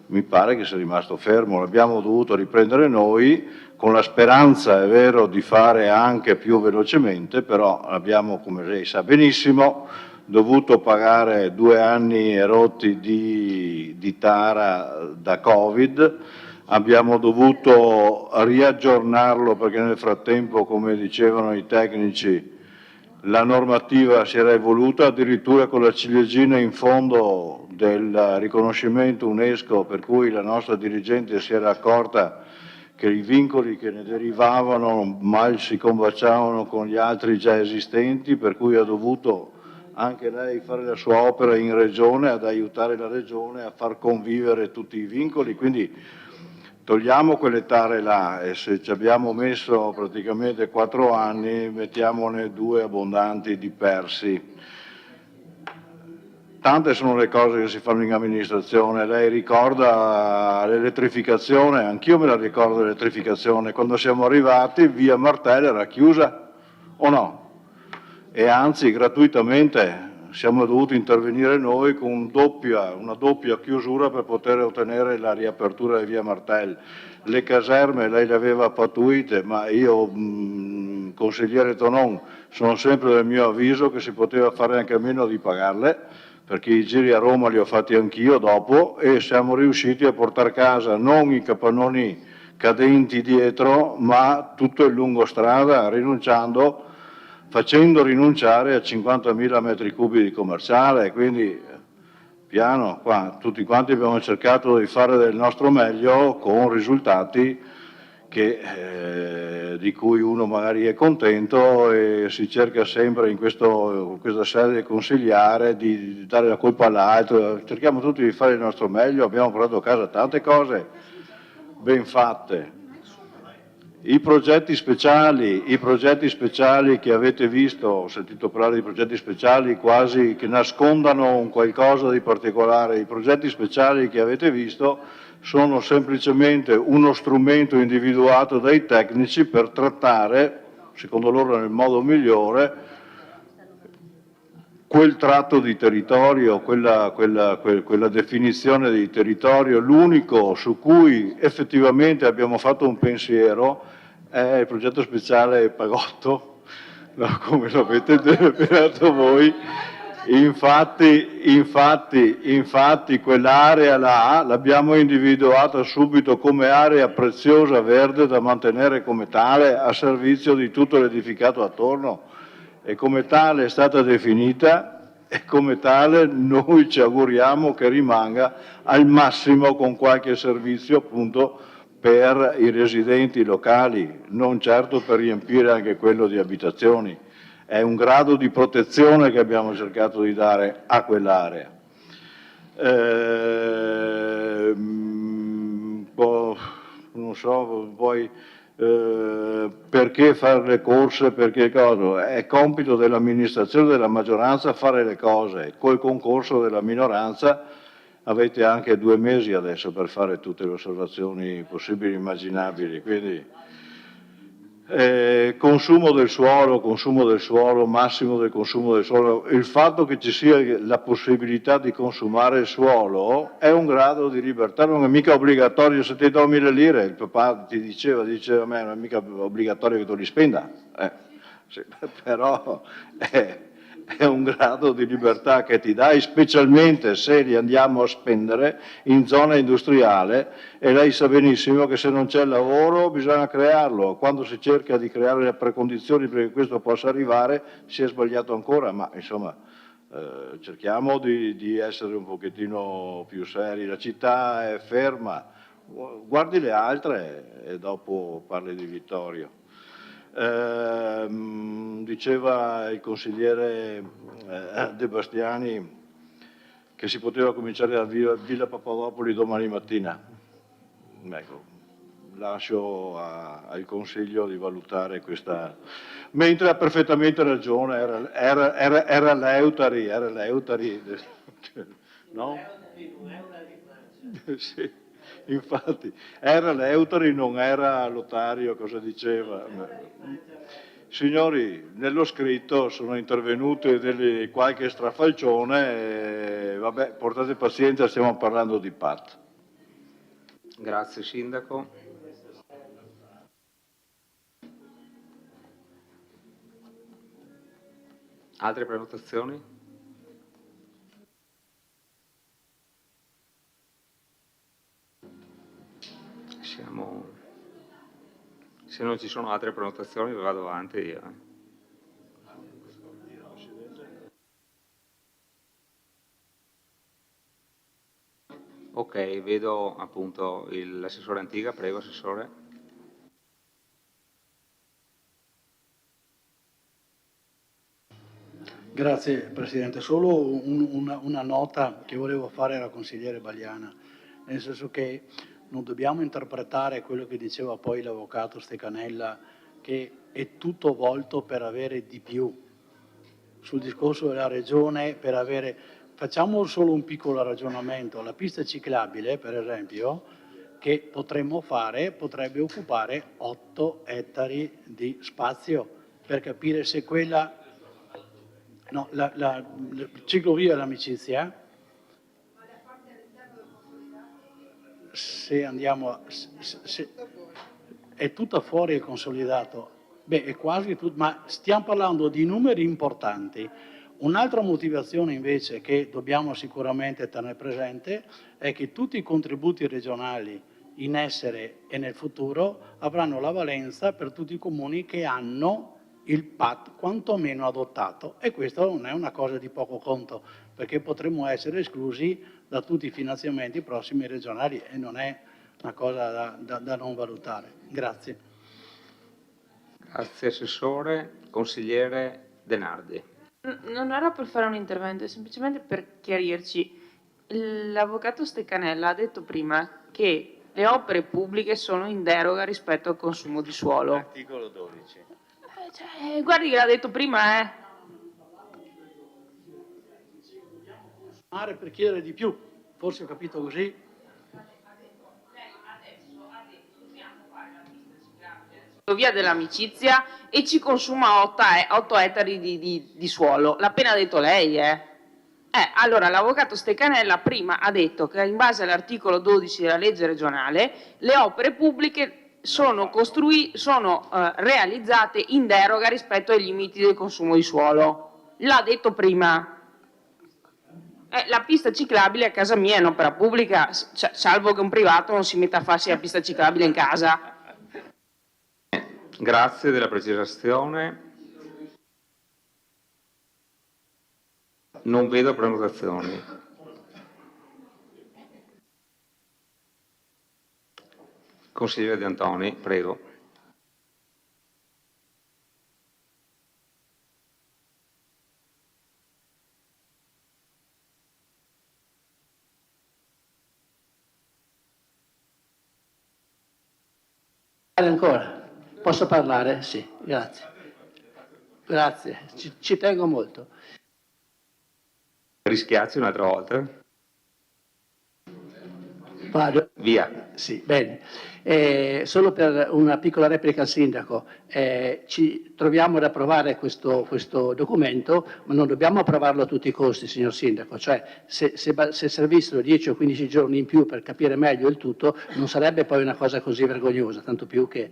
Mi pare che sia rimasto fermo, l'abbiamo dovuto riprendere noi con la speranza, è vero, di fare anche più velocemente, però abbiamo, come lei sa benissimo, dovuto pagare 2 anni e rotti di tara da Covid, abbiamo dovuto riaggiornarlo perché nel frattempo, come dicevano i tecnici, la normativa si era evoluta addirittura con la ciliegina in fondo del riconoscimento UNESCO, per cui la nostra dirigente si era accorta che i vincoli che ne derivavano mal si combaciavano con gli altri già esistenti, per cui ha dovuto anche lei fare la sua opera in regione, ad aiutare la regione a far convivere tutti i vincoli. Quindi Togliamo quelle tare là e se ci abbiamo messo praticamente 4 anni, mettiamone 2 abbondanti di persi. Tante sono le cose che si fanno in amministrazione, lei ricorda l'elettrificazione, anch'io me la ricordo l'elettrificazione, quando siamo arrivati via Martello era chiusa o no? E anzi gratuitamente siamo dovuti intervenire noi con una doppia chiusura per poter ottenere la riapertura di via Martello. Le caserme lei le aveva pattuite, ma io, consigliere Tonon, sono sempre del mio avviso che si poteva fare anche a meno di pagarle, perché i giri a Roma li ho fatti anch'io dopo e siamo riusciti a portare a casa non i capannoni cadenti dietro, ma tutto il lungostrada, facendo rinunciare a 50.000 metri cubi di commerciale, quindi piano, qua tutti quanti abbiamo cercato di fare del nostro meglio con risultati di cui uno magari è contento e si cerca sempre in questa sede consigliare di dare la colpa all'altro, cerchiamo tutti di fare il nostro meglio, abbiamo portato a casa tante cose ben fatte. I progetti speciali che avete visto, ho sentito parlare di progetti speciali quasi che nascondano un qualcosa di particolare, i progetti speciali che avete visto sono semplicemente uno strumento individuato dai tecnici per trattare, secondo loro nel modo migliore, quel tratto di territorio, quella definizione di territorio. L'unico su cui effettivamente abbiamo fatto un pensiero è il progetto speciale Pagotto, no, come lo avete denominato voi. Infatti quell'area là l'abbiamo individuata subito come area preziosa verde da mantenere come tale a servizio di tutto l'edificato attorno e come tale è stata definita e come tale noi ci auguriamo che rimanga al massimo con qualche servizio appunto per i residenti locali, non certo per riempire anche quello di abitazioni. È un grado di protezione che abbiamo cercato di dare a quell'area. Non so, poi perché fare le corse, perché cosa? È compito dell'amministrazione, della maggioranza fare le cose. Col concorso della minoranza avete anche 2 mesi adesso per fare tutte le osservazioni possibili e immaginabili. Quindi, consumo del suolo, massimo del consumo del suolo. Il fatto che ci sia la possibilità di consumare il suolo è un grado di libertà, non è mica obbligatorio. Se ti do 1000 lire, il papà ti diceva a me, non è mica obbligatorio che tu li spenda, sì, però è un grado di libertà che ti dai, specialmente se li andiamo a spendere in zona industriale, e lei sa benissimo che se non c'è lavoro bisogna crearlo. Quando si cerca di creare le precondizioni perché questo possa arrivare si è sbagliato ancora, ma insomma cerchiamo di essere un pochettino più seri. La città è ferma, guardi le altre e dopo parli di Vittorio. Diceva il consigliere De Bastiani che si poteva cominciare a Villa Papadopoli domani mattina. Ecco, lascio al Consiglio di valutare questa. Mentre ha perfettamente ragione, era l'Eutari, no? Sì. Infatti, era l'Eutari, non era Lotario, cosa diceva? Signori, nello scritto sono intervenute qualche strafalcione, vabbè, portate pazienza, stiamo parlando di PAT. Grazie Sindaco. Altre prenotazioni? Se non ci sono altre prenotazioni vado avanti io. Ok, vedo appunto l'assessore Antiga, prego assessore. Grazie Presidente, solo una nota che volevo fare alla consigliere Bagliana, nel senso che non dobbiamo interpretare quello che diceva poi l'avvocato Stecanella, che è tutto volto per avere di più. Sul discorso della regione, facciamo solo un piccolo ragionamento. La pista ciclabile, per esempio, che potremmo fare, potrebbe occupare 8 ettari di spazio, per capire se quella... No, la ciclovia dell'amicizia, se andiamo, è tutta fuori il consolidato, beh è quasi tutto, ma stiamo parlando di numeri importanti. Un'altra motivazione invece che dobbiamo sicuramente tenere presente è che tutti i contributi regionali in essere e nel futuro avranno la valenza per tutti i comuni che hanno il PAT quantomeno adottato, e questo non è una cosa di poco conto, perché potremmo essere esclusi da tutti i finanziamenti prossimi regionali e non è una cosa da non valutare. Grazie. Grazie Assessore. Consigliere Denardi. Non era per fare un intervento, è semplicemente per chiarirci. L'avvocato Stecanella ha detto prima che le opere pubbliche sono in deroga rispetto al consumo di suolo. Articolo 12. Guardi che l'ha detto prima, Per chiedere di più, forse ho capito così. Via dell'amicizia e ci consuma 8 ettari di suolo. L'ha appena detto lei, Allora, l'avvocato Stecanella prima ha detto che in base all'articolo 12 della legge regionale le opere pubbliche sono realizzate in deroga rispetto ai limiti del consumo di suolo. L'ha detto prima. La pista ciclabile a casa mia è un'opera pubblica, salvo che un privato non si metta a farsi la pista ciclabile in casa. Grazie della precisazione. Non vedo prenotazioni. Consigliere De Antoni, prego. Ancora? Posso parlare? Sì, grazie. Grazie, ci tengo molto. Rischiazzi un'altra volta. Vado? Via. Sì, bene. Solo per una piccola replica al Sindaco, ci troviamo ad approvare questo documento, ma non dobbiamo approvarlo a tutti i costi, signor Sindaco, cioè se servissero 10 o 15 giorni in più per capire meglio il tutto, non sarebbe poi una cosa così vergognosa, tanto più che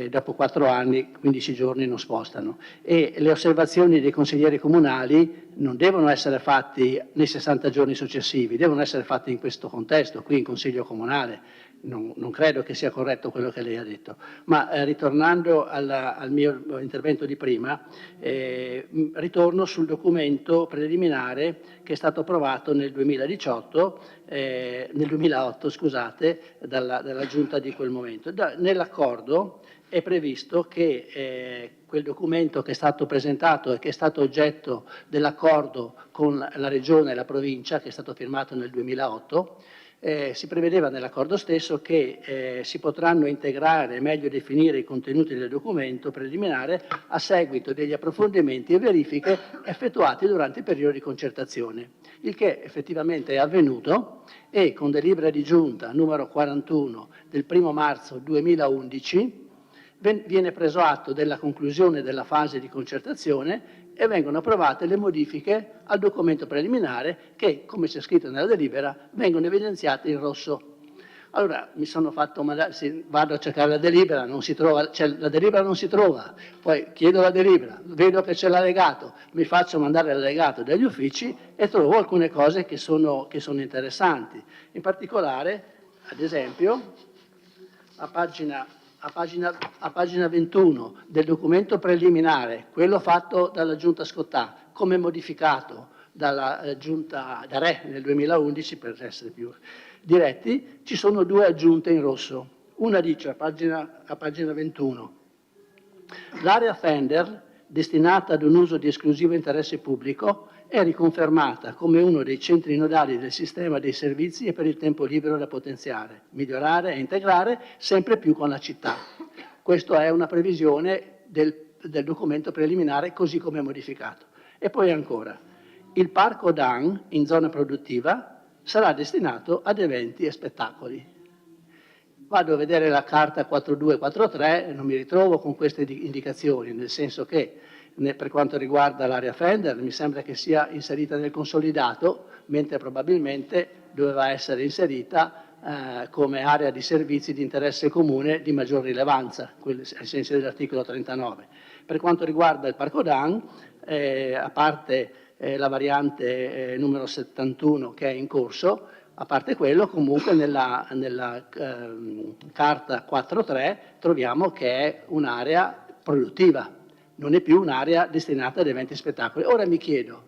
dopo 4 anni 15 giorni non spostano. E le osservazioni dei consiglieri comunali non devono essere fatti nei 60 giorni successivi, devono essere fatti in questo contesto, qui in Consiglio Comunale. Non credo che sia corretto quello che lei ha detto. Ma ritornando al mio intervento di prima, ritorno sul documento preliminare che è stato approvato nel 2008, scusate, dalla Giunta di quel momento. Nell'accordo è previsto che quel documento che è stato presentato e che è stato oggetto dell'accordo con la Regione e la Provincia, che è stato firmato nel 2008, si prevedeva nell'accordo stesso che si potranno integrare e meglio definire i contenuti del documento preliminare a seguito degli approfondimenti e verifiche effettuati durante il periodo di concertazione, il che effettivamente è avvenuto e con delibera di giunta numero 41 del 1 marzo 2011 viene preso atto della conclusione della fase di concertazione e vengono approvate le modifiche al documento preliminare che, come c'è scritto nella delibera, vengono evidenziate in rosso. Allora mi sono fatto mandare, vado a cercare la delibera, non si trova, cioè la delibera non si trova, poi chiedo la delibera, vedo che c'è l'allegato, mi faccio mandare l'allegato dagli uffici e trovo alcune cose che sono interessanti. In particolare, ad esempio, a pagina 21 del documento preliminare, quello fatto dalla Giunta Scottà, come modificato dalla Giunta da Re nel 2011, per essere più diretti, ci sono 2 aggiunte in rosso. Una dice a pagina 21, l'area Fender, destinata ad un uso di esclusivo interesse pubblico, è riconfermata come uno dei centri nodali del sistema dei servizi e per il tempo libero da potenziare, migliorare e integrare sempre più con la città. Questa è una previsione del documento preliminare così come modificato. E poi ancora, il parco DAN in zona produttiva sarà destinato ad eventi e spettacoli. Vado a vedere la carta 4243 e non mi ritrovo con queste indicazioni, nel senso che per quanto riguarda l'area Fender mi sembra che sia inserita nel consolidato, mentre probabilmente doveva essere inserita come area di servizi di interesse comune di maggior rilevanza, ai sensi dell'articolo 39. Per quanto riguarda il Parco DAN, a parte la variante numero 71 che è in corso, a parte quello, comunque nella carta 4.3 troviamo che è un'area produttiva, non è più un'area destinata ad eventi e spettacoli. Ora mi chiedo,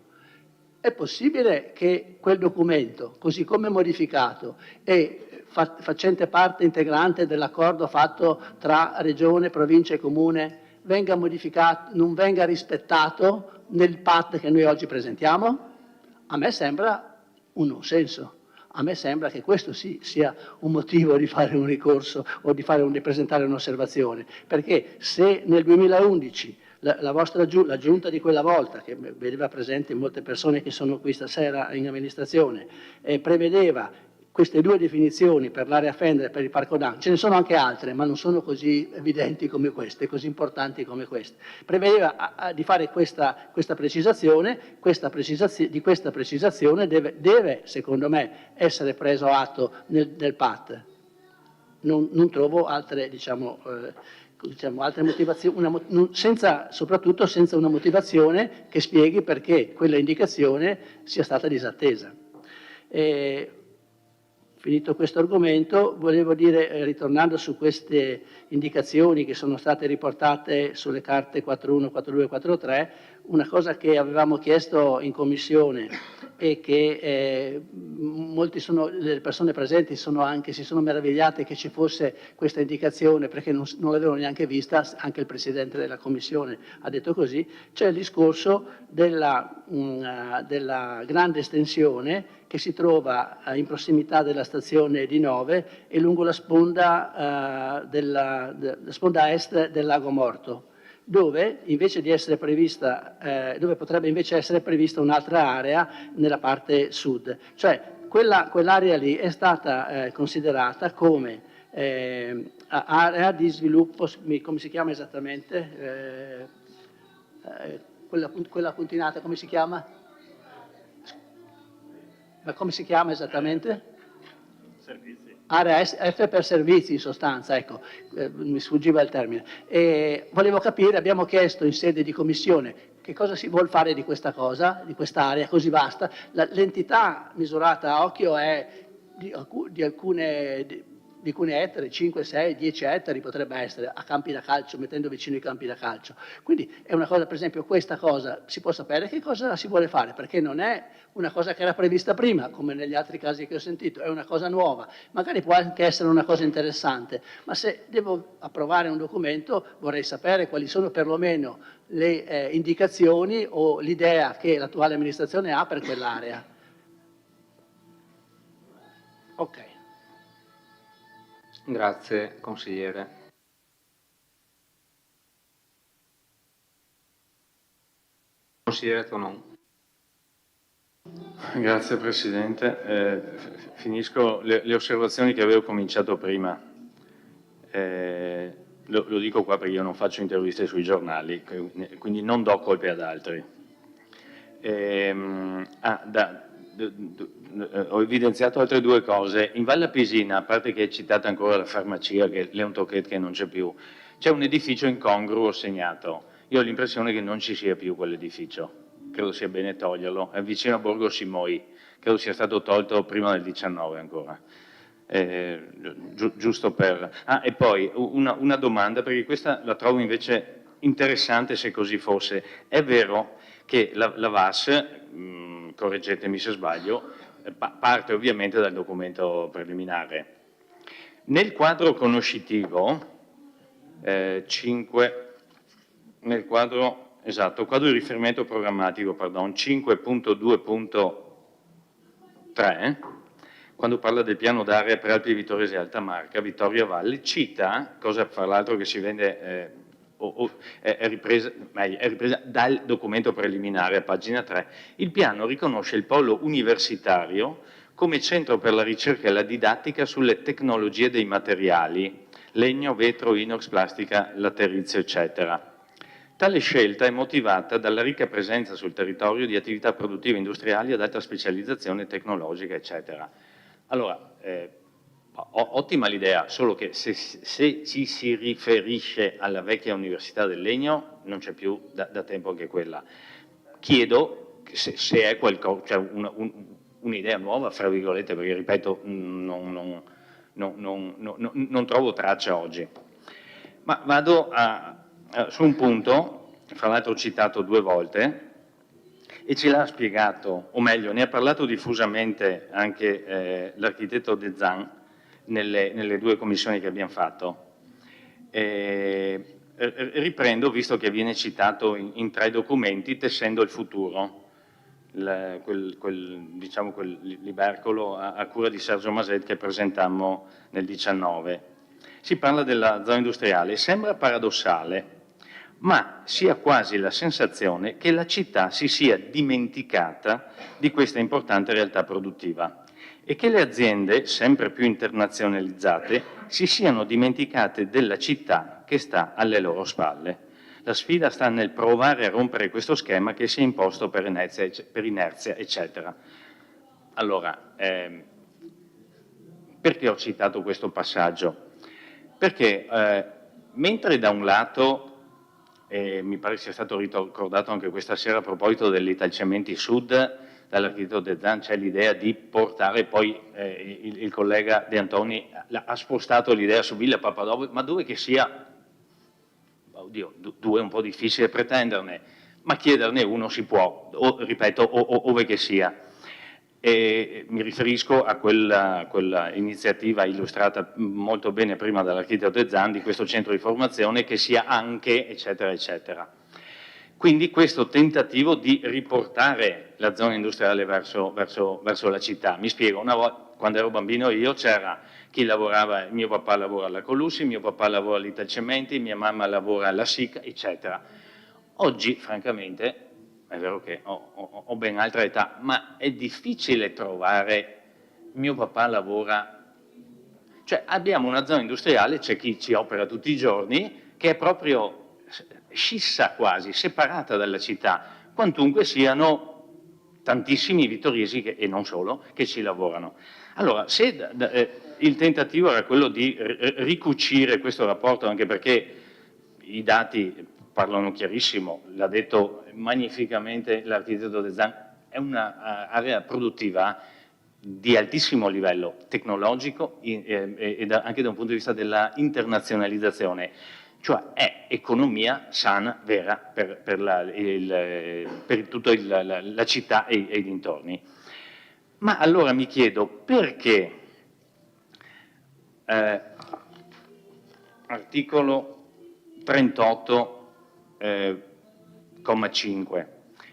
è possibile che quel documento, così come modificato e facente parte integrante dell'accordo fatto tra Regione, Provincia e Comune, venga modificato, non venga rispettato nel PAT che noi oggi presentiamo? A me sembra un non senso. A me sembra che questo sì sia un motivo di fare un ricorso o di presentare un'osservazione, perché se nel 2011 la giunta di quella volta, che vedeva presente molte persone che sono qui stasera in amministrazione, prevedeva queste due definizioni per l'area Fender e per il Parco DAN, ce ne sono anche altre, ma non sono così evidenti come queste, così importanti come queste. Prevedeva di fare questa precisazione, di questa precisazione deve, secondo me, essere preso atto nel PAT. Non trovo altre, altre motivazioni, soprattutto senza una motivazione che spieghi perché quella indicazione sia stata disattesa. Finito questo argomento, volevo dire, ritornando su queste indicazioni che sono state riportate sulle carte 4.1, 4.2 e 4.3, una cosa che avevamo chiesto in commissione e che le persone presenti si sono meravigliate che ci fosse questa indicazione perché non l'avevano neanche vista, anche il Presidente della Commissione ha detto così, c'è il discorso della grande estensione che si trova in prossimità della stazione di Nove e lungo la sponda est del Lago Morto, dove invece di essere prevista, dove potrebbe invece essere prevista un'altra area nella parte sud. Cioè quell'area lì è stata considerata come area di sviluppo, come si chiama esattamente? Quella puntinata, come si chiama? Ma come si chiama esattamente? Servizi. Area F per servizi in sostanza, ecco, mi sfuggiva il termine. E volevo capire, abbiamo chiesto in sede di commissione che cosa si vuol fare di questa cosa, di quest'area così vasta. L'entità misurata a occhio è di alcuni ettari, 5, 6, 10 ettari potrebbe essere a campi da calcio, mettendo vicino i campi da calcio. Quindi è una cosa, per esempio, questa cosa si può sapere che cosa si vuole fare, perché non è una cosa che era prevista prima, come negli altri casi che ho sentito, è una cosa nuova, magari può anche essere una cosa interessante, ma se devo approvare un documento vorrei sapere quali sono perlomeno le indicazioni o l'idea che l'attuale amministrazione ha per quell'area. Ok. Grazie consigliere. Consigliere Tonon. Grazie Presidente. Finisco le osservazioni che avevo cominciato prima. Lo dico qua perché io non faccio interviste sui giornali, quindi non do colpe ad altri. Ho evidenziato altre due cose. In Valle Pisina, a parte che è citata ancora la farmacia, che è un tocchetto che non c'è più, c'è un edificio incongruo segnato. Io ho l'impressione che non ci sia più quell'edificio. Credo sia bene toglierlo, è vicino a Borgo Simoi, credo sia stato tolto prima del 19 ancora. Giusto per... e poi una domanda, perché questa la trovo invece interessante se così fosse. È vero che la VAS, correggetemi se sbaglio, parte ovviamente dal documento preliminare. Nel quadro conoscitivo, nel quadro esatto, quadro di riferimento programmatico, pardon, 5.2.3, quando parla del piano d'area per Alpi Vittoriese e Alta Marca, Vittoria Valle, cita, cosa fra l'altro che si vende, è ripresa dal documento preliminare a pagina 3, il piano riconosce il polo universitario come centro per la ricerca e la didattica sulle tecnologie dei materiali, legno, vetro, inox, plastica, laterizio, eccetera. Tale scelta è motivata dalla ricca presenza sul territorio di attività produttive industriali ad alta specializzazione tecnologica, eccetera. Allora, ottima l'idea, solo che se ci si riferisce alla vecchia Università del Legno, non c'è più da tempo anche quella. Chiedo se è qualcosa, cioè un'idea nuova, fra virgolette, perché ripeto, non trovo traccia oggi. Ma vado su un punto, fra l'altro citato 2 volte, e ce l'ha spiegato, o meglio, ne ha parlato diffusamente anche l'architetto De Zan nelle 2 commissioni che abbiamo fatto. Riprendo, visto che viene citato in 3 documenti, Tessendo il futuro, quel libercolo a cura di Sergio Maset che presentammo nel 19. Si parla della zona industriale, sembra paradossale, ma si ha quasi la sensazione che la città si sia dimenticata di questa importante realtà produttiva e che le aziende, sempre più internazionalizzate, si siano dimenticate della città che sta alle loro spalle. La sfida sta nel provare a rompere questo schema che si è imposto per inerzia, eccetera. Allora, perché ho citato questo passaggio? Perché mentre da un lato, mi pare sia stato ricordato anche questa sera a proposito dell'Italcementi Sud, dall'architetto De Zan c'è l'idea di portare, poi il collega De Antoni ha spostato l'idea su Villa Papadopoulos, ma dove che sia, oddio, 2 è un po' difficile pretenderne, ma chiederne uno si può, ripeto, ove che sia. E mi riferisco a quella iniziativa illustrata molto bene prima dall'architetto De Zan di questo centro di formazione che sia anche, eccetera, eccetera. Quindi questo tentativo di riportare la zona industriale verso la città. Mi spiego, una volta, quando ero bambino io, c'era chi lavorava, mio papà lavora alla Colussi, mio papà lavora all'Italcementi, mia mamma lavora alla SIC, eccetera. Oggi, francamente, è vero che ho ben altra età, ma è difficile trovare, mio papà lavora, cioè abbiamo una zona industriale, c'è chi ci opera tutti i giorni, che è proprio scissa quasi, separata dalla città, quantunque siano tantissimi vittoriesi e non solo, che ci lavorano. Allora, se il tentativo era quello di ricucire questo rapporto, anche perché i dati parlano chiarissimo, l'ha detto magnificamente l'architetto De Zan, è un'area produttiva di altissimo livello tecnologico e anche da un punto di vista della internazionalizzazione, cioè è economia sana, vera, per tutta la città e i dintorni. Ma allora mi chiedo perché articolo 38,5,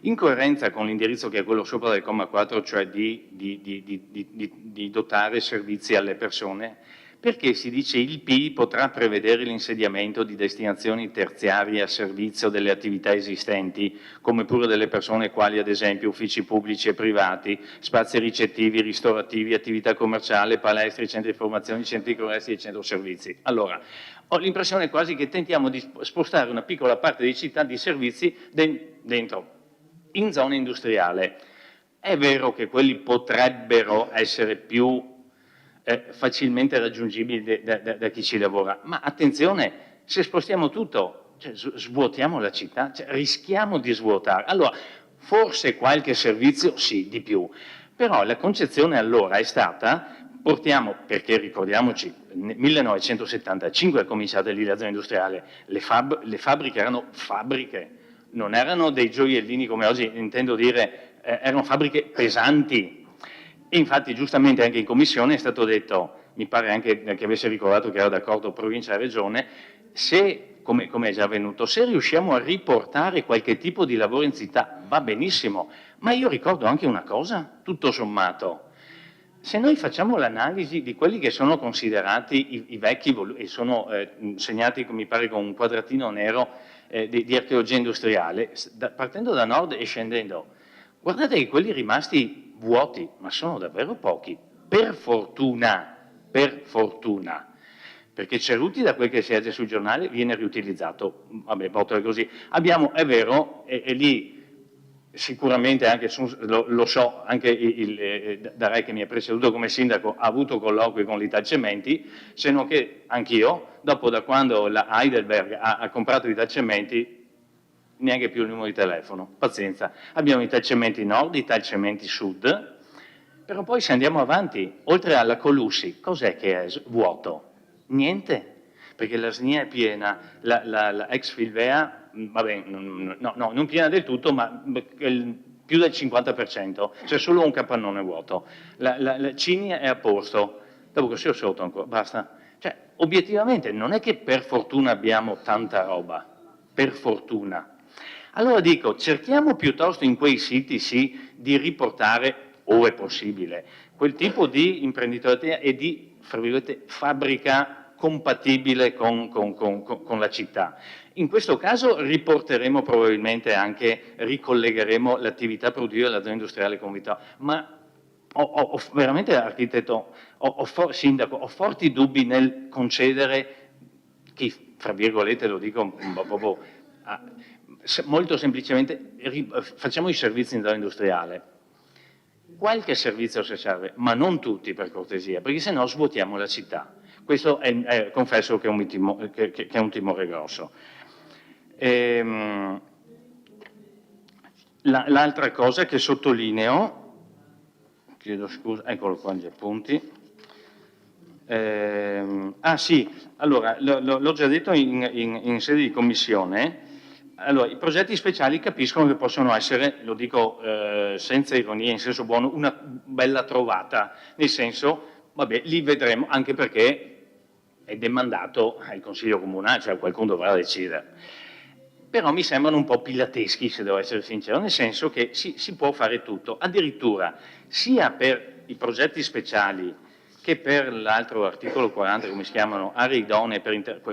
in coerenza con l'indirizzo che è quello sopra del comma 4, cioè di dotare servizi alle persone, perché si dice il P potrà prevedere l'insediamento di destinazioni terziarie a servizio delle attività esistenti, come pure delle persone quali ad esempio uffici pubblici e privati, spazi ricettivi, ristorativi, attività commerciale, palestri, centri di formazione, centri congressi e centro servizi. Allora, ho l'impressione quasi che tentiamo di spostare una piccola parte di città di servizi dentro, in zona industriale. È vero che quelli potrebbero essere più facilmente raggiungibili da chi ci lavora, ma attenzione, se spostiamo tutto, cioè, svuotiamo la città, cioè, rischiamo di svuotare. Allora, forse qualche servizio sì, di più, però la concezione allora è stata, portiamo, perché ricordiamoci, nel 1975 è cominciata lì la zona industriale, le fabbriche erano fabbriche, non erano dei gioiellini come oggi intendo dire, erano fabbriche pesanti. E infatti giustamente anche in commissione è stato detto, mi pare anche che avesse ricordato che era d'accordo provincia e regione, se come è già avvenuto, se riusciamo a riportare qualche tipo di lavoro in città va benissimo, ma io ricordo anche una cosa, tutto sommato. Se noi facciamo l'analisi di quelli che sono considerati i vecchi e sono segnati, mi pare, con un quadratino nero di archeologia industriale, partendo da nord e scendendo, guardate che quelli rimasti vuoti, ma sono davvero pochi, per fortuna, perché Ceruti, da quel che si legge sul giornale, viene riutilizzato, vabbè, botole così. Abbiamo, è vero, e lì sicuramente anche lo so, anche Darè che mi ha preceduto come sindaco ha avuto colloqui con l'Italcementi, se non che anch'io, dopo da quando la Heidelberg ha comprato l'Italcementi, neanche più il numero di telefono, pazienza. Abbiamo Italcementi Nord, Italcementi Sud, però poi se andiamo avanti, oltre alla Colussi, cos'è che è vuoto? Niente, perché la SNIA è piena, la ex Filvea, vabbè, no, non piena del tutto, ma più del 50%, c'è solo un capannone vuoto. La Cinia è a posto, dopo che sia sotto ancora, basta. Cioè, obiettivamente non è che per fortuna abbiamo tanta roba, per fortuna. Allora dico, cerchiamo piuttosto in quei siti sì di riportare, ove possibile, quel tipo di imprenditoria e di, fra virgolette, fabbrica compatibile con la città. In questo caso riporteremo probabilmente anche, ricollegheremo l'attività produttiva dell'azienda industriale con Vittorio, ma ho veramente, architetto, sindaco, ho forti dubbi nel concedere, che fra virgolette lo dico un po' proprio, molto semplicemente, facciamo i servizi industriale. Qualche servizio se serve, ma non tutti per cortesia, perché sennò svuotiamo la città. Questo confesso che è un timore grosso. L'altra cosa che sottolineo, chiedo scusa, eccolo qua gli appunti. Sì, allora, l'ho già detto in sede di commissione. Allora, i progetti speciali capiscono che possono essere, lo dico senza ironia, in senso buono, una bella trovata, nel senso, vabbè, li vedremo, anche perché è demandato al Consiglio Comunale, cioè qualcuno dovrà decidere. Però mi sembrano un po' pilateschi, se devo essere sincero, nel senso che si può fare tutto, addirittura sia per i progetti speciali che per l'altro articolo 40, come si chiamano, aree idonee,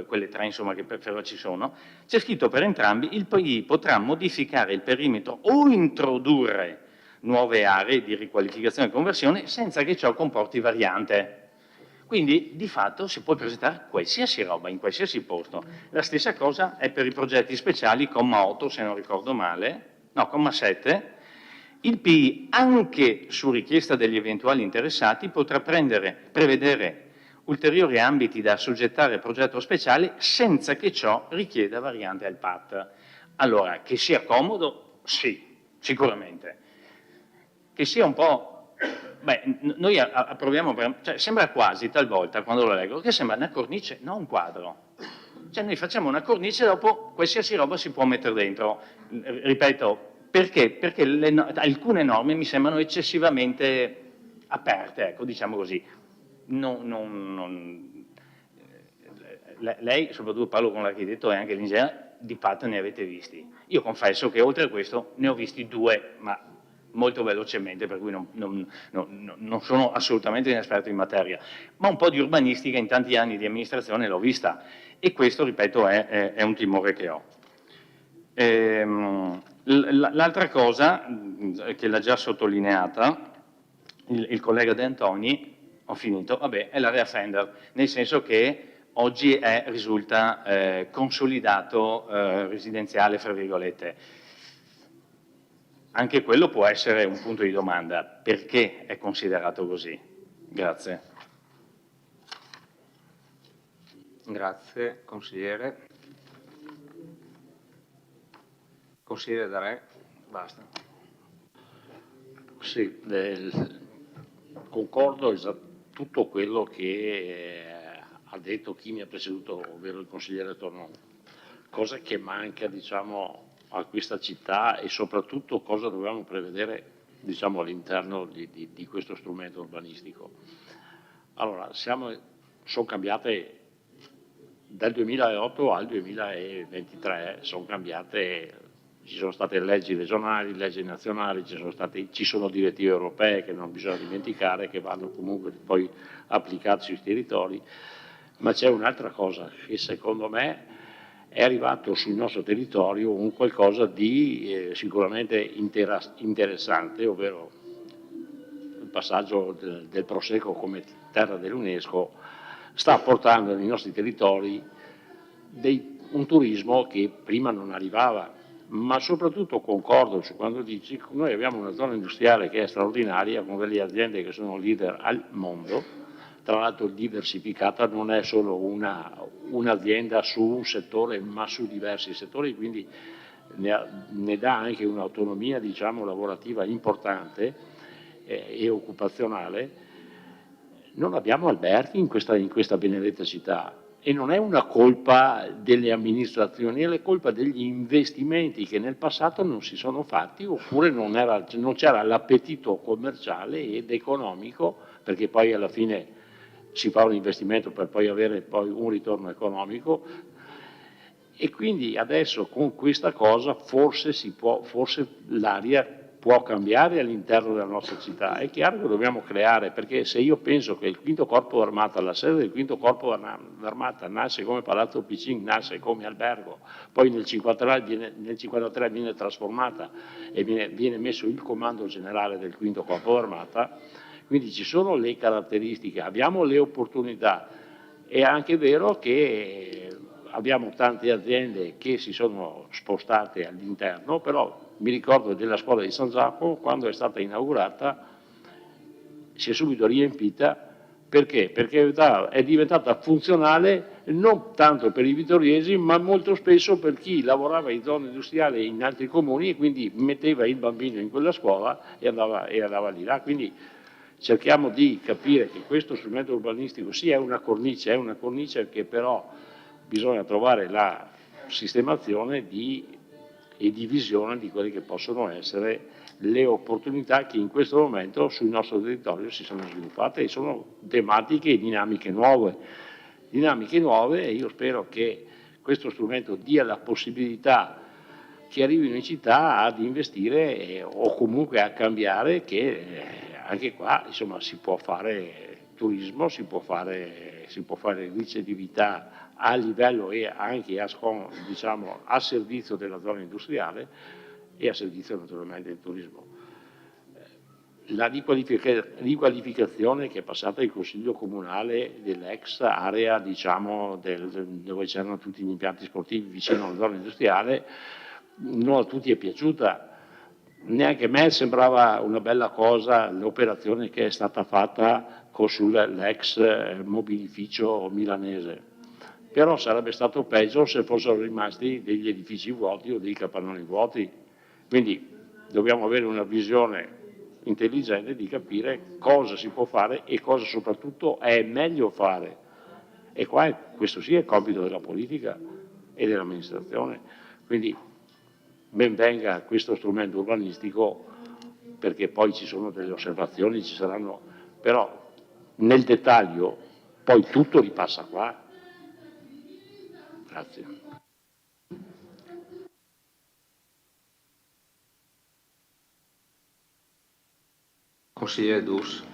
quelle tre insomma che però ci sono, c'è scritto per entrambi il PI potrà modificare il perimetro o introdurre nuove aree di riqualificazione e conversione senza che ciò comporti variante. Quindi di fatto si può presentare qualsiasi roba in qualsiasi posto. La stessa cosa è per i progetti speciali, comma 8 se non ricordo male, no, comma 7, il PI, anche su richiesta degli eventuali interessati, potrà prevedere ulteriori ambiti da assoggettare al progetto speciale senza che ciò richieda variante al PAT. Allora, che sia comodo? Sì, sicuramente. Che sia un po'... Beh, noi approviamo, cioè sembra quasi talvolta, quando lo leggo, che sembra una cornice, non un quadro. Cioè noi facciamo una cornice e dopo qualsiasi roba si può mettere dentro. Ripeto, perché? Perché alcune norme mi sembrano eccessivamente aperte, ecco, diciamo così. Lei, soprattutto parlo con l'architetto e anche l'ingegnere, di fatto ne avete visti. Io confesso che oltre a questo ne ho visti due, ma molto velocemente, per cui non sono assolutamente inesperto in materia, ma un po' di urbanistica in tanti anni di amministrazione l'ho vista e questo, ripeto, è un timore che ho. L'altra cosa, che l'ha già sottolineata il collega De Antoni, ho finito, vabbè, è l'area Fender, nel senso che oggi risulta consolidato residenziale, fra virgolette. Anche quello può essere un punto di domanda, perché è considerato così? Grazie. Grazie, consigliere. Consigliere Darè, basta. Sì, concordo tutto quello che ha detto chi mi ha preceduto, ovvero il consigliere Tornò, cosa che manca, diciamo, a questa città e soprattutto cosa dobbiamo prevedere, diciamo, all'interno di questo strumento urbanistico. Allora, sono cambiate dal 2008 al 2023 sono cambiate, ci sono state leggi regionali, leggi nazionali, ci sono direttive europee che non bisogna dimenticare, che vanno comunque poi applicate sui territori, ma c'è un'altra cosa che secondo me è arrivato sul nostro territorio un qualcosa di sicuramente interessante, ovvero il passaggio del Prosecco come terra dell'UNESCO sta portando nei nostri territori un turismo che prima non arrivava, ma soprattutto concordo su quando dici che noi abbiamo una zona industriale che è straordinaria, con delle aziende che sono leader al mondo, tra l'altro diversificata, non è solo un'azienda su un settore, ma su diversi settori, quindi ne dà anche un'autonomia, diciamo, lavorativa importante e occupazionale. Non abbiamo alberghi in questa benedetta città e non è una colpa delle amministrazioni, è la colpa degli investimenti che nel passato non si sono fatti, oppure non c'era l'appetito commerciale ed economico, perché poi alla fine si fa un investimento per poi avere poi un ritorno economico, e quindi adesso con questa cosa forse l'aria può cambiare all'interno della nostra città. È chiaro che dobbiamo creare, perché se io penso che il Quinto Corpo d'Armata, la sede del Quinto Corpo d'Armata nasce come Palazzo Piccinni, nasce come albergo, poi nel 1953 viene trasformata e viene messo il comando generale del Quinto Corpo d'Armata, quindi ci sono le caratteristiche, abbiamo le opportunità. È anche vero che abbiamo tante aziende che si sono spostate all'interno, però mi ricordo della scuola di San Giacomo, quando è stata inaugurata si è subito riempita. Perché? Perché è diventata funzionale non tanto per i vittoriesi, ma molto spesso per chi lavorava in zone industriali in altri comuni e quindi metteva il bambino in quella scuola e andava lì là. Quindi cerchiamo di capire che questo strumento urbanistico sì è una cornice che però bisogna trovare la sistemazione e divisione di quelle che possono essere le opportunità che in questo momento sul nostro territorio si sono sviluppate, e sono tematiche e dinamiche nuove, e io spero che questo strumento dia la possibilità che arrivino in città ad investire o comunque a cambiare, che anche qua insomma si può fare turismo, si può fare ricettività a livello e anche diciamo, a servizio della zona industriale e a servizio naturalmente del turismo. La riqualificazione che è passata il Consiglio Comunale dell'ex area, diciamo, dove c'erano tutti gli impianti sportivi vicino alla zona industriale, non a tutti è piaciuta. Neanche a me sembrava una bella cosa l'operazione che è stata fatta sull'ex mobilificio milanese, però sarebbe stato peggio se fossero rimasti degli edifici vuoti o dei capannoni vuoti. Quindi dobbiamo avere una visione intelligente di capire cosa si può fare e cosa soprattutto è meglio fare. E questo sì è il compito della politica e dell'amministrazione. Quindi ben venga questo strumento urbanistico, perché poi ci sono delle osservazioni, ci saranno, però nel dettaglio poi tutto ripassa qua. Grazie. Consigliere Dus.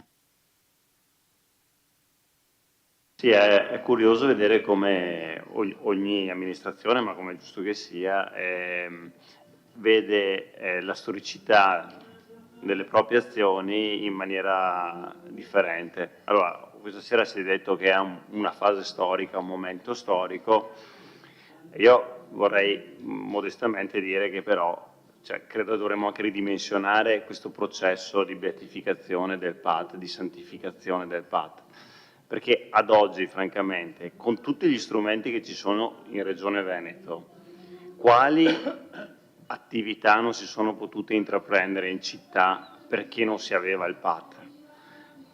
Sì, è curioso vedere come ogni amministrazione, ma come è giusto che sia, vede la storicità delle proprie azioni in maniera differente. Allora, questa sera si è detto che è una fase storica, un momento storico. Io vorrei modestamente dire che però credo che dovremmo anche ridimensionare questo processo di beatificazione del PAT, di santificazione del PAT, perché ad oggi, francamente, con tutti gli strumenti che ci sono in Regione Veneto, quali attività non si sono potute intraprendere in città perché non si aveva il PAT?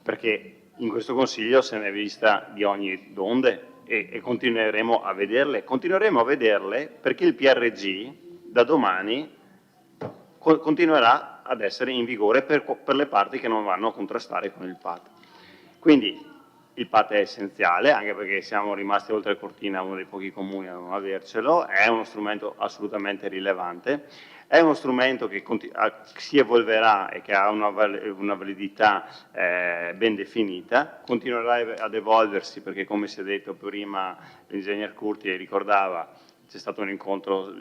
Perché in questo Consiglio se ne è vista di ogni donde e continueremo a vederle. Continueremo a vederle perché il PRG da domani continuerà ad essere in vigore per le parti che non vanno a contrastare con il PAT. Quindi il PAT è essenziale, anche perché siamo rimasti oltre Cortina uno dei pochi comuni a non avercelo, è uno strumento assolutamente rilevante, è uno strumento che si evolverà e che ha una validità ben definita, continuerà ad evolversi perché, come si è detto prima, l'ingegner Curti ricordava, c'è stato un incontro